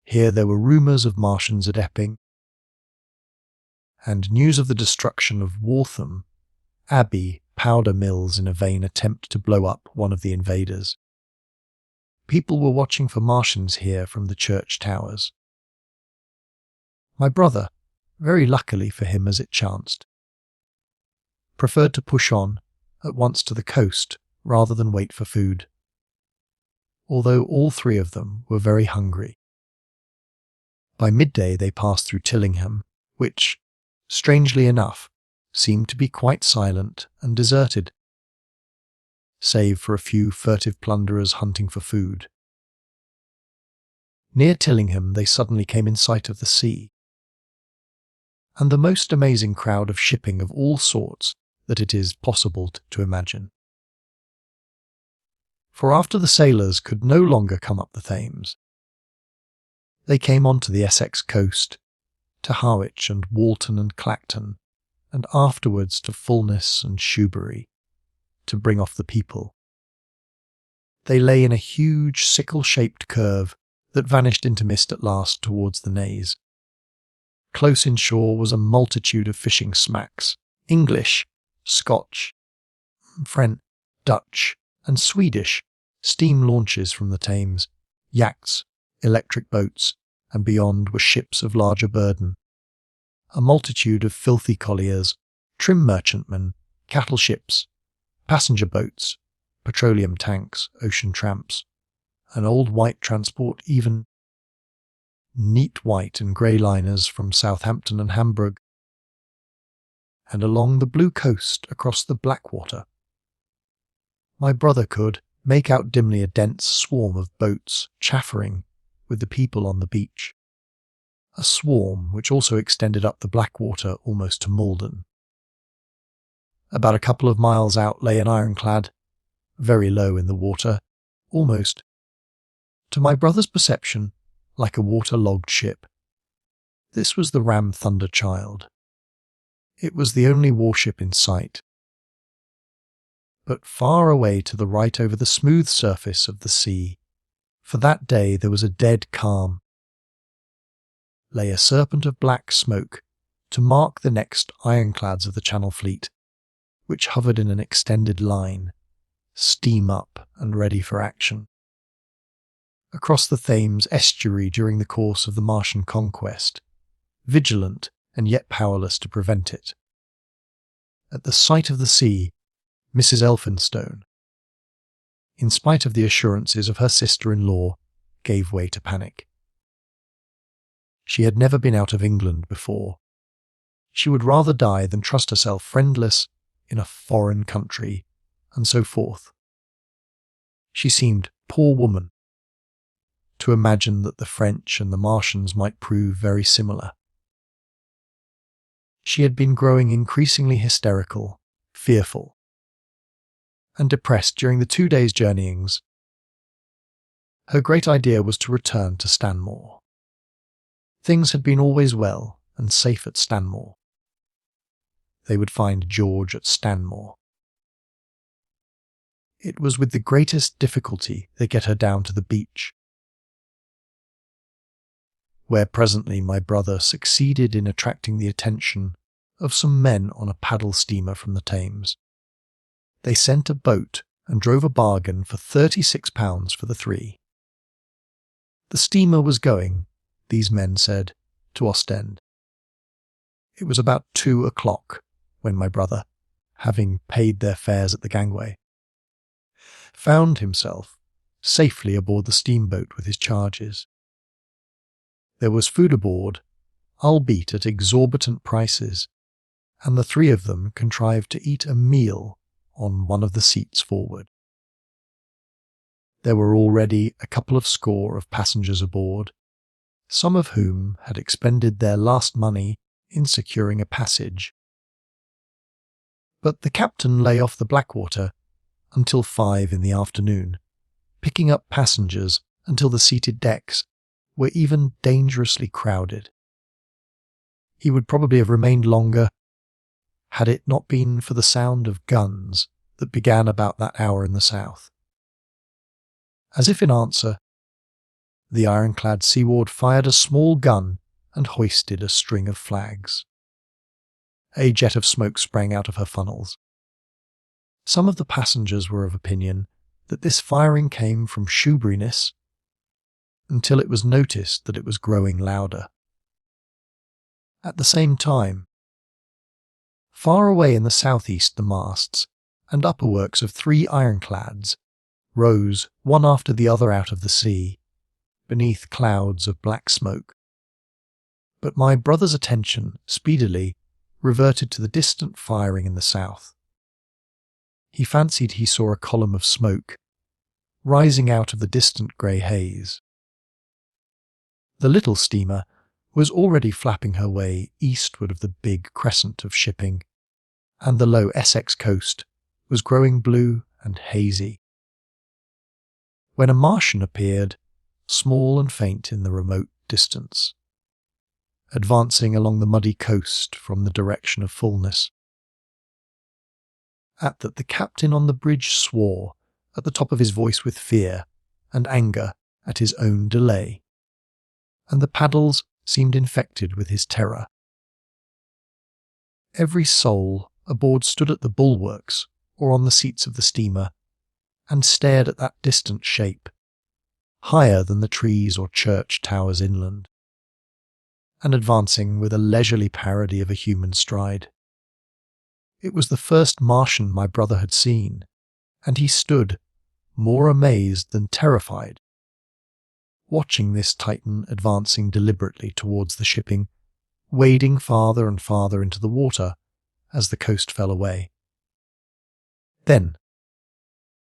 Here there were rumours of Martians at Epping, and news of the destruction of Waltham Abbey powder mills in a vain attempt to blow up one of the invaders. People were watching for Martians here from the church towers. My brother, very luckily for him as it chanced, preferred to push on at once to the coast rather than wait for food, although all three of them were very hungry. By midday they passed through Tillingham, which, strangely enough, seemed to be quite silent and deserted, save for a few furtive plunderers hunting for food. Near Tillingham they suddenly came in sight of the sea, and the most amazing crowd of shipping of all sorts that it is possible to imagine. For after the sailors could no longer come up the Thames, they came on to the Essex coast, to Harwich and Walton and Clacton, and afterwards to Fulness and Shoebury, to bring off the people. They lay in a huge sickle-shaped curve that vanished into mist at last towards the Naze. Close inshore was a multitude of fishing smacks, English, Scotch, French, Dutch, and Swedish, steam launches from the Thames, yachts, electric boats, and beyond were ships of larger burden. A multitude of filthy colliers, trim merchantmen, cattle ships, passenger boats, petroleum tanks, ocean tramps, an old white transport, even neat white and grey liners from Southampton and Hamburg, and along the blue coast across the Blackwater. My brother could make out dimly a dense swarm of boats chaffering with the people on the beach. a swarm which also extended up the Blackwater almost to Malden. About a couple of miles out lay an ironclad, very low in the water, almost, to my brother's perception, like a water-logged ship. This was the ram Thunderchild. It was the only warship in sight. But far away to the right over the smooth surface of the sea, for that day there was a dead calm, lay a serpent of black smoke to mark the next ironclads of the Channel Fleet, which hovered in an extended line, steam up and ready for action. Across the Thames estuary during the course of the Martian conquest, vigilant and yet powerless to prevent it. At the sight of the sea, Mrs. Elphinstone, in spite of the assurances of her sister-in-law, gave way to panic. She had never been out of England before. She would rather die than trust herself friendless in a foreign country, and so forth. She seemed, poor woman, to imagine that the French and the Martians might prove very similar. She had been growing increasingly hysterical, fearful, and depressed during the 2 days' journeyings. Her great idea was to return to Stanmore. Things had been always well and safe at Stanmore. They would find George at Stanmore. It was with the greatest difficulty they get her down to the beach, where presently my brother succeeded in attracting the attention of some men on a paddle steamer from the Thames. They sent a boat and drove a bargain for £36 for the three. The steamer was going, these men said, to Ostend. It was about 2 o'clock when my brother, having paid their fares at the gangway, found himself safely aboard the steamboat with his charges. There was food aboard, albeit at exorbitant prices, and the three of them contrived to eat a meal on one of the seats forward. There were already a couple of score of passengers aboard, some of whom had expended their last money in securing a passage. But the captain lay off the Blackwater until 5 in the afternoon, picking up passengers until the seated decks were even dangerously crowded. He would probably have remained longer had it not been for the sound of guns that began about that hour in the south. As if in answer, the ironclad Seaward fired a small gun and hoisted a string of flags. A jet of smoke sprang out of her funnels. Some of the passengers were of opinion that this firing came from Shoeburyness, until it was noticed that it was growing louder. At the same time, far away in the southeast the masts and upperworks of 3 ironclads rose one after the other out of the sea, beneath clouds of black smoke. But my brother's attention speedily reverted to the distant firing in the south. He fancied he saw a column of smoke rising out of the distant grey haze. The little steamer was already flapping her way eastward of the big crescent of shipping, and the low Essex coast was growing blue and hazy, when a Martian appeared, small and faint in the remote distance, advancing along the muddy coast from the direction of Fullness. At that the captain on the bridge swore at the top of his voice with fear and anger at his own delay, and the paddles seemed infected with his terror. Every soul aboard stood at the bulwarks or on the seats of the steamer and stared at that distant shape, higher than the trees or church towers inland, and advancing with a leisurely parody of a human stride. It was the first Martian my brother had seen, and he stood, more amazed than terrified, watching this Titan advancing deliberately towards the shipping, wading farther and farther into the water as the coast fell away. Then,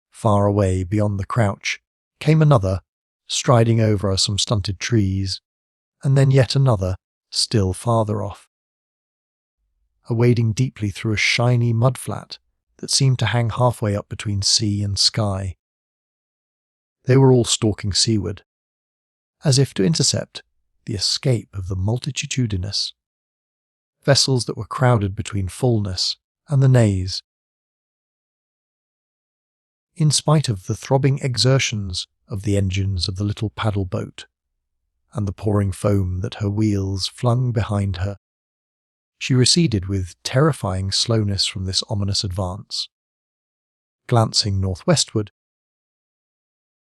far away beyond the crouch, came another, striding over some stunted trees, and then yet another, still farther off, wading deeply through a shiny mudflat that seemed to hang halfway up between sea and sky. They were all stalking seaward, as if to intercept the escape of the multitudinous vessels that were crowded between Fullness and the Naze. In spite of the throbbing exertions of the engines of the little paddle boat and the pouring foam that her wheels flung behind her, she receded with terrifying slowness from this ominous advance. Glancing northwestward,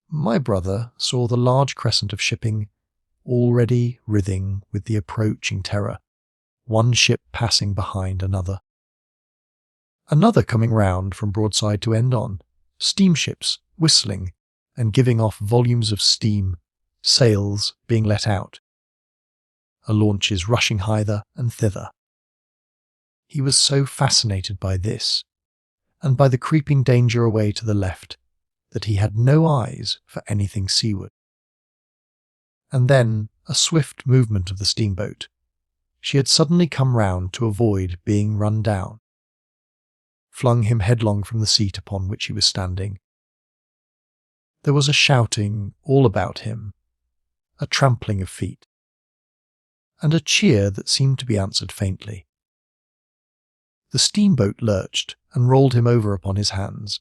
my brother saw the large crescent of shipping already writhing with the approaching terror, one ship passing behind another. Another coming round from broadside to end on, steamships whistling and giving off volumes of steam, sails being let out, launches rushing hither and thither. He was so fascinated by this, and by the creeping danger away to the left, that he had no eyes for anything seaward. And then a swift movement of the steamboat. She had suddenly come round to avoid being run down, flung him headlong from the seat upon which he was standing. There was a shouting all about him, a trampling of feet, and a cheer that seemed to be answered faintly. The steamboat lurched and rolled him over upon his hands.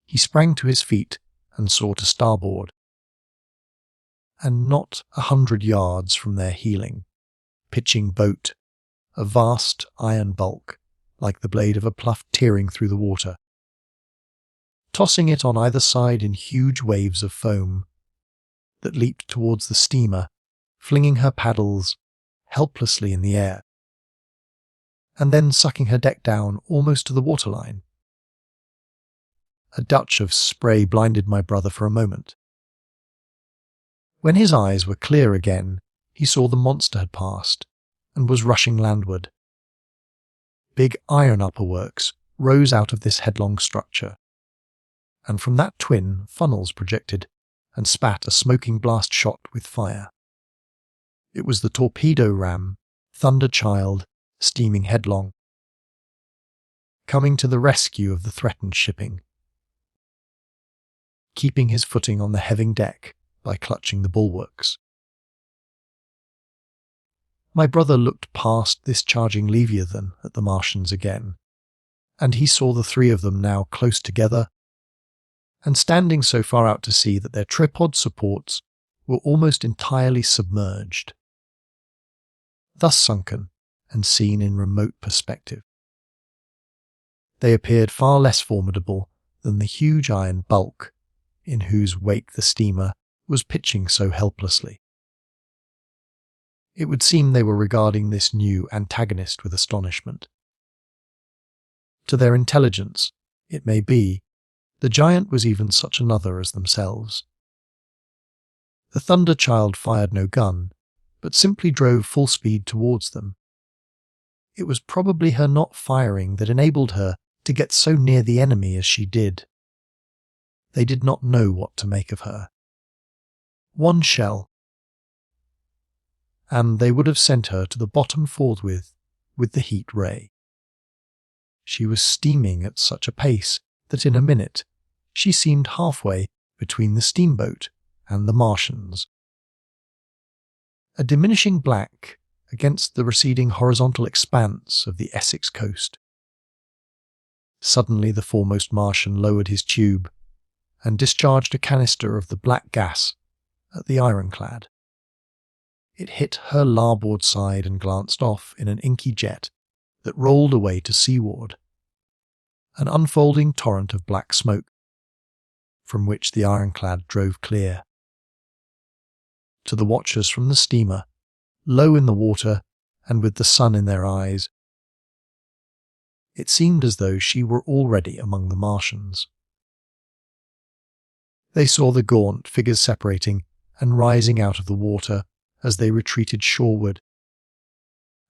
He sprang to his feet and saw to starboard, and not 100 yards from their heeling, pitching boat, a vast iron bulk, like the blade of a plough tearing through the water, tossing it on either side in huge waves of foam that leaped towards the steamer, flinging her paddles helplessly in the air, and then sucking her deck down almost to the waterline. A dutch of spray blinded my brother for a moment. When his eyes were clear again, he saw the monster had passed and was rushing landward. Big iron upperworks rose out of this headlong structure, and from that twin funnels projected and spat a smoking blast shot with fire. It was the torpedo ram, Thunder Child, steaming headlong, coming to the rescue of the threatened shipping, keeping his footing on the heaving deck by clutching the bulwarks. My brother looked past this charging Leviathan at the Martians again, and he saw the three of them now close together, and standing so far out to sea that their tripod supports were almost entirely submerged, thus sunken and seen in remote perspective. They appeared far less formidable than the huge iron bulk in whose wake the steamer was pitching so helplessly. It would seem they were regarding this new antagonist with astonishment. To their intelligence, it may be, the giant was even such another as themselves. The Thunder Child fired no gun, but simply drove full speed towards them. It was probably her not firing that enabled her to get so near the enemy as she did. They did not know what to make of her. One shell, and they would have sent her to the bottom forthwith with the heat ray. She was steaming at such a pace that in a minute she seemed halfway between the steamboat and the Martians. A diminishing black against the receding horizontal expanse of the Essex coast. Suddenly the foremost Martian lowered his tube and discharged a canister of the black gas at the ironclad. It hit her larboard side and glanced off in an inky jet that rolled away to seaward, an unfolding torrent of black smoke, from which the ironclad drove clear. To the watchers from the steamer, low in the water and with the sun in their eyes, it seemed as though she were already among the Martians. They saw the gaunt figures separating and rising out of the water as they retreated shoreward,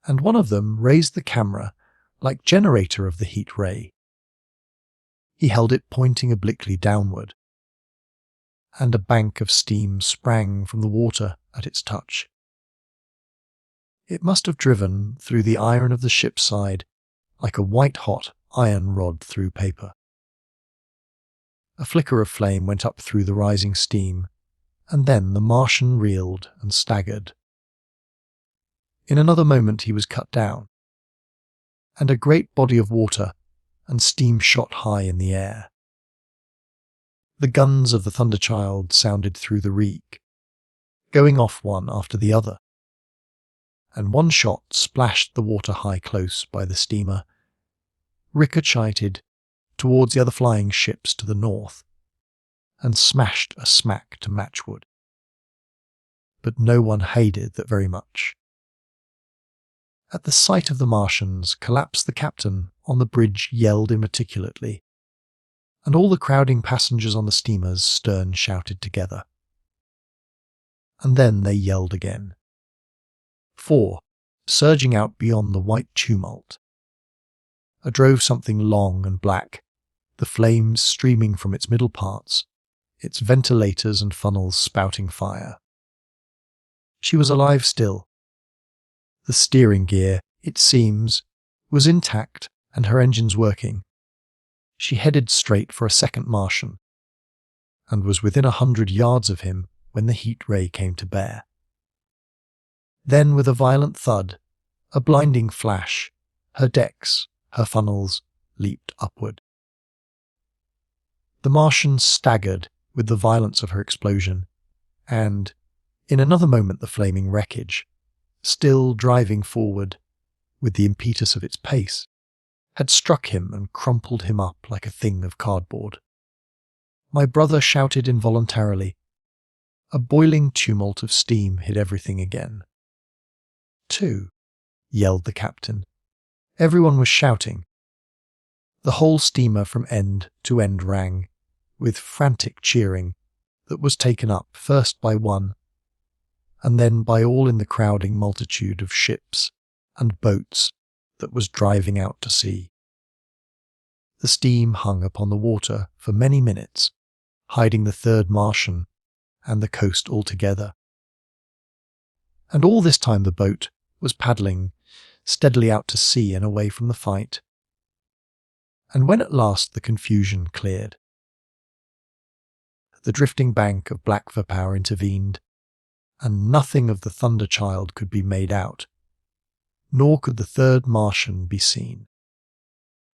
and one of them raised the camera like generator of the heat ray. He held it pointing obliquely downward, and a bank of steam sprang from the water at its touch. It must have driven through the iron of the ship's side like a white-hot iron rod through paper. A flicker of flame went up through the rising steam, and then the Martian reeled and staggered. In another moment he was cut down, and a great body of water and steam shot high in the air. The guns of the Thunderchild sounded through the reek, going off one after the other, and one shot splashed the water high close by the steamer, ricocheted towards the other flying ships to the north, and smashed a smack to matchwood. But no one heeded that very much. At the sight of the Martians collapsed, the captain on the bridge yelled inarticulately, and all the crowding passengers on the steamer's stern shouted together. And then they yelled again. For, surging out beyond the white tumult, drove something long and black, the flames streaming from its middle parts, its ventilators and funnels spouting fire. She was alive still. The steering gear, it seems, was intact and her engines working. She headed straight for a second Martian, and was within 100 yards of him when the heat ray came to bear. Then, with a violent thud, a blinding flash, her decks, her funnels, leaped upward. The Martian staggered with the violence of her explosion, and, in another moment, the flaming wreckage, still driving forward with the impetus of its pace, had struck him and crumpled him up like a thing of cardboard. My brother shouted involuntarily. A boiling tumult of steam hid everything again. "Two," yelled the captain. Everyone was shouting. The whole steamer from end to end rang, with frantic cheering that was taken up first by one, and then by all in the crowding multitude of ships and boats that was driving out to sea. The steam hung upon the water for many minutes, hiding the third Martian and the coast altogether. And all this time the boat was paddling steadily out to sea and away from the fight. And when at last the confusion cleared, the drifting bank of black vapor intervened, and nothing of the Thunderchild could be made out, nor could the third Martian be seen.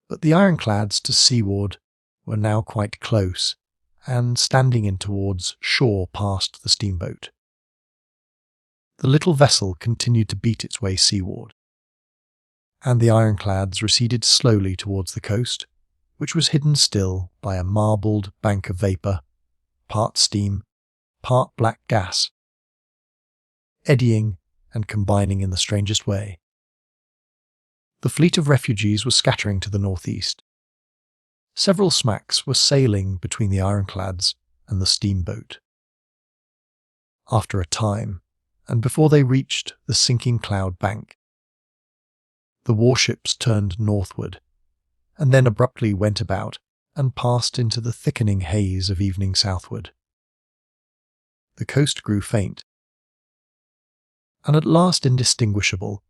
But the ironclads to seaward were now quite close, and standing in towards shore past the steamboat. The little vessel continued to beat its way seaward, and the ironclads receded slowly towards the coast, which was hidden still by a marbled bank of vapour, part steam, part black gas, eddying and combining in the strangest way. The fleet of refugees was scattering to the northeast. Several smacks were sailing between the ironclads and the steamboat. After a time, and before they reached the sinking cloud bank, the warships turned northward, and then abruptly went about and passed into the thickening haze of evening southward. The coast grew faint, and at last indistinguishable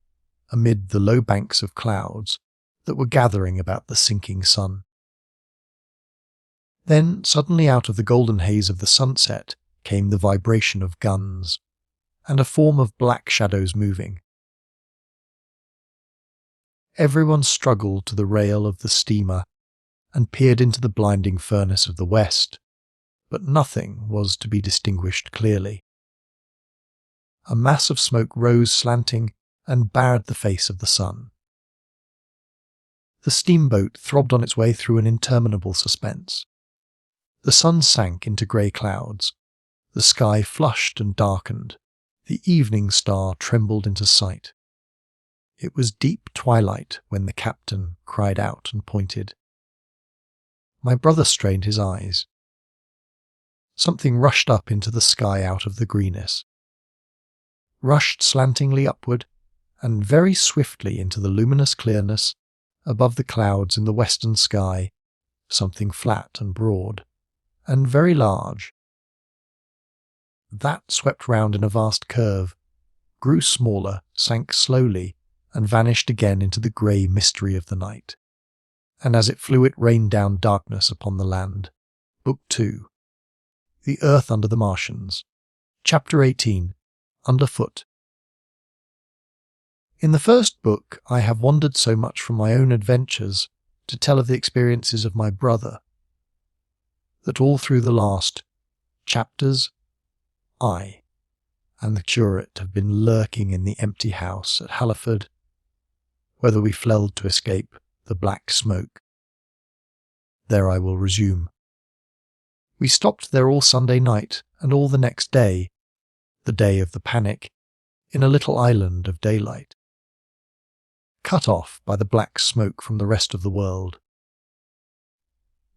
amid the low banks of clouds that were gathering about the sinking sun. Then, suddenly out of the golden haze of the sunset came the vibration of guns, and a form of black shadows moving. Everyone struggled to the rail of the steamer and peered into the blinding furnace of the west, but nothing was to be distinguished clearly. A mass of smoke rose slanting and barred the face of the sun. The steamboat throbbed on its way through an interminable suspense. The sun sank into grey clouds, the sky flushed and darkened, the evening star trembled into sight. It was deep twilight when the captain cried out and pointed. My brother strained his eyes. Something rushed up into the sky out of the greenness, rushed slantingly upward and very swiftly into the luminous clearness above the clouds in the western sky, something flat and broad, and very large. That swept round in a vast curve, grew smaller, sank slowly, and vanished again into the grey mystery of the night. And as it flew, it rained down darkness upon the land. Book 2. The Earth Under the Martians. Chapter 18. Underfoot. In the first book, I have wandered so much from my own adventures to tell of the experiences of my brother, that all through the last chapters, I and the curate have been lurking in the empty house at Halliford, whether we fled to escape the black smoke. There I will resume. We stopped there all Sunday night and all the next day, the day of the panic, in a little island of daylight, cut off by the black smoke from the rest of the world.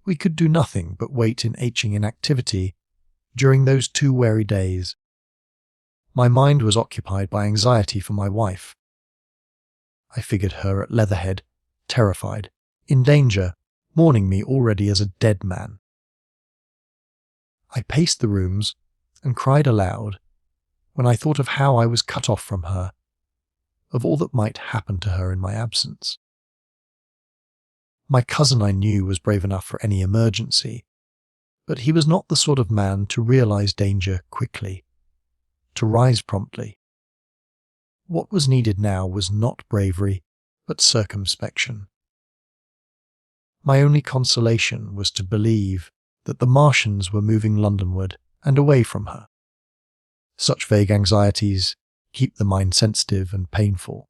We could do nothing but wait in aching inactivity during those 2 weary days. My mind was occupied by anxiety for my wife. I figured her at Leatherhead, terrified, in danger, mourning me already as a dead man. I paced the rooms and cried aloud when I thought of how I was cut off from her, of all that might happen to her in my absence. My cousin, I knew, was brave enough for any emergency, but he was not the sort of man to realize danger quickly, to rise promptly. What was needed now was not bravery, but circumspection. My only consolation was to believe that the Martians were moving Londonward and away from her. Such vague anxieties keep the mind sensitive and painful.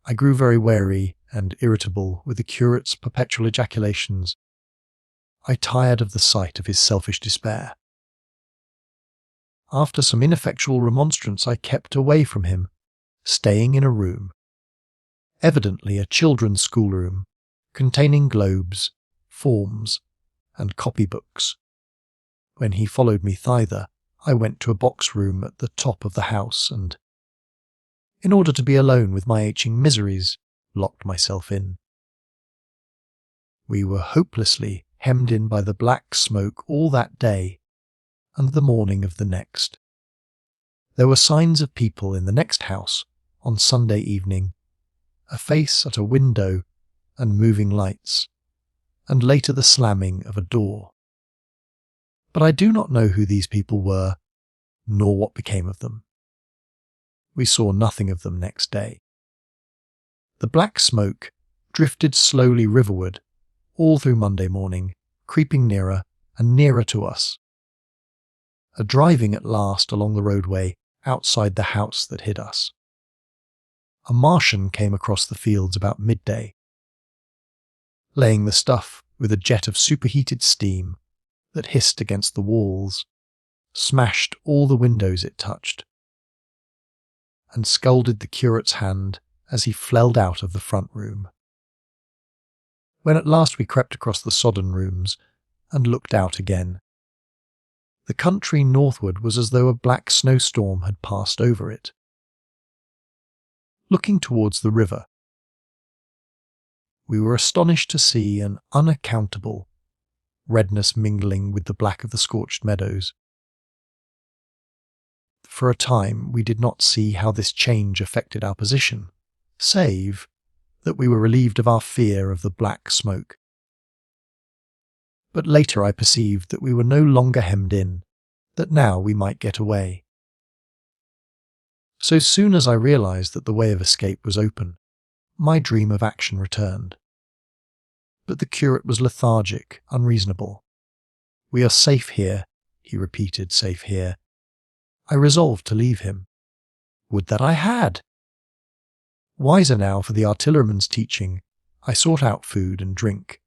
I grew very wary and irritable with the curate's perpetual ejaculations. I tired of the sight of his selfish despair. After some ineffectual remonstrance, I kept away from him, staying in a room, evidently a children's schoolroom, containing globes, forms, and copybooks. When he followed me thither, I went to a box room at the top of the house and, in order to be alone with my aching miseries, locked myself in. We were hopelessly hemmed in by the black smoke all that day and the morning of the next. There were signs of people in the next house on Sunday evening, a face at a window and moving lights, and later the slamming of a door. But I do not know who these people were, nor what became of them. We saw nothing of them next day. The black smoke drifted slowly riverward all through Monday morning, creeping nearer and nearer to us. Driving at last along the roadway outside the house that hid us. A Martian came across the fields about midday, laying the stuff with a jet of superheated steam that hissed against the walls, smashed all the windows it touched, and scalded the curate's hand as he fled out of the front room. When at last we crept across the sodden rooms and looked out again, the country northward was as though a black snowstorm had passed over it. Looking towards the river, we were astonished to see an unaccountable redness mingling with the black of the scorched meadows. For a time we did not see how this change affected our position, save that we were relieved of our fear of the black smoke. But later I perceived that we were no longer hemmed in, that now we might get away. So soon as I realized that the way of escape was open, my dream of action returned. But the curate was lethargic, unreasonable. "We are safe here," he repeated, "safe here." I resolved to leave him. Would that I had! Wiser now for the artilleryman's teaching, I sought out food and drink.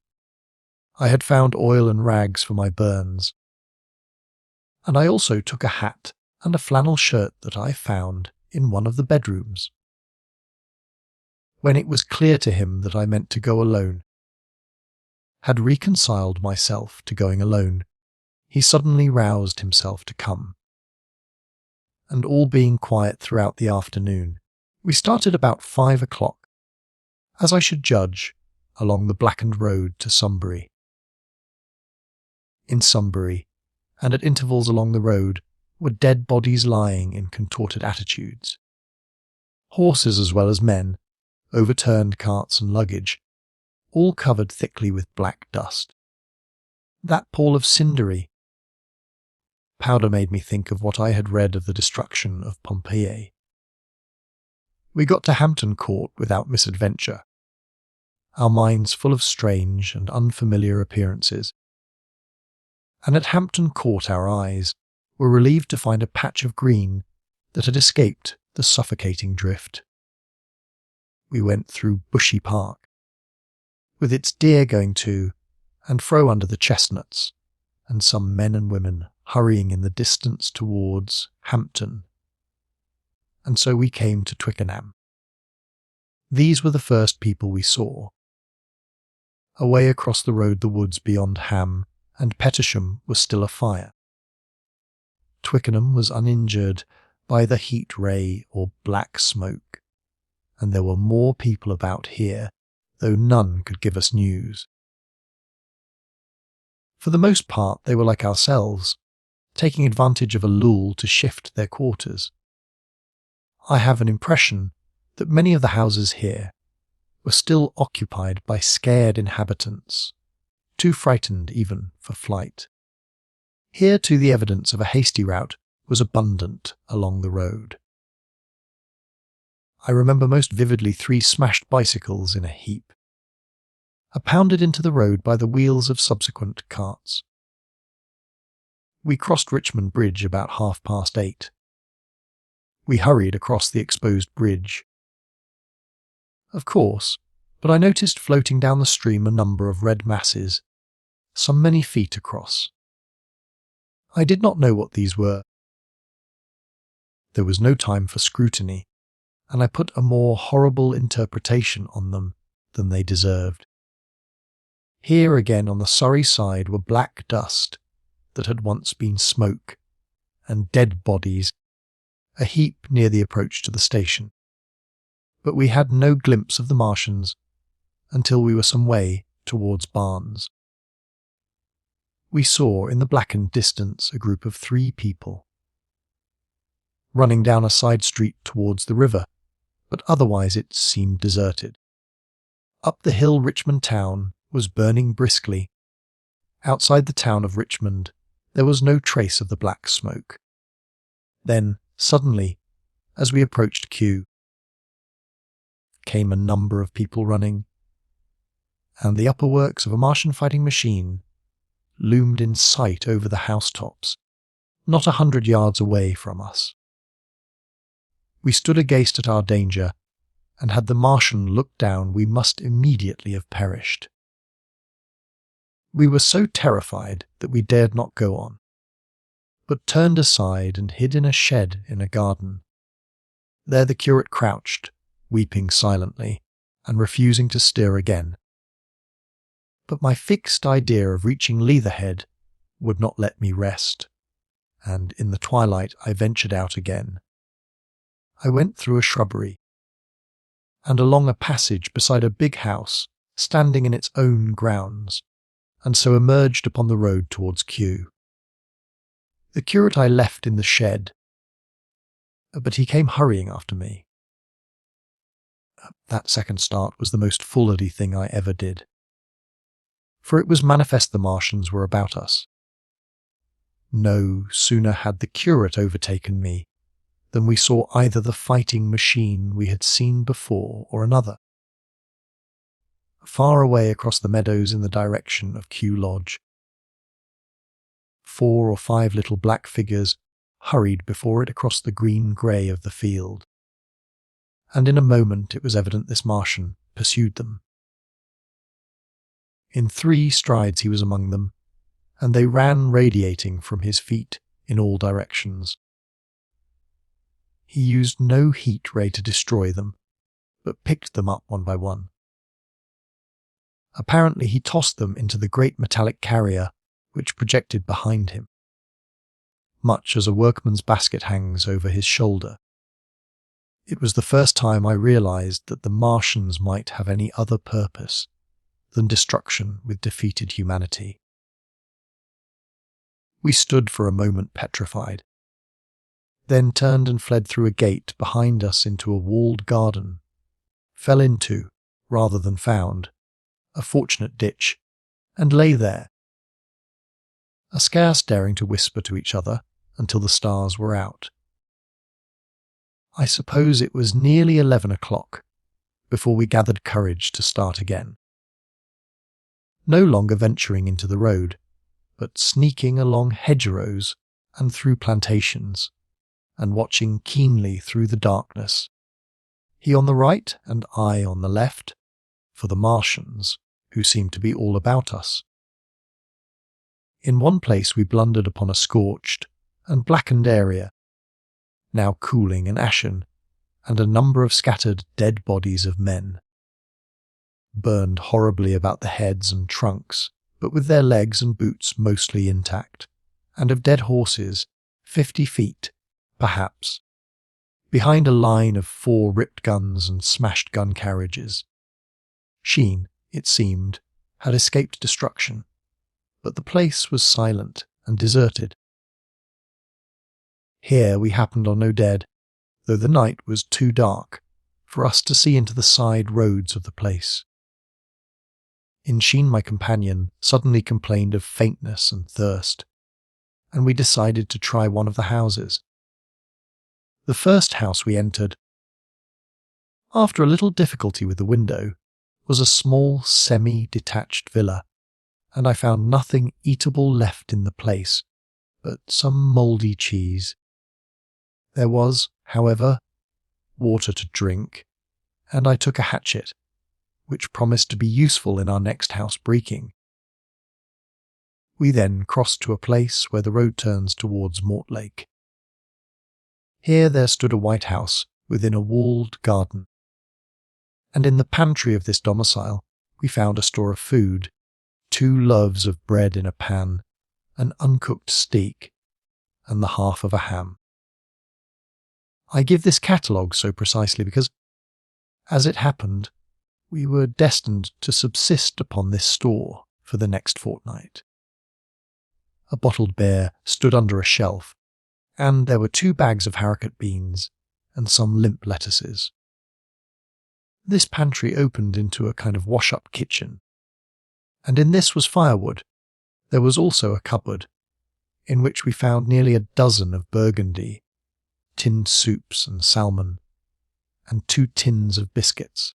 I had found oil and rags for my burns, and I also took a hat and a flannel shirt that I found in one of the bedrooms. When it was clear to him that I meant to go alone, had reconciled myself to going alone, he suddenly roused himself to come. And all being quiet throughout the afternoon, we started about 5 o'clock, as I should judge, along the blackened road to Sunbury. In Sunbury, and at intervals along the road, were dead bodies lying in contorted attitudes. Horses as well as men, overturned carts and luggage, all covered thickly with black dust. That pall of cindery. Powder made me think of what I had read of the destruction of Pompeii. We got to Hampton Court without misadventure, our minds full of strange and unfamiliar appearances. And at Hampton Court our eyes were relieved to find a patch of green that had escaped the suffocating drift. We went through Bushy Park, with its deer going to and fro under the chestnuts, and some men and women hurrying in the distance towards Hampton. And so we came to Twickenham. These were the first people we saw. Away across the road the woods beyond Ham and Petersham was still afire. Twickenham was uninjured by the heat ray or black smoke, and there were more people about here, though none could give us news. For the most part they were like ourselves, taking advantage of a lull to shift their quarters. I have an impression that many of the houses here were still occupied by scared inhabitants, too frightened even for flight. Here too the evidence of a hasty rout was abundant along the road. I remember most vividly 3 smashed bicycles in a heap, pounded into the road by the wheels of subsequent carts. We crossed Richmond Bridge about 8:30. We hurried across the exposed bridge. Of course, but I noticed floating down the stream a number of red masses, some many feet across. I did not know what these were. There was no time for scrutiny, and I put a more horrible interpretation on them than they deserved. Here again on the Surrey side were black dust that had once been smoke, and dead bodies, a heap near the approach to the station. But we had no glimpse of the Martians until we were some way towards Barnes. We saw in the blackened distance a group of 3 people, running down a side street towards the river, but otherwise it seemed deserted. Up the hill Richmond town was burning briskly. Outside the town of Richmond there was no trace of the black smoke. Then, suddenly, as we approached Kew, came a number of people running, and the upper works of a Martian fighting machine loomed in sight over the housetops, not 100 yards away from us. We stood agaze at our danger, and had the Martian looked down we must immediately have perished. We were so terrified that we dared not go on, but turned aside and hid in a shed in a garden. There the curate crouched, weeping silently, and refusing to stir again. But my fixed idea of reaching Leatherhead would not let me rest, and in the twilight I ventured out again. I went through a shrubbery, and along a passage beside a big house standing in its own grounds, and so emerged upon the road towards Kew. The curate I left in the shed, but he came hurrying after me. That second start was the most foolhardy thing I ever did, for it was manifest the Martians were about us. No sooner had the curate overtaken me than we saw either the fighting machine we had seen before or another. Far away across the meadows in the direction of Kew Lodge, 4 or 5 little black figures hurried before it across the green-grey of the field, and in a moment it was evident this Martian pursued them. In 3 strides he was among them, and they ran radiating from his feet in all directions. He used no heat ray to destroy them, but picked them up one by one. Apparently he tossed them into the great metallic carrier which projected behind him, much as a workman's basket hangs over his shoulder. It was the first time I realized that the Martians might have any other purpose than destruction with defeated humanity. We stood for a moment petrified, then turned and fled through a gate behind us into a walled garden, fell into, rather than found, a fortunate ditch, and lay there, scarce daring to whisper to each other until the stars were out. I suppose it was nearly 11 o'clock before we gathered courage to start again. No longer venturing into the road, but sneaking along hedgerows and through plantations, and watching keenly through the darkness, he on the right and I on the left, for the Martians, who seemed to be all about us. In one place we blundered upon a scorched and blackened area, now cooling and ashen, and a number of scattered dead bodies of men, burned horribly about the heads and trunks, but with their legs and boots mostly intact, and of dead horses, 50 feet, perhaps, behind a line of 4 ripped guns and smashed gun carriages. Sheen, it seemed, had escaped destruction, but the place was silent and deserted. Here we happened on no dead, though the night was too dark for us to see into the side roads of the place. Sheen, my companion, suddenly complained of faintness and thirst, and we decided to try one of the houses. The first house we entered, after a little difficulty with the window, was a small semi-detached villa, and I found nothing eatable left in the place but some mouldy cheese. There was, however, water to drink, and I took a hatchet, which promised to be useful in our next house breaking. We then crossed to a place where the road turns towards Mortlake. Here there stood a white house within a walled garden, and in the pantry of this domicile we found a store of food, 2 loaves of bread in a pan, an uncooked steak, and the half of a ham. I give this catalogue so precisely because, as it happened, we were destined to subsist upon this store for the next fortnight. A bottled beer stood under a shelf, and there were 2 bags of haricot beans and some limp lettuces. This pantry opened into a kind of wash-up kitchen, and in this was firewood. There was also a cupboard, in which we found nearly a dozen of burgundy, tinned soups and salmon, and 2 tins of biscuits.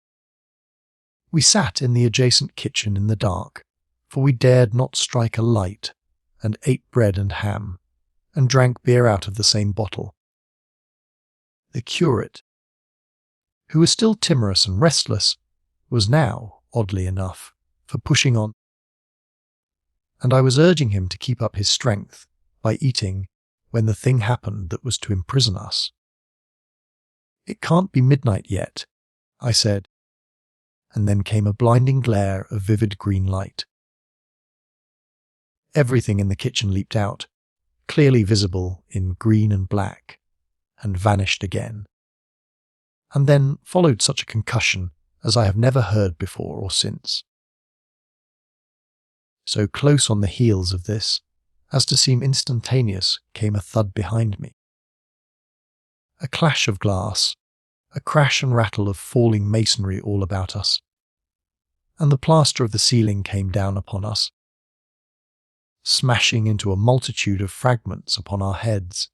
We sat in the adjacent kitchen in the dark, for we dared not strike a light, and ate bread and ham, and drank beer out of the same bottle. The curate, who was still timorous and restless, was now, oddly enough, for pushing on, and I was urging him to keep up his strength by eating when the thing happened that was to imprison us. "It can't be midnight yet," I said, and then came a blinding glare of vivid green light. Everything in the kitchen leaped out, clearly visible in green and black, and vanished again. And then followed such a concussion as I have never heard before or since. So close on the heels of this, as to seem instantaneous, came a thud behind me. A clash of glass, a crash and rattle of falling masonry all about us, and the plaster of the ceiling came down upon us, smashing into a multitude of fragments upon our heads.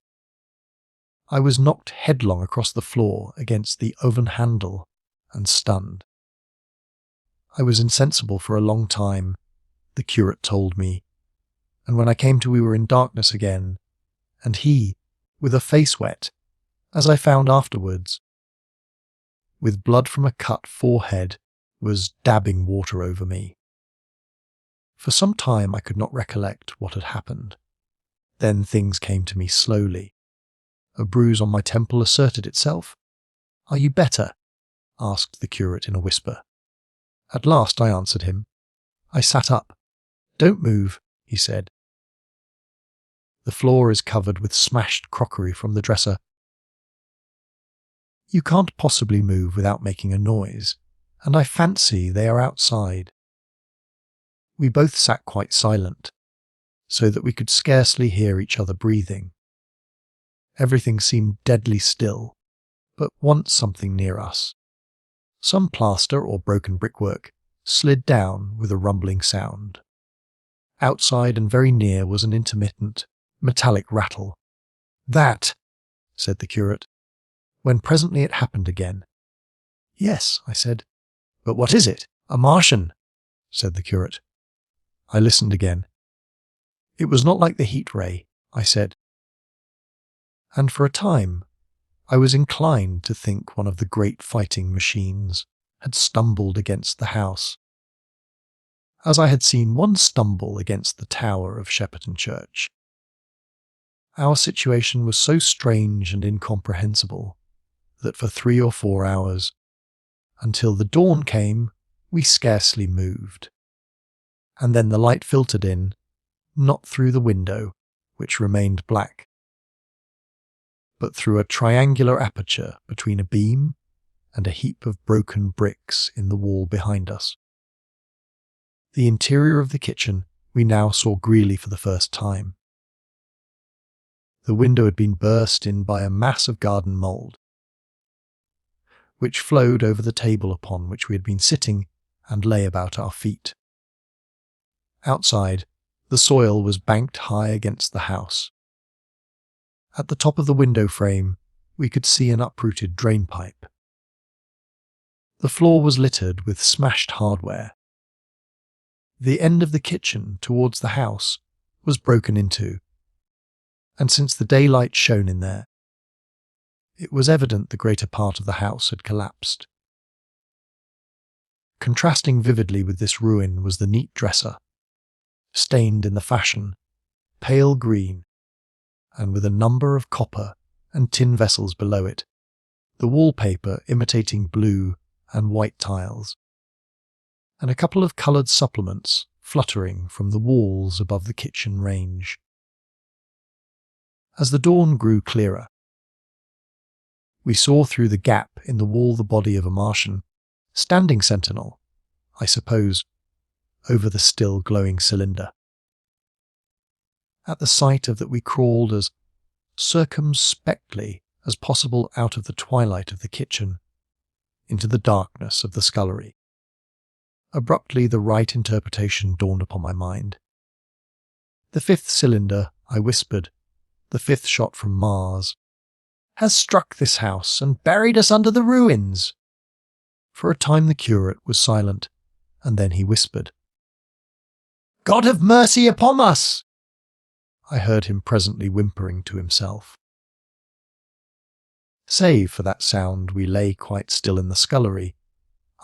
I was knocked headlong across the floor against the oven handle and stunned. I was insensible for a long time, the curate told me, and when I came to we were in darkness again, and he, with a face wet, as I found afterwards, with blood from a cut forehead, was dabbing water over me. For some time I could not recollect what had happened. Then things came to me slowly. A bruise on my temple asserted itself. "Are you better?" asked the curate in a whisper. At last I answered him. I sat up. "Don't move," he said. "The floor is covered with smashed crockery from the dresser. You can't possibly move without making a noise, and I fancy they are outside." We both sat quite silent, so that we could scarcely hear each other breathing. Everything seemed deadly still, but once something near us. Some plaster or broken brickwork slid down with a rumbling sound. Outside and very near was an intermittent, metallic rattle. "That," said the curate, when presently it happened again. "Yes," I said. "But what is it?" "A Martian," said the curate. I listened again. "It was not like the heat ray," I said. And for a time, I was inclined to think one of the great fighting machines had stumbled against the house, as I had seen one stumble against the tower of Shepperton Church. Our situation was so strange and incomprehensible that for 3 or 4 hours, until the dawn came, we scarcely moved. And then the light filtered in, not through the window, which remained black, but through a triangular aperture between a beam and a heap of broken bricks in the wall behind us. The interior of the kitchen we now saw greeley for the first time. The window had been burst in by a mass of garden mould, which flowed over the table upon which we had been sitting and lay about our feet. Outside, the soil was banked high against the house. At the top of the window frame, we could see an uprooted drainpipe. The floor was littered with smashed hardware. The end of the kitchen towards the house was broken into, and since the daylight shone in there, it was evident the greater part of the house had collapsed. Contrasting vividly with this ruin was the neat dresser, stained in the fashion, pale green, and with a number of copper and tin vessels below it, the wallpaper imitating blue and white tiles, and a couple of coloured supplements fluttering from the walls above the kitchen range. As the dawn grew clearer, we saw through the gap in the wall the body of a Martian, standing sentinel, I suppose, over the still glowing cylinder. At the sight of that we crawled as circumspectly as possible out of the twilight of the kitchen into the darkness of the scullery. Abruptly the right interpretation dawned upon my mind. "The 5th cylinder," I whispered, "the 5th shot from Mars, has struck this house and buried us under the ruins." For a time the curate was silent, and then he whispered, "God have mercy upon us!" I heard him presently whimpering to himself. Save for that sound, we lay quite still in the scullery.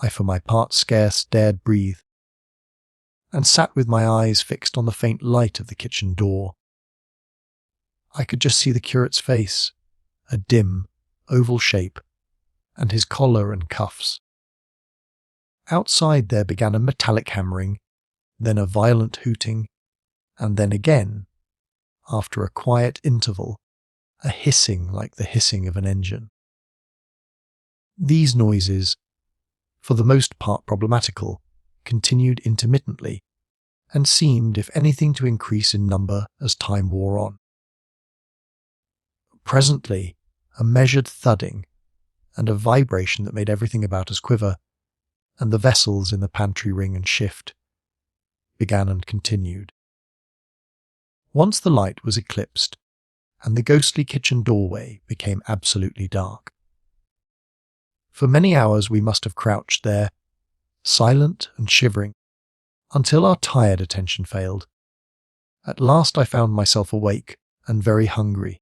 I for my part scarce dared breathe, and sat with my eyes fixed on the faint light of the kitchen door. I could just see the curate's face, a dim, oval shape, and his collar and cuffs. Outside there began a metallic hammering, then a violent hooting, and then again, after a quiet interval, a hissing like the hissing of an engine. These noises, for the most part problematical, continued intermittently, and seemed, if anything, to increase in number as time wore on. Presently, a measured thudding, and a vibration that made everything about us quiver, and the vessels in the pantry ring and shift, began and continued. Once the light was eclipsed, and the ghostly kitchen doorway became absolutely dark. For many hours we must have crouched there, silent and shivering, until our tired attention failed. At last I found myself awake and very hungry.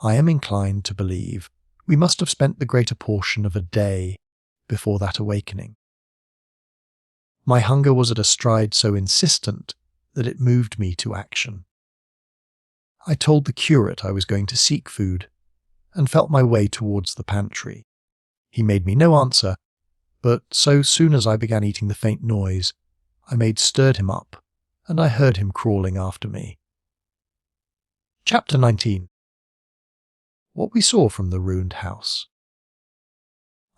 I am inclined to believe we must have spent the greater portion of a day before that awakening. My hunger was at a stride so insistent that it moved me to action. I told the curate I was going to seek food, and felt my way towards the pantry. He made me no answer, but so soon as I began eating the faint noise, I stirred him up, and I heard him crawling after me. Chapter 19. What we saw from the ruined house.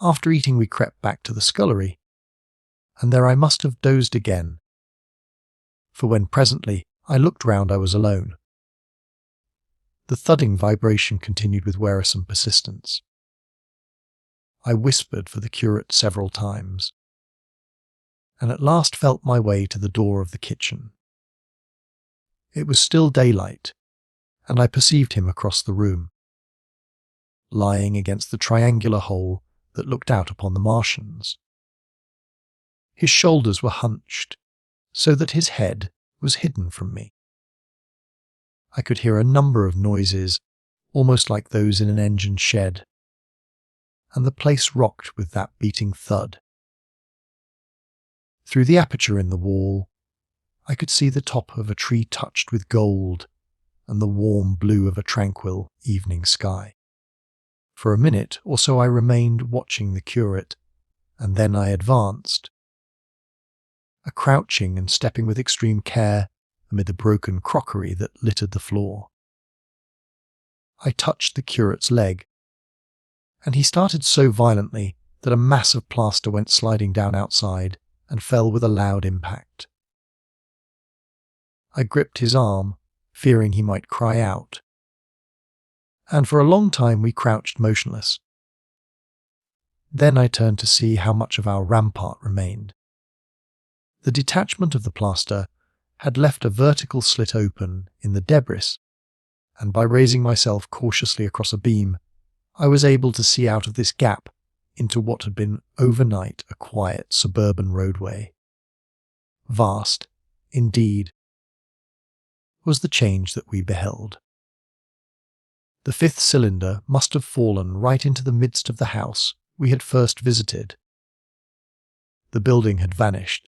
After eating we crept back to the scullery, and there I must have dozed again, for when presently I looked round I was alone. The thudding vibration continued with wearisome persistence. I whispered for the curate several times, and at last felt my way to the door of the kitchen. It was still daylight, and I perceived him across the room, lying against the triangular hole that looked out upon the Martians. His shoulders were hunched, so that his head was hidden from me. I could hear a number of noises, almost like those in an engine shed, and the place rocked with that beating thud. Through the aperture in the wall, I could see the top of a tree touched with gold and the warm blue of a tranquil evening sky. For a minute or so I remained watching the curate, and then I advanced, crouching and stepping with extreme care amid the broken crockery that littered the floor. I touched the curate's leg, and he started so violently that a mass of plaster went sliding down outside and fell with a loud impact. I gripped his arm, fearing he might cry out, and for a long time we crouched motionless. Then I turned to see how much of our rampart remained. The detachment of the plaster had left a vertical slit open in the debris, and by raising myself cautiously across a beam, I was able to see out of this gap into what had been overnight a quiet suburban roadway. Vast, indeed, was the change that we beheld. The fifth cylinder must have fallen right into the midst of the house we had first visited. The building had vanished,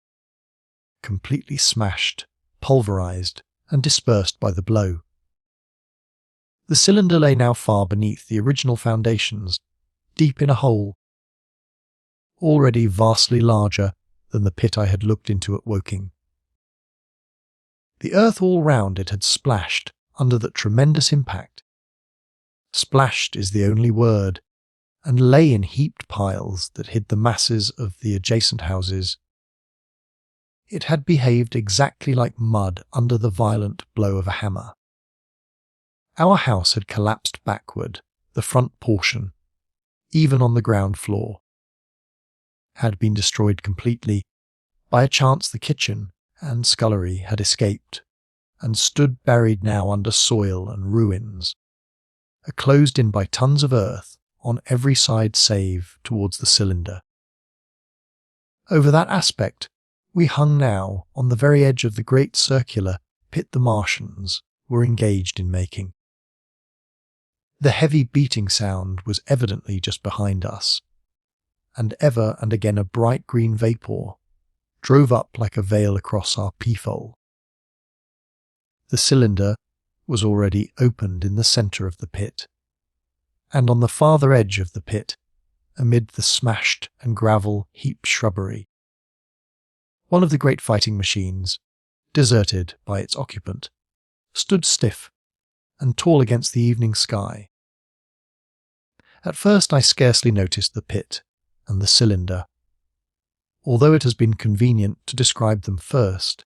completely smashed, pulverized, and dispersed by the blow. The cylinder lay now far beneath the original foundations, deep in a hole, already vastly larger than the pit I had looked into at Woking. The earth all round it had splashed under that tremendous impact. Splashed is the only word, and lay in heaped piles that hid the masses of the adjacent houses. It had behaved exactly like mud under the violent blow of a hammer. Our house had collapsed backward, the front portion, even on the ground floor, had been destroyed completely. By a chance the kitchen and scullery had escaped, and stood buried now under soil and ruins, closed in by tons of earth on every side save towards the cylinder. Over that aspect we hung now on the very edge of the great circular pit the Martians were engaged in making. The heavy beating sound was evidently just behind us, and ever and again a bright green vapour drove up like a veil across our peephole. The cylinder was already opened in the centre of the pit, and on the farther edge of the pit, amid the smashed and gravel-heaped shrubbery, one of the great fighting machines, deserted by its occupant, stood stiff and tall against the evening sky. At first I scarcely noticed the pit and the cylinder, although it has been convenient to describe them first.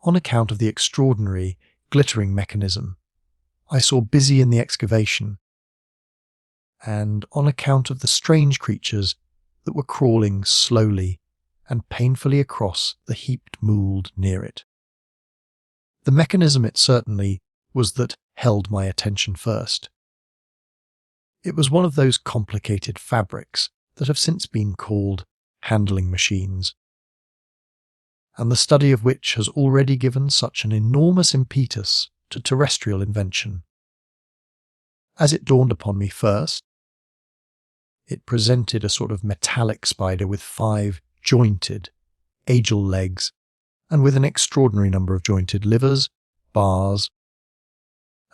On account of the extraordinary, glittering mechanism I saw busy in the excavation, and on account of the strange creatures that were crawling slowly and painfully across the heaped mould near it. The mechanism it certainly was that held my attention first. It was one of those complicated fabrics that have since been called handling machines, and the study of which has already given such an enormous impetus to terrestrial invention. As it dawned upon me first, it presented a sort of metallic spider with 5 jointed, aegis legs, and with an extraordinary number of jointed livers, bars,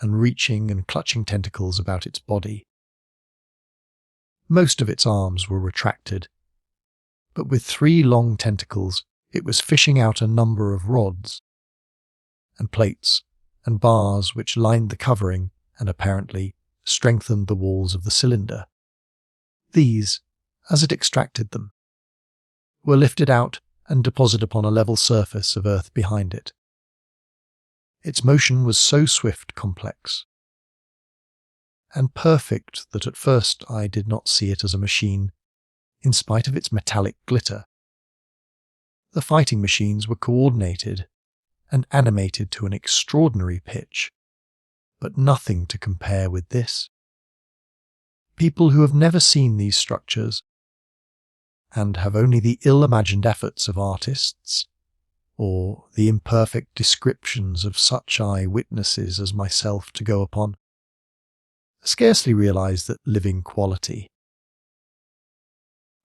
and reaching and clutching tentacles about its body. Most of its arms were retracted, but with 3 long tentacles it was fishing out a number of rods and plates and bars which lined the covering and apparently strengthened the walls of the cylinder. These, as it extracted them, were lifted out and deposited upon a level surface of earth behind it. Its motion was so swift, complex, and perfect that at first I did not see it as a machine, in spite of its metallic glitter. The fighting machines were coordinated and animated to an extraordinary pitch, but nothing to compare with this. People who have never seen these structures and have only the ill-imagined efforts of artists or the imperfect descriptions of such eye-witnesses as myself to go upon, scarcely realize that living quality.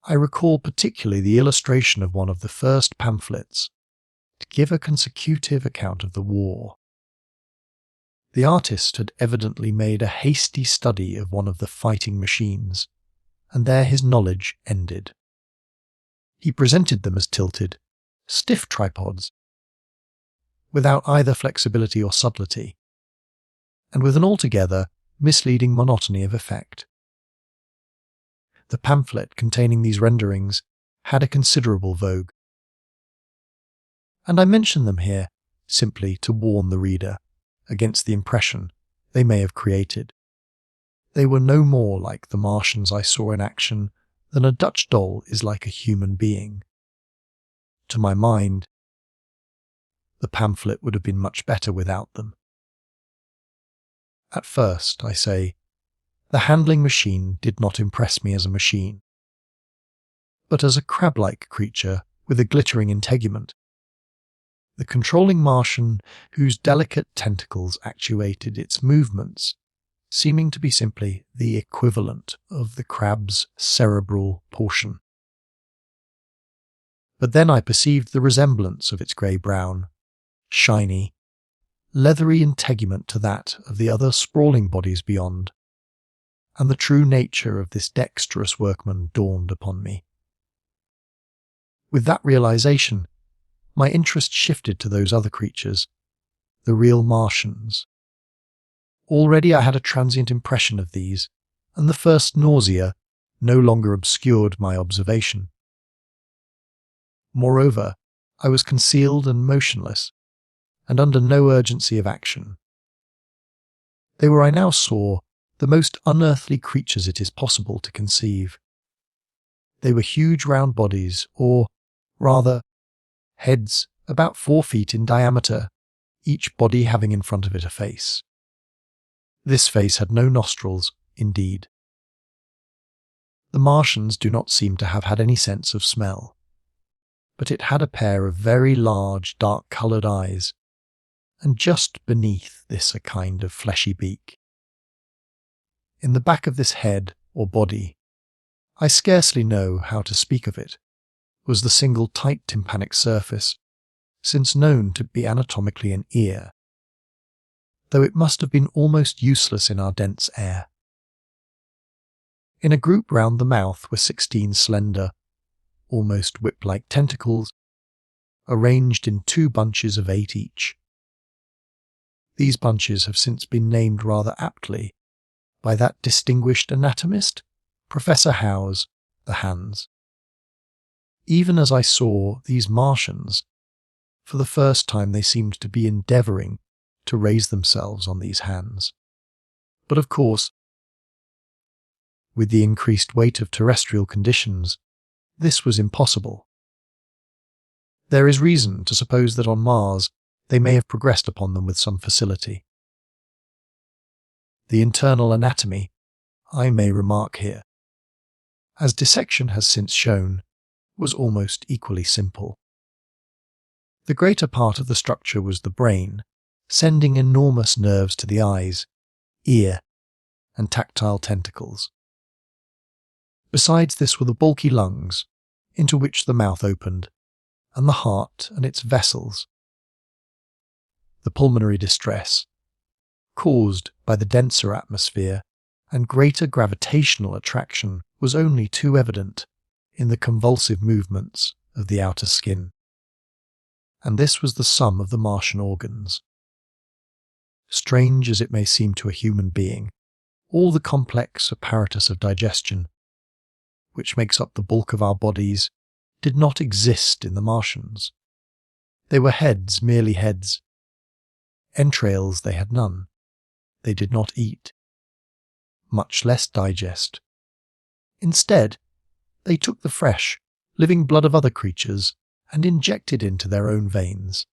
I recall particularly the illustration of one of the first pamphlets to give a consecutive account of the war. The artist had evidently made a hasty study of one of the fighting machines, and there his knowledge ended. He presented them as tilted, stiff tripods, without either flexibility or subtlety, and with an altogether misleading monotony of effect. The pamphlet containing these renderings had a considerable vogue, and I mention them here simply to warn the reader against the impression they may have created. They were no more like the Martians I saw in action than a Dutch doll is like a human being. To my mind, the pamphlet would have been much better without them. At first, I say, the handling machine did not impress me as a machine, but as a crab-like creature with a glittering integument. The controlling Martian, whose delicate tentacles actuated its movements, seeming to be simply the equivalent of the crab's cerebral portion. But then I perceived the resemblance of its grey-brown, shiny, leathery integument to that of the other sprawling bodies beyond, and the true nature of this dexterous workman dawned upon me. With that realization, my interest shifted to those other creatures, the real Martians. Already I had a transient impression of these, and the first nausea no longer obscured my observation. Moreover, I was concealed and motionless, and under no urgency of action. They were, I now saw, the most unearthly creatures it is possible to conceive. They were huge round bodies, or, rather, heads about 4 feet in diameter, each body having in front of it a face. This face had no nostrils, indeed. The Martians do not seem to have had any sense of smell, but it had a pair of very large, dark-coloured eyes, and just beneath this a kind of fleshy beak. In the back of this head, or body, I scarcely know how to speak of it, was the single tight tympanic surface, since known to be anatomically an ear, though it must have been almost useless in our dense air. In a group round the mouth were 16 slender, almost whip-like tentacles, arranged in 2 bunches of 8 each. These bunches have since been named rather aptly by that distinguished anatomist, Professor Howe's, the hands. Even as I saw these Martians, for the first time they seemed to be endeavouring to raise themselves on these hands. But of course, with the increased weight of terrestrial conditions, this was impossible. There is reason to suppose that on Mars they may have progressed upon them with some facility. The internal anatomy, I may remark here, as dissection has since shown, was almost equally simple. The greater part of the structure was the brain, sending enormous nerves to the eyes, ear, and tactile tentacles. Besides this were the bulky lungs, into which the mouth opened, and the heart and its vessels. The pulmonary distress, caused by the denser atmosphere and greater gravitational attraction, was only too evident in the convulsive movements of the outer skin. And this was the sum of the Martian organs. Strange as it may seem to a human being, all the complex apparatus of digestion, which makes up the bulk of our bodies, did not exist in the Martians. They were heads, merely heads. Entrails they had none. They did not eat. much less digest. Instead, they took the fresh, living blood of other creatures and injected into their own veins.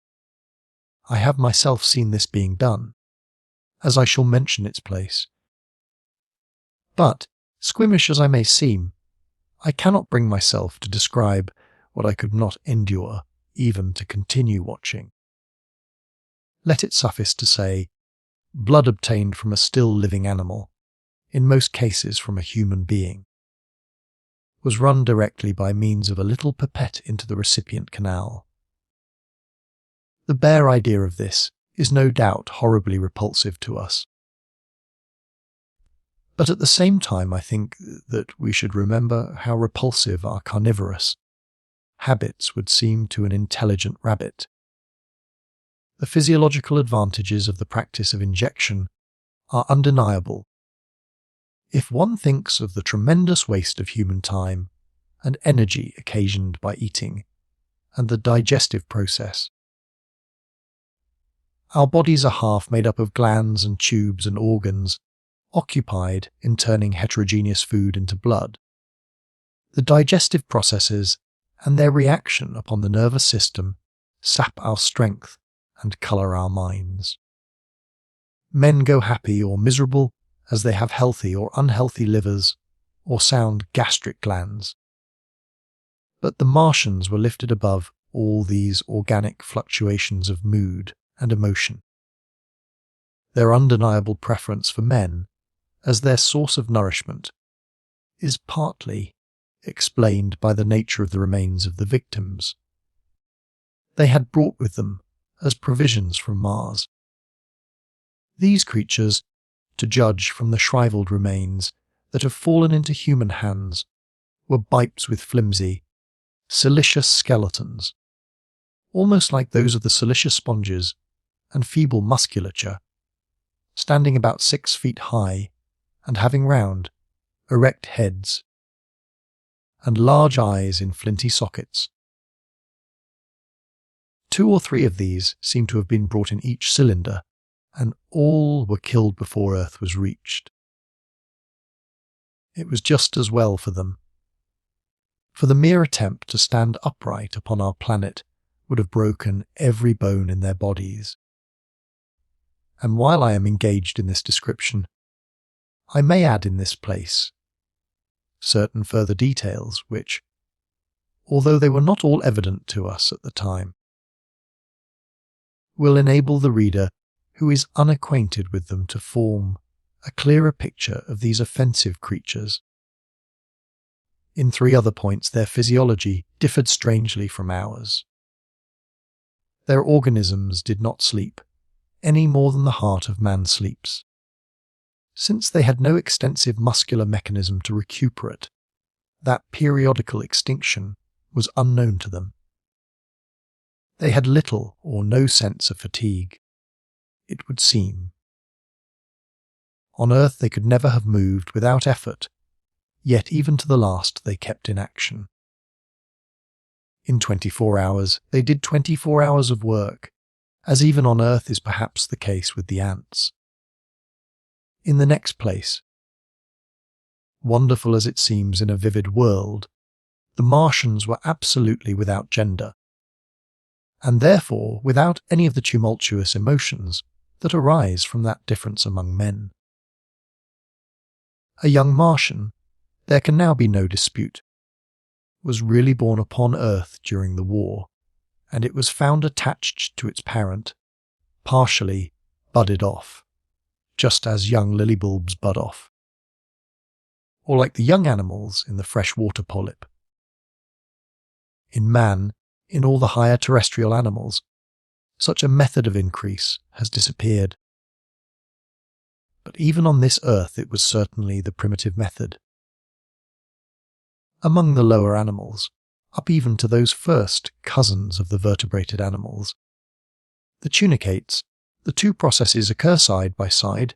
I have myself seen this being done, as I shall mention its place. But, squeamish as I may seem, I cannot bring myself to describe what I could not endure even to continue watching. Let it suffice to say, blood obtained from a still living animal, in most cases from a human being, was run directly by means of a little pipette into the recipient canal. The bare idea of this is no doubt horribly repulsive to us. But at the same time, I think that we should remember how repulsive our carnivorous habits would seem to an intelligent rabbit. The physiological advantages of the practice of injection are undeniable. If one thinks of the tremendous waste of human time and energy occasioned by eating and the digestive process. Our bodies are half made up of glands and tubes and organs, occupied in turning heterogeneous food into blood. The digestive processes and their reaction upon the nervous system sap our strength and colour our minds. Men go happy or miserable as they have healthy or unhealthy livers or sound gastric glands. But the Martians were lifted above all these organic fluctuations of mood and emotion. Their undeniable preference for men as their source of nourishment is partly explained by the nature of the remains of the victims they had brought with them as provisions from Mars. These creatures, to judge from the shrivelled remains that have fallen into human hands, were bipes with flimsy, silicious skeletons, almost like those of the silicious sponges, and feeble musculature, standing about 6 feet high and having round, erect heads, and large eyes in flinty sockets. 2 or 3 of these seem to have been brought in each cylinder, and all were killed before Earth was reached. It was just as well for them, for the mere attempt to stand upright upon our planet would have broken every bone in their bodies. And while I am engaged in this description, I may add in this place certain further details which, although they were not all evident to us at the time, will enable the reader who is unacquainted with them to form a clearer picture of these offensive creatures. In 3 other points their physiology differed strangely from ours. Their organisms did not sleep, any more than the heart of man sleeps. Since they had no extensive muscular mechanism to recuperate, that periodical extinction was unknown to them. They had little or no sense of fatigue, it would seem. On Earth they could never have moved without effort, yet even to the last they kept in action. In 24 hours they did 24 hours of work, as even on Earth is perhaps the case with the ants. In the next place, wonderful as it seems in a vivid world, the Martians were absolutely without gender, and therefore without any of the tumultuous emotions that arise from that difference among men. A young Martian, there can now be no dispute, was really born upon Earth during the war, and it was found attached to its parent, partially budded off, just as young lily bulbs bud off, or like the young animals in the freshwater polyp. In man, in all the higher terrestrial animals, such a method of increase has disappeared. But even on this earth it was certainly the primitive method. Among the lower animals, up even to those first cousins of the vertebrated animals, the tunicates, the 2 processes occur side by side,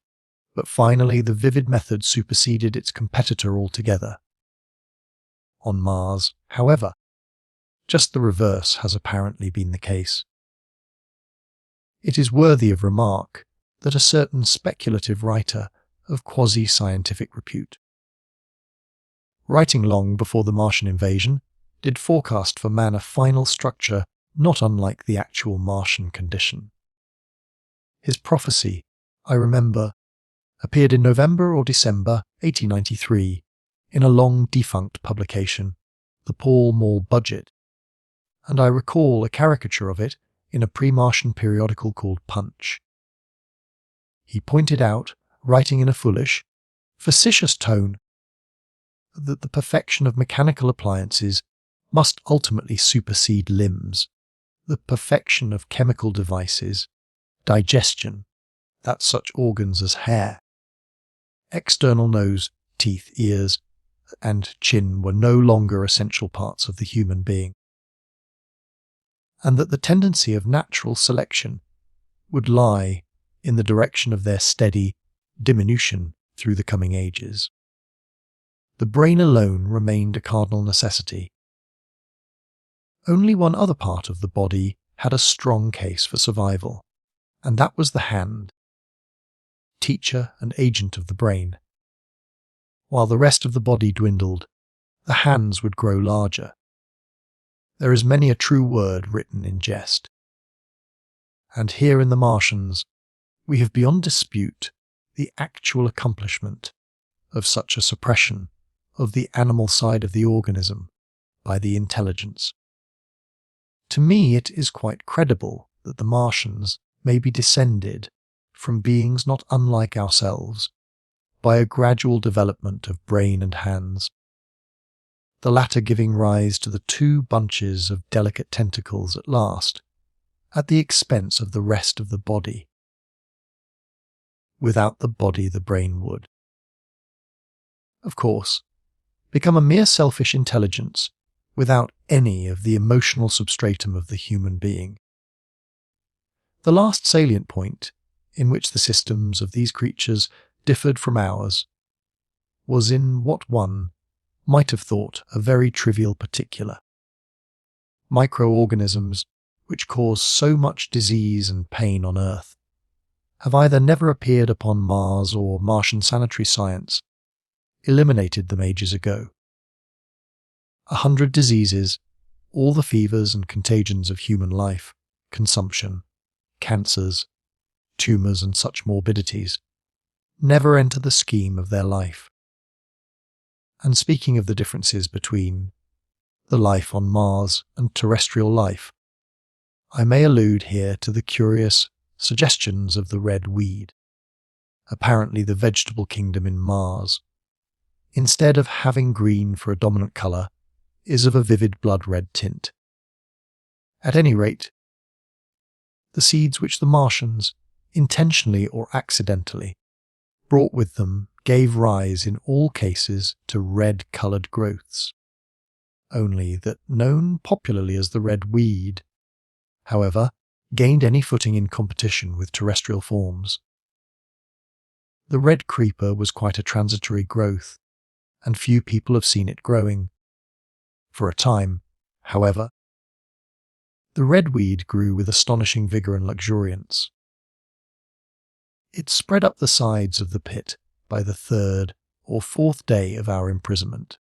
but finally the vivid method superseded its competitor altogether. On Mars, however, just the reverse has apparently been the case. It is worthy of remark that a certain speculative writer of quasi-scientific repute. Writing long before the Martian invasion, did forecast for man a final structure not unlike the actual Martian condition. His prophecy, I remember, appeared in November or December 1893 in a long-defunct publication, the Pall Mall Budget, and I recall a caricature of it in a pre-Martian periodical called Punch. He pointed out, writing in a foolish, facetious tone, that the perfection of mechanical appliances must ultimately supersede limbs, the perfection of chemical devices, digestion, that such organs as hair, external nose, teeth, ears, and chin were no longer essential parts of the human being, and that the tendency of natural selection would lie in the direction of their steady diminution through the coming ages. The brain alone remained a cardinal necessity. Only one other part of the body had a strong case for survival, and that was the hand, teacher and agent of the brain. While the rest of the body dwindled, the hands would grow larger. There is many a true word written in jest. And here in the Martians, we have beyond dispute the actual accomplishment of such a suppression of the animal side of the organism by the intelligence. To me, it is quite credible that the Martians may be descended from beings not unlike ourselves by a gradual development of brain and hands, the latter giving rise to the two bunches of delicate tentacles at last, at the expense of the rest of the body. Without the body, the brain would, of course, become a mere selfish intelligence without any of the emotional substratum of the human being. The last salient point in which the systems of these creatures differed from ours was in what one might have thought a very trivial particular. Microorganisms, which cause so much disease and pain on Earth, have either never appeared upon Mars or Martian sanitary science eliminated them ages ago. 100 diseases, all the fevers and contagions of human life, consumption, cancers, tumours and such morbidities, never enter the scheme of their life. And speaking of the differences between the life on Mars and terrestrial life, I may allude here to the curious suggestions of the red weed, apparently the vegetable kingdom in Mars, instead of having green for a dominant colour, is of a vivid blood-red tint. At any rate, the seeds which the Martians, intentionally or accidentally, brought with them gave rise in all cases to red-coloured growths, only that known popularly as the red weed, however, gained any footing in competition with terrestrial forms. The red creeper was quite a transitory growth, and few people have seen it growing. For a time, however, the red weed grew with astonishing vigour and luxuriance. It spread up the sides of the pit by the 3rd or 4th day of our imprisonment,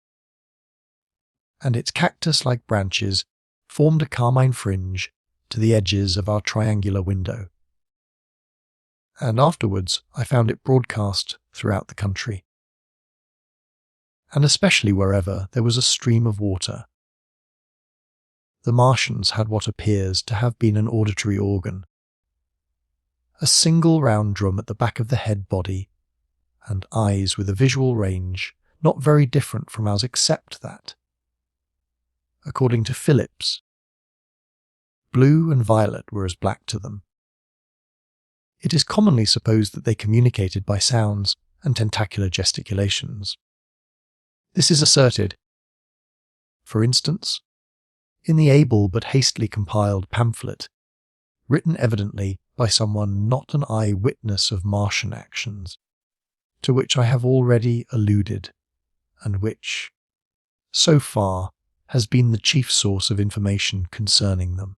and its cactus-like branches formed a carmine fringe to the edges of our triangular window. And afterwards I found it broadcast throughout the country, and especially wherever there was a stream of water. The Martians had what appears to have been an auditory organ, a single round drum at the back of the head body, and eyes with a visual range not very different from ours except that, according to Phillips, blue and violet were as black to them. It is commonly supposed that they communicated by sounds and tentacular gesticulations. This is asserted, for instance, in the able but hastily compiled pamphlet, written evidently by someone not an eye-witness of Martian actions, to which I have already alluded, and which, so far, has been the chief source of information concerning them.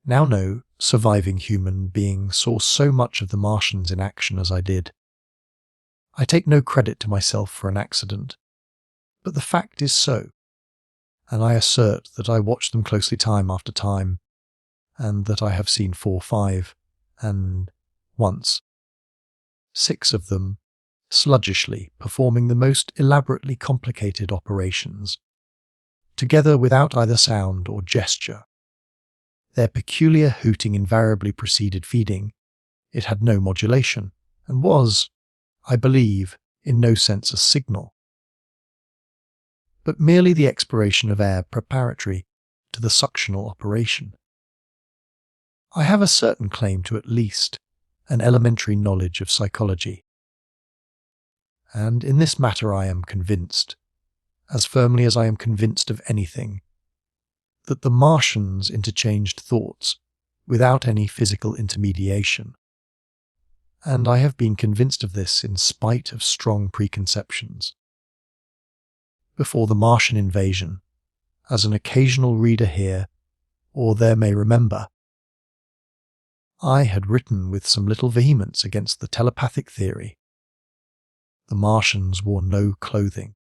Now no surviving human being saw so much of the Martians in action as I did. I take no credit to myself for an accident, but the fact is so, and I assert that I watched them closely time after time, and that I have seen 4, 5, and once 6 of them sluggishly performing the most elaborately complicated operations, together without either sound or gesture. Their peculiar hooting invariably preceded feeding. It had no modulation, and was, I believe, in no sense a signal, but merely the expiration of air preparatory to the suctional operation. I have a certain claim to at least an elementary knowledge of psychology, and in this matter I am convinced, as firmly as I am convinced of anything, that the Martians interchanged thoughts without any physical intermediation, and I have been convinced of this in spite of strong preconceptions. Before the Martian invasion, as an occasional reader here or there may remember, I had written with some little vehemence against the telepathic theory. The Martians wore no clothing.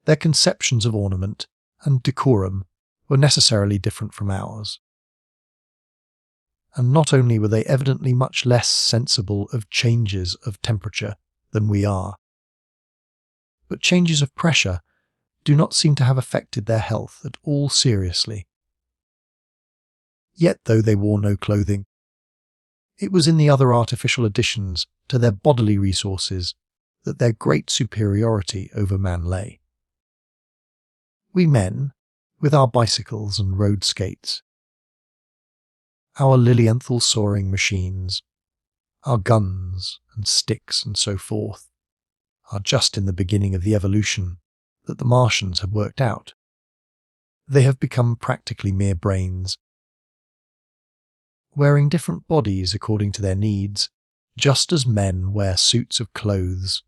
Their conceptions of ornament and decorum were necessarily different from ours. And not only were they evidently much less sensible of changes of temperature than we are, but changes of pressure do not seem to have affected their health at all seriously. Yet though they wore no clothing, it was in the other artificial additions to their bodily resources that their great superiority over man lay. We men, with our bicycles and road skates, our lilienthal soaring machines, our guns and sticks and so forth, are just in the beginning of the evolution that the Martians have worked out. They have become practically mere brains, wearing different bodies according to their needs, just as men wear suits of clothes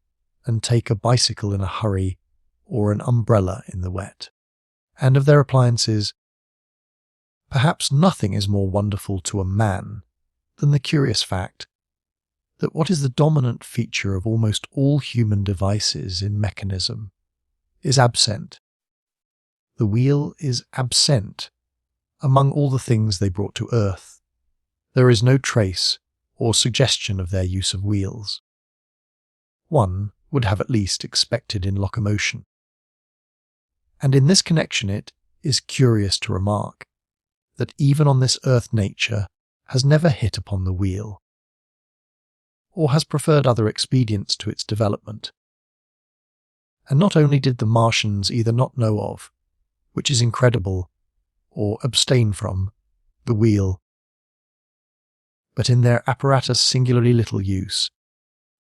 and take a bicycle in a hurry or an umbrella in the wet. And of their appliances, perhaps nothing is more wonderful to a man than the curious fact that what is the dominant feature of almost all human devices in mechanism is absent. The wheel is absent among all the things they brought to earth. There is no trace or suggestion of their use of wheels. One would have at least expected in locomotion. And in this connection it is curious to remark that even on this earth nature has never hit upon the wheel, or has preferred other expedients to its development. And not only did the Martians either not know of, which is incredible, or abstain from, the wheel, but in their apparatus singularly little use,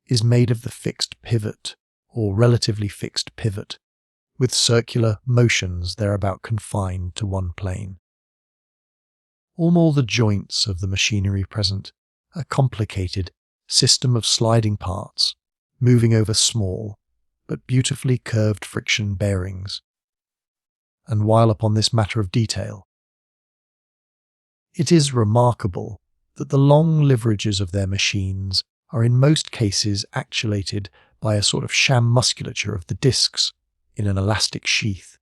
is made of the fixed pivot, or relatively fixed pivot, with circular motions thereabout confined to one plane. All the joints of the machinery present, a complicated system of sliding parts, moving over small, but beautifully curved friction bearings. And while upon this matter of detail, it is remarkable that the long liverages of their machines are in most cases actuated by a sort of sham musculature of the discs in an elastic sheath.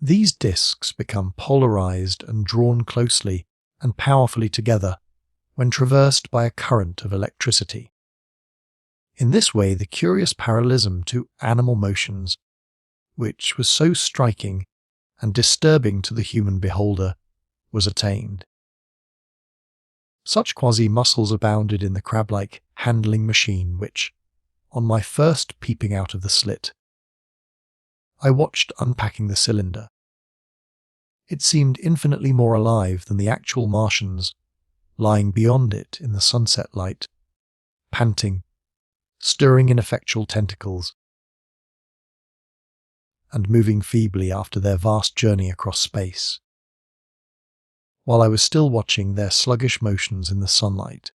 These discs become polarized and drawn closely and powerfully together when traversed by a current of electricity. In this way, the curious parallelism to animal motions, which was so striking and disturbing to the human beholder, was attained. Such quasi-muscles abounded in the crab-like handling machine which, on my first peeping out of the slit, I watched unpacking the cylinder. It seemed infinitely more alive than the actual Martians, lying beyond it in the sunset light, panting, stirring ineffectual tentacles, and moving feebly after their vast journey across space. While I was still watching their sluggish motions in the sunlight,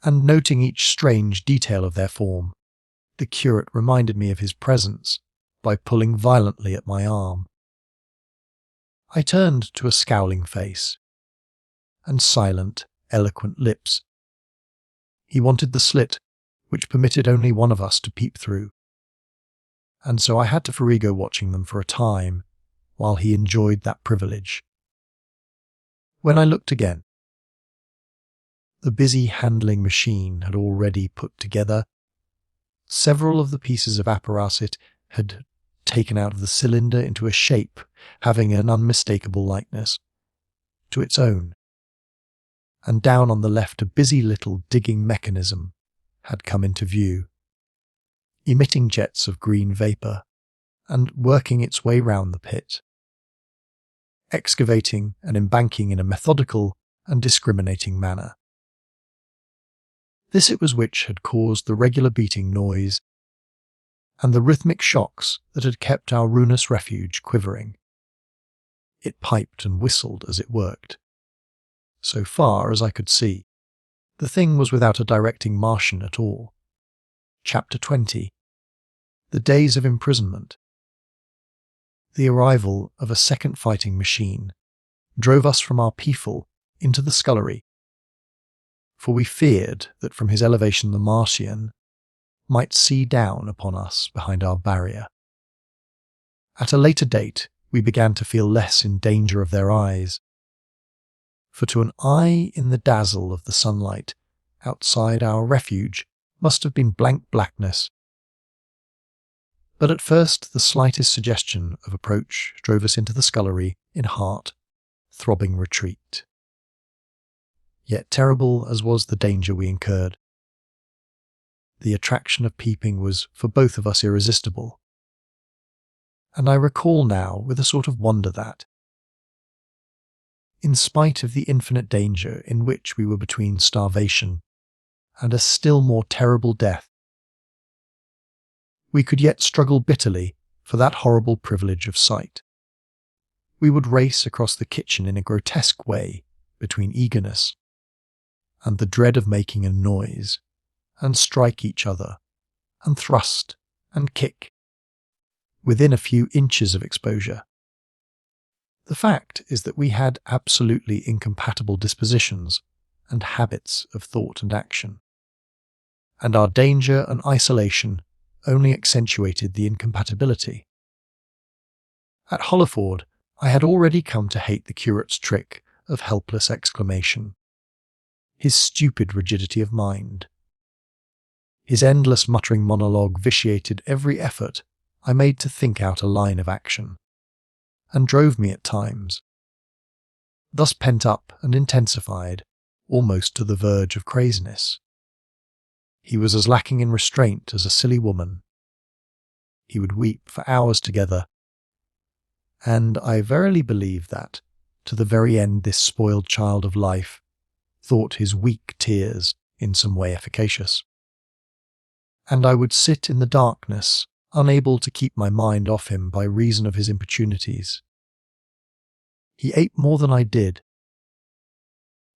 and noting each strange detail of their form, the curate reminded me of his presence by pulling violently at my arm. I turned to a scowling face and silent, eloquent lips. He wanted the slit which permitted only one of us to peep through, and so I had to forego watching them for a time while he enjoyed that privilege. When I looked again, the busy handling machine had already put together. Several of the pieces of apparatus it had taken out of the cylinder into a shape having an unmistakable likeness to its own, and down on the left a busy little digging mechanism had come into view, emitting jets of green vapour and working its way round the pit, excavating and embanking in a methodical and discriminating manner. This it was which had caused the regular beating noise and the rhythmic shocks that had kept our ruinous refuge quivering. It piped and whistled as it worked. So far as I could see, the thing was without a directing Martian at all. Chapter 20. The Days of Imprisonment. The arrival of a second fighting machine drove us from our peaful into the scullery, for we feared that from his elevation the Martian might see down upon us behind our barrier. At a later date, we began to feel less in danger of their eyes, for to an eye in the dazzle of the sunlight outside our refuge must have been blank blackness. But at first the slightest suggestion of approach drove us into the scullery in heart-throbbing retreat. Yet terrible as was the danger we incurred, the attraction of peeping was for both of us irresistible, and I recall now with a sort of wonder that, in spite of the infinite danger in which we were between starvation and a still more terrible death, we could yet struggle bitterly for that horrible privilege of sight. We would race across the kitchen in a grotesque way between eagerness and the dread of making a noise, and strike each other, and thrust and kick, within a few inches of exposure. The fact is that we had absolutely incompatible dispositions and habits of thought and action, and our danger and isolation only accentuated the incompatibility. At Holliford, I had already come to hate the curate's trick of helpless exclamation, his stupid rigidity of mind. His endless muttering monologue vitiated every effort I made to think out a line of action, and drove me at times, thus pent up and intensified, almost to the verge of craziness. He was as lacking in restraint as a silly woman. He would weep for hours together, and I verily believe that, to the very end, this spoiled child of life thought his weak tears in some way efficacious. And I would sit in the darkness, unable to keep my mind off him by reason of his importunities. He ate more than I did,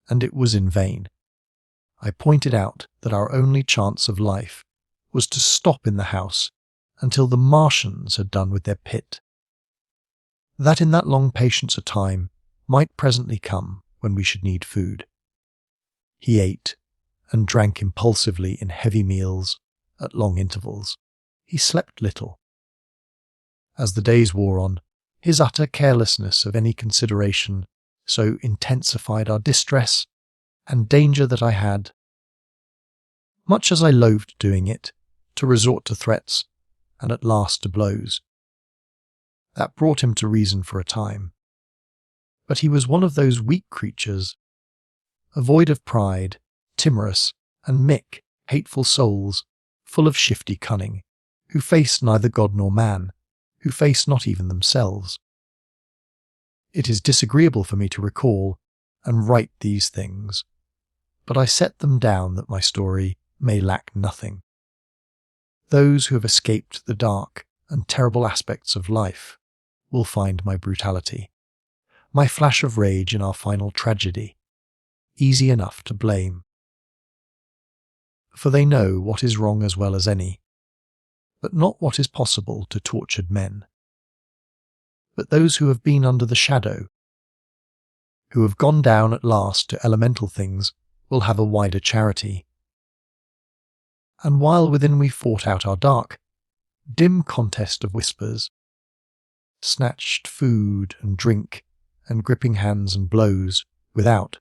and it was in vain. I pointed out that our only chance of life was to stop in the house until the Martians had done with their pit. That in that long patience of time might presently come when we should need food. He ate and drank impulsively in heavy meals at long intervals. He slept little. As the days wore on, his utter carelessness of any consideration so intensified our distress and danger that I had, much as I loathed doing it, to resort to threats and at last to blows. That brought him to reason for a time. But he was one of those weak creatures, void of pride, timorous and hateful souls, full of shifty cunning, who face neither God nor man, who face not even themselves. It is disagreeable for me to recall and write these things, but I set them down that my story may lack nothing. Those who have escaped the dark and terrible aspects of life will find my brutality, my flash of rage in our final tragedy, easy enough to blame. For they know what is wrong as well as any, but not what is possible to tortured men. But those who have been under the shadow, who have gone down at last to elemental things, will have a wider charity. and while within we fought out our dark, dim contest of whispers, snatched food and drink and gripping hands and blows, without,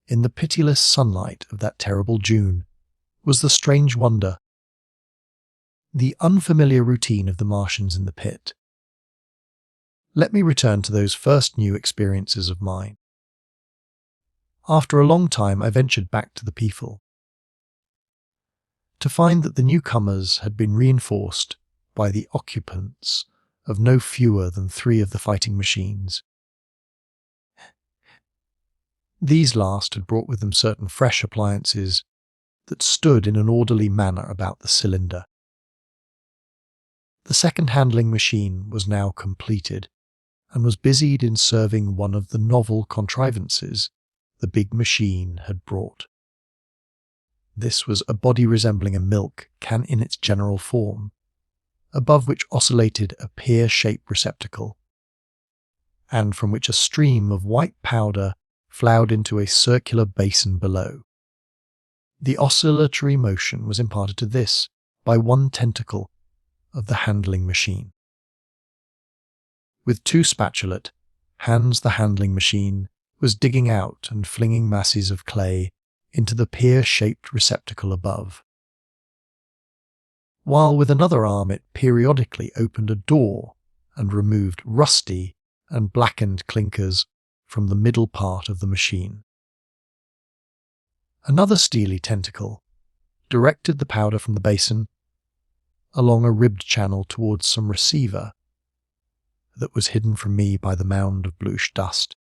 in the pitiless sunlight of that terrible June, was the strange wonder, the unfamiliar routine of the Martians in the pit. Let me return to those first new experiences of mine. After a long time I ventured back to the people, to find that the newcomers had been reinforced by the occupants of no fewer than 3 of the fighting machines. These last had brought with them certain fresh appliances that stood in an orderly manner about the cylinder. The second handling machine was now completed, and was busied in serving one of the novel contrivances the big machine had brought. This was a body resembling a milk can in its general form, above which oscillated a pear-shaped receptacle, and from which a stream of white powder flowed into a circular basin below. The oscillatory motion was imparted to this by one tentacle of the handling machine. With 2 spatulate hands the handling machine was digging out and flinging masses of clay into the pear-shaped receptacle above, while with another arm it periodically opened a door and removed rusty and blackened clinkers from the middle part of the machine. Another steely tentacle directed the powder from the basin along a ribbed channel towards some receiver that was hidden from me by the mound of bluish dust.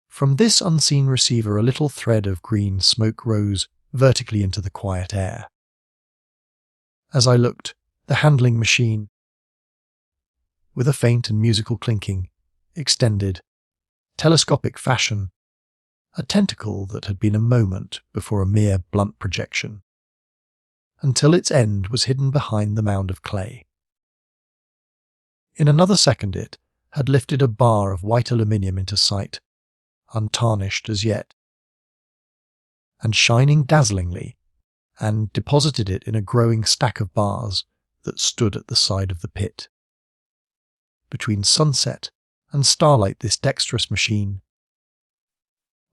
From this unseen receiver a little thread of green smoke rose vertically into the quiet air. As I looked, the handling machine, with a faint and musical clinking, extended, telescopic fashion, a tentacle that had been a moment before a mere blunt projection, until its end was hidden behind the mound of clay. In another second it had lifted a bar of white aluminium into sight, untarnished as yet, and shining dazzlingly, and deposited it in a growing stack of bars that stood at the side of the pit. Between sunset and starlight this dexterous machine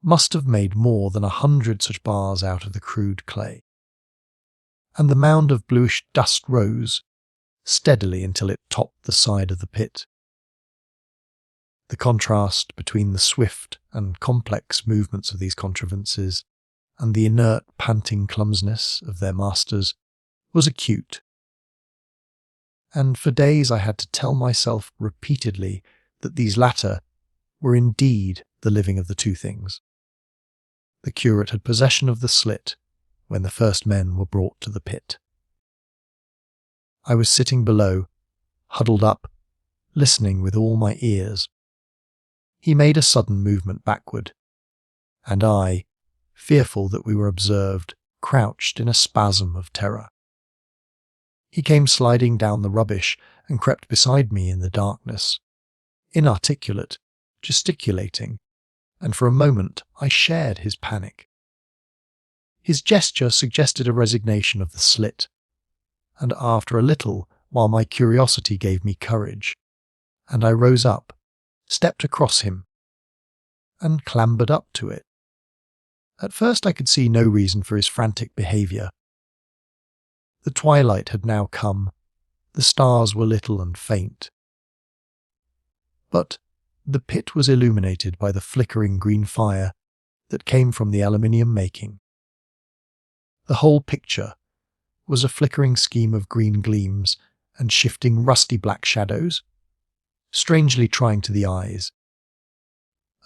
must have made more than 100 such bars out of the crude clay, and the mound of bluish dust rose steadily until it topped the side of the pit. The contrast between the swift and complex movements of these contrivances and the inert, panting clumsiness of their masters was acute, and for days I had to tell myself repeatedly that these latter were indeed the living of the 2 things. The curate had possession of the slit when the first men were brought to the pit. I was sitting below, huddled up, listening with all my ears. He made a sudden movement backward, and I, fearful that we were observed, crouched in a spasm of terror. He came sliding down the rubbish and crept beside me in the darkness, inarticulate, gesticulating, and for a moment I shared his panic. His gesture suggested a resignation of the slit, and after a little, while my curiosity gave me courage, and I rose up, stepped across him, and clambered up to it. At first I could see no reason for his frantic behaviour. The twilight had now come, the stars were little and faint. But the pit was illuminated by the flickering green fire that came from the aluminium making. The whole picture was a flickering scheme of green gleams and shifting rusty black shadows, strangely trying to the eyes.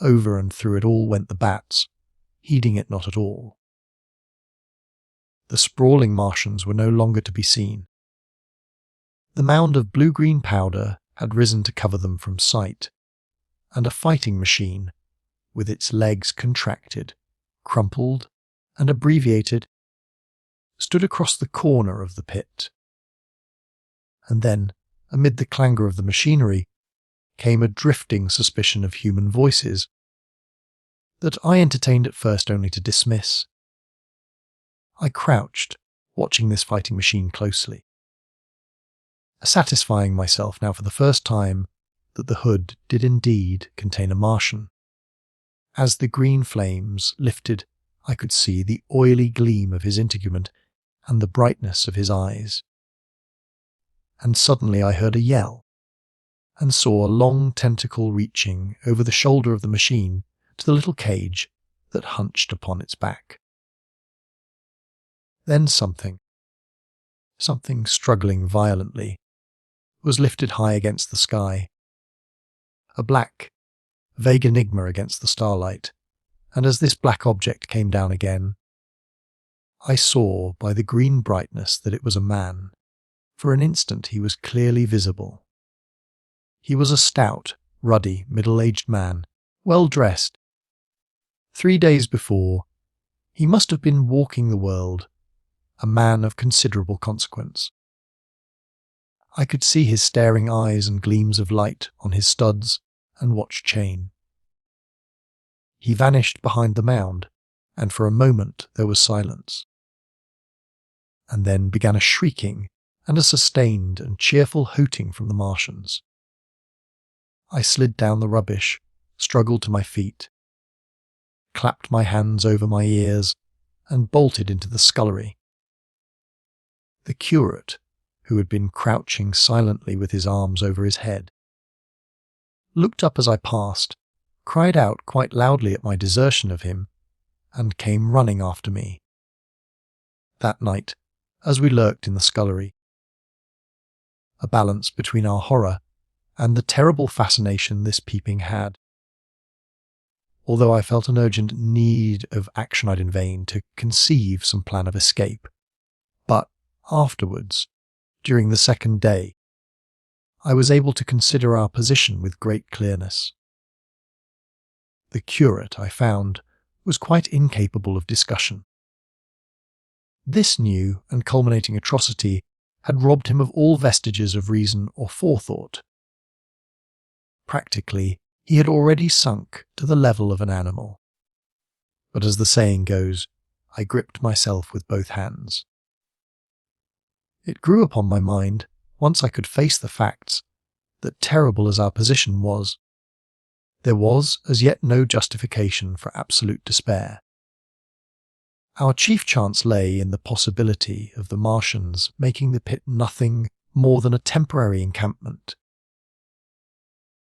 Over and through it all went the bats, heeding it not at all. The sprawling Martians were no longer to be seen. The mound of blue-green powder had risen to cover them from sight, and a fighting machine, with its legs contracted, crumpled, and abbreviated, stood across the corner of the pit. And then, amid the clangour of the machinery, came a drifting suspicion of human voices that I entertained at first only to dismiss. I crouched, watching this fighting machine closely, satisfying myself now for the first time that the hood did indeed contain a Martian. As the green flames lifted, I could see the oily gleam of his integument and the brightness of his eyes. And suddenly I heard a yell, and saw a long tentacle reaching over the shoulder of the machine to the little cage that hunched upon its back. Then something struggling violently, was lifted high against the sky. A black, vague enigma against the starlight, and as this black object came down again, I saw by the green brightness that it was a man. For an instant he was clearly visible. He was a stout, ruddy, middle-aged man, well dressed. 3 days before, he must have been walking the world, a man of considerable consequence. I could see his staring eyes and gleams of light on his studs and watch chain. He vanished behind the mound, and for a moment there was silence. And then began a shrieking and a sustained and cheerful hooting from the Martians. I slid down the rubbish, struggled to my feet, clapped my hands over my ears, and bolted into the scullery. The curate, who had been crouching silently with his arms over his head, looked up as I passed, cried out quite loudly at my desertion of him, and came running after me. That night, as we lurked in the scullery, a balance between our horror and the terrible fascination this peeping had. Although I felt an urgent need of action-eyed in vain to conceive some plan of escape. But afterwards, during the second day, I was able to consider our position with great clearness. The curate, I found, was quite incapable of discussion. This new and culminating atrocity had robbed him of all vestiges of reason or forethought. Practically, he had already sunk to the level of an animal. But as the saying goes, I gripped myself with both hands. It grew upon my mind, once I could face the facts, that terrible as our position was, there was as yet no justification for absolute despair. Our chief chance lay in the possibility of the Martians making the pit nothing more than a temporary encampment.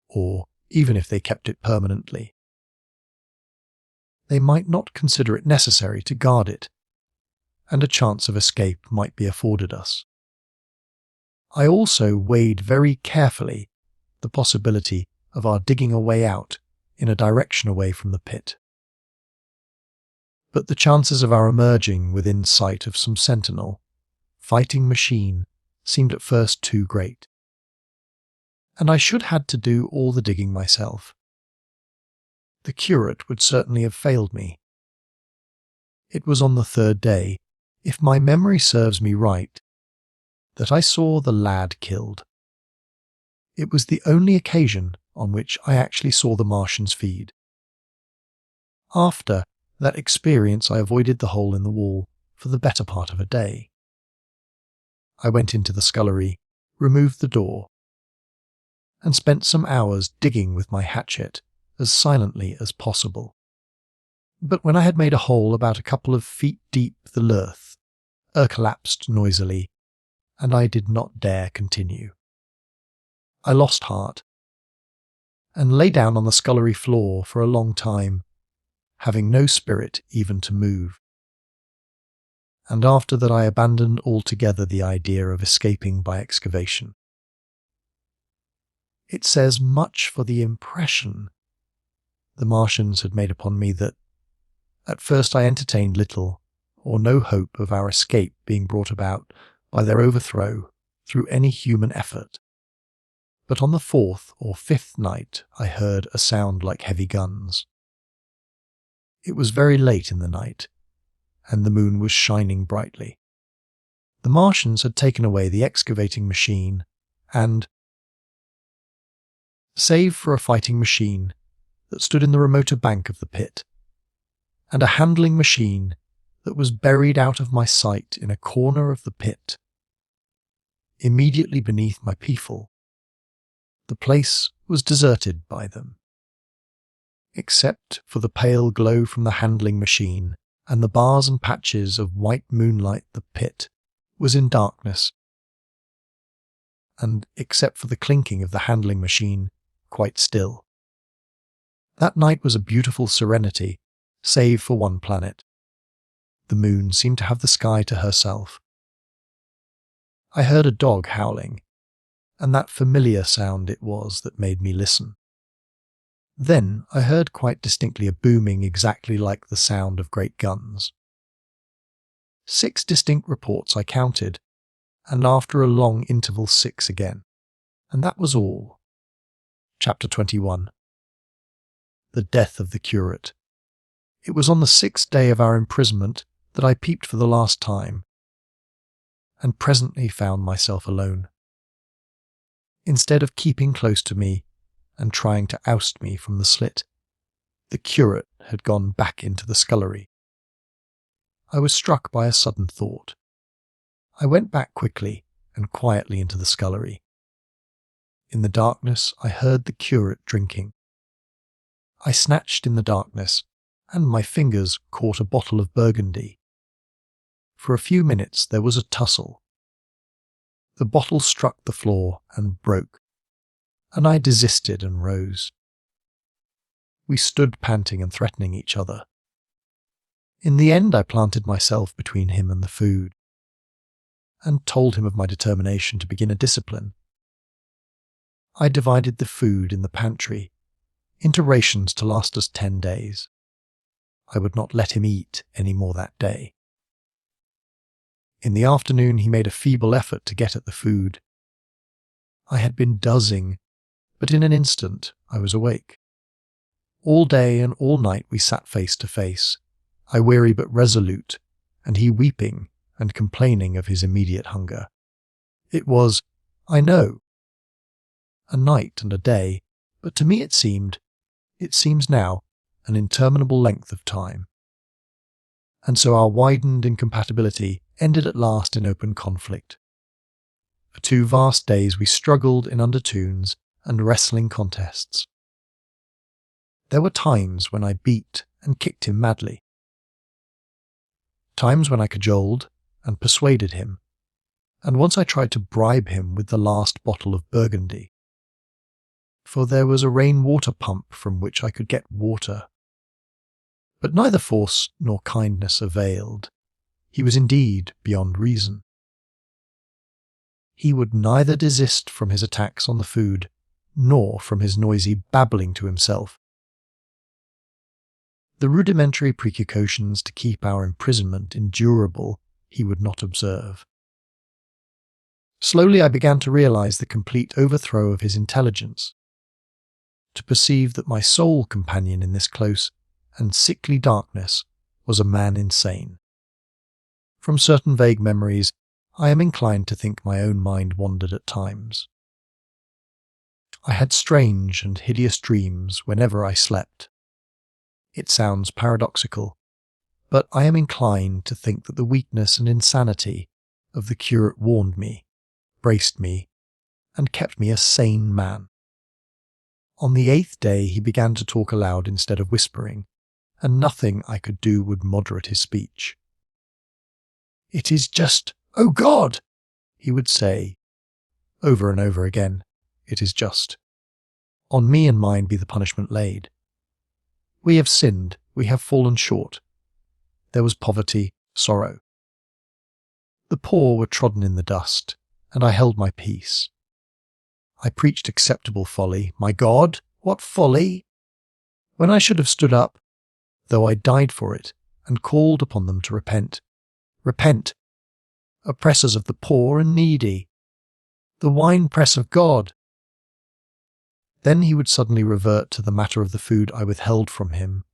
Or, even if they kept it permanently, they might not consider it necessary to guard it, and a chance of escape might be afforded us. I also weighed very carefully the possibility of our digging a way out in a direction away from the pit. But the chances of our emerging within sight of some sentinel, fighting machine seemed at first too great. And I should had to do all the digging myself. The curate would certainly have failed me. It was on the third day, if my memory serves me right, that I saw the lad killed. It was the only occasion on which I actually saw the Martians feed. After that experience I avoided the hole in the wall for the better part of a day. I went into the scullery, removed the door, and spent some hours digging with my hatchet as silently as possible. But when I had made a hole about a couple of feet deep, the earth collapsed noisily, and I did not dare continue. I lost heart, and lay down on the scullery floor for a long time, having no spirit even to move. And after that I abandoned altogether the idea of escaping by excavation. It says much for the impression the Martians had made upon me that at first I entertained little or no hope of our escape being brought about by their overthrow through any human effort. But on the 4th or 5th night I heard a sound like heavy guns. It was very late in the night, and the moon was shining brightly. The Martians had taken away the excavating machine, and, save for a fighting machine that stood in the remoter bank of the pit, and a handling machine that was buried out of my sight in a corner of the pit, immediately beneath my people. The place was deserted by them, except for the pale glow from the handling machine and the bars and patches of white moonlight. The pit was in darkness, and except for the clinking of the handling machine, quite still. That night was a beautiful serenity, save for one planet. The moon seemed to have the sky to herself. I heard a dog howling, and that familiar sound it was that made me listen. Then I heard quite distinctly a booming exactly like the sound of great guns. 6 distinct reports I counted, and after a long interval 6 again, and that was all. Chapter 21. The Death of the Curate. It was on the 6th day of our imprisonment that I peeped for the last time, and presently found myself alone. Instead of keeping close to me and trying to oust me from the slit, the curate had gone back into the scullery. I was struck by a sudden thought. I went back quickly and quietly into the scullery. In the darkness I heard the curate drinking. I snatched in the darkness, and my fingers caught a bottle of Burgundy. For a few minutes there was a tussle. The bottle struck the floor and broke, and I desisted and rose. We stood panting and threatening each other. In the end I planted myself between him and the food, and told him of my determination to begin a discipline. I divided the food in the pantry into rations to last us 10 days. I would not let him eat any more that day. In the afternoon he made a feeble effort to get at the food. I had been dozing, but in an instant I was awake. All day and all night we sat face to face, I weary but resolute, and he weeping and complaining of his immediate hunger. It was, I know, a night and a day, but to me it seems now, an interminable length of time. And so our widened incompatibility ended at last in open conflict. For 2 vast days we struggled in undertones and wrestling contests. There were times when I beat and kicked him madly. Times when I cajoled and persuaded him, and once I tried to bribe him with the last bottle of Burgundy. For there was a rain-water pump from which I could get water. But neither force nor kindness availed. He was indeed beyond reason. He would neither desist from his attacks on the food, nor from his noisy babbling to himself. The rudimentary precautions to keep our imprisonment endurable he would not observe. Slowly I began to realize the complete overthrow of his intelligence, to perceive that my sole companion in this close and sickly darkness was a man insane. From certain vague memories, I am inclined to think my own mind wandered at times. I had strange and hideous dreams whenever I slept. It sounds paradoxical, but I am inclined to think that the weakness and insanity of the curate warned me, braced me, and kept me a sane man. On the 8th day he began to talk aloud instead of whispering, and nothing I could do would moderate his speech. "It is just, oh God!" he would say, over and over again. "It is just. On me and mine be the punishment laid. We have sinned, we have fallen short. There was poverty, sorrow. The poor were trodden in the dust, and I held my peace. I preached acceptable folly. My God, what folly! When I should have stood up, though I died for it, and called upon them to repent. Repent, oppressors of the poor and needy, the winepress of God." Then he would suddenly revert to the matter of the food I withheld from him,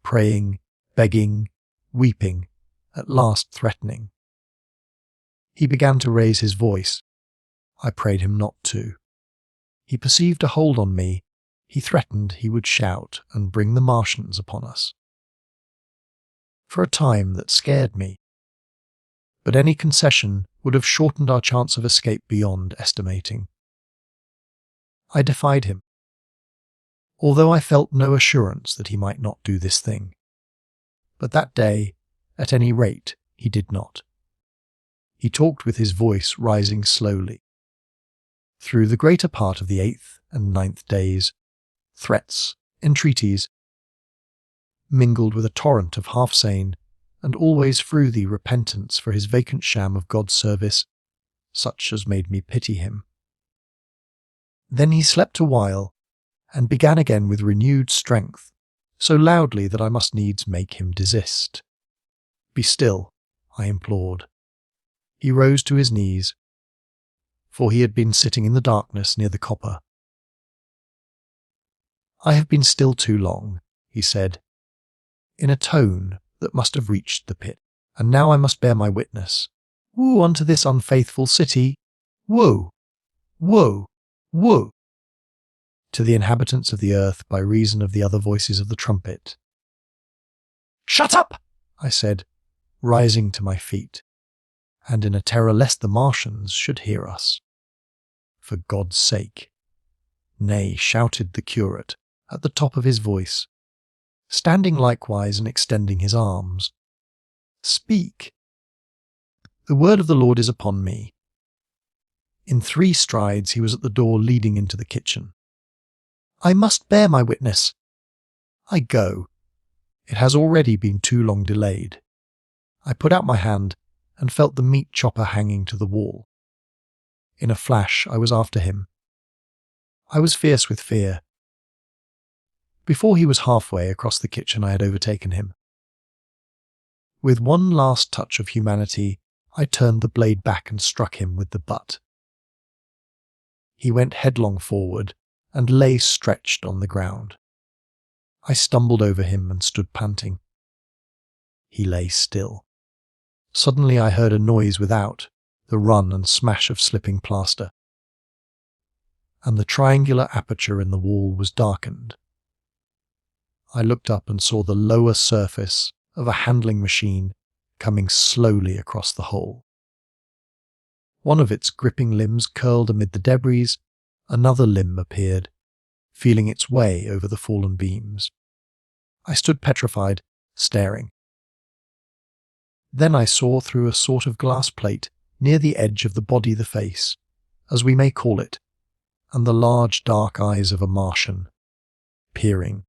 praying, begging, weeping, at last threatening. He began to raise his voice. I prayed him not to. He perceived a hold on me. He threatened he would shout and bring the Martians upon us. for a time that scared me. But any concession would have shortened our chance of escape beyond estimating. I defied him, although I felt no assurance that he might not do this thing. But that day, at any rate, he did not. He talked with his voice rising slowly. Through the greater part of the 8th and 9th days, threats, entreaties, mingled with a torrent of half-sane and always frothy repentance for his vacant sham of God's service, such as made me pity him. Then he slept a while, and began again with renewed strength, so loudly that I must needs make him desist. "Be still," I implored. He rose to his knees, for he had been sitting in the darkness near the copper. "I have been still too long," he said, in a tone that must have reached the pit, "and now I must bear my witness. Woe unto this unfaithful city! Woe! Woe! Woe! To the inhabitants of the earth by reason of the other voices of the trumpet." "Shut up!" I said, rising to my feet, and in a terror lest the Martians should hear us. "For God's sake!" "Nay," shouted the curate at the top of his voice, standing likewise and extending his arms. "Speak! The word of the Lord is upon me." In 3 strides he was at the door leading into the kitchen. "I must bear my witness. I go. It has already been too long delayed." I put out my hand and felt the meat chopper hanging to the wall. In a flash I was after him. I was fierce with fear. Before he was halfway across the kitchen I had overtaken him. With one last touch of humanity, I turned the blade back and struck him with the butt. He went headlong forward and lay stretched on the ground. I stumbled over him and stood panting. He lay still. Suddenly I heard a noise without, the run and smash of slipping plaster, and the triangular aperture in the wall was darkened. I looked up and saw the lower surface of a handling machine coming slowly across the hole. One of its gripping limbs curled amid the debris, another limb appeared, feeling its way over the fallen beams. I stood petrified, staring. Then I saw through a sort of glass plate near the edge of the body the face, as we may call it, and the large dark eyes of a Martian, peering.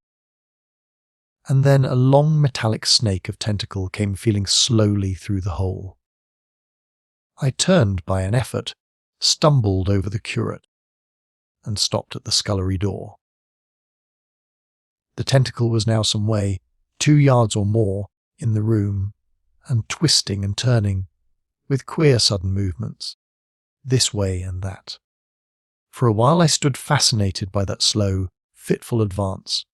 And then a long metallic snake of tentacle came feeling slowly through the hole. I turned by an effort, stumbled over the curate, and stopped at the scullery door. The tentacle was now some way, 2 yards or more, in the room, and twisting and turning, with queer sudden movements, this way and that. For a while I stood fascinated by that slow, fitful advance.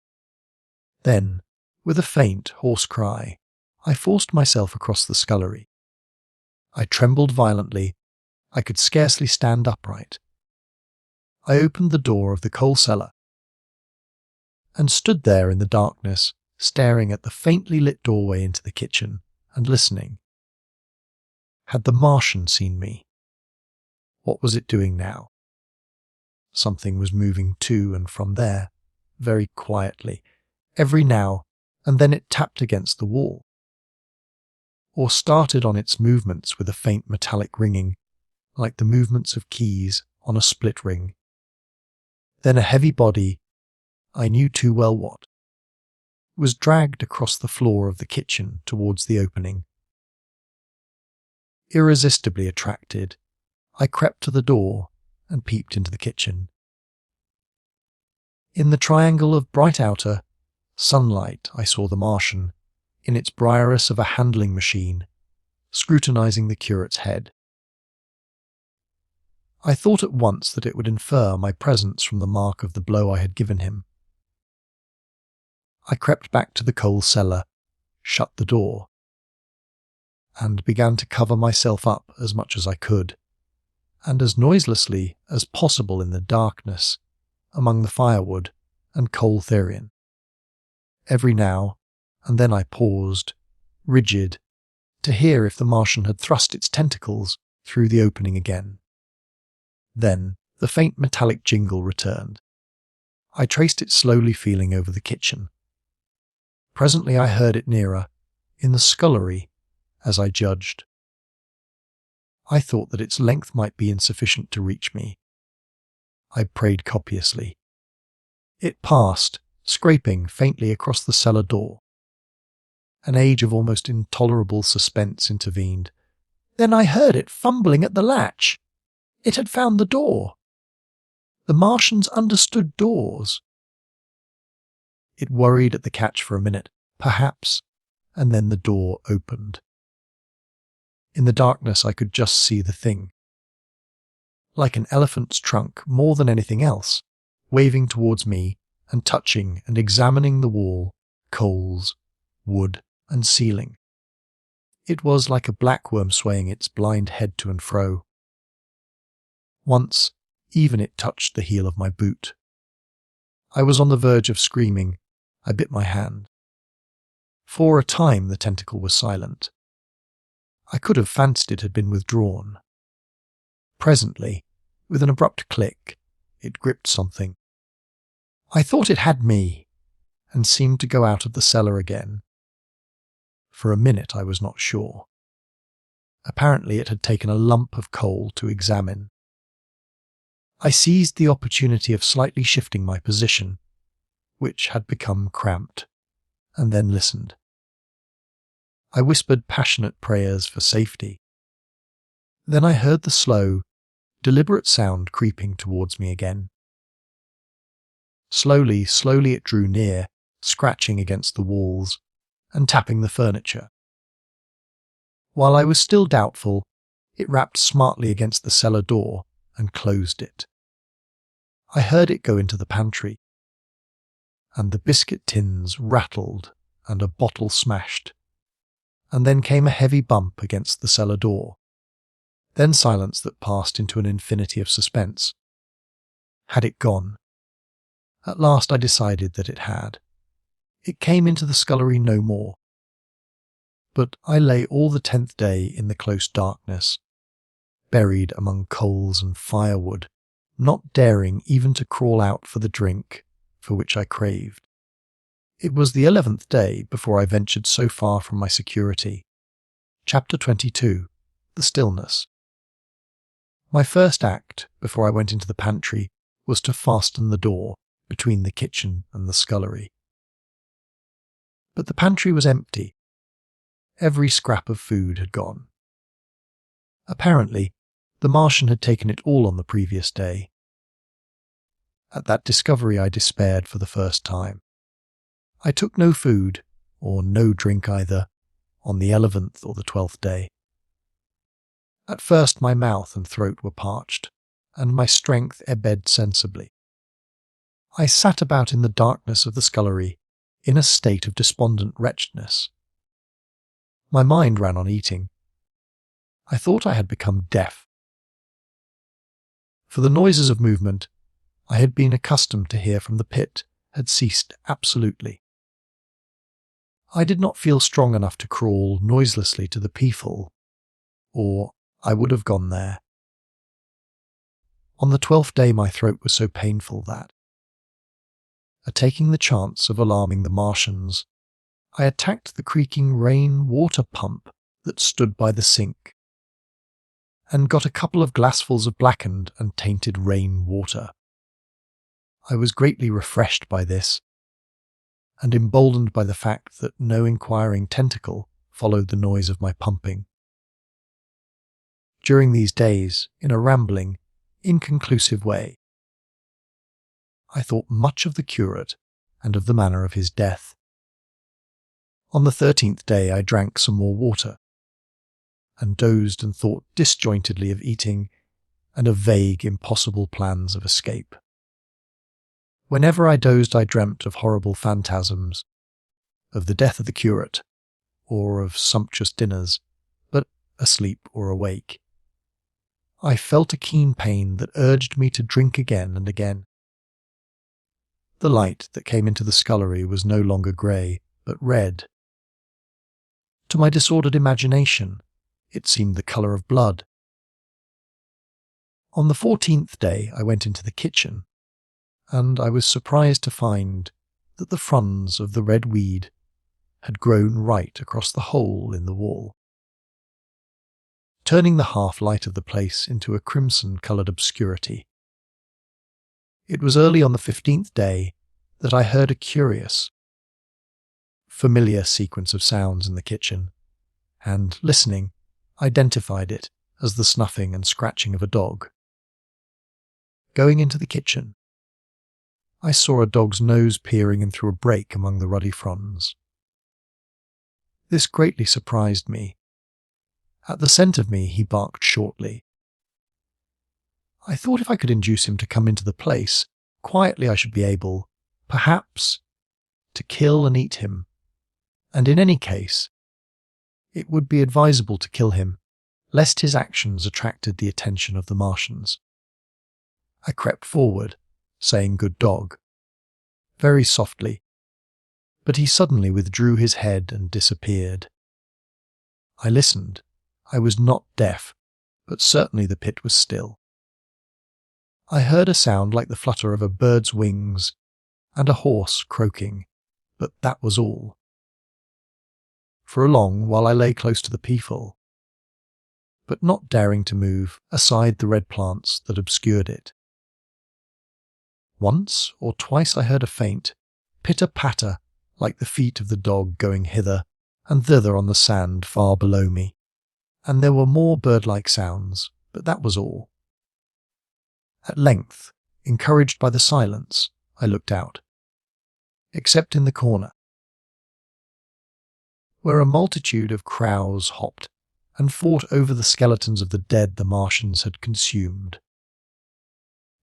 Then, with a faint, hoarse cry, I forced myself across the scullery. I trembled violently. I could scarcely stand upright. I opened the door of the coal cellar and stood there in the darkness, staring at the faintly lit doorway into the kitchen and listening. Had the Martian seen me? What was it doing now? Something was moving to and from there, very quietly, every now and then it tapped against the wall, or started on its movements with a faint metallic ringing, like the movements of keys on a split ring. Then a heavy body, I knew too well what, was dragged across the floor of the kitchen towards the opening. Irresistibly attracted, I crept to the door and peeped into the kitchen. In the triangle of bright outer sunlight I saw the Martian, in its briarus of a handling machine, scrutinizing the curate's head. I thought at once that it would infer my presence from the mark of the blow I had given him. I crept back to the coal cellar, shut the door, and began to cover myself up as much as I could, and as noiselessly as possible in the darkness, among the firewood and coal therion. Every now and then I paused, rigid, to hear if the Martian had thrust its tentacles through the opening again. Then the faint metallic jingle returned. I traced it slowly, feeling over the kitchen. Presently I heard it nearer, in the scullery, as I judged. I thought that its length might be insufficient to reach me. I prayed copiously. It passed, scraping faintly across the cellar door. An age of almost intolerable suspense intervened. Then I heard it fumbling at the latch. It had found the door. The Martians understood doors. It worried at the catch for a minute, perhaps, and then the door opened. In the darkness I could just see the thing. Like an elephant's trunk, more than anything else, waving towards me and touching and examining the wall, coals, wood, and ceiling. It was like a blackworm swaying its blind head to and fro. Once, even it touched the heel of my boot. I was on the verge of screaming. I bit my hand. For a time the tentacle was silent. I could have fancied it had been withdrawn. Presently, with an abrupt click, it gripped something. I thought it had me, and seemed to go out of the cellar again. For a minute I was not sure. Apparently it had taken a lump of coal to examine. I seized the opportunity of slightly shifting my position, which had become cramped, and then listened. I whispered passionate prayers for safety. Then I heard the slow, deliberate sound creeping towards me again. Slowly it drew near, scratching against the walls and tapping the furniture. While I was still doubtful, it rapped smartly against the cellar door and closed it. I heard it go into the pantry, and the biscuit tins rattled and a bottle smashed, and then came a heavy bump against the cellar door, then silence that passed into an infinity of suspense. Had it gone? At last I decided that it had. It came into the scullery no more. But I lay all the 10th day in the close darkness, buried among coals and firewood, not daring even to crawl out for the drink for which I craved. It was the 11th day before I ventured so far from my security. Chapter 22. The Stillness. My first act, before I went into the pantry, was to fasten the door between the kitchen and the scullery. But the pantry was empty. Every scrap of food had gone. Apparently, the Martian had taken it all on the previous day. At that discovery I despaired for the first time. I took no food, or no drink either, on the 11th or the 12th day. At first my mouth and throat were parched, and my strength ebbed sensibly. I sat about in the darkness of the scullery, in a state of despondent wretchedness. My mind ran on eating. I thought I had become deaf. For the noises of movement I had been accustomed to hear from the pit had ceased absolutely. I did not feel strong enough to crawl noiselessly to the peaful, or I would have gone there. On the 12th day my throat was so painful that, taking the chance of alarming the Martians, I attacked the creaking rain-water pump that stood by the sink, and got a couple of glassfuls of blackened and tainted rain-water. I was greatly refreshed by this, and emboldened by the fact that no inquiring tentacle followed the noise of my pumping. During these days, in a rambling, inconclusive way, I thought much of the curate and of the manner of his death. On the 13th day I drank some more water, and dozed and thought disjointedly of eating and of vague, impossible plans of escape. Whenever I dozed I dreamt of horrible phantasms, of the death of the curate, or of sumptuous dinners, but asleep or awake. I felt a keen pain that urged me to drink again and again. The light that came into the scullery was no longer grey, but red. To my disordered imagination, it seemed the colour of blood. On the 14th day I went into the kitchen, and I was surprised to find that the fronds of the red weed had grown right across the hole in the wall, turning the half-light of the place into a crimson-coloured obscurity. It was early on the 15th day that I heard a curious, familiar sequence of sounds in the kitchen, and, listening, identified it as the snuffing and scratching of a dog. Going into the kitchen, I saw a dog's nose peering in through a break among the ruddy fronds. This greatly surprised me. At the scent of me, he barked shortly. I thought if I could induce him to come into the place, quietly I should be able, perhaps, to kill and eat him, and in any case, it would be advisable to kill him, lest his actions attracted the attention of the Martians. I crept forward, saying "good dog," very softly, but he suddenly withdrew his head and disappeared. I listened. I was not deaf, but certainly the pit was still. I heard a sound like the flutter of a bird's wings and a horse croaking, but that was all. For a long while I lay close to the peaful, but not daring to move aside the red plants that obscured it. Once or twice I heard a faint pitter-patter like the feet of the dog going hither and thither on the sand far below me, and there were more bird-like sounds, but that was all. At length, encouraged by the silence, I looked out, except in the corner, where a multitude of crows hopped and fought over the skeletons of the dead the Martians had consumed.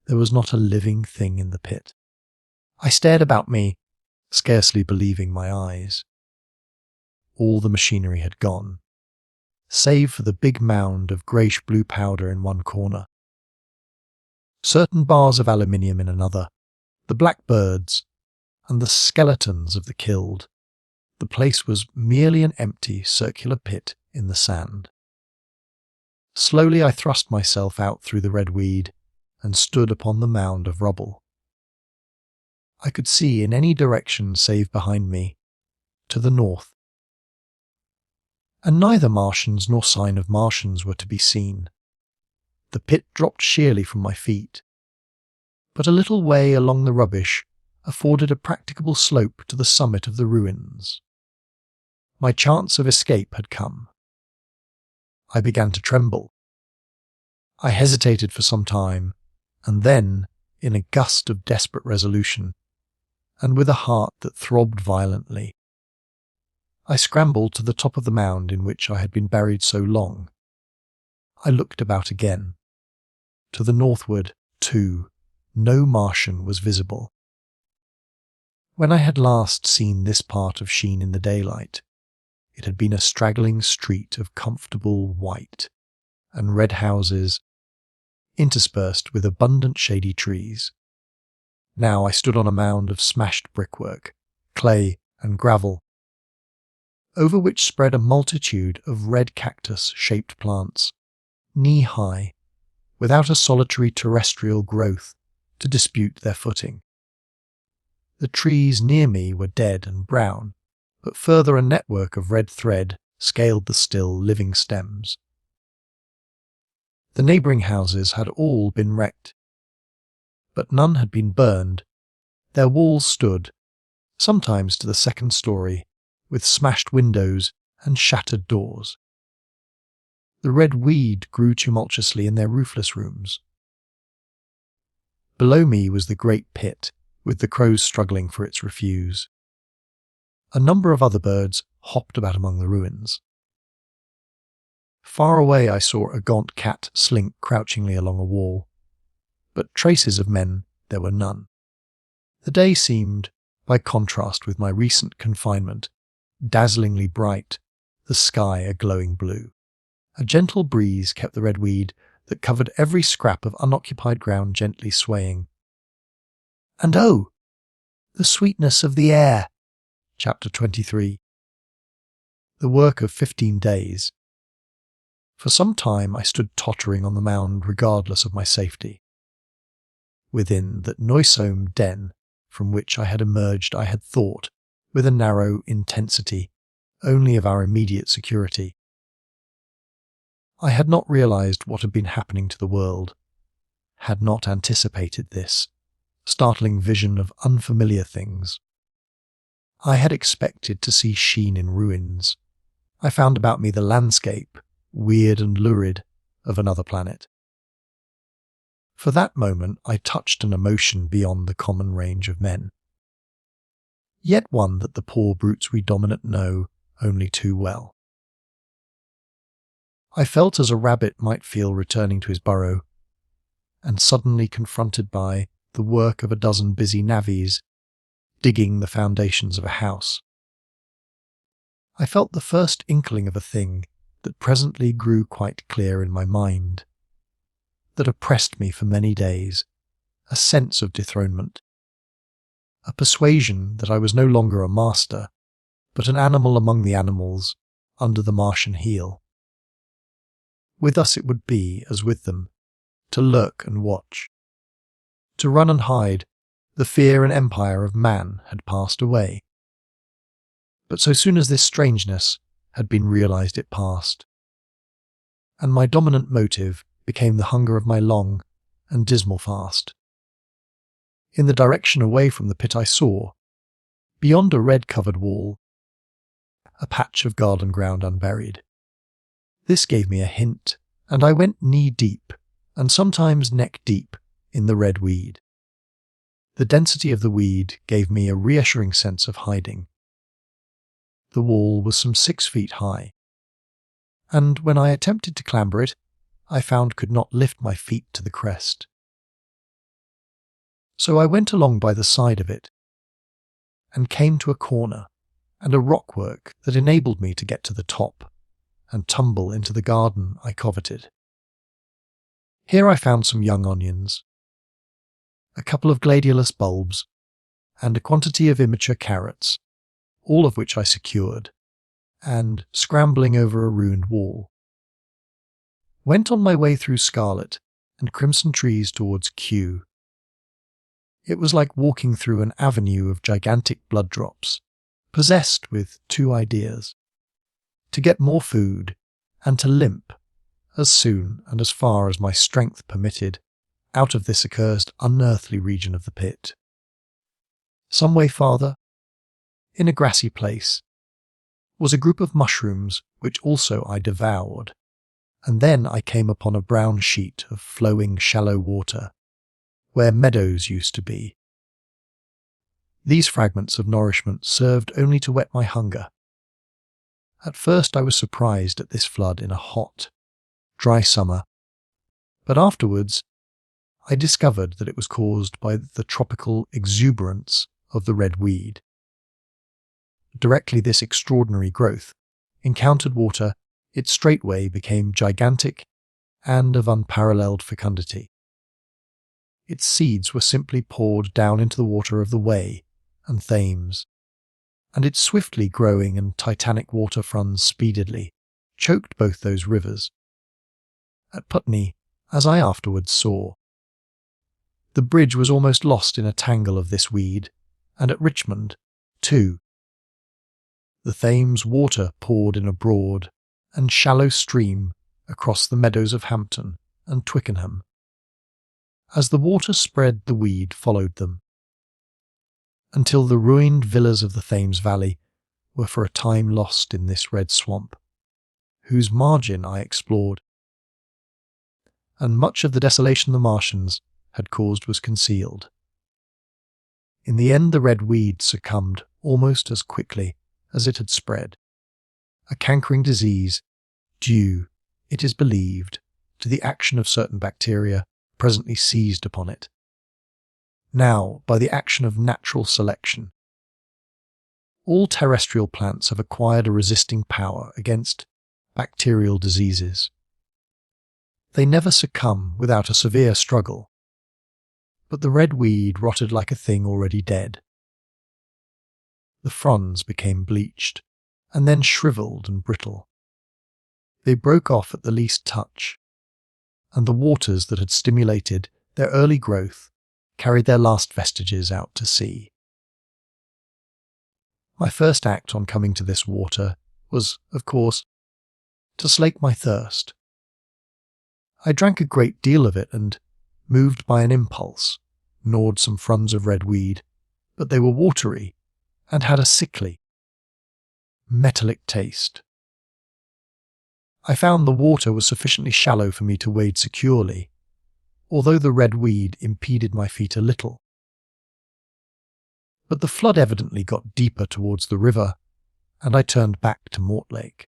There was not a living thing in the pit. I stared about me, scarcely believing my eyes. All the machinery had gone, save for the big mound of greyish-blue powder in one corner, certain bars of aluminium in another, the black birds, and the skeletons of the killed. The place was merely an empty, circular pit in the sand. Slowly I thrust myself out through the red weed and stood upon the mound of rubble. I could see in any direction save behind me, to the north, and neither Martians nor sign of Martians were to be seen. The pit dropped sheerly from my feet, but a little way along the rubbish afforded a practicable slope to the summit of the ruins. My chance of escape had come. I began to tremble. I hesitated for some time, and then, in a gust of desperate resolution, and with a heart that throbbed violently, I scrambled to the top of the mound in which I had been buried so long. I looked about again. To the northward, too, no Martian was visible. When I had last seen this part of Sheen in the daylight, it had been a straggling street of comfortable white and red houses, interspersed with abundant shady trees. Now I stood on a mound of smashed brickwork, clay and gravel, over which spread a multitude of red cactus-shaped plants, knee-high, without a solitary terrestrial growth to dispute their footing. The trees near me were dead and brown, but further a network of red thread scaled the still living stems. The neighbouring houses had all been wrecked, but none had been burned. Their walls stood, sometimes to the second story, with smashed windows and shattered doors. The red weed grew tumultuously in their roofless rooms. Below me was the great pit, with the crows struggling for its refuse. A number of other birds hopped about among the ruins. Far away I saw a gaunt cat slink crouchingly along a wall, but traces of men there were none. The day seemed, by contrast with my recent confinement, dazzlingly bright, the sky a glowing blue. A gentle breeze kept the red weed that covered every scrap of unoccupied ground gently swaying. And oh, the sweetness of the air! Chapter 23. the work of 15 days. For some time I stood tottering on the mound regardless of my safety. Within that noisome den from which I had emerged I had thought, with a narrow intensity, only of our immediate security. I had not realized what had been happening to the world, had not anticipated this startling vision of unfamiliar things. I had expected to see sheen in ruins. I found about me the landscape, weird and lurid, of another planet. For that moment I touched an emotion beyond the common range of men, yet one that the poor brutes we dominate know only too well. I felt as a rabbit might feel returning to his burrow, and suddenly confronted by the work of a dozen busy navvies digging the foundations of a house. I felt the first inkling of a thing that presently grew quite clear in my mind, that oppressed me for many days, a sense of dethronement, a persuasion that I was no longer a master, but an animal among the animals under the Martian heel. With us it would be, as with them, to lurk and watch. To run and hide, the fear and empire of man had passed away. But so soon as this strangeness had been realized it passed, and my dominant motive became the hunger of my long and dismal fast. In the direction away from the pit I saw, beyond a red-covered wall, a patch of garden ground unburied. This gave me a hint, and I went knee-deep, and sometimes neck-deep, in the red weed. The density of the weed gave me a reassuring sense of hiding. The wall was some 6 feet high, and when I attempted to clamber it, I found could not lift my feet to the crest. So I went along by the side of it, and came to a corner and a rockwork that enabled me to get to the top and tumble into the garden I coveted. Here I found some young onions, a couple of gladiolus bulbs, and a quantity of immature carrots, all of which I secured, and, scrambling over a ruined wall, went on my way through scarlet and crimson trees towards Kew. It was like walking through an avenue of gigantic blood drops, possessed with 2 ideas: to get more food, and to limp, as soon and as far as my strength permitted, out of this accursed unearthly region of the pit. Some way farther, in a grassy place, was a group of mushrooms which also I devoured, and then I came upon a brown sheet of flowing shallow water, where meadows used to be. These fragments of nourishment served only to whet my hunger. At first I was surprised at this flood in a hot, dry summer, but afterwards I discovered that it was caused by the tropical exuberance of the red weed. Directly this extraordinary growth encountered water, it straightway became gigantic and of unparalleled fecundity. Its seeds were simply poured down into the water of the Wey and Thames, and its swiftly growing and titanic water fronds speedily choked both those rivers. At Putney, as I afterwards saw, the bridge was almost lost in a tangle of this weed, and at Richmond, too. The Thames water poured in a broad and shallow stream across the meadows of Hampton and Twickenham. As the water spread, the weed followed them, until the ruined villas of the Thames Valley were for a time lost in this red swamp, whose margin I explored, and much of the desolation the Martians had caused was concealed. In the end the red weed succumbed almost as quickly as it had spread, a cankering disease due, it is believed, to the action of certain bacteria presently seized upon it. Now, by the action of natural selection, all terrestrial plants have acquired a resisting power against bacterial diseases. They never succumb without a severe struggle, but the red weed rotted like a thing already dead. The fronds became bleached, and then shriveled and brittle. They broke off at the least touch, and the waters that had stimulated their early growth carried their last vestiges out to sea. My first act on coming to this water was, of course, to slake my thirst. I drank a great deal of it and, moved by an impulse, gnawed some fronds of red weed, but they were watery and had a sickly, metallic taste. I found the water was sufficiently shallow for me to wade securely, although the red weed impeded my feet a little. But the flood evidently got deeper towards the river, and I turned back to Mortlake.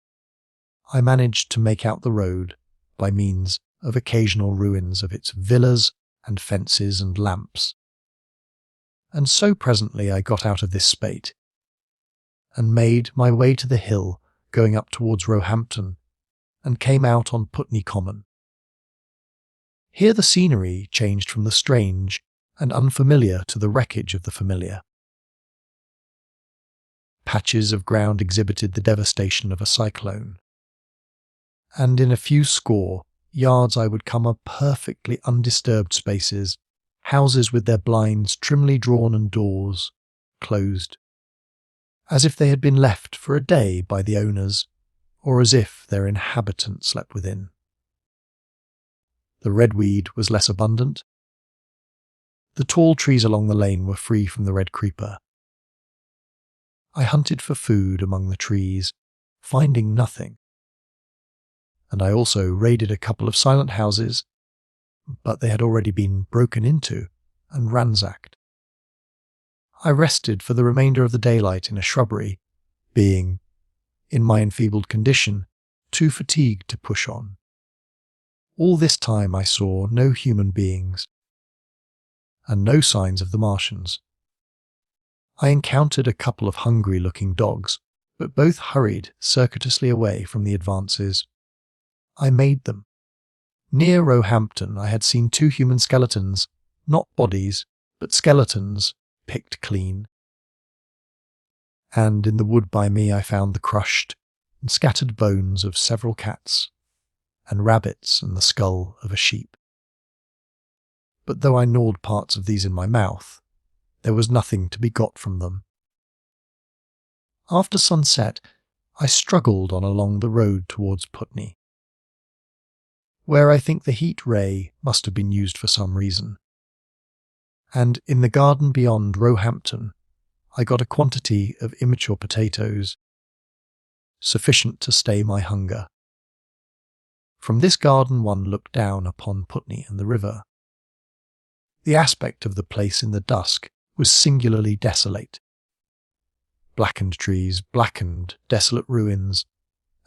I managed to make out the road by means of occasional ruins of its villas and fences and lamps. And so presently I got out of this spate, and made my way to the hill going up towards Roehampton, and came out on Putney Common. Here the scenery changed from the strange and unfamiliar to the wreckage of the familiar. Patches of ground exhibited the devastation of a cyclone, and in a few score yards I would come up perfectly undisturbed spaces, houses with their blinds trimly drawn and doors closed, as if they had been left for a day by the owners, or as if their inhabitants slept within. The redweed was less abundant. The tall trees along the lane were free from the red creeper. I hunted for food among the trees, finding nothing. And I also raided a couple of silent houses, but they had already been broken into and ransacked. I rested for the remainder of the daylight in a shrubbery, being, in my enfeebled condition, too fatigued to push on. All this time I saw no human beings, and no signs of the Martians. I encountered a couple of hungry-looking dogs, but both hurried circuitously away from the advances. I made them. Near Roehampton I had seen 2 human skeletons, not bodies, but skeletons, picked clean. And in the wood by me I found the crushed and scattered bones of several cats, and rabbits and the skull of a sheep. But though I gnawed parts of these in my mouth, there was nothing to be got from them. After sunset, I struggled on along the road towards Putney, where I think the heat ray must have been used for some reason. And in the garden beyond Roehampton, I got a quantity of immature potatoes, sufficient to stay my hunger. From this garden one looked down upon Putney and the river. The aspect of the place in the dusk was singularly desolate. Blackened trees, blackened, desolate ruins,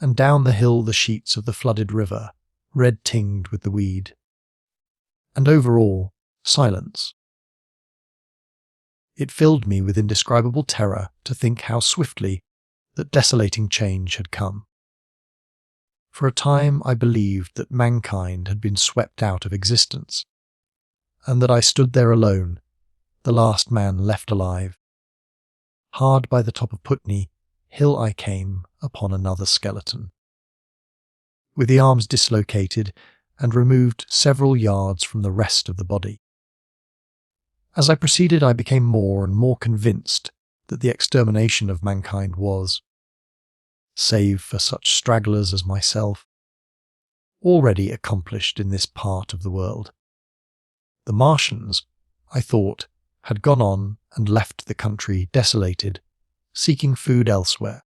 and down the hill the sheets of the flooded river, red-tinged with the weed. And over all, silence. It filled me with indescribable terror to think how swiftly that desolating change had come. For a time I believed that mankind had been swept out of existence, and that I stood there alone, the last man left alive. Hard by the top of Putney Hill I came upon another skeleton, with the arms dislocated and removed several yards from the rest of the body. As I proceeded I became more and more convinced that the extermination of mankind was, save for such stragglers as myself, already accomplished in this part of the world. The Martians, I thought, had gone on and left the country desolated, seeking food elsewhere.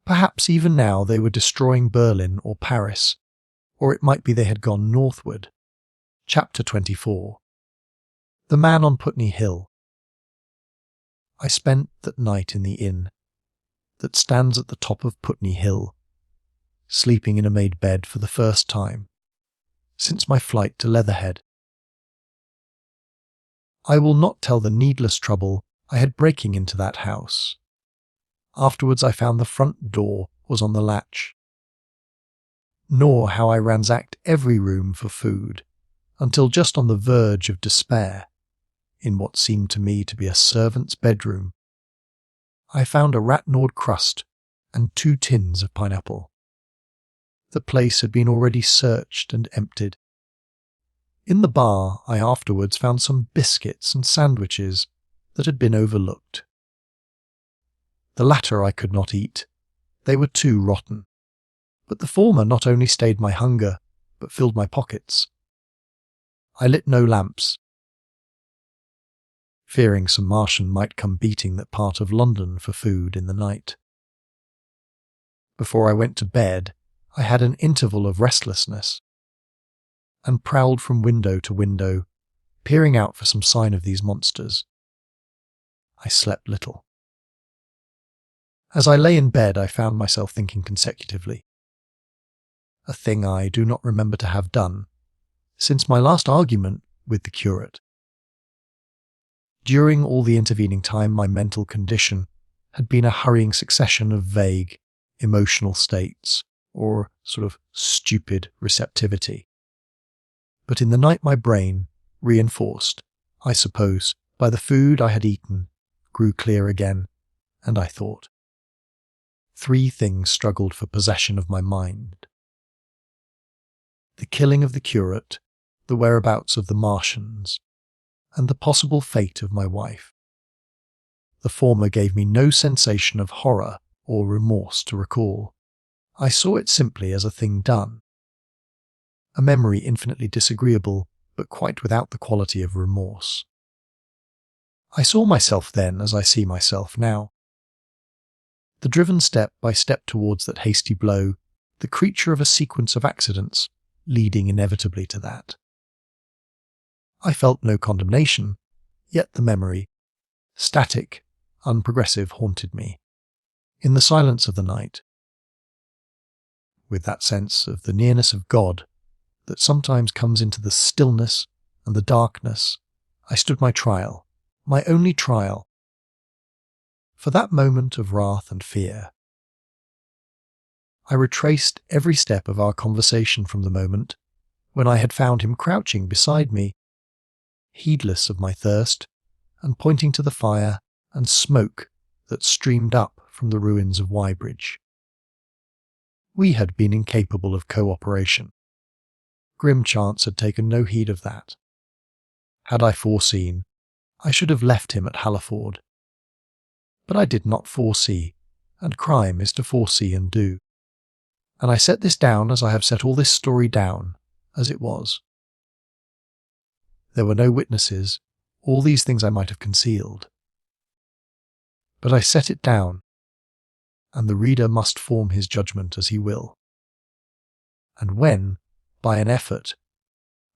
Perhaps even now they were destroying Berlin or Paris, or it might be they had gone northward. Chapter 24. The Man on Putney Hill. I spent that night in the inn that stands at the top of Putney Hill, sleeping in a made bed for the first time since my flight to Leatherhead. I will not tell the needless trouble I had breaking into that house. Afterwards I found the front door was on the latch, nor how I ransacked every room for food, until just on the verge of despair, in what seemed to me to be a servant's bedroom, I found a rat-gnawed crust and 2 tins of pineapple. The place had been already searched and emptied. In the bar, I afterwards found some biscuits and sandwiches that had been overlooked. The latter I could not eat. They were too rotten. But the former not only stayed my hunger, but filled my pockets. I lit no lamps, fearing some Martian might come beating that part of London for food in the night. Before I went to bed, I had an interval of restlessness, and prowled from window to window, peering out for some sign of these monsters. I slept little. As I lay in bed, I found myself thinking consecutively, a thing I do not remember to have done since my last argument with the curate. During all the intervening time, my mental condition had been a hurrying succession of vague, emotional states, or sort of stupid receptivity. But in the night my brain, reinforced, I suppose, by the food I had eaten, grew clear again, and I thought. 3 things struggled for possession of my mind. The killing of the curate, the whereabouts of the Martians, and the possible fate of my wife. The former gave me no sensation of horror or remorse to recall. I saw it simply as a thing done. A memory infinitely disagreeable, but quite without the quality of remorse. I saw myself then as I see myself now. The driven step by step towards that hasty blow, the creature of a sequence of accidents, leading inevitably to that. I felt no condemnation, yet the memory, static, unprogressive, haunted me. In the silence of the night, with that sense of the nearness of God that sometimes comes into the stillness and the darkness, I stood my trial, my only trial, for that moment of wrath and fear. I retraced every step of our conversation from the moment when I had found him crouching beside me, heedless of my thirst, and pointing to the fire and smoke that streamed up from the ruins of Weybridge. We had been incapable of cooperation. Grim chance had taken no heed of that. Had I foreseen, I should have left him at Halliford. But I did not foresee, and crime is to foresee and do. And I set this down as I have set all this story down, as it was. There were no witnesses, all these things I might have concealed. But I set it down, and the reader must form his judgment as he will. And when, by an effort,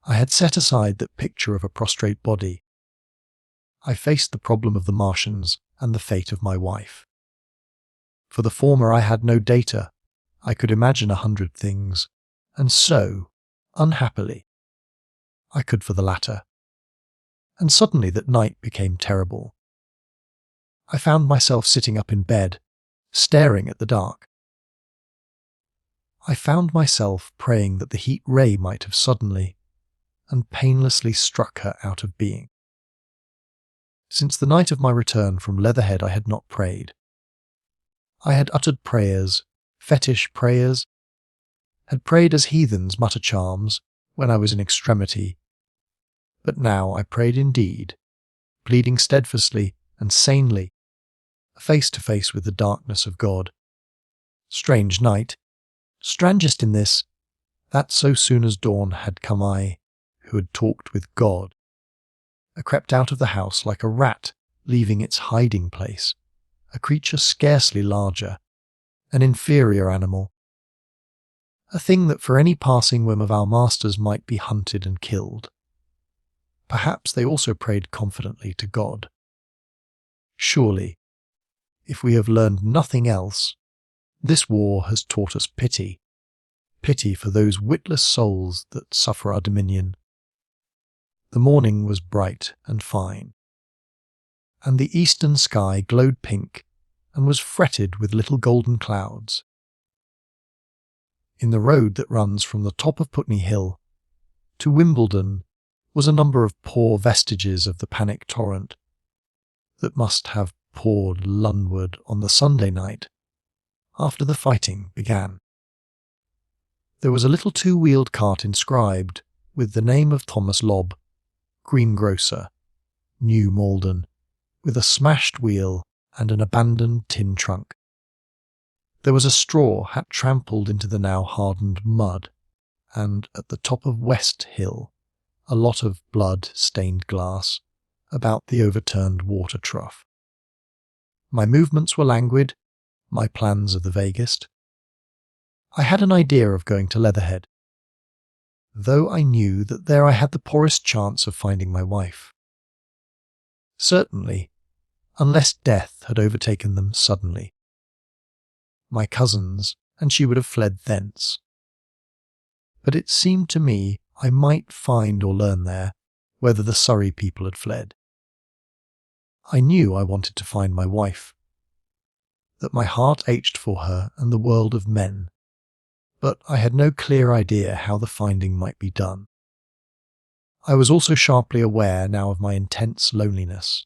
I had set aside that picture of a prostrate body, I faced the problem of the Martians and the fate of my wife. For the former I had no data, I could imagine 100 things, and so, unhappily, I could for the latter. And suddenly that night became terrible. I found myself sitting up in bed, staring at the dark. I found myself praying that the heat ray might have suddenly and painlessly struck her out of being. Since the night of my return from Leatherhead I had not prayed. I had uttered prayers, fetish prayers, had prayed as heathens mutter charms when I was in extremity, but now I prayed indeed, pleading steadfastly and sanely, face to face with the darkness of God. Strange night, strangest in this, that so soon as dawn had come I, who had talked with God, crept out of the house like a rat leaving its hiding place, a creature scarcely larger, an inferior animal, a thing that for any passing whim of our masters might be hunted and killed. Perhaps they also prayed confidently to God. Surely, if we have learned nothing else, this war has taught us pity, pity for those witless souls that suffer our dominion. The morning was bright and fine, and the eastern sky glowed pink and was fretted with little golden clouds. In the road that runs from the top of Putney Hill to Wimbledon was a number of poor vestiges of the panic torrent that must have poured Londonward on the Sunday night, after the fighting began. There was a little two-wheeled cart inscribed with the name of Thomas Lobb, greengrocer, New Malden, with a smashed wheel and an abandoned tin trunk. There was a straw hat trampled into the now hardened mud, and at the top of West Hill, a lot of blood-stained glass about the overturned water trough. My movements were languid, my plans of the vaguest. I had an idea of going to Leatherhead, though I knew that there I had the poorest chance of finding my wife. Certainly, unless death had overtaken them suddenly. My cousins, and she would have fled thence. But it seemed to me I might find or learn there whether the Surrey people had fled. I knew I wanted to find my wife, that my heart ached for her and the world of men, but I had no clear idea how the finding might be done. I was also sharply aware now of my intense loneliness.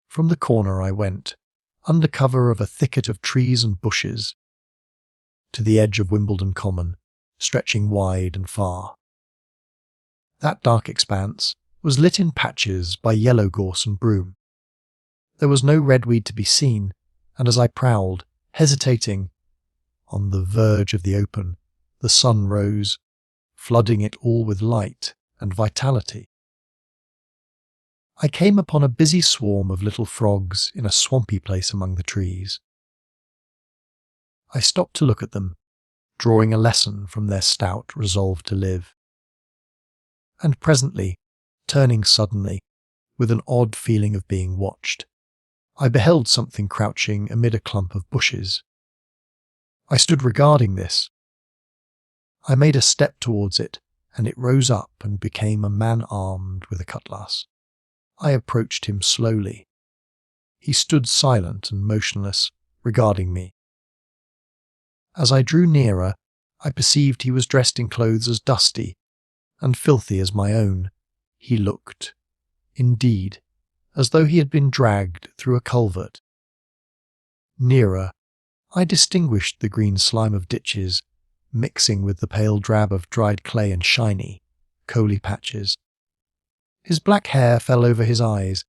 From the corner I went, under cover of a thicket of trees and bushes, to the edge of Wimbledon Common, stretching wide and far. That dark expanse was lit in patches by yellow gorse and broom. There was no redweed to be seen, and as I prowled, hesitating, on the verge of the open, the sun rose, flooding it all with light and vitality. I came upon a busy swarm of little frogs in a swampy place among the trees. I stopped to look at them, drawing a lesson from their stout resolve to live. And presently, turning suddenly, with an odd feeling of being watched, I beheld something crouching amid a clump of bushes. I stood regarding this. I made a step towards it, and it rose up and became a man armed with a cutlass. I approached him slowly. He stood silent and motionless, regarding me. As I drew nearer, I perceived he was dressed in clothes as dusty and filthy as my own. He looked, indeed, as though he had been dragged through a culvert. Nearer, I distinguished the green slime of ditches, mixing with the pale drab of dried clay and shiny, coaly patches. His black hair fell over his eyes,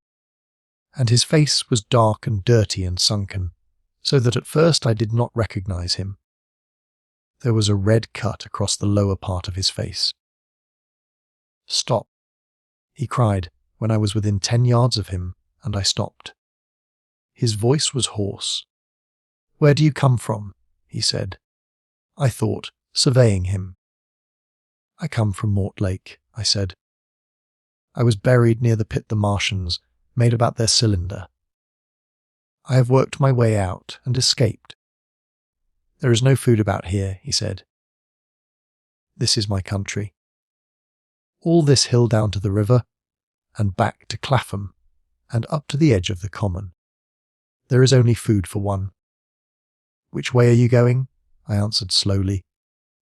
and his face was dark and dirty and sunken, so that at first I did not recognize him. There was a red cut across the lower part of his face. "Stop," he cried when I was within 10 yards of him, and I stopped. His voice was hoarse. "Where do you come from?" he said. I thought, surveying him. "I come from Mortlake," I said. "I was buried near the pit the Martians made about their cylinder. I have worked my way out and escaped. There is no food about here," he said. "This is my country. All this hill down to the river, and back to Clapham, and up to the edge of the common. There is only food for one." "Which way are you going?" I answered slowly.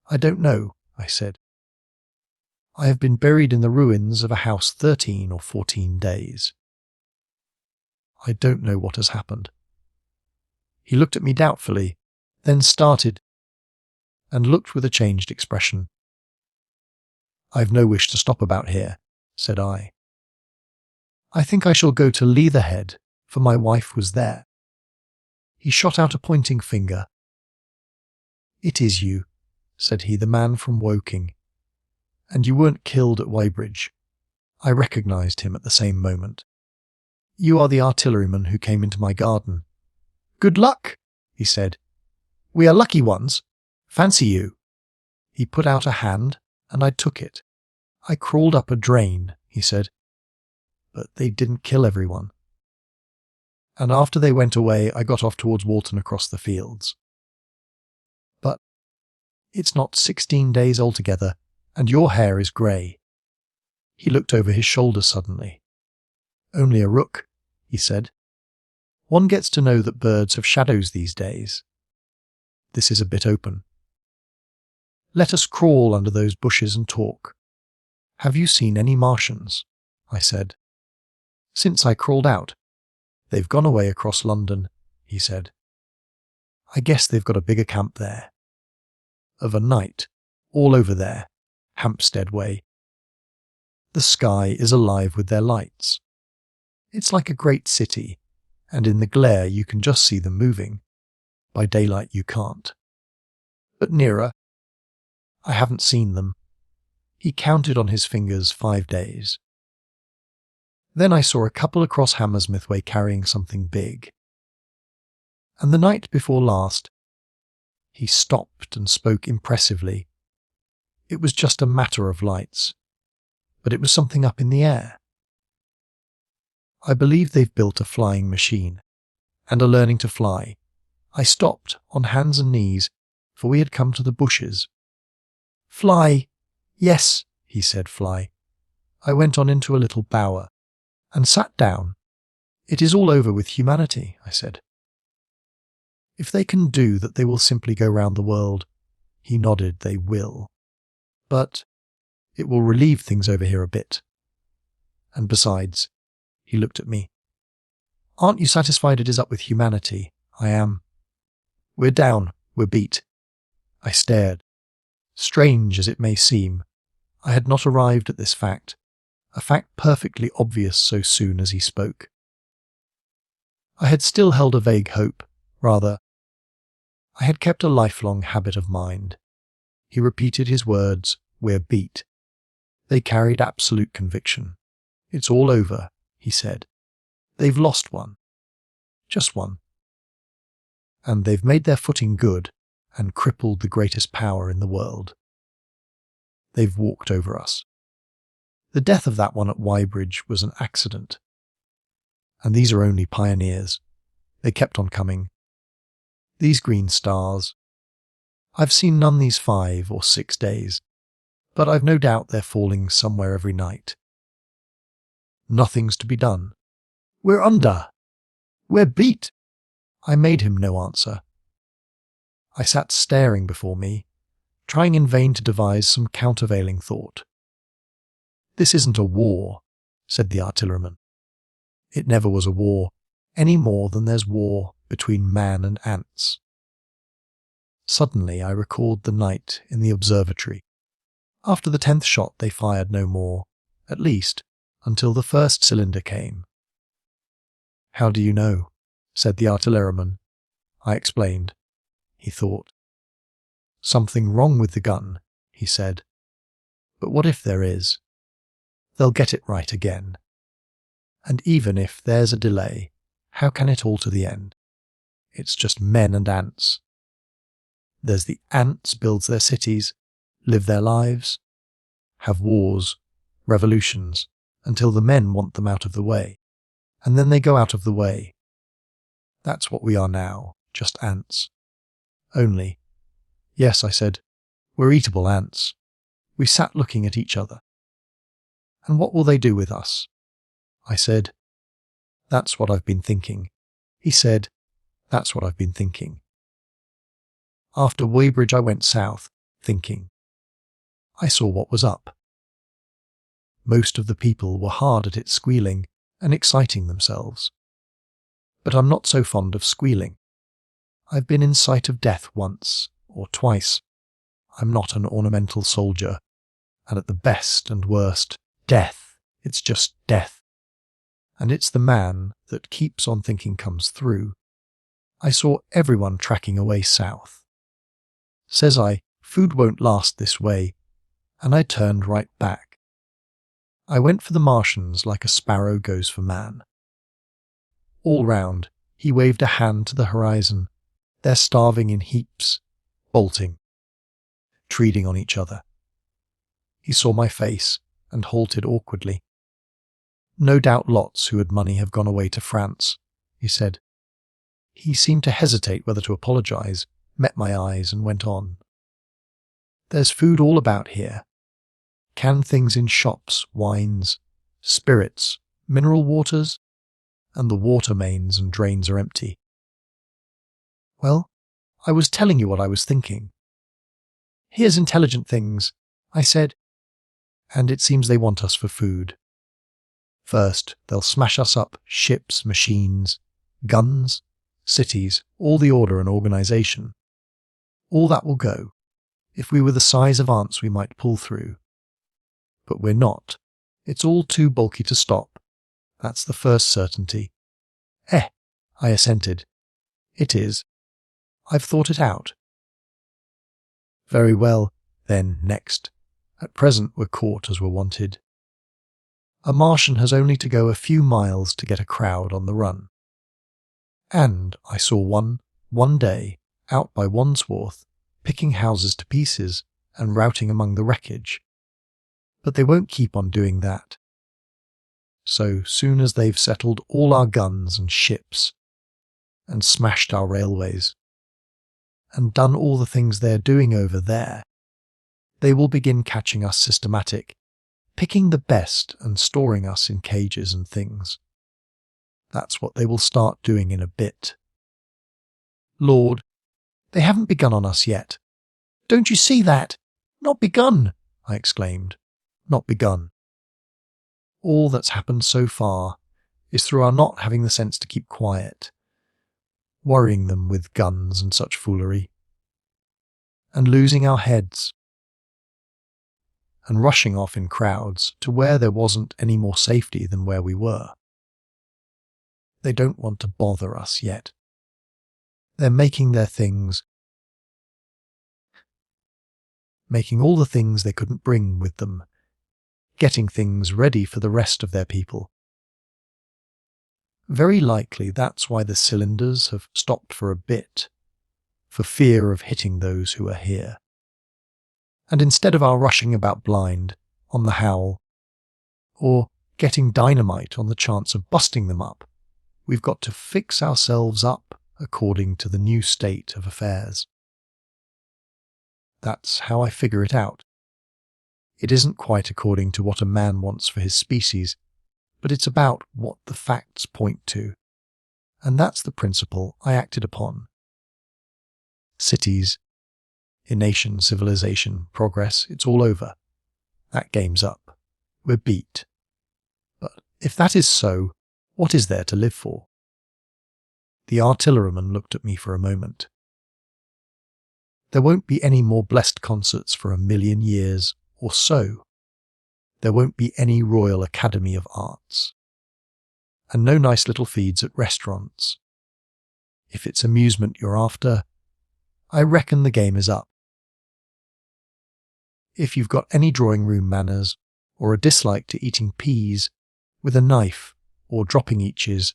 "I don't know," I said. "I have been buried in the ruins of a house 13 or 14 days. I don't know what has happened." He looked at me doubtfully, then started, and looked with a changed expression. "I've no wish to stop about here," said I. "I think I shall go to Leatherhead, for my wife was there." He shot out a pointing finger. "It is you," said he, "the man from Woking. And you weren't killed at Weybridge." I recognised him at the same moment. "You are the artilleryman who came into my garden." "Good luck," he said. "We are lucky ones. Fancy you." He put out a hand, and I took it. "I crawled up a drain," he said. "But they didn't kill everyone. And after they went away, I got off towards Walton across the fields. But it's not 16 days altogether, and your hair is grey." He looked over his shoulder suddenly. "Only a rook," he said. "One gets to know that birds have shadows these days. This is a bit open. Let us crawl under those bushes and talk. Have you seen any Martians?" I said. "Since I crawled out. They've gone away across London," he said. I guess they've got a bigger camp there. Of a night, all over there, Hampstead way. The sky is alive with their lights. It's like a great city, and in the glare you can just see them moving. By daylight you can't. But nearer, I haven't seen them. He counted on his fingers 5 days. Then I saw a couple across Hammersmith Way carrying something big. And the night before last, he stopped and spoke impressively. It was just a matter of lights, but it was something up in the air. I believe they've built a flying machine, and are learning to fly. I stopped on hands and knees, for we had come to the bushes. Fly! Yes, he said, fly. I went on into a little bower, and sat down. It is all over with humanity, I said. If they can do that, they will simply go round the world. He nodded, they will. But it will relieve things over here a bit. And besides, he looked at me. Aren't you satisfied it is up with humanity? I am. We're down, we're beat. I stared. Strange as it may seem, I had not arrived at this fact, a fact perfectly obvious so soon as he spoke. I had still held a vague hope, rather. I had kept a lifelong habit of mind. He repeated his words, we're beat. They carried absolute conviction. It's all over, he said. They've lost one. Just one. And they've made their footing good and crippled the greatest power in the world. They've walked over us. The death of that one at Weybridge was an accident. And these are only pioneers. They kept on coming. These green stars. I've seen none these 5 or 6 days, but I've no doubt they're falling somewhere every night. Nothing's to be done. We're under. We're beat. I made him no answer. I sat staring before me, trying in vain to devise some countervailing thought. This isn't a war, said the artilleryman. It never was a war, any more than there's war between man and ants. Suddenly I recalled the night in the observatory. After the 10th shot they fired no more, at least until the first cylinder came. How do you know? Said the artilleryman. I explained. He thought. Something wrong with the gun, he said. But what if there is? They'll get it right again. And even if there's a delay, how can it alter the end? It's just men and ants. There's the ants builds their cities, live their lives, have wars, revolutions, until the men want them out of the way. And then they go out of the way. That's what we are now, just ants. Only, yes, I said, we're eatable ants. We sat looking at each other. And what will they do with us? I said, that's what I've been thinking. He said, that's what I've been thinking. After Weybridge I went south, thinking. I saw what was up. Most of the people were hard at it squealing and exciting themselves. But I'm not so fond of squealing. I've been in sight of death once or twice. I'm not an ornamental soldier, and at the best and worst, death, it's just death. And it's the man that keeps on thinking comes through. I saw everyone tracking away south. Says I, food won't last this way, and I turned right back. I went for the Martians like a sparrow goes for man. All round, he waved a hand to the horizon. They're starving in heaps, bolting, treading on each other. He saw my face and halted awkwardly. No doubt lots who had money have gone away to France, he said. He seemed to hesitate whether to apologize, met my eyes and went on. There's food all about here. Canned things in shops, wines, spirits, mineral waters, and the water mains and drains are empty. Well, I was telling you what I was thinking. Here's intelligent things, I said, and it seems they want us for food. First, they'll smash us up, ships, machines, guns, cities, all the order and organisation. All that will go. If we were the size of ants, we might pull through. But we're not. It's all too bulky to stop. That's the first certainty. I assented. It is. I've thought it out. Very well, then, next. At present we're caught as we're wanted. A Martian has only to go a few miles to get a crowd on the run. And I saw one day, out by Wandsworth, picking houses to pieces and routing among the wreckage. But they won't keep on doing that. So soon as they've settled all our guns and ships, and smashed our railways, and done all the things they're doing over there, they will begin catching us systematic, picking the best and storing us in cages and things. That's what they will start doing in a bit. Lord, they haven't begun on us yet. Don't you see that? Not begun, I exclaimed. Not begun. All that's happened so far is through our not having the sense to keep quiet, worrying them with guns and such foolery, and losing our heads, and rushing off in crowds to where there wasn't any more safety than where we were. They don't want to bother us yet. They're making their things, making all the things they couldn't bring with them, getting things ready for the rest of their people. Very likely that's why the cylinders have stopped for a bit, for fear of hitting those who are here. And instead of our rushing about blind, on the howl, or getting dynamite on the chance of busting them up, we've got to fix ourselves up according to the new state of affairs. That's how I figure it out. It isn't quite according to what a man wants for his species, but it's about what the facts point to, and that's the principle I acted upon. Cities, a nation, civilization, progress, it's all over. That game's up. We're beat. But if that is so, what is there to live for? The artilleryman looked at me for a moment. There won't be any more blessed concerts for 1,000,000 years or so. There won't be any Royal Academy of Arts. And no nice little feeds at restaurants. If it's amusement you're after, I reckon the game is up. If you've got any drawing room manners, or a dislike to eating peas with a knife or dropping eaches,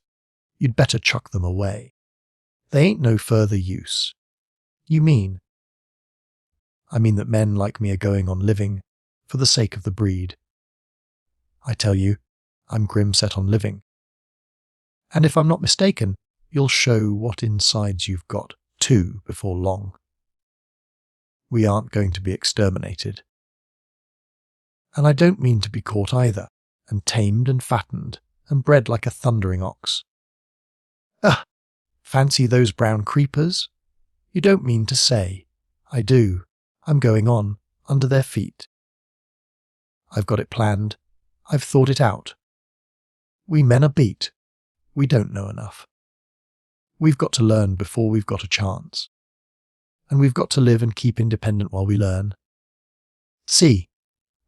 you'd better chuck them away. They ain't no further use. You mean? I mean that men like me are going on living for the sake of the breed. I tell you, I'm grim set on living. And if I'm not mistaken, you'll show what insides you've got, too, before long. We aren't going to be exterminated. And I don't mean to be caught either, and tamed and fattened, and bred like a thundering ox. Fancy those brown creepers? You don't mean to say. I do. I'm going on, under their feet. I've got it planned. I've thought it out. We men are beat. We don't know enough. We've got to learn before we've got a chance. And we've got to live and keep independent while we learn. See,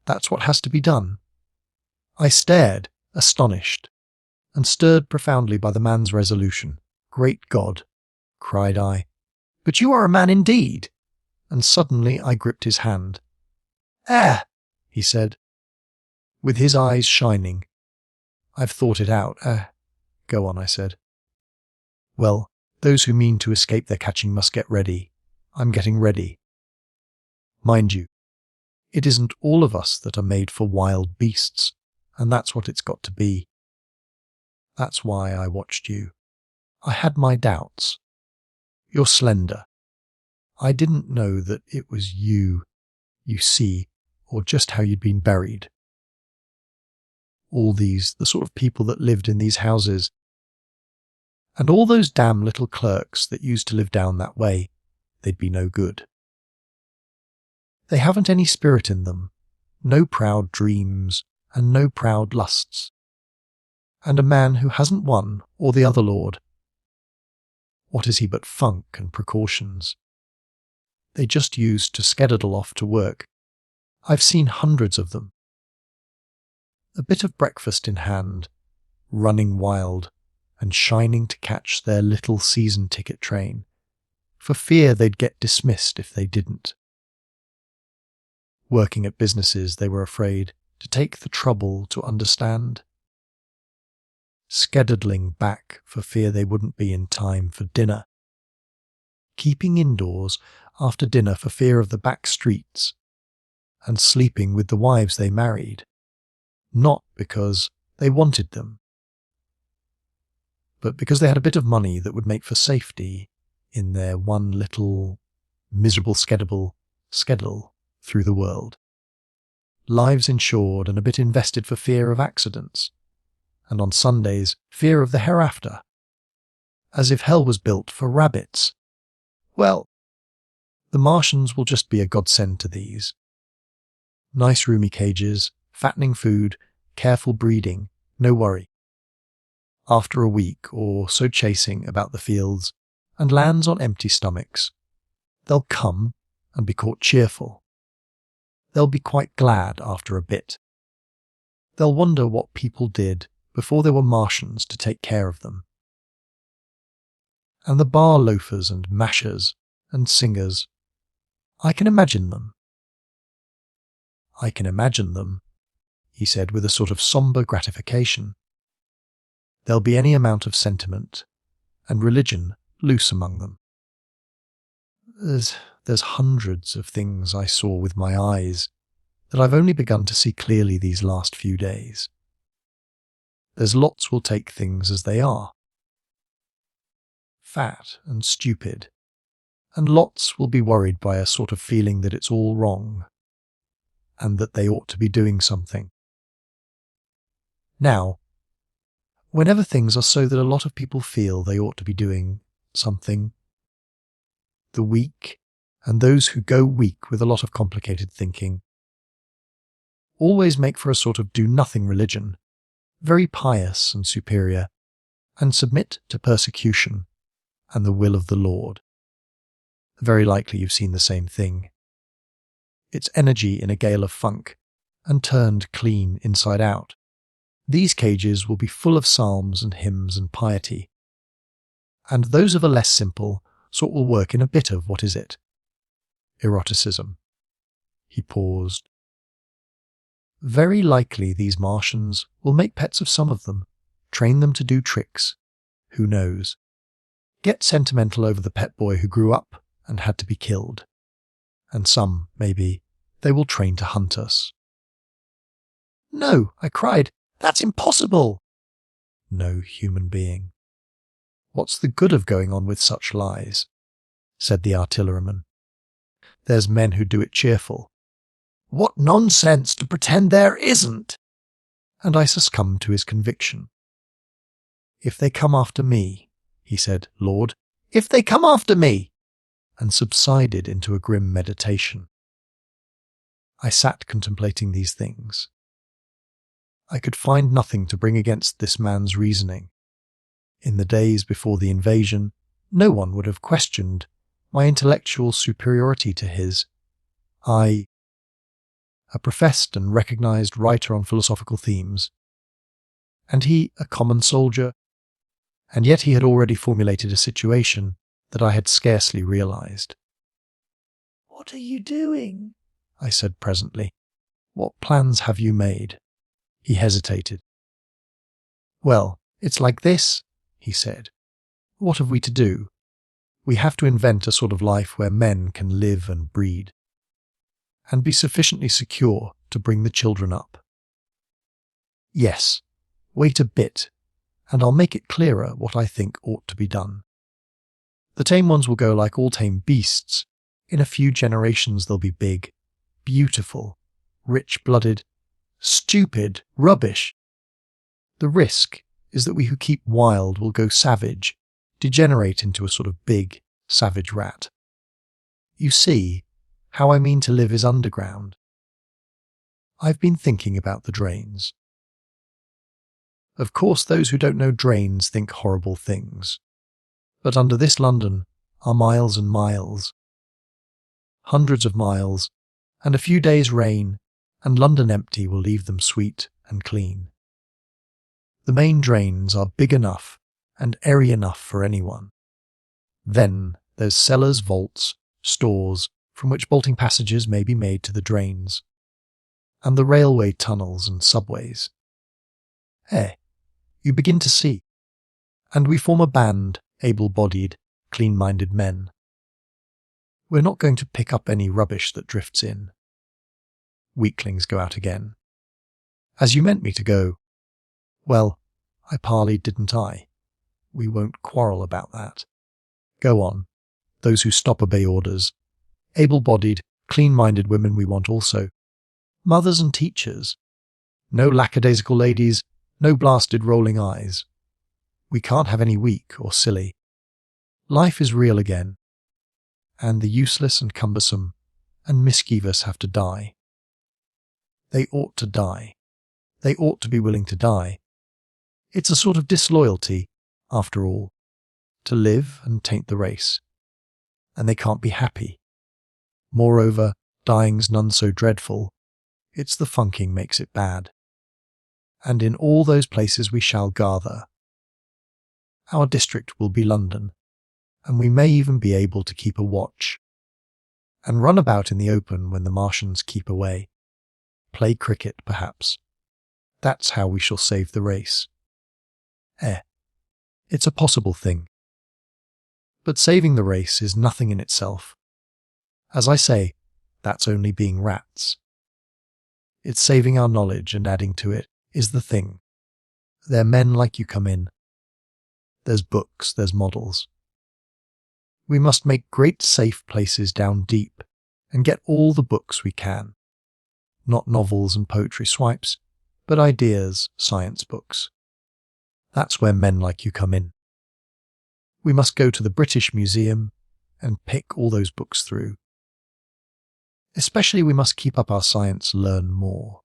that's what has to be done. I stared, astonished, and stirred profoundly by the man's resolution. Great God, cried I, but you are a man indeed. And suddenly I gripped his hand. He said, with his eyes shining. I've thought it out. Go on, I said. Well, those who mean to escape their catching must get ready. I'm getting ready. Mind you, it isn't all of us that are made for wild beasts, and that's what it's got to be. That's why I watched you. I had my doubts. You're slender. I didn't know that it was you see, or just how you'd been buried. All these, the sort of people that lived in these houses, and all those damn little clerks that used to live down that way, they'd be no good. They haven't any spirit in them, no proud dreams, and no proud lusts. And a man who hasn't one or the other lord, What is he but funk and precautions? They just used to skedaddle off to work. I've seen hundreds of them. A bit of breakfast in hand, running wild and shining to catch their little season ticket train, for fear they'd get dismissed if they didn't. Working at businesses they were afraid to take the trouble to understand. Skedaddling back for fear they wouldn't be in time for dinner. Keeping indoors after dinner for fear of the back streets, and sleeping with the wives they married, not because they wanted them, but because they had a bit of money that would make for safety in their one little miserable schedule through the world. Lives insured and a bit invested for fear of accidents, and on Sundays fear of the hereafter, as if hell was built for rabbits. Well, the Martians will just be a godsend to these. Nice roomy cages, fattening food, careful breeding, no worry. After a week or so chasing about the fields and lands on empty stomachs, they'll come and be caught cheerful. They'll be quite glad after a bit. They'll wonder what people did before there were Martians to take care of them. And the bar loafers and mashers and singers, I can imagine them. I can imagine them, he said with a sort of sombre gratification. There'll be any amount of sentiment and religion loose among them. There's hundreds of things I saw with my eyes that I've only begun to see clearly these last few days. There's lots will take things as they are, fat and stupid, and lots will be worried by a sort of feeling that it's all wrong, and that they ought to be doing something. Now, whenever things are so that a lot of people feel they ought to be doing something, the weak and those who go weak with a lot of complicated thinking always make for a sort of do-nothing religion, very pious and superior, and submit to persecution and the will of the Lord. Very likely you've seen the same thing. It's energy in a gale of funk, and turned clean inside out. These cages will be full of psalms and hymns and piety, and those of a less simple sort will work in a bit of, what is it? Eroticism. He paused. Very likely these Martians will make pets of some of them, train them to do tricks. Who knows? Get sentimental over the pet boy who grew up and had to be killed. And some, maybe, they will train to hunt us. No, I cried. That's impossible. No human being. What's the good of going on with such lies? Said the artilleryman. There's men who do it cheerful. What nonsense to pretend there isn't! And I succumbed to his conviction. If they come after me, he said, Lord, if they come after me! And subsided into a grim meditation. I sat contemplating these things. I could find nothing to bring against this man's reasoning. In the days before the invasion, no one would have questioned my intellectual superiority to his. I, a professed and recognized writer on philosophical themes, and he a common soldier, and yet he had already formulated a situation that I had scarcely realized. What are you doing? I said presently. What plans have you made? He hesitated. Well, it's like this, he said. What have we to do? We have to invent a sort of life where men can live and breed, and be sufficiently secure to bring the children up. Yes, wait a bit, and I'll make it clearer what I think ought to be done. The tame ones will go like all tame beasts. In a few generations they'll be big, beautiful, rich-blooded, stupid, rubbish. The risk is that we who keep wild will go savage, degenerate into a sort of big, savage rat. You see, how I mean to live is underground. I've been thinking about the drains. Of course, those who don't know drains think horrible things. But under this London are miles and miles, hundreds of miles, and a few days' rain, and London empty will leave them sweet and clean. The main drains are big enough and airy enough for anyone. Then there's cellars, vaults, stores, from which bolting passages may be made to the drains, and the railway tunnels and subways. You begin to see, and we form a band, able-bodied, clean-minded men. We're not going to pick up any rubbish that drifts in. Weaklings go out again. As you meant me to go. Well, I parleyed, didn't I? We won't quarrel about that. Go on. Those who stop obey orders. Able-bodied, clean-minded women we want also. Mothers and teachers. No lackadaisical ladies, no blasted rolling eyes. We can't have any weak or silly. Life is real again, and the useless and cumbersome and mischievous have to die. They ought to die. They ought to be willing to die. It's a sort of disloyalty, after all, to live and taint the race. And they can't be happy. Moreover, dying's none so dreadful. It's the funking makes it bad. And in all those places we shall gather. Our district will be London, and we may even be able to keep a watch, and run about in the open when the Martians keep away. Play cricket, perhaps. That's how we shall save the race. It's a possible thing. But saving the race is nothing in itself. As I say, that's only being rats. It's saving our knowledge and adding to it is the thing. They're men like you come in. There's books, there's models. We must make great safe places down deep and get all the books we can. Not novels and poetry swipes, but ideas, science books. That's where men like you come in. We must go to the British Museum and pick all those books through. Especially we must keep up our science, learn more.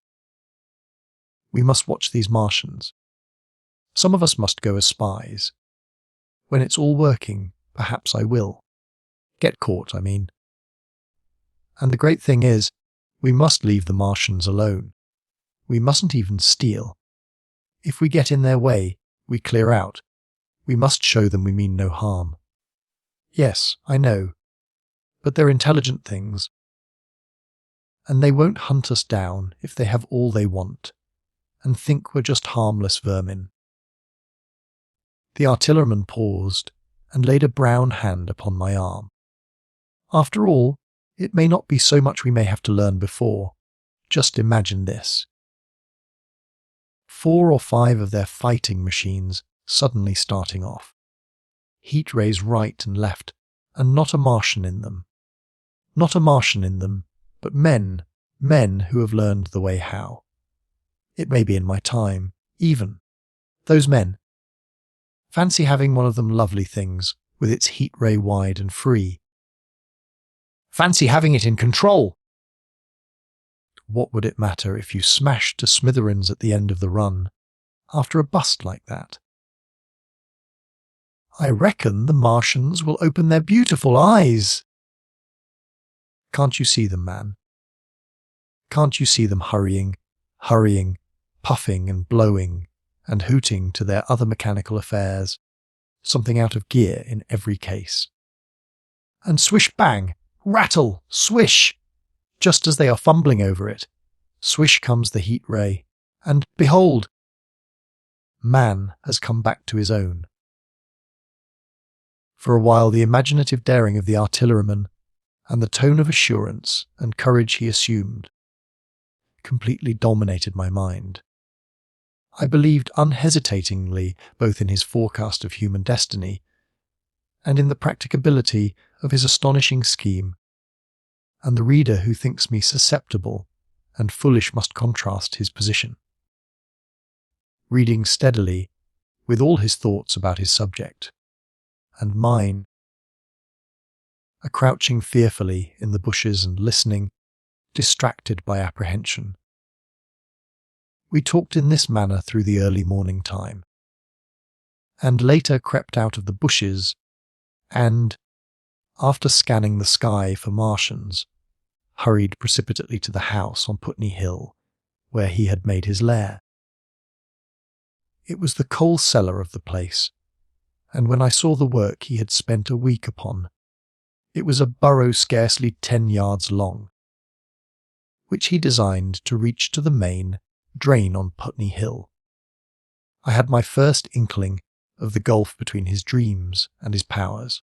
We must watch these Martians. Some of us must go as spies. When it's all working, perhaps I will. Get caught, I mean. And the great thing is, we must leave the Martians alone. We mustn't even steal. If we get in their way, we clear out. We must show them we mean no harm. Yes, I know. But they're intelligent things. And they won't hunt us down if they have all they want, and think we're just harmless vermin. The artilleryman paused and laid a brown hand upon my arm. After all, it may not be so much we may have to learn before. Just imagine this. 4 or 5 of their fighting machines suddenly starting off. Heat rays right and left, and not a Martian in them. Not a Martian in them, but men who have learned the way how. It may be in my time, even. Those men. Fancy having one of them lovely things, with its heat ray wide and free. Fancy having it in control! What would it matter if you smashed to smithereens at the end of the run, after a bust like that? I reckon the Martians will open their beautiful eyes. Can't you see them, man? Can't you see them hurrying, puffing and blowing and hooting to their other mechanical affairs, something out of gear in every case? And swish bang, rattle, swish! Just as they are fumbling over it, swish comes the heat ray, and behold! Man has come back to his own. For a while the imaginative daring of the artilleryman and the tone of assurance and courage he assumed completely dominated my mind. I believed unhesitatingly both in his forecast of human destiny and in the practicability of his astonishing scheme, and the reader who thinks me susceptible and foolish must contrast his position. Reading steadily, with all his thoughts about his subject, and mine, a crouching fearfully in the bushes and listening, distracted by apprehension. We talked in this manner through the early morning time, and later crept out of the bushes and, after scanning the sky for Martians, hurried precipitately to the house on Putney Hill, where he had made his lair. It was the coal cellar of the place, and when I saw the work he had spent a week upon, it was a burrow scarcely 10 yards long, which he designed to reach to the main drain on Putney Hill. I had my first inkling of the gulf between his dreams and his powers.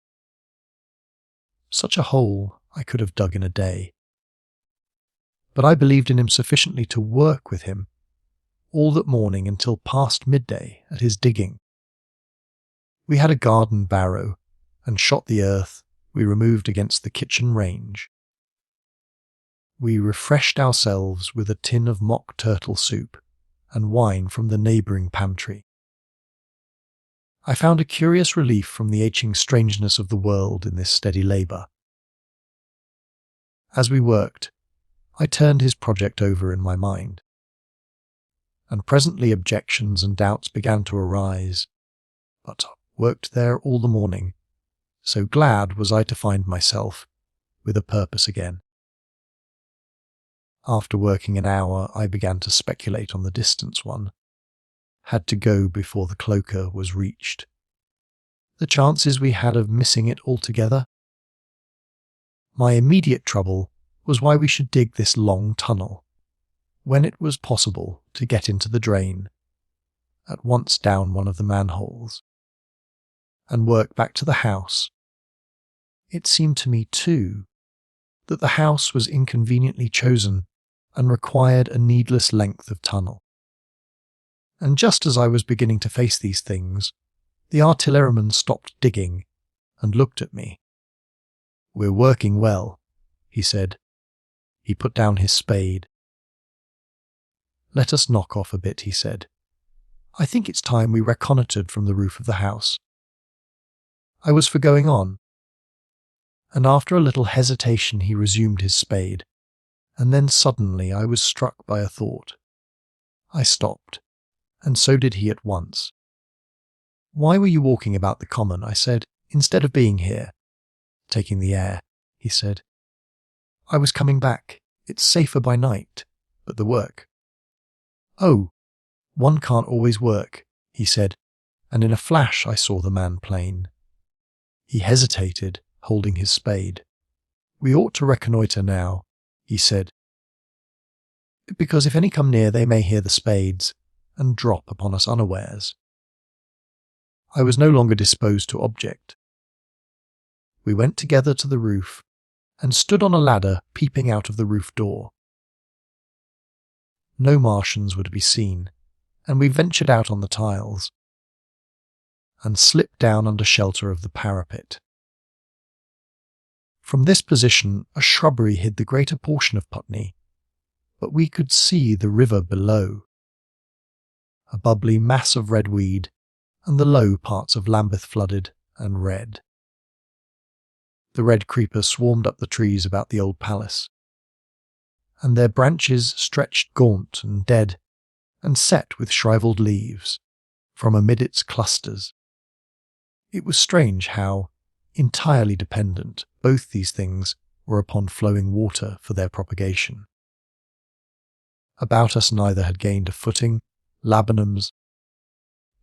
Such a hole I could have dug in a day. But I believed in him sufficiently to work with him all that morning until past midday at his digging. We had a garden barrow and shot the earth we removed against the kitchen range. We refreshed ourselves with a tin of mock turtle soup and wine from the neighbouring pantry. I found a curious relief from the aching strangeness of the world in this steady labour. As we worked, I turned his project over in my mind, and presently objections and doubts began to arise, but worked there all the morning, so glad was I to find myself with a purpose again. After working an hour, I began to speculate on the distance one had to go before the cloaker was reached. The chances we had of missing it altogether? My immediate trouble was why we should dig this long tunnel, when it was possible to get into the drain, at once down one of the manholes, and work back to the house. It seemed to me, too, that the house was inconveniently chosen and required a needless length of tunnel. And just as I was beginning to face these things, the artilleryman stopped digging and looked at me. "We're working well," he said. He put down his spade. "Let us knock off a bit," he said. "I think it's time we reconnoitred from the roof of the house." I was for going on, and after a little hesitation he resumed his spade, and then suddenly I was struck by a thought. I stopped, and so did he at once. "Why were you walking about the common," I said, "instead of being here?" "Taking the air," he said. "I was coming back. It's safer by night, but the work." "Oh, one can't always work," he said, and in a flash I saw the man plain. He hesitated, holding his spade. "We ought to reconnoitre now," he said, "because if any come near they may hear the spades and drop upon us unawares." I was no longer disposed to object. We went together to the roof and stood on a ladder peeping out of the roof door. No Martians were to be seen, and we ventured out on the tiles and slipped down under shelter of the parapet. From this position a shrubbery hid the greater portion of Putney, but we could see the river below, a bubbly mass of red weed, and the low parts of Lambeth flooded and red. The red creeper swarmed up the trees about the old palace, and their branches stretched gaunt and dead, and set with shrivelled leaves, from amid its clusters. It was strange how, entirely dependent, both these things were upon flowing water for their propagation. About us neither had gained a footing. Laburnums,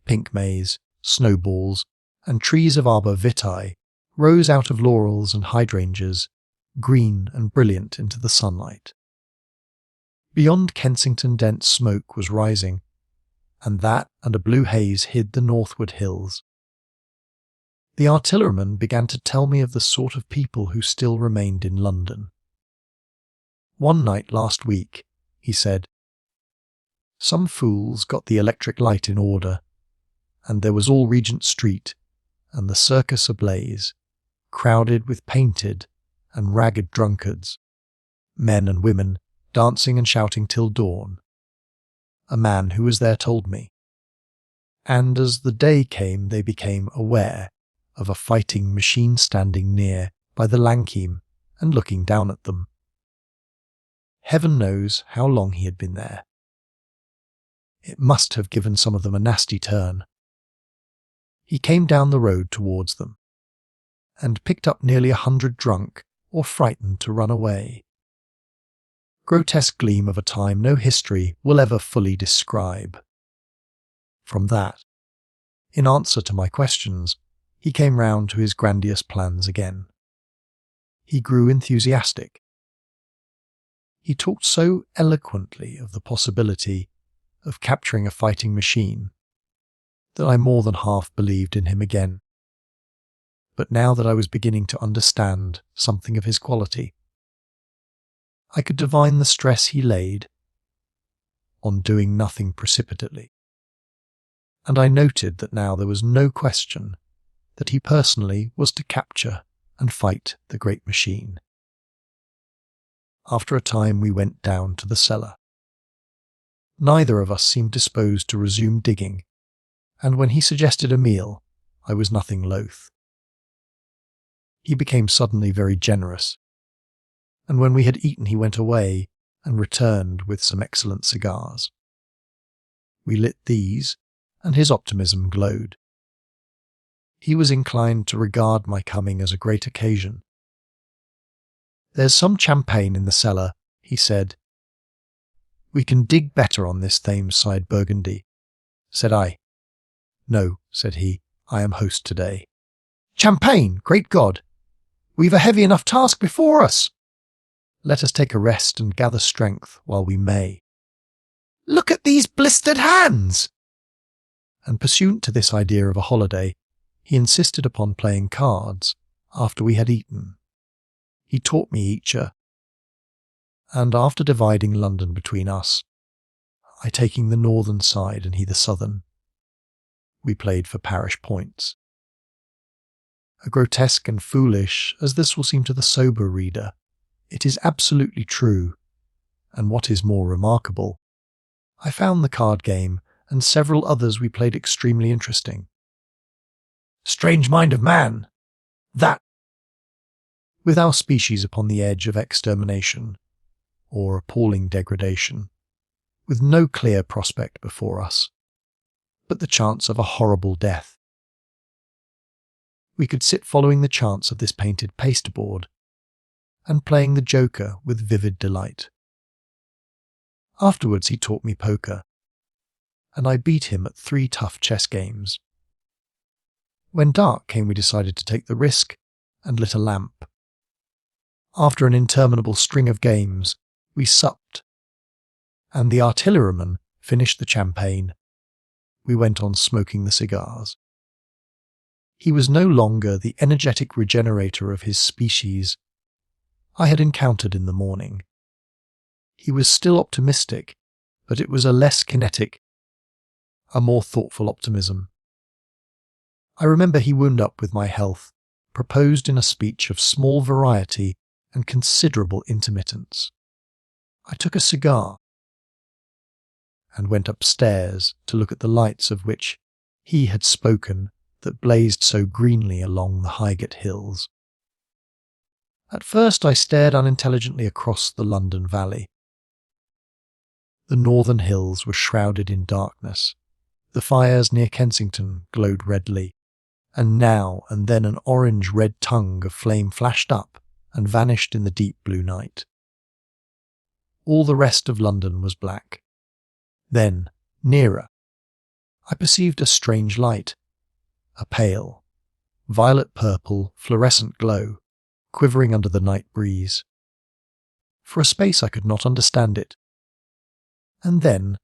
pink maize, snowballs, and trees of arbor vitae rose out of laurels and hydrangeas, green and brilliant into the sunlight. Beyond Kensington dense smoke was rising, and that and a blue haze hid the northward hills. The artilleryman began to tell me of the sort of people who still remained in London. "One night last week," he said, "some fools got the electric light in order, and there was all Regent Street and the circus ablaze, crowded with painted and ragged drunkards, men and women dancing and shouting till dawn. A man who was there told me. And as the day came they became aware of a fighting machine standing near by the Lankeem and looking down at them. Heaven knows how long he had been there. It must have given some of them a nasty turn. He came down the road towards them, and picked up nearly 100 drunk or frightened to run away. Grotesque gleam of a time no history will ever fully describe. From that, in answer to my questions, he came round to his grandiose plans again. He grew enthusiastic. He talked so eloquently of the possibility of capturing a fighting machine that I more than half believed in him again. But now that I was beginning to understand something of his quality, I could divine the stress he laid on doing nothing precipitately. And I noted that now there was no question that he personally was to capture and fight the great machine. After a time we went down to the cellar. Neither of us seemed disposed to resume digging, and when he suggested a meal, I was nothing loath. He became suddenly very generous, and when we had eaten he went away and returned with some excellent cigars. We lit these, and his optimism glowed. He was inclined to regard my coming as a great occasion. "There's some champagne in the cellar," he said. "We can dig better on this Thames-side Burgundy," said I. "No," said he, "I am host today." "Champagne! Great God! We've a heavy enough task before us. Let us take a rest and gather strength while we may. Look at these blistered hands!" And pursuant to this idea of a holiday, he insisted upon playing cards after we had eaten. He taught me each and after dividing London between us, I taking the northern side and he the southern, we played for parish points. Grotesque and foolish as this will seem to the sober reader, it is absolutely true, and what is more remarkable, I found the card game and several others we played extremely interesting. Strange mind of man! That! With our species upon the edge of extermination, or appalling degradation, with no clear prospect before us, but the chance of a horrible death. We could sit following the chance of this painted pasteboard, and playing the Joker with vivid delight. Afterwards he taught me poker, and I beat him at 3 tough chess games. When dark came we decided to take the risk and lit a lamp. After an interminable string of games, we supped, and the artilleryman finished the champagne. We went on smoking the cigars. He was no longer the energetic regenerator of his species I had encountered in the morning. He was still optimistic, but it was a less kinetic, a more thoughtful optimism. I remember he wound up with my health, proposed in a speech of small variety and considerable intermittence. I took a cigar and went upstairs to look at the lights of which he had spoken that blazed so greenly along the Highgate hills. At first I stared unintelligently across the London valley. The northern hills were shrouded in darkness. The fires near Kensington glowed redly, and now and then an orange-red tongue of flame flashed up and vanished in the deep blue night. All the rest of London was black. Then, nearer, I perceived a strange light, a pale, violet-purple, fluorescent glow, quivering under the night breeze. For a space I could not understand it, and then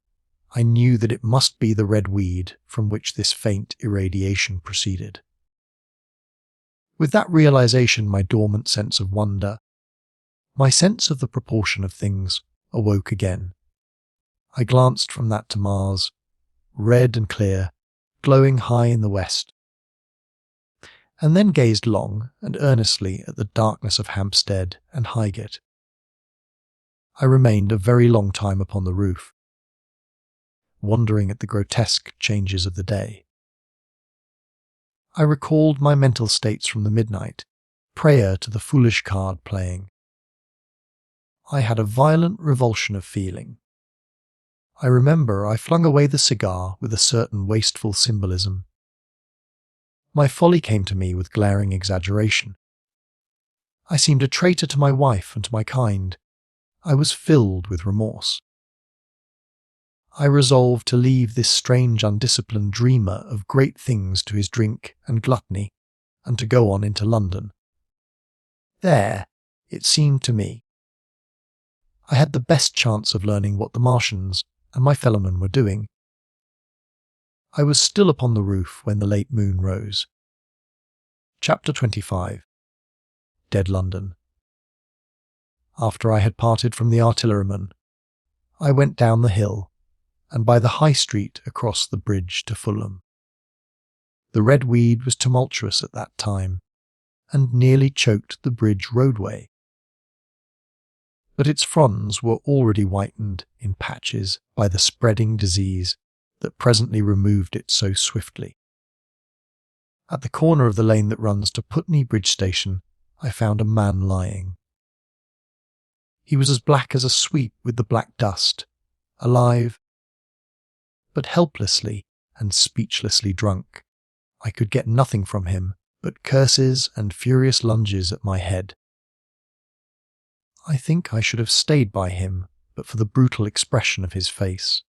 I knew that it must be the red weed from which this faint irradiation proceeded. With that realization, my dormant sense of wonder, my sense of the proportion of things, awoke again. I glanced from that to Mars, red and clear, glowing high in the west, and then gazed long and earnestly at the darkness of Hampstead and Highgate. I remained a very long time upon the roof, wondering at the grotesque changes of the day. I recalled my mental states from the midnight, prior to the foolish card playing. I had a violent revulsion of feeling. I remember I flung away the cigar with a certain wasteful symbolism. My folly came to me with glaring exaggeration. I seemed a traitor to my wife and to my kind. I was filled with remorse. I resolved to leave this strange, undisciplined dreamer of great things to his drink and gluttony, and to go on into London. There, it seemed to me, I had the best chance of learning what the Martians and my fellowmen were doing. I was still upon the roof when the late moon rose. Chapter 25. Dead London. After I had parted from the artilleryman, I went down the hill and by the High Street across the bridge to Fulham. The red weed was tumultuous at that time, and nearly choked the bridge roadway. But its fronds were already whitened in patches by the spreading disease that presently removed it so swiftly. At the corner of the lane that runs to Putney Bridge Station, I found a man lying. He was as black as a sweep with the black dust, alive, but helplessly and speechlessly drunk. I could get nothing from him but curses and furious lunges at my head. I think I should have stayed by him but for the brutal expression of his face.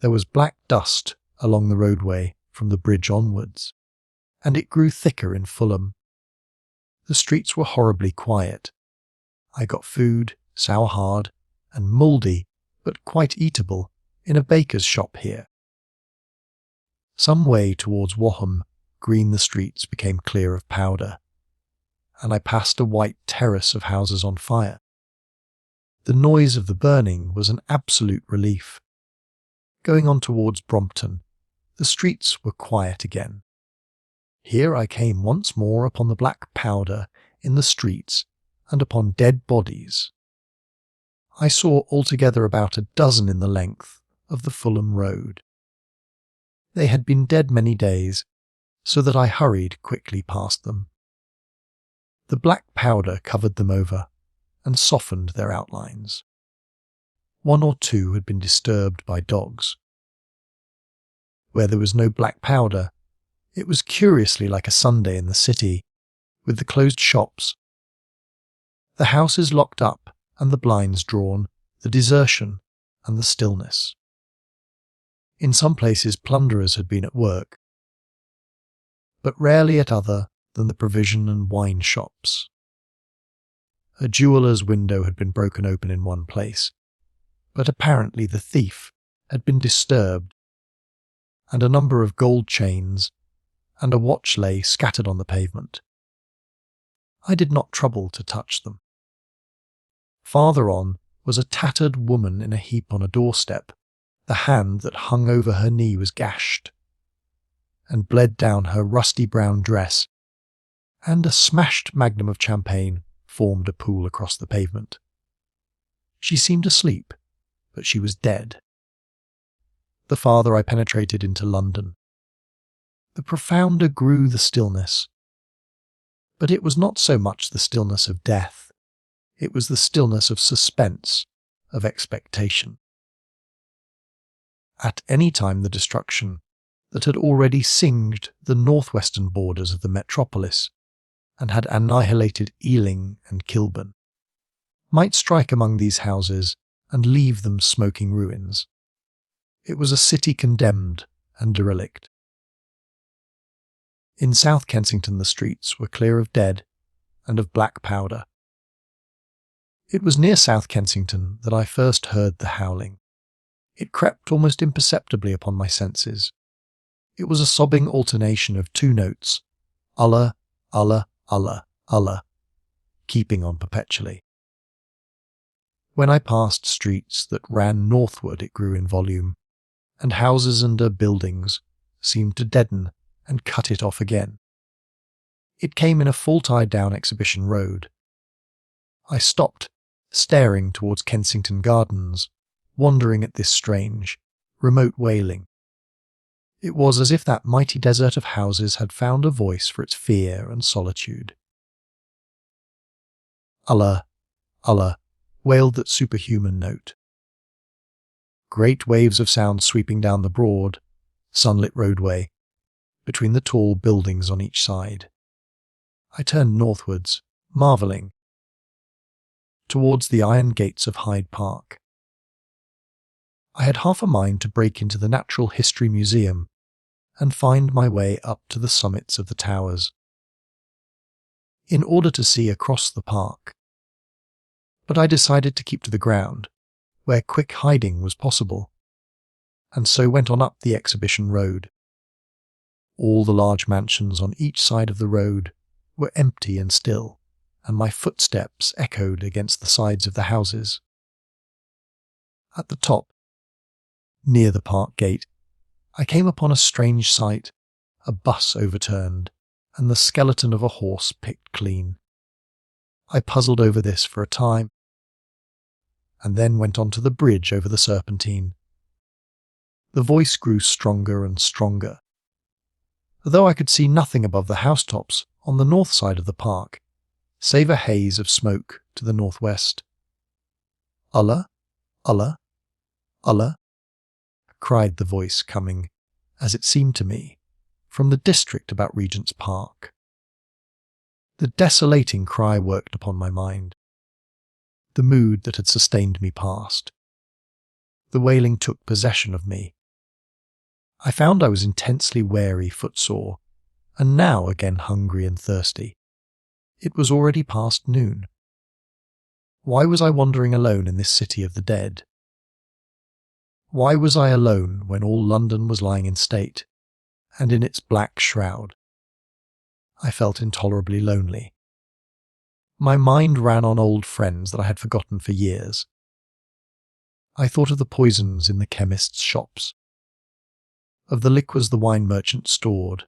There was black dust along the roadway from the bridge onwards, and it grew thicker in Fulham. The streets were horribly quiet. I got food, sour hard, and mouldy, but quite eatable, in a baker's shop here. Some way towards Whoham, green the streets became clear of powder, and I passed a white terrace of houses on fire. The noise of the burning was an absolute relief. Going on towards Brompton, the streets were quiet again. Here I came once more upon the black powder in the streets and upon dead bodies. I saw altogether about a dozen in the length of the Fulham Road. They had been dead many days, so that I hurried quickly past them. The black powder covered them over and softened their outlines. One or two had been disturbed by dogs. Where there was no black powder, it was curiously like a Sunday in the city, with the closed shops, the houses locked up and the blinds drawn, the desertion and the stillness. In some places plunderers had been at work, but rarely at other than the provision and wine shops. A jeweller's window had been broken open in one place, but apparently the thief had been disturbed, and a number of gold chains and a watch lay scattered on the pavement. I did not trouble to touch them. Farther on was a tattered woman in a heap on a doorstep. The hand that hung over her knee was gashed, and bled down her rusty brown dress, and a smashed magnum of champagne formed a pool across the pavement. She seemed asleep, but she was dead. The farther I penetrated into London, the profounder grew the stillness. But it was not so much the stillness of death, it was the stillness of suspense, of expectation. At any time the destruction that had already singed the northwestern borders of the metropolis and had annihilated Ealing and Kilburn might strike among these houses and leave them smoking ruins. It was a city condemned and derelict. In South Kensington the streets were clear of dead and of black powder. It was near South Kensington that I first heard the howling. It crept almost imperceptibly upon my senses. It was a sobbing alternation of two notes, Allah, Allah, Allah, Allah, keeping on perpetually. When I passed streets that ran northward it grew in volume, and houses and buildings seemed to deaden and cut it off again. It came in a full tide down Exhibition Road. I stopped, staring towards Kensington Gardens, wondering at this strange, remote wailing. It was as if that mighty desert of houses had found a voice for its fear and solitude. Allah, Allah, wailed that superhuman note. Great waves of sound sweeping down the broad, sunlit roadway, between the tall buildings on each side. I turned northwards, marvelling, towards the iron gates of Hyde Park. I had half a mind to break into the Natural History Museum and find my way up to the summits of the towers, in order to see across the park. But I decided to keep to the ground, where quick hiding was possible, and so went on up the Exhibition Road. All the large mansions on each side of the road were empty and still, and my footsteps echoed against the sides of the houses. At the top, near the park gate, I came upon a strange sight, a bus overturned, and the skeleton of a horse picked clean. I puzzled over this for a time, and then went on to the bridge over the Serpentine. The voice grew stronger and stronger, though I could see nothing above the housetops on the north side of the park, save a haze of smoke to the northwest. "Allah, Allah, Allah," cried the voice, coming, as it seemed to me, from the district about Regent's Park. The desolating cry worked upon my mind. The mood that had sustained me passed. The wailing took possession of me. I found I was intensely weary, footsore, and now again hungry and thirsty. It was already past noon. Why was I wandering alone in this city of the dead? Why was I alone when all London was lying in state, and in its black shroud? I felt intolerably lonely. My mind ran on old friends that I had forgotten for years. I thought of the poisons in the chemists' shops, of the liquors the wine merchant stored.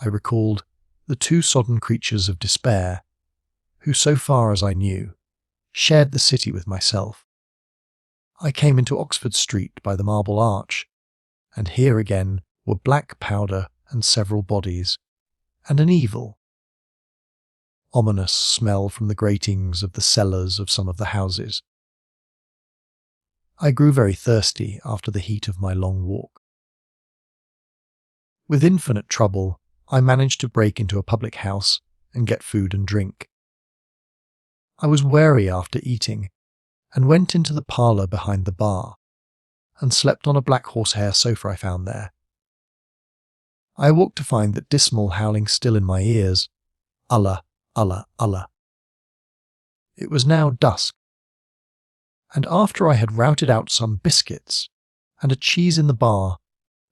I recalled the two sodden creatures of despair, who, so far as I knew, shared the city with myself. I came into Oxford Street by the Marble Arch, and here again were black powder and several bodies, and an evil, ominous smell from the gratings of the cellars of some of the houses. I grew very thirsty after the heat of my long walk. With infinite trouble, I managed to break into a public house and get food and drink. I was weary after eating, and went into the parlour behind the bar, and slept on a black horsehair sofa I found there. I awoke to find that dismal howling still in my ears. Allah, Allah, Allah. It was now dusk, and after I had routed out some biscuits and a cheese in the bar,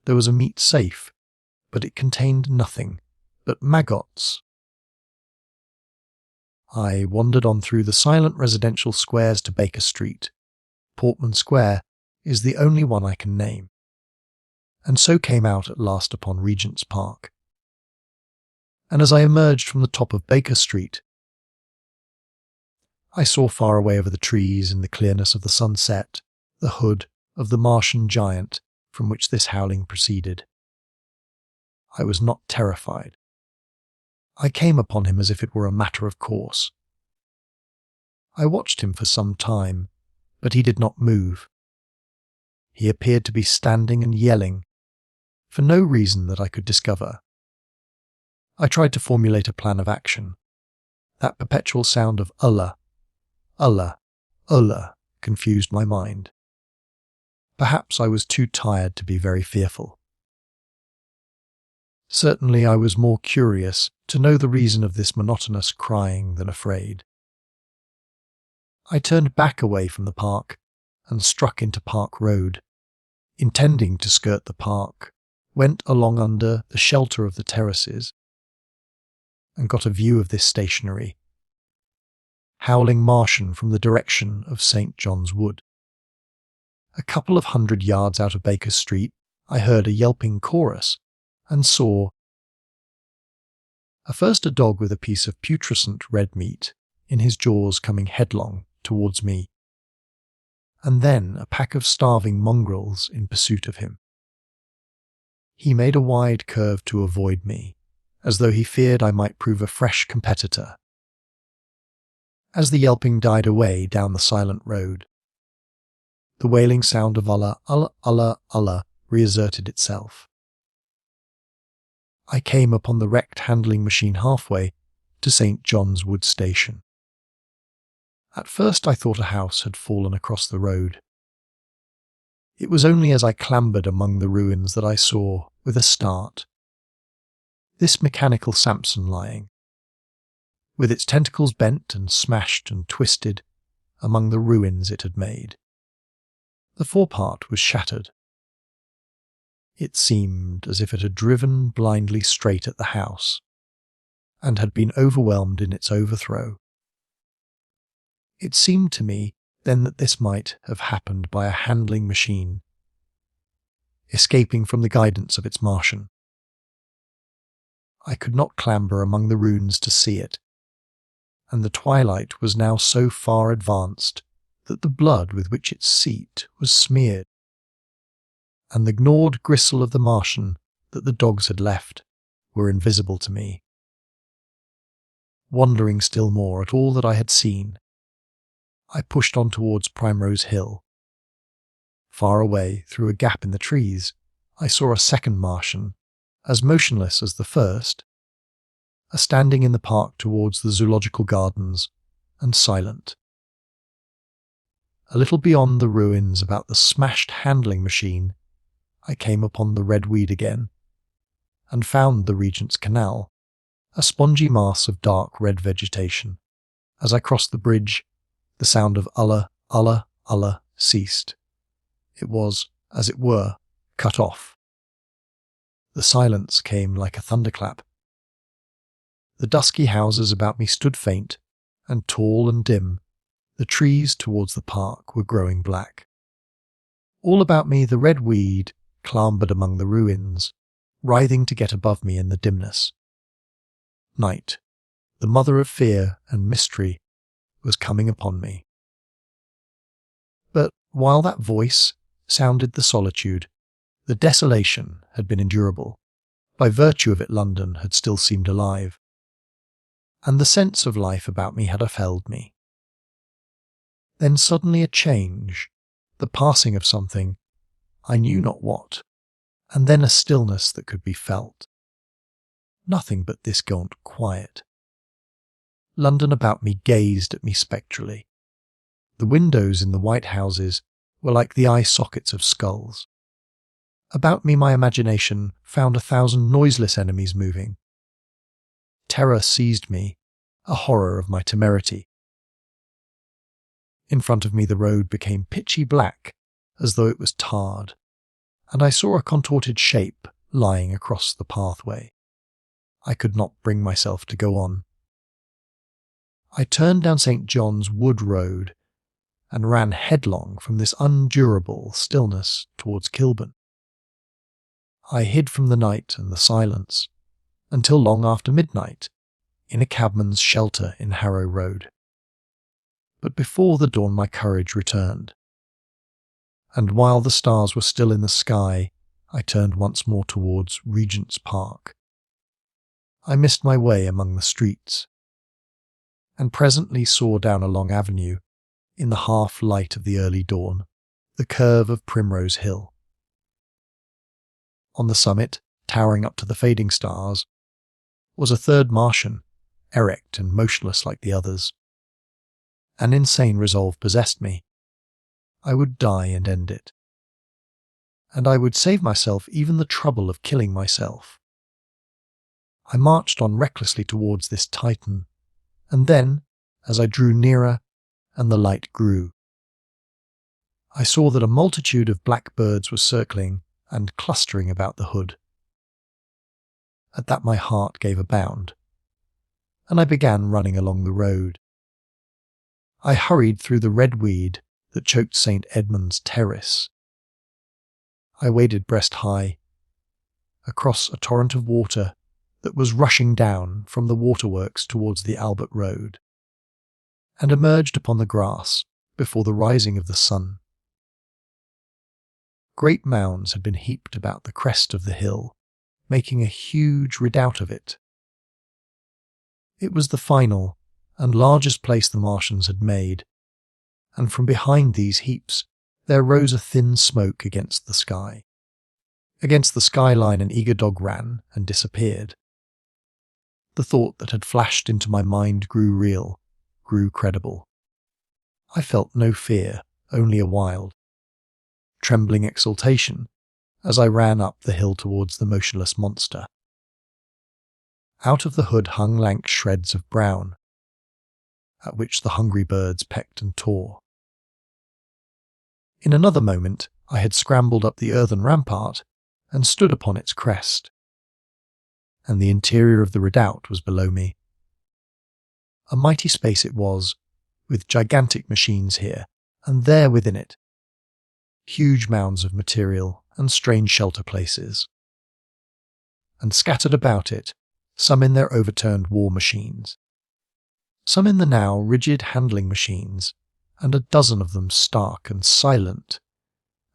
there was a meat safe, but it contained nothing but maggots. I wandered on through the silent residential squares to Baker Street. Portman Square is the only one I can name, and so came out at last upon Regent's Park. And as I emerged from the top of Baker Street, I saw far away over the trees in the clearness of the sunset the hood of the Martian giant from which this howling proceeded. I was not terrified. I came upon him as if it were a matter of course. I watched him for some time, but he did not move. He appeared to be standing and yelling, for no reason that I could discover. I tried to formulate a plan of action. That perpetual sound of Allah, Allah, Allah confused my mind. Perhaps I was too tired to be very fearful. Certainly I was more curious to know the reason of this monotonous crying than afraid. I turned back away from the park and struck into Park Road, intending to skirt the park, went along under the shelter of the terraces, and got a view of this stationary, howling Martian from the direction of St. John's Wood. A couple of 100 yards out of Baker Street, I heard a yelping chorus, and saw first a dog with a piece of putrescent red meat in his jaws coming headlong towards me, and then a pack of starving mongrels in pursuit of him. He made a wide curve to avoid me, as though he feared I might prove a fresh competitor. As the yelping died away down the silent road, the wailing sound of Allah, Allah, Allah, Allah reasserted itself. I came upon the wrecked handling machine halfway to St. John's Wood Station. At first I thought a house had fallen across the road. It was only as I clambered among the ruins that I saw, with a start, this mechanical Samson lying, with its tentacles bent and smashed and twisted among the ruins it had made. The forepart was shattered. It seemed as if it had driven blindly straight at the house, and had been overwhelmed in its overthrow. It seemed to me then that this might have happened by a handling machine, escaping from the guidance of its Martian. I could not clamber among the ruins to see it, and the twilight was now so far advanced that the blood with which its seat was smeared, and the gnawed gristle of the Martian that the dogs had left, were invisible to me. Wondering still more at all that I had seen, I pushed on towards Primrose Hill. Far away, through a gap in the trees, I saw a second Martian, as motionless as the first, standing in the park towards the zoological gardens, and silent. A little beyond the ruins about the smashed handling machine, I came upon the red weed again, and found the Regent's Canal, a spongy mass of dark red vegetation. As I crossed the bridge, the sound of "Ulla, Ulla, Ulla" ceased. It was, as it were, cut off. The silence came like a thunderclap. The dusky houses about me stood faint and tall and dim. The trees towards the park were growing black. All about me the red weed clambered among the ruins, writhing to get above me in the dimness. Night, the mother of fear and mystery, was coming upon me. But while that voice sounded the solitude, the desolation had been endurable. By virtue of it London had still seemed alive, and the sense of life about me had upheld me. Then suddenly a change, the passing of something, I knew not what, and then a stillness that could be felt. Nothing but this gaunt quiet. London about me gazed at me spectrally. The windows in the white houses were like the eye sockets of skulls. About me my imagination found 1,000 noiseless enemies moving. Terror seized me, a horror of my temerity. In front of me the road became pitchy black, as though it was tarred, and I saw a contorted shape lying across the pathway. I could not bring myself to go on. I turned down St. John's Wood Road and ran headlong from this undurable stillness towards Kilburn. I hid from the night and the silence until long after midnight in a cabman's shelter in Harrow Road. But before the dawn my courage returned, and while the stars were still in the sky, I turned once more towards Regent's Park. I missed my way among the streets, and presently saw down a long avenue, in the half-light of the early dawn, the curve of Primrose Hill. On the summit, towering up to the fading stars, was a third Martian, erect and motionless like the others. An insane resolve possessed me. I would die and end it. And I would save myself even the trouble of killing myself. I marched on recklessly towards this Titan, and then, as I drew nearer and the light grew, I saw that a multitude of black birds were circling and clustering about the hood. At that my heart gave a bound, and I began running along the road. I hurried through the red weed that choked St. Edmund's Terrace. I waded breast high, across a torrent of water that was rushing down from the waterworks towards the Albert Road, and emerged upon the grass before the rising of the sun. Great mounds had been heaped about the crest of the hill, making a huge redoubt of it. It was the final and largest place the Martians had made, and from behind these heaps there rose a thin smoke against the sky. Against the skyline an eager dog ran and disappeared. The thought that had flashed into my mind grew real, grew credible. I felt no fear, only a wild, trembling exultation as I ran up the hill towards the motionless monster. Out of the hood hung lank shreds of brown, at which the hungry birds pecked and tore. In another moment I had scrambled up the earthen rampart and stood upon its crest, and the interior of the redoubt was below me. A mighty space it was, with gigantic machines here and there within it, huge mounds of material and strange shelter places. And scattered about it, some in their overturned war machines, some in the now rigid handling machines, and a dozen of them stark and silent,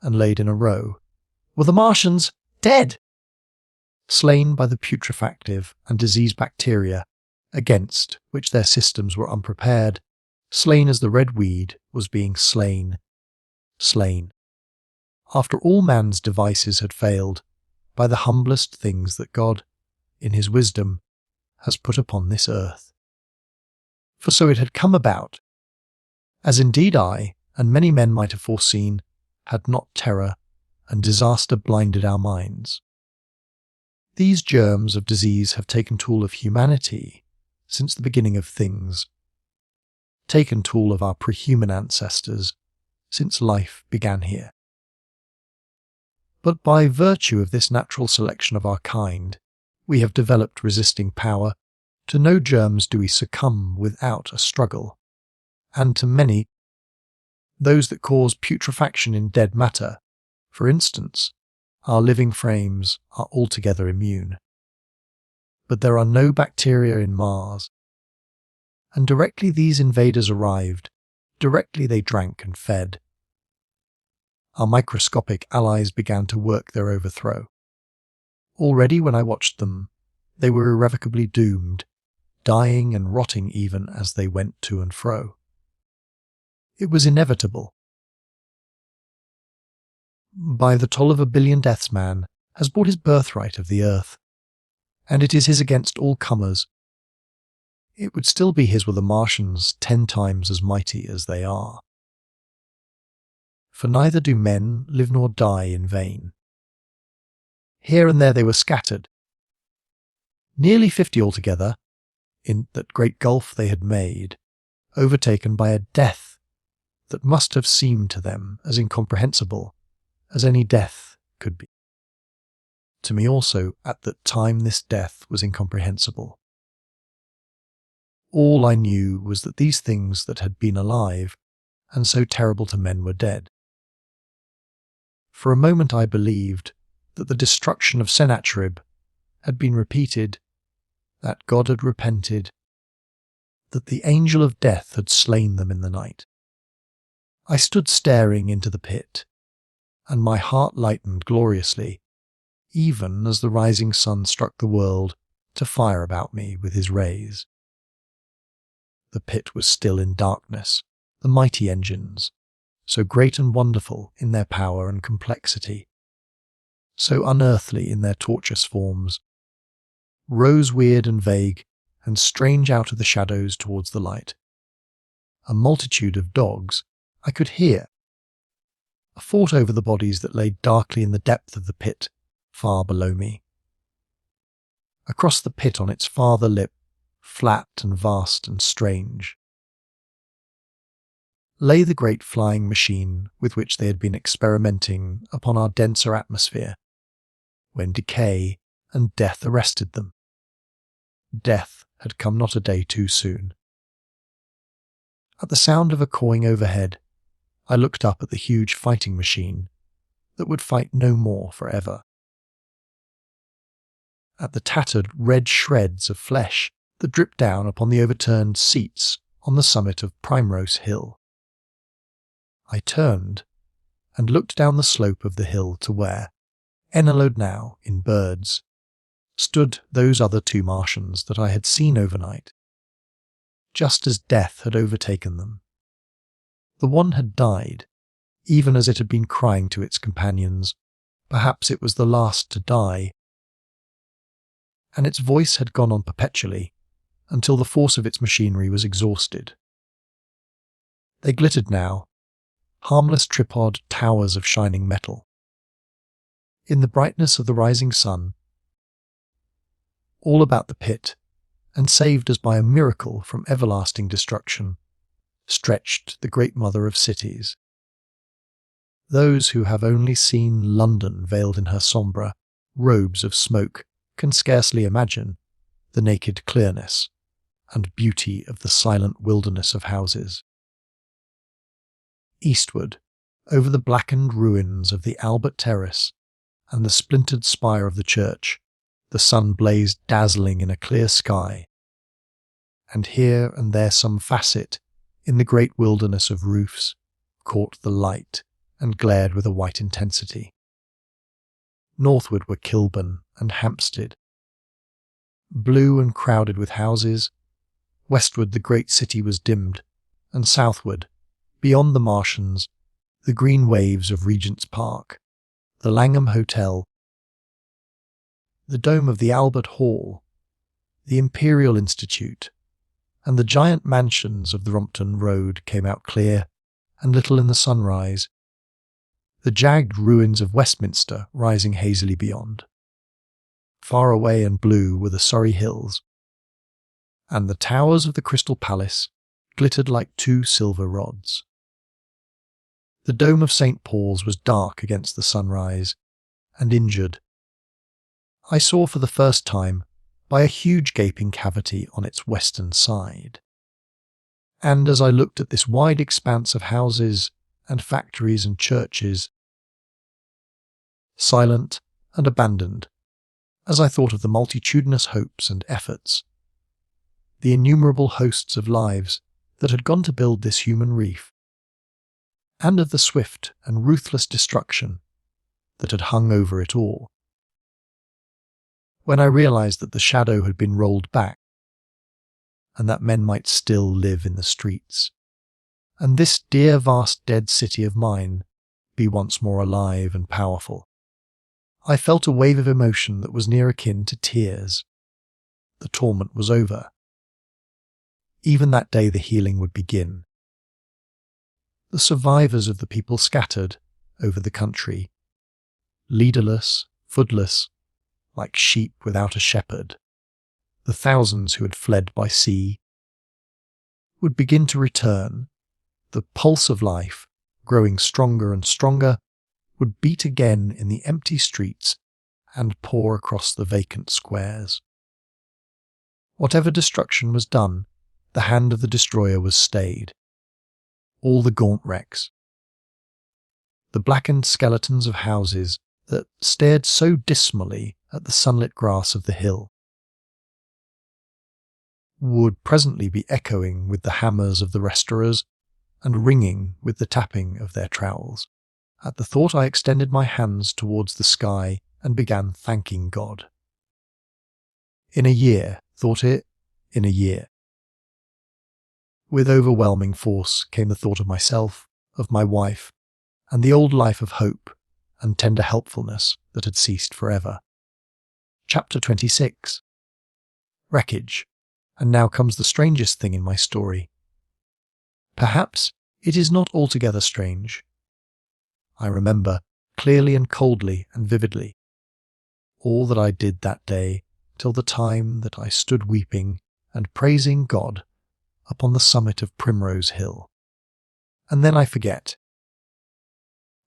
and laid in a row, were the Martians dead, slain by the putrefactive and disease bacteria against which their systems were unprepared, slain as the red weed was being slain. After all man's devices had failed, by the humblest things that God, in his wisdom, has put upon this earth. For so it had come about, as indeed I and many men might have foreseen, had not terror and disaster blinded our minds. These germs of disease have taken toll of humanity since the beginning of things, taken toll of our prehuman ancestors since life began here. But by virtue of this natural selection of our kind, we have developed resisting power. To no germs do we succumb without a struggle, and to many, those that cause putrefaction in dead matter, for instance, our living frames, are altogether immune. But there are no bacteria in Mars, and directly these invaders arrived, directly they drank and fed, our microscopic allies began to work their overthrow. Already when I watched them, they were irrevocably doomed, dying and rotting even as they went to and fro. It was inevitable. By the toll of 1 billion deaths man has bought his birthright of the earth, and it is his against all comers. It would still be his were the Martians 10 times as mighty as they are. For neither do men live nor die in vain. Here and there they were scattered, nearly 50 altogether, in that great gulf they had made, overtaken by a death that must have seemed to them as incomprehensible as any death could be. To me also, at that time, this death was incomprehensible. All I knew was that these things that had been alive, and so terrible to men, were dead. For a moment I believed that the destruction of Sennacherib had been repeated, that God had repented, that the angel of death had slain them in the night. I stood staring into the pit, and my heart lightened gloriously, even as the rising sun struck the world to fire about me with his rays. The pit was still in darkness. The mighty engines, so great and wonderful in their power and complexity, so unearthly in their tortuous forms, rose weird and vague and strange out of the shadows towards the light. A multitude of dogs I could hear, fought over the bodies that lay darkly in the depth of the pit far below me. Across the pit on its farther lip, flat and vast and strange, lay the great flying machine with which they had been experimenting upon our denser atmosphere, when decay and death arrested them. Death had come not a day too soon. At the sound of a cawing overhead, I looked up at the huge fighting machine that would fight no more forever. At the tattered red shreds of flesh that dripped down upon the overturned seats on the summit of Primrose Hill. I turned and looked down the slope of the hill to where, enellowed now in birds, stood those other 2 Martians that I had seen overnight, just as death had overtaken them. The one had died, even as it had been crying to its companions, Perhaps it was the last to die, and its voice had gone on perpetually until the force of its machinery was exhausted. They glittered now, harmless tripod towers of shining metal. In the brightness of the rising sun, all about the pit, and saved as by a miracle from everlasting destruction, stretched the great mother of cities. Those who have only seen London veiled in her sombre robes of smoke can scarcely imagine the naked clearness and beauty of the silent wilderness of houses. Eastward, over the blackened ruins of the Albert Terrace and the splintered spire of the church, the sun blazed dazzling in a clear sky, and here and there some facet in the great wilderness of roofs caught the light and glared with a white intensity. Northward were Kilburn and Hampstead, blue and crowded with houses. Westward the great city was dimmed, and southward, beyond the Martians, the green waves of Regent's Park, the Langham Hotel, the dome of the Albert Hall, the Imperial Institute, and the giant mansions of the Rompton Road came out clear and little in the sunrise, the jagged ruins of Westminster rising hazily beyond. Far away and blue were the Surrey hills, and the towers of the Crystal Palace glittered like two silver rods. The dome of St. Paul's was dark against the sunrise, and injured, I saw for the first time, by a huge gaping cavity on its western side. And as I looked at this wide expanse of houses and factories and churches, silent and abandoned, as I thought of the multitudinous hopes and efforts, the innumerable hosts of lives that had gone to build this human reef, and of the swift and ruthless destruction that had hung over it all, when I realized that the shadow had been rolled back, and that men might still live in the streets, and this dear vast dead city of mine be once more alive and powerful, I felt a wave of emotion that was near akin to tears. The torment was over. Even that day the healing would begin. The survivors of the people scattered over the country, leaderless, footless, like sheep without a shepherd, the thousands who had fled by sea, would begin to return. The pulse of life, growing stronger and stronger, would beat again in the empty streets and pour across the vacant squares. Whatever destruction was done, the hand of the destroyer was stayed. All the gaunt wrecks, the blackened skeletons of houses that stared so dismally at the sunlit grass of the hill, would presently be echoing with the hammers of the restorers and ringing with the tapping of their trowels. At the thought I extended my hands towards the sky and began thanking God. In a year, thought it, in a year. With overwhelming force came the thought of myself, of my wife, and the old life of hope and tender helpfulness that had ceased forever. Chapter 26. Wreckage. And now comes the strangest thing in my story. Perhaps it is not altogether strange. I remember, clearly and coldly and vividly, all that I did that day till the time that I stood weeping and praising God upon the summit of Primrose Hill. And then I forget.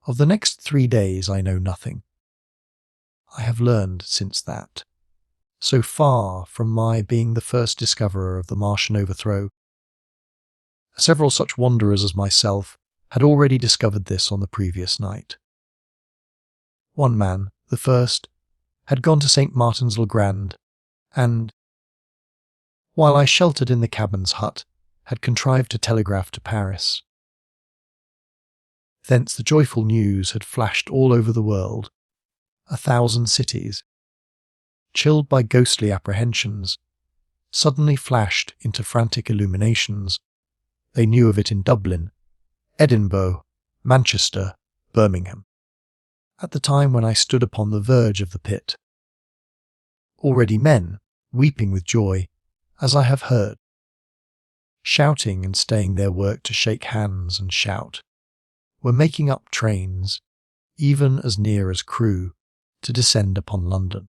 Of the next 3 days I know nothing. I have learned since that, so far from my being the first discoverer of the Martian overthrow, several such wanderers as myself had already discovered this on the previous night. One man, the first, had gone to St. Martin's le Grand, and, while I sheltered in the cabin's hut, had contrived to telegraph to Paris. Thence the joyful news had flashed all over the world, 1,000 cities, chilled by ghostly apprehensions, suddenly flashed into frantic illuminations. They knew of it in Dublin, Edinburgh, Manchester, Birmingham. at the time when I stood upon the verge of the pit. Already men, weeping with joy, as I have heard, shouting and staying their work to shake hands and shout, were making up trains, even as near as Crewe, to descend upon London.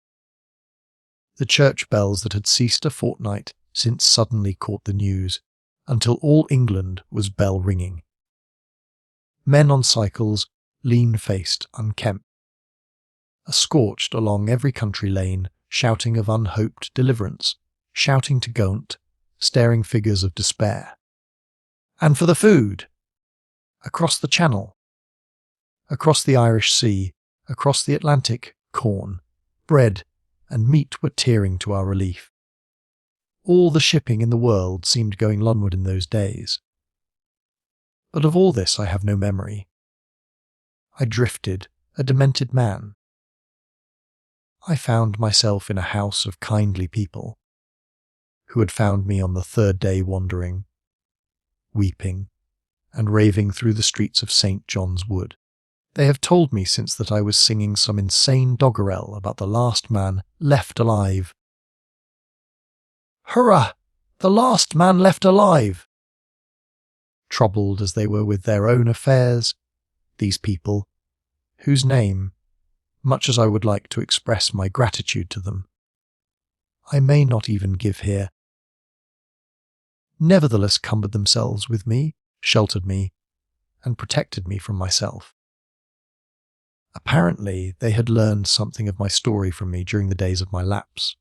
The church bells that had ceased a fortnight since suddenly caught the news, until all England was bell-ringing. Men on cycles, lean-faced, unkempt, scorched along every country lane, shouting of unhoped deliverance, shouting to Gaunt, staring figures of despair. And for the food! Across the Channel, across the Irish Sea, across the Atlantic, corn, bread, and meat were tearing to our relief. All the shipping in the world seemed going Londonward in those days. But of all this I have no memory. I drifted, a demented man. I found myself in a house of kindly people, who had found me on the third day wandering, weeping, and raving through the streets of St. John's Wood. They have told me since that I was singing some insane doggerel about the last man left alive. Hurrah! The last man left alive! Troubled as they were with their own affairs, these people, whose name, much as I would like to express my gratitude to them, I may not even give here, nevertheless cumbered themselves with me, sheltered me, and protected me from myself. Apparently, they had learned something of my story from me during the days of my lapse.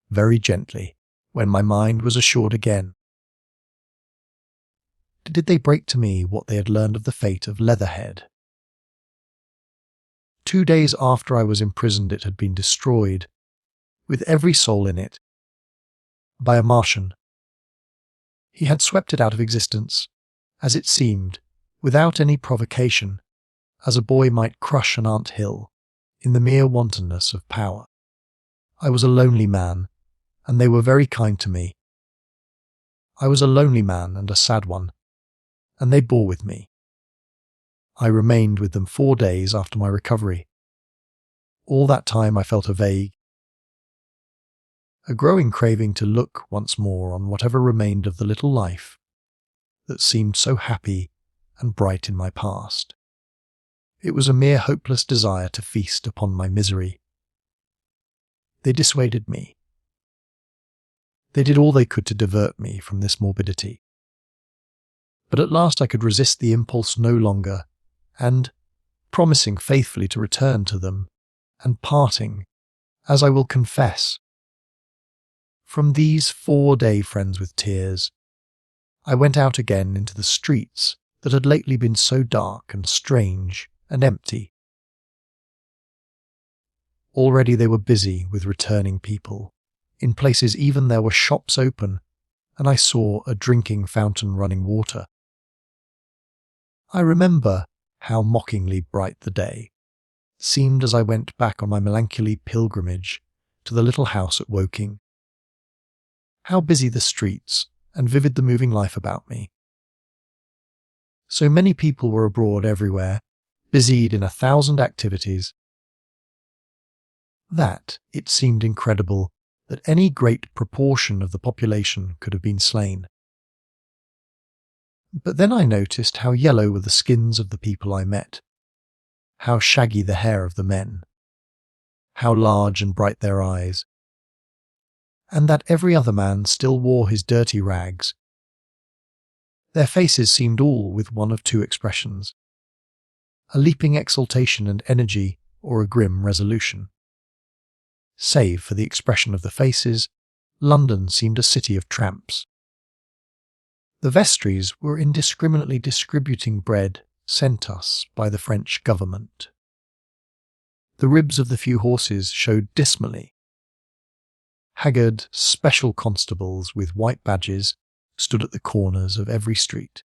Very gently, when my mind was assured again, did they break to me what they had learned of the fate of Leatherhead. 2 days after I was imprisoned, it had been destroyed, with every soul in it, by a Martian. He had swept it out of existence, as it seemed, without any provocation, as a boy might crush an anthill, in the mere wantonness of power. I was a lonely man, and they were very kind to me. I was a lonely man and a sad one, and they bore with me. I remained with them 4 days after my recovery. All that time I felt a growing craving to look once more on whatever remained of the little life that seemed so happy and bright in my past. It was a mere hopeless desire to feast upon my misery. They dissuaded me. They did all they could to divert me from this morbidity. But at last I could resist the impulse no longer, and, promising faithfully to return to them, and parting, as I will confess, from these 4-day friends with tears, I went out again into the streets that had lately been so dark and strange and empty. Already they were busy with returning people. In places even there were shops open, and I saw a drinking fountain running water. I remember how mockingly bright the day seemed as I went back on my melancholy pilgrimage to the little house at Woking. How busy the streets and vivid the moving life about me. So many people were abroad everywhere, busied in 1,000 activities, that it seemed incredible that any great proportion of the population could have been slain. But then I noticed how yellow were the skins of the people I met, how shaggy the hair of the men, how large and bright their eyes, and that every other man still wore his dirty rags. Their faces seemed all with one of 2 expressions, a leaping exultation and energy or a grim resolution. Save for the expression of the faces, London seemed a city of tramps. The vestries were indiscriminately distributing bread sent us by the French government. The ribs of the few horses showed dismally. Haggard special constables with white badges stood at the corners of every street.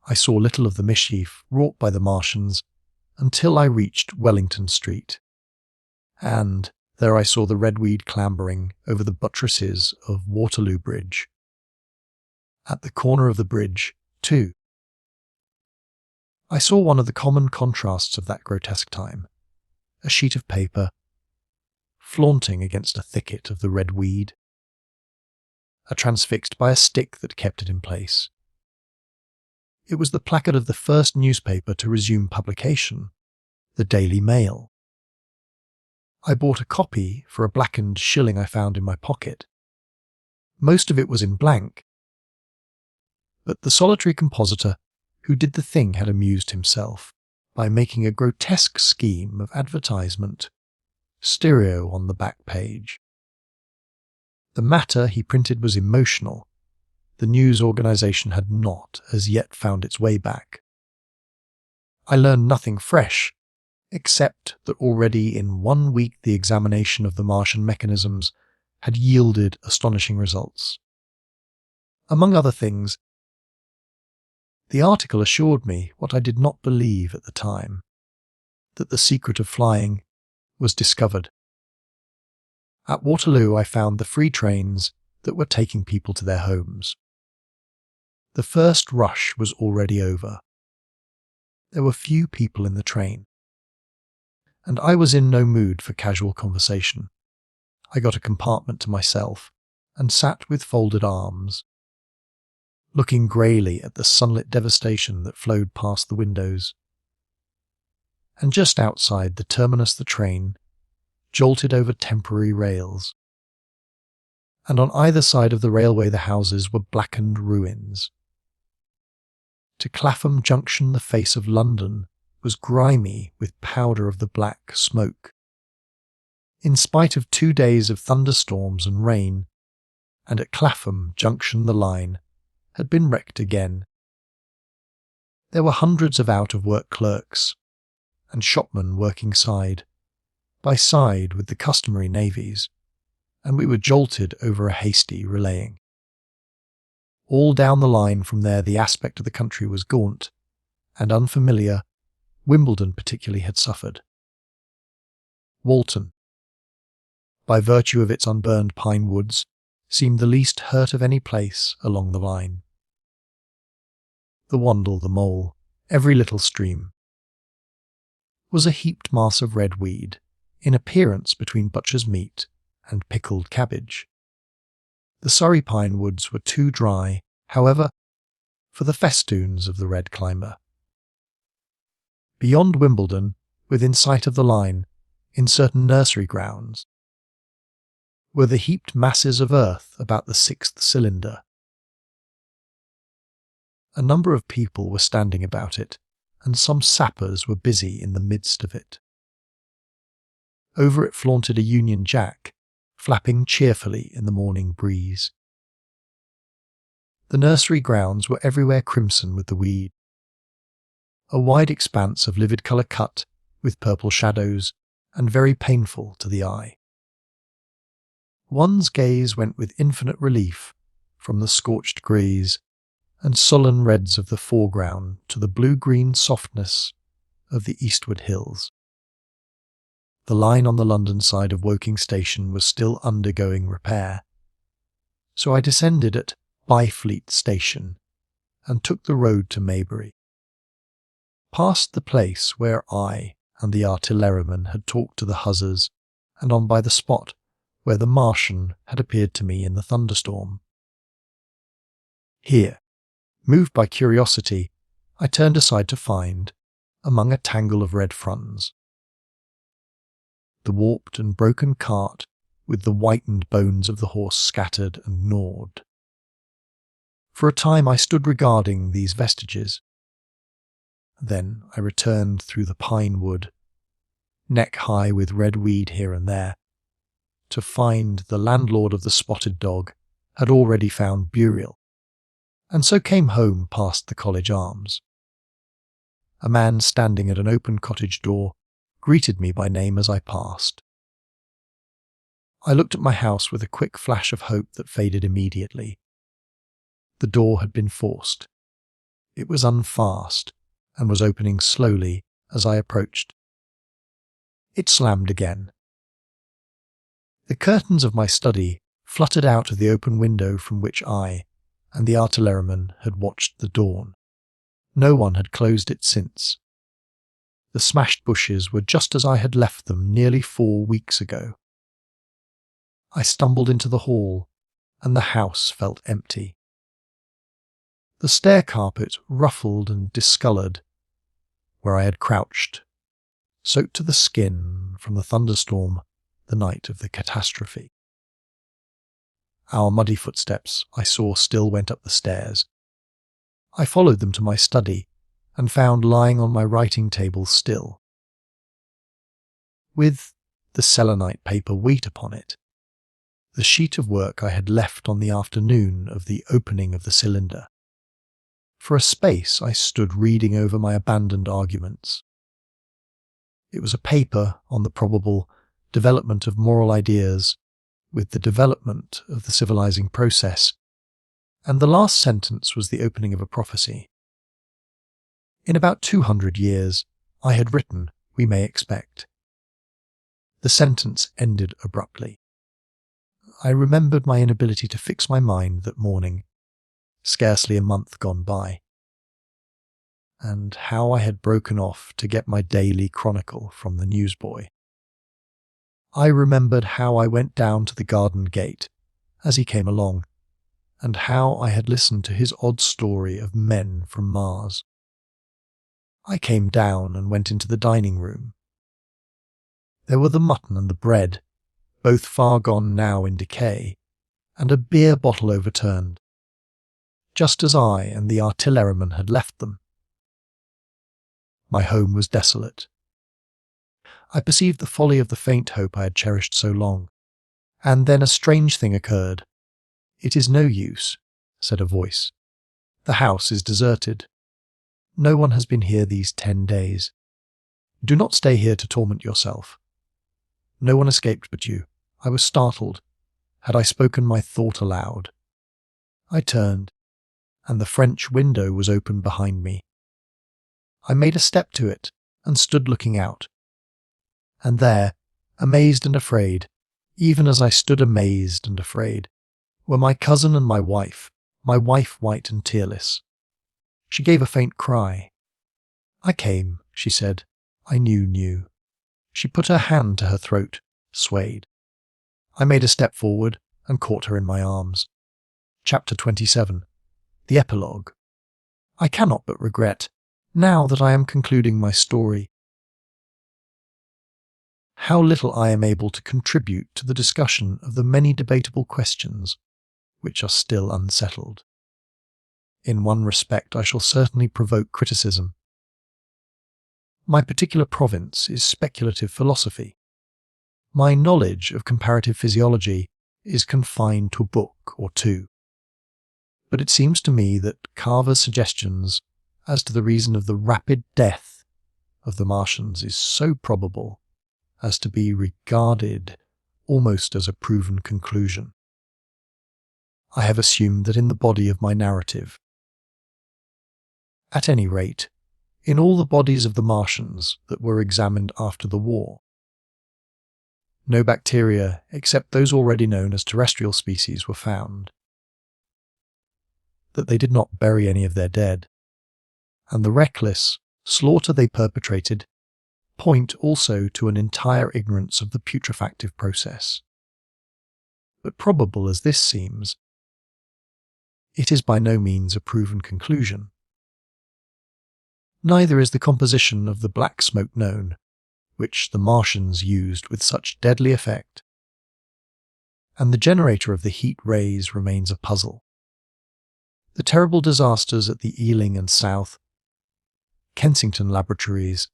I saw little of the mischief wrought by the Martians until I reached Wellington Street, and there I saw the redweed clambering over the buttresses of Waterloo Bridge. At the corner of the bridge, too, I saw one of the common contrasts of that grotesque time, a sheet of paper, flaunting against a thicket of the red weed, transfixed by a stick that kept it in place. It was the placard of the first newspaper to resume publication, the Daily Mail. I bought a copy for a blackened shilling I found in my pocket. Most of it was in blank, but the solitary compositor who did the thing had amused himself by making a grotesque scheme of advertisement, stereo on the back page. The matter he printed was emotional. The news organisation had not as yet found its way back. I learned nothing fresh, except that already in 1 week the examination of the Martian mechanisms had yielded astonishing results. Among other things, the article assured me what I did not believe at the time, that the secret of flying was discovered. At Waterloo I found the free trains that were taking people to their homes. The first rush was already over. There were few people in the train, and I was in no mood for casual conversation. I got a compartment to myself and sat with folded arms, looking greyly at the sunlit devastation that flowed past the windows. And just outside the terminus the train jolted over temporary rails, and on either side of the railway the houses were blackened ruins. To Clapham Junction the face of London was grimy with powder of the black smoke. In spite of 2 days of thunderstorms and rain, and at Clapham Junction the line had been wrecked again. There were hundreds of out-of-work clerks and shopmen working side by side with the customary navies, and we were jolted over a hasty relaying. All down the line from there the aspect of the country was gaunt and unfamiliar. Wimbledon particularly had suffered. Walton, by virtue of its unburned pine woods, seemed the least hurt of any place along the line. The Wandle, the Mole, every little stream, was a heaped mass of red weed, in appearance between butcher's meat and pickled cabbage. The Surrey pine woods were too dry, however, for the festoons of the red climber. Beyond Wimbledon, within sight of the line, in certain nursery grounds, were the heaped masses of earth about the 6th cylinder. A number of people were standing about it, and some sappers were busy in the midst of it. Over it flaunted a Union Jack, flapping cheerfully in the morning breeze. The nursery grounds were everywhere crimson with the weed, a wide expanse of livid colour cut with purple shadows and very painful to the eye. One's gaze went with infinite relief from the scorched greys and sullen reds of the foreground to the blue-green softness of the eastward hills. The line on the London side of Woking Station was still undergoing repair, so I descended at Byfleet Station and took the road to Maybury. Past the place where I and the artilleryman had talked to the huzzers, and on by the spot where the Martian had appeared to me in the thunderstorm. Here, moved by curiosity, I turned aside to find, among a tangle of red fronds, the warped and broken cart with the whitened bones of the horse scattered and gnawed. For a time I stood regarding these vestiges. Then I returned through the pine wood, neck high with red weed here and there, to find the landlord of the Spotted Dog had already found burial, and so came home past the College Arms. A man standing at an open cottage door greeted me by name as I passed. I looked at my house with a quick flash of hope that faded immediately. The door had been forced. It was unfast and was opening slowly as I approached. It slammed again. The curtains of my study fluttered out of the open window from which I and the artilleryman had watched the dawn. No one had closed it since. The smashed bushes were just as I had left them nearly 4 weeks ago. I stumbled into the hall, and the house felt empty. The stair carpet ruffled and discoloured where I had crouched, soaked to the skin from the thunderstorm the night of the catastrophe. Our muddy footsteps, I saw, still went up the stairs. I followed them to my study and found lying on my writing table still, with the selenite paper weight upon it, the sheet of work I had left on the afternoon of the opening of the cylinder. For a space I stood reading over my abandoned arguments. It was a paper on the probable development of moral ideas with the development of the civilizing process, and the last sentence was the opening of a prophecy. In about 200 years, I had written, we may expect. The sentence ended abruptly. I remembered my inability to fix my mind that morning, scarcely a month gone by, and how I had broken off to get my daily chronicle from the newsboy. I remembered how I went down to the garden gate as he came along, and how I had listened to his odd story of men from Mars. I came down and went into the dining room. There were the mutton and the bread, both far gone now in decay, and a beer bottle overturned, just as I and the artilleryman had left them. My home was desolate. I perceived the folly of the faint hope I had cherished so long, and then a strange thing occurred. "It is no use," said a voice. "The house is deserted. No one has been here these 10 days. Do not stay here to torment yourself. No one escaped but you." I was startled. Had I spoken my thought aloud? I turned, and the French window was open behind me. I made a step to it and stood looking out. And there, amazed and afraid, even as I stood amazed and afraid, were my cousin and my wife white and tearless. She gave a faint cry. "I came," she said. "I knew." She put her hand to her throat, swayed. I made a step forward and caught her in my arms. Chapter 27. The Epilogue. I cannot but regret, now that I am concluding my story, how little I am able to contribute to the discussion of the many debatable questions which are still unsettled. In one respect I shall certainly provoke criticism. My particular province is speculative philosophy. My knowledge of comparative physiology is confined to a book or two. But it seems to me that Carver's suggestions as to the reason of the rapid death of the Martians is so probable as to be regarded almost as a proven conclusion. I have assumed that in the body of my narrative, at any rate, in all the bodies of the Martians that were examined after the war, no bacteria except those already known as terrestrial species were found, that they did not bury any of their dead, and the reckless slaughter they perpetrated point also to an entire ignorance of the putrefactive process. But probable as this seems, it is by no means a proven conclusion. Neither is the composition of the black smoke known, which the Martians used with such deadly effect, and the generator of the heat rays remains a puzzle. The terrible disasters at the Ealing and South Kensington laboratories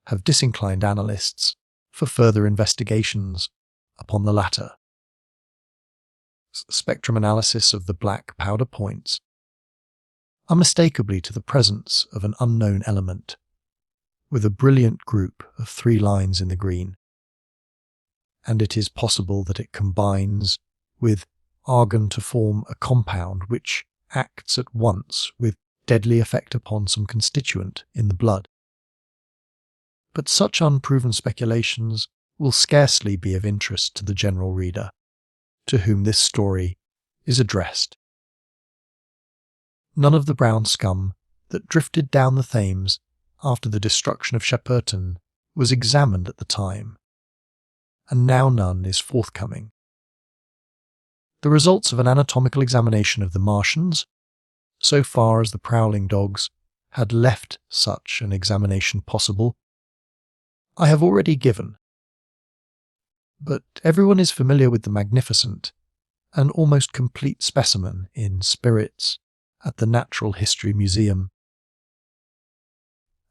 have disinclined analysts for further investigations upon the latter. Spectrum analysis of the black powder points unmistakably to the presence of an unknown element, with a brilliant group of 3 lines in the green, and it is possible that it combines with argon to form a compound which acts at once with deadly effect upon some constituent in the blood. But such unproven speculations will scarcely be of interest to the general reader, to whom this story is addressed. None of the brown scum that drifted down the Thames after the destruction of Shepperton was examined at the time, and now none is forthcoming. The results of an anatomical examination of the Martians, so far as the prowling dogs had left such an examination possible, I have already given. But everyone is familiar with the magnificent and almost complete specimen in Spirits at the Natural History Museum,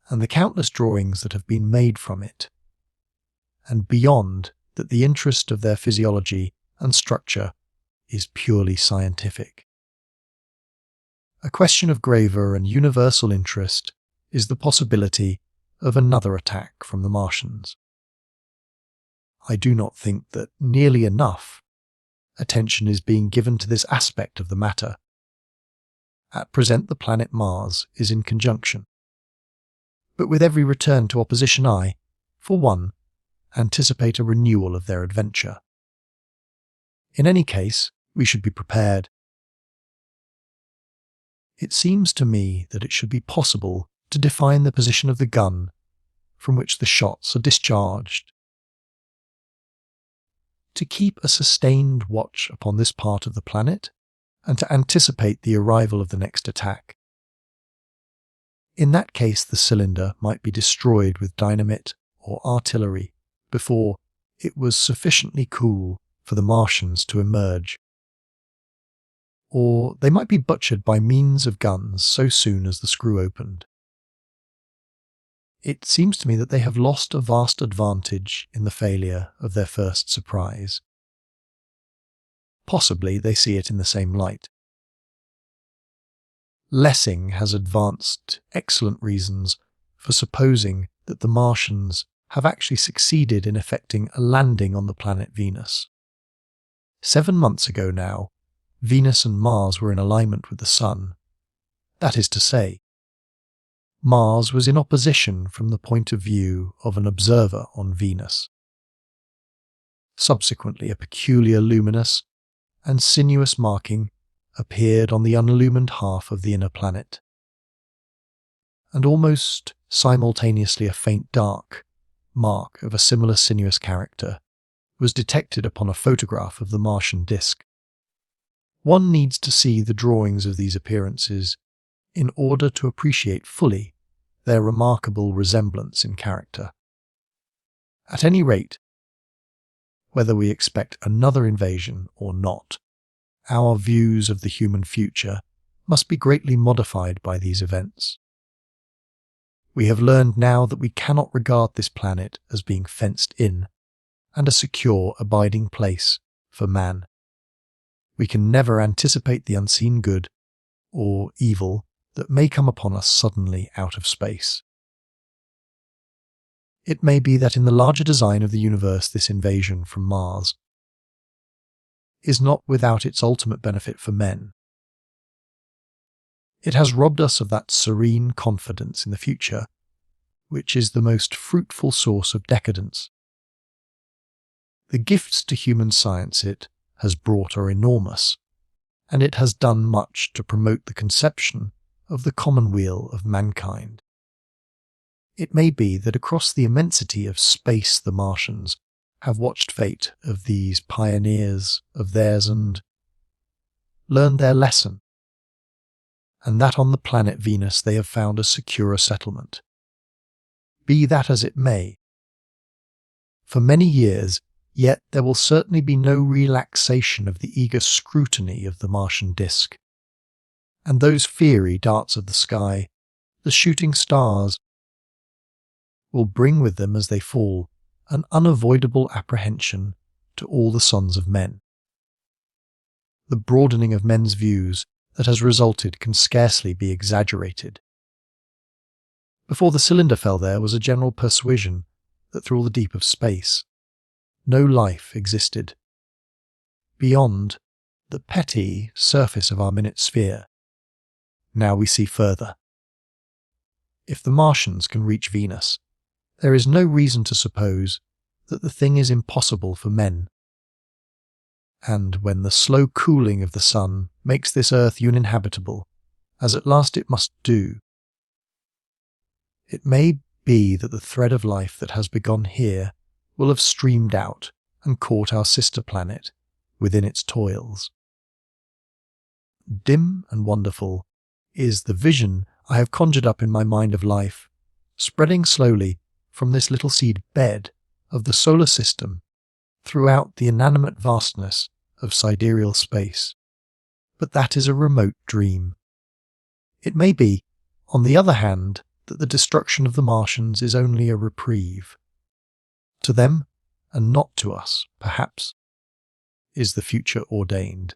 and the countless drawings that have been made from it, and beyond that the interest of their physiology and structure is purely scientific. A question of graver and universal interest is the possibility of another attack from the Martians. I do not think that nearly enough attention is being given to this aspect of the matter. At present the planet Mars is in conjunction, but with every return to opposition I, for one, anticipate a renewal of their adventure. In any case, we should be prepared. It seems to me that it should be possible to define the position of the gun from which the shots are discharged. To keep a sustained watch upon this part of the planet, and to anticipate the arrival of the next attack. In that case, the cylinder might be destroyed with dynamite or artillery before it was sufficiently cool for the Martians to emerge. Or they might be butchered by means of guns so soon as the screw opened. It seems to me that they have lost a vast advantage in the failure of their first surprise. Possibly they see it in the same light. Lessing has advanced excellent reasons for supposing that the Martians have actually succeeded in effecting a landing on the planet Venus. 7 months ago now, Venus and Mars were in alignment with the Sun. That is to say, Mars was in opposition from the point of view of an observer on Venus. Subsequently, a peculiar luminous and sinuous marking appeared on the unillumined half of the inner planet, and almost simultaneously a faint dark mark of a similar sinuous character was detected upon a photograph of the Martian disk. One needs to see the drawings of these appearances in order to appreciate fully their remarkable resemblance in character. At any rate, whether we expect another invasion or not, our views of the human future must be greatly modified by these events. We have learned now that we cannot regard this planet as being fenced in and a secure abiding place for man. We can never anticipate the unseen good or evil that may come upon us suddenly out of space. It may be that in the larger design of the universe this invasion from Mars is not without its ultimate benefit for men. It has robbed us of that serene confidence in the future, which is the most fruitful source of decadence. The gifts to human science it has brought are enormous, and it has done much to promote the conception of the commonweal of mankind. It may be that across the immensity of space the Martians have watched fate of these pioneers of theirs and learned their lesson, and that on the planet Venus they have found a securer settlement. Be that as it may, for many years yet there will certainly be no relaxation of the eager scrutiny of the Martian disk, and those fiery darts of the sky, the shooting stars, will bring with them as they fall an unavoidable apprehension to all the sons of men. The broadening of men's views that has resulted can scarcely be exaggerated. Before the cylinder fell there was a general persuasion that through all the deep of space, no life existed. Beyond the petty surface of our minute sphere, now we see further. If the Martians can reach Venus, there is no reason to suppose that the thing is impossible for men. And when the slow cooling of the sun makes this earth uninhabitable, as at last it must do, It may be that the thread of life that has begun here will have streamed out and caught our sister planet within its toils. Dim and wonderful is the vision I have conjured up in my mind of life, spreading slowly from this little seed bed of the solar system throughout the inanimate vastness of sidereal space. But that is a remote dream. It may be, on the other hand, that the destruction of the Martians is only a reprieve. To them, and not to us, perhaps, is the future ordained.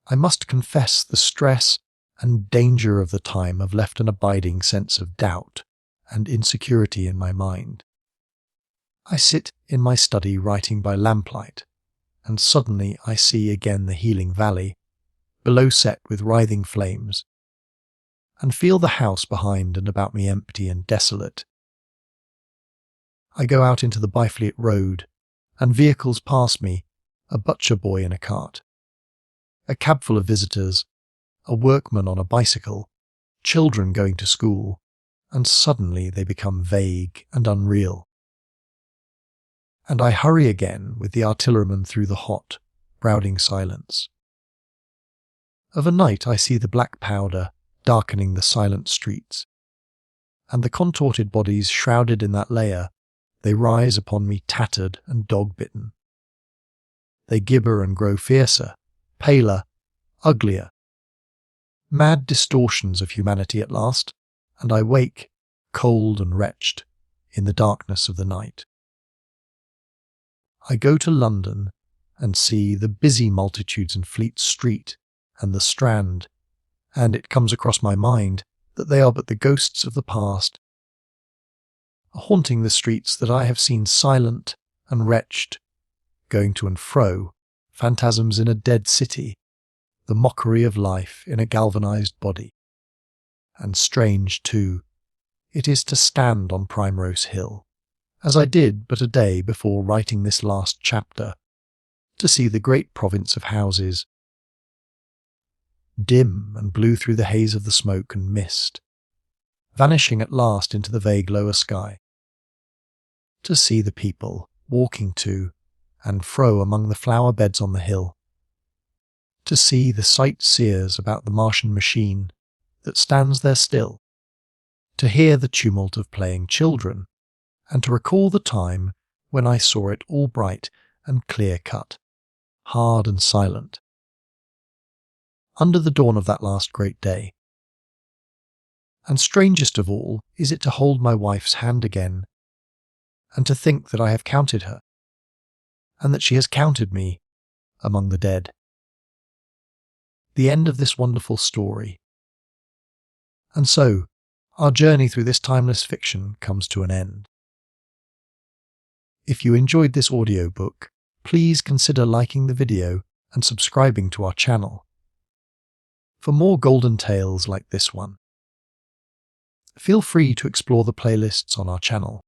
I must confess the stress and danger of the time have left an abiding sense of doubt and insecurity in my mind. I sit in my study writing by lamplight, and suddenly I see again the healing valley, below set with writhing flames, and feel the house behind and about me empty and desolate. I go out into the Byfleet Road, and vehicles pass me, a butcher boy in a cart, a cab full of visitors, a workman on a bicycle, children going to school, and suddenly they become vague and unreal. And I hurry again with the artilleryman through the hot, brooding silence. Of a night I see the black powder darkening the silent streets, and the contorted bodies shrouded in that layer, they rise upon me tattered and dog-bitten. They gibber and grow fiercer, paler, uglier. Mad distortions of humanity at last, and I wake, cold and wretched, in the darkness of the night. I go to London and see the busy multitudes in Fleet Street and the Strand, and it comes across my mind that they are but the ghosts of the past, haunting the streets that I have seen silent and wretched, going to and fro, phantasms in a dead city, the mockery of life in a galvanized body. And strange, too, it is to stand on Primrose Hill, as I did but a day before writing this last chapter, to see the great province of houses, dim and blue through the haze of the smoke and mist, vanishing at last into the vague lower sky, to see the people walking to and fro among the flower beds on the hill, to see the sightseers about the Martian machine that stands there still, to hear the tumult of playing children, and to recall the time when I saw it all bright and clear-cut, hard and silent, under the dawn of that last great day. And strangest of all is it to hold my wife's hand again, and to think that I have counted her, and that she has counted me among the dead. The end of this wonderful story. And so, our journey through this timeless fiction comes to an end. If you enjoyed this audiobook, please consider liking the video and subscribing to our channel for more golden tales like this one. Feel free to explore the playlists on our channel.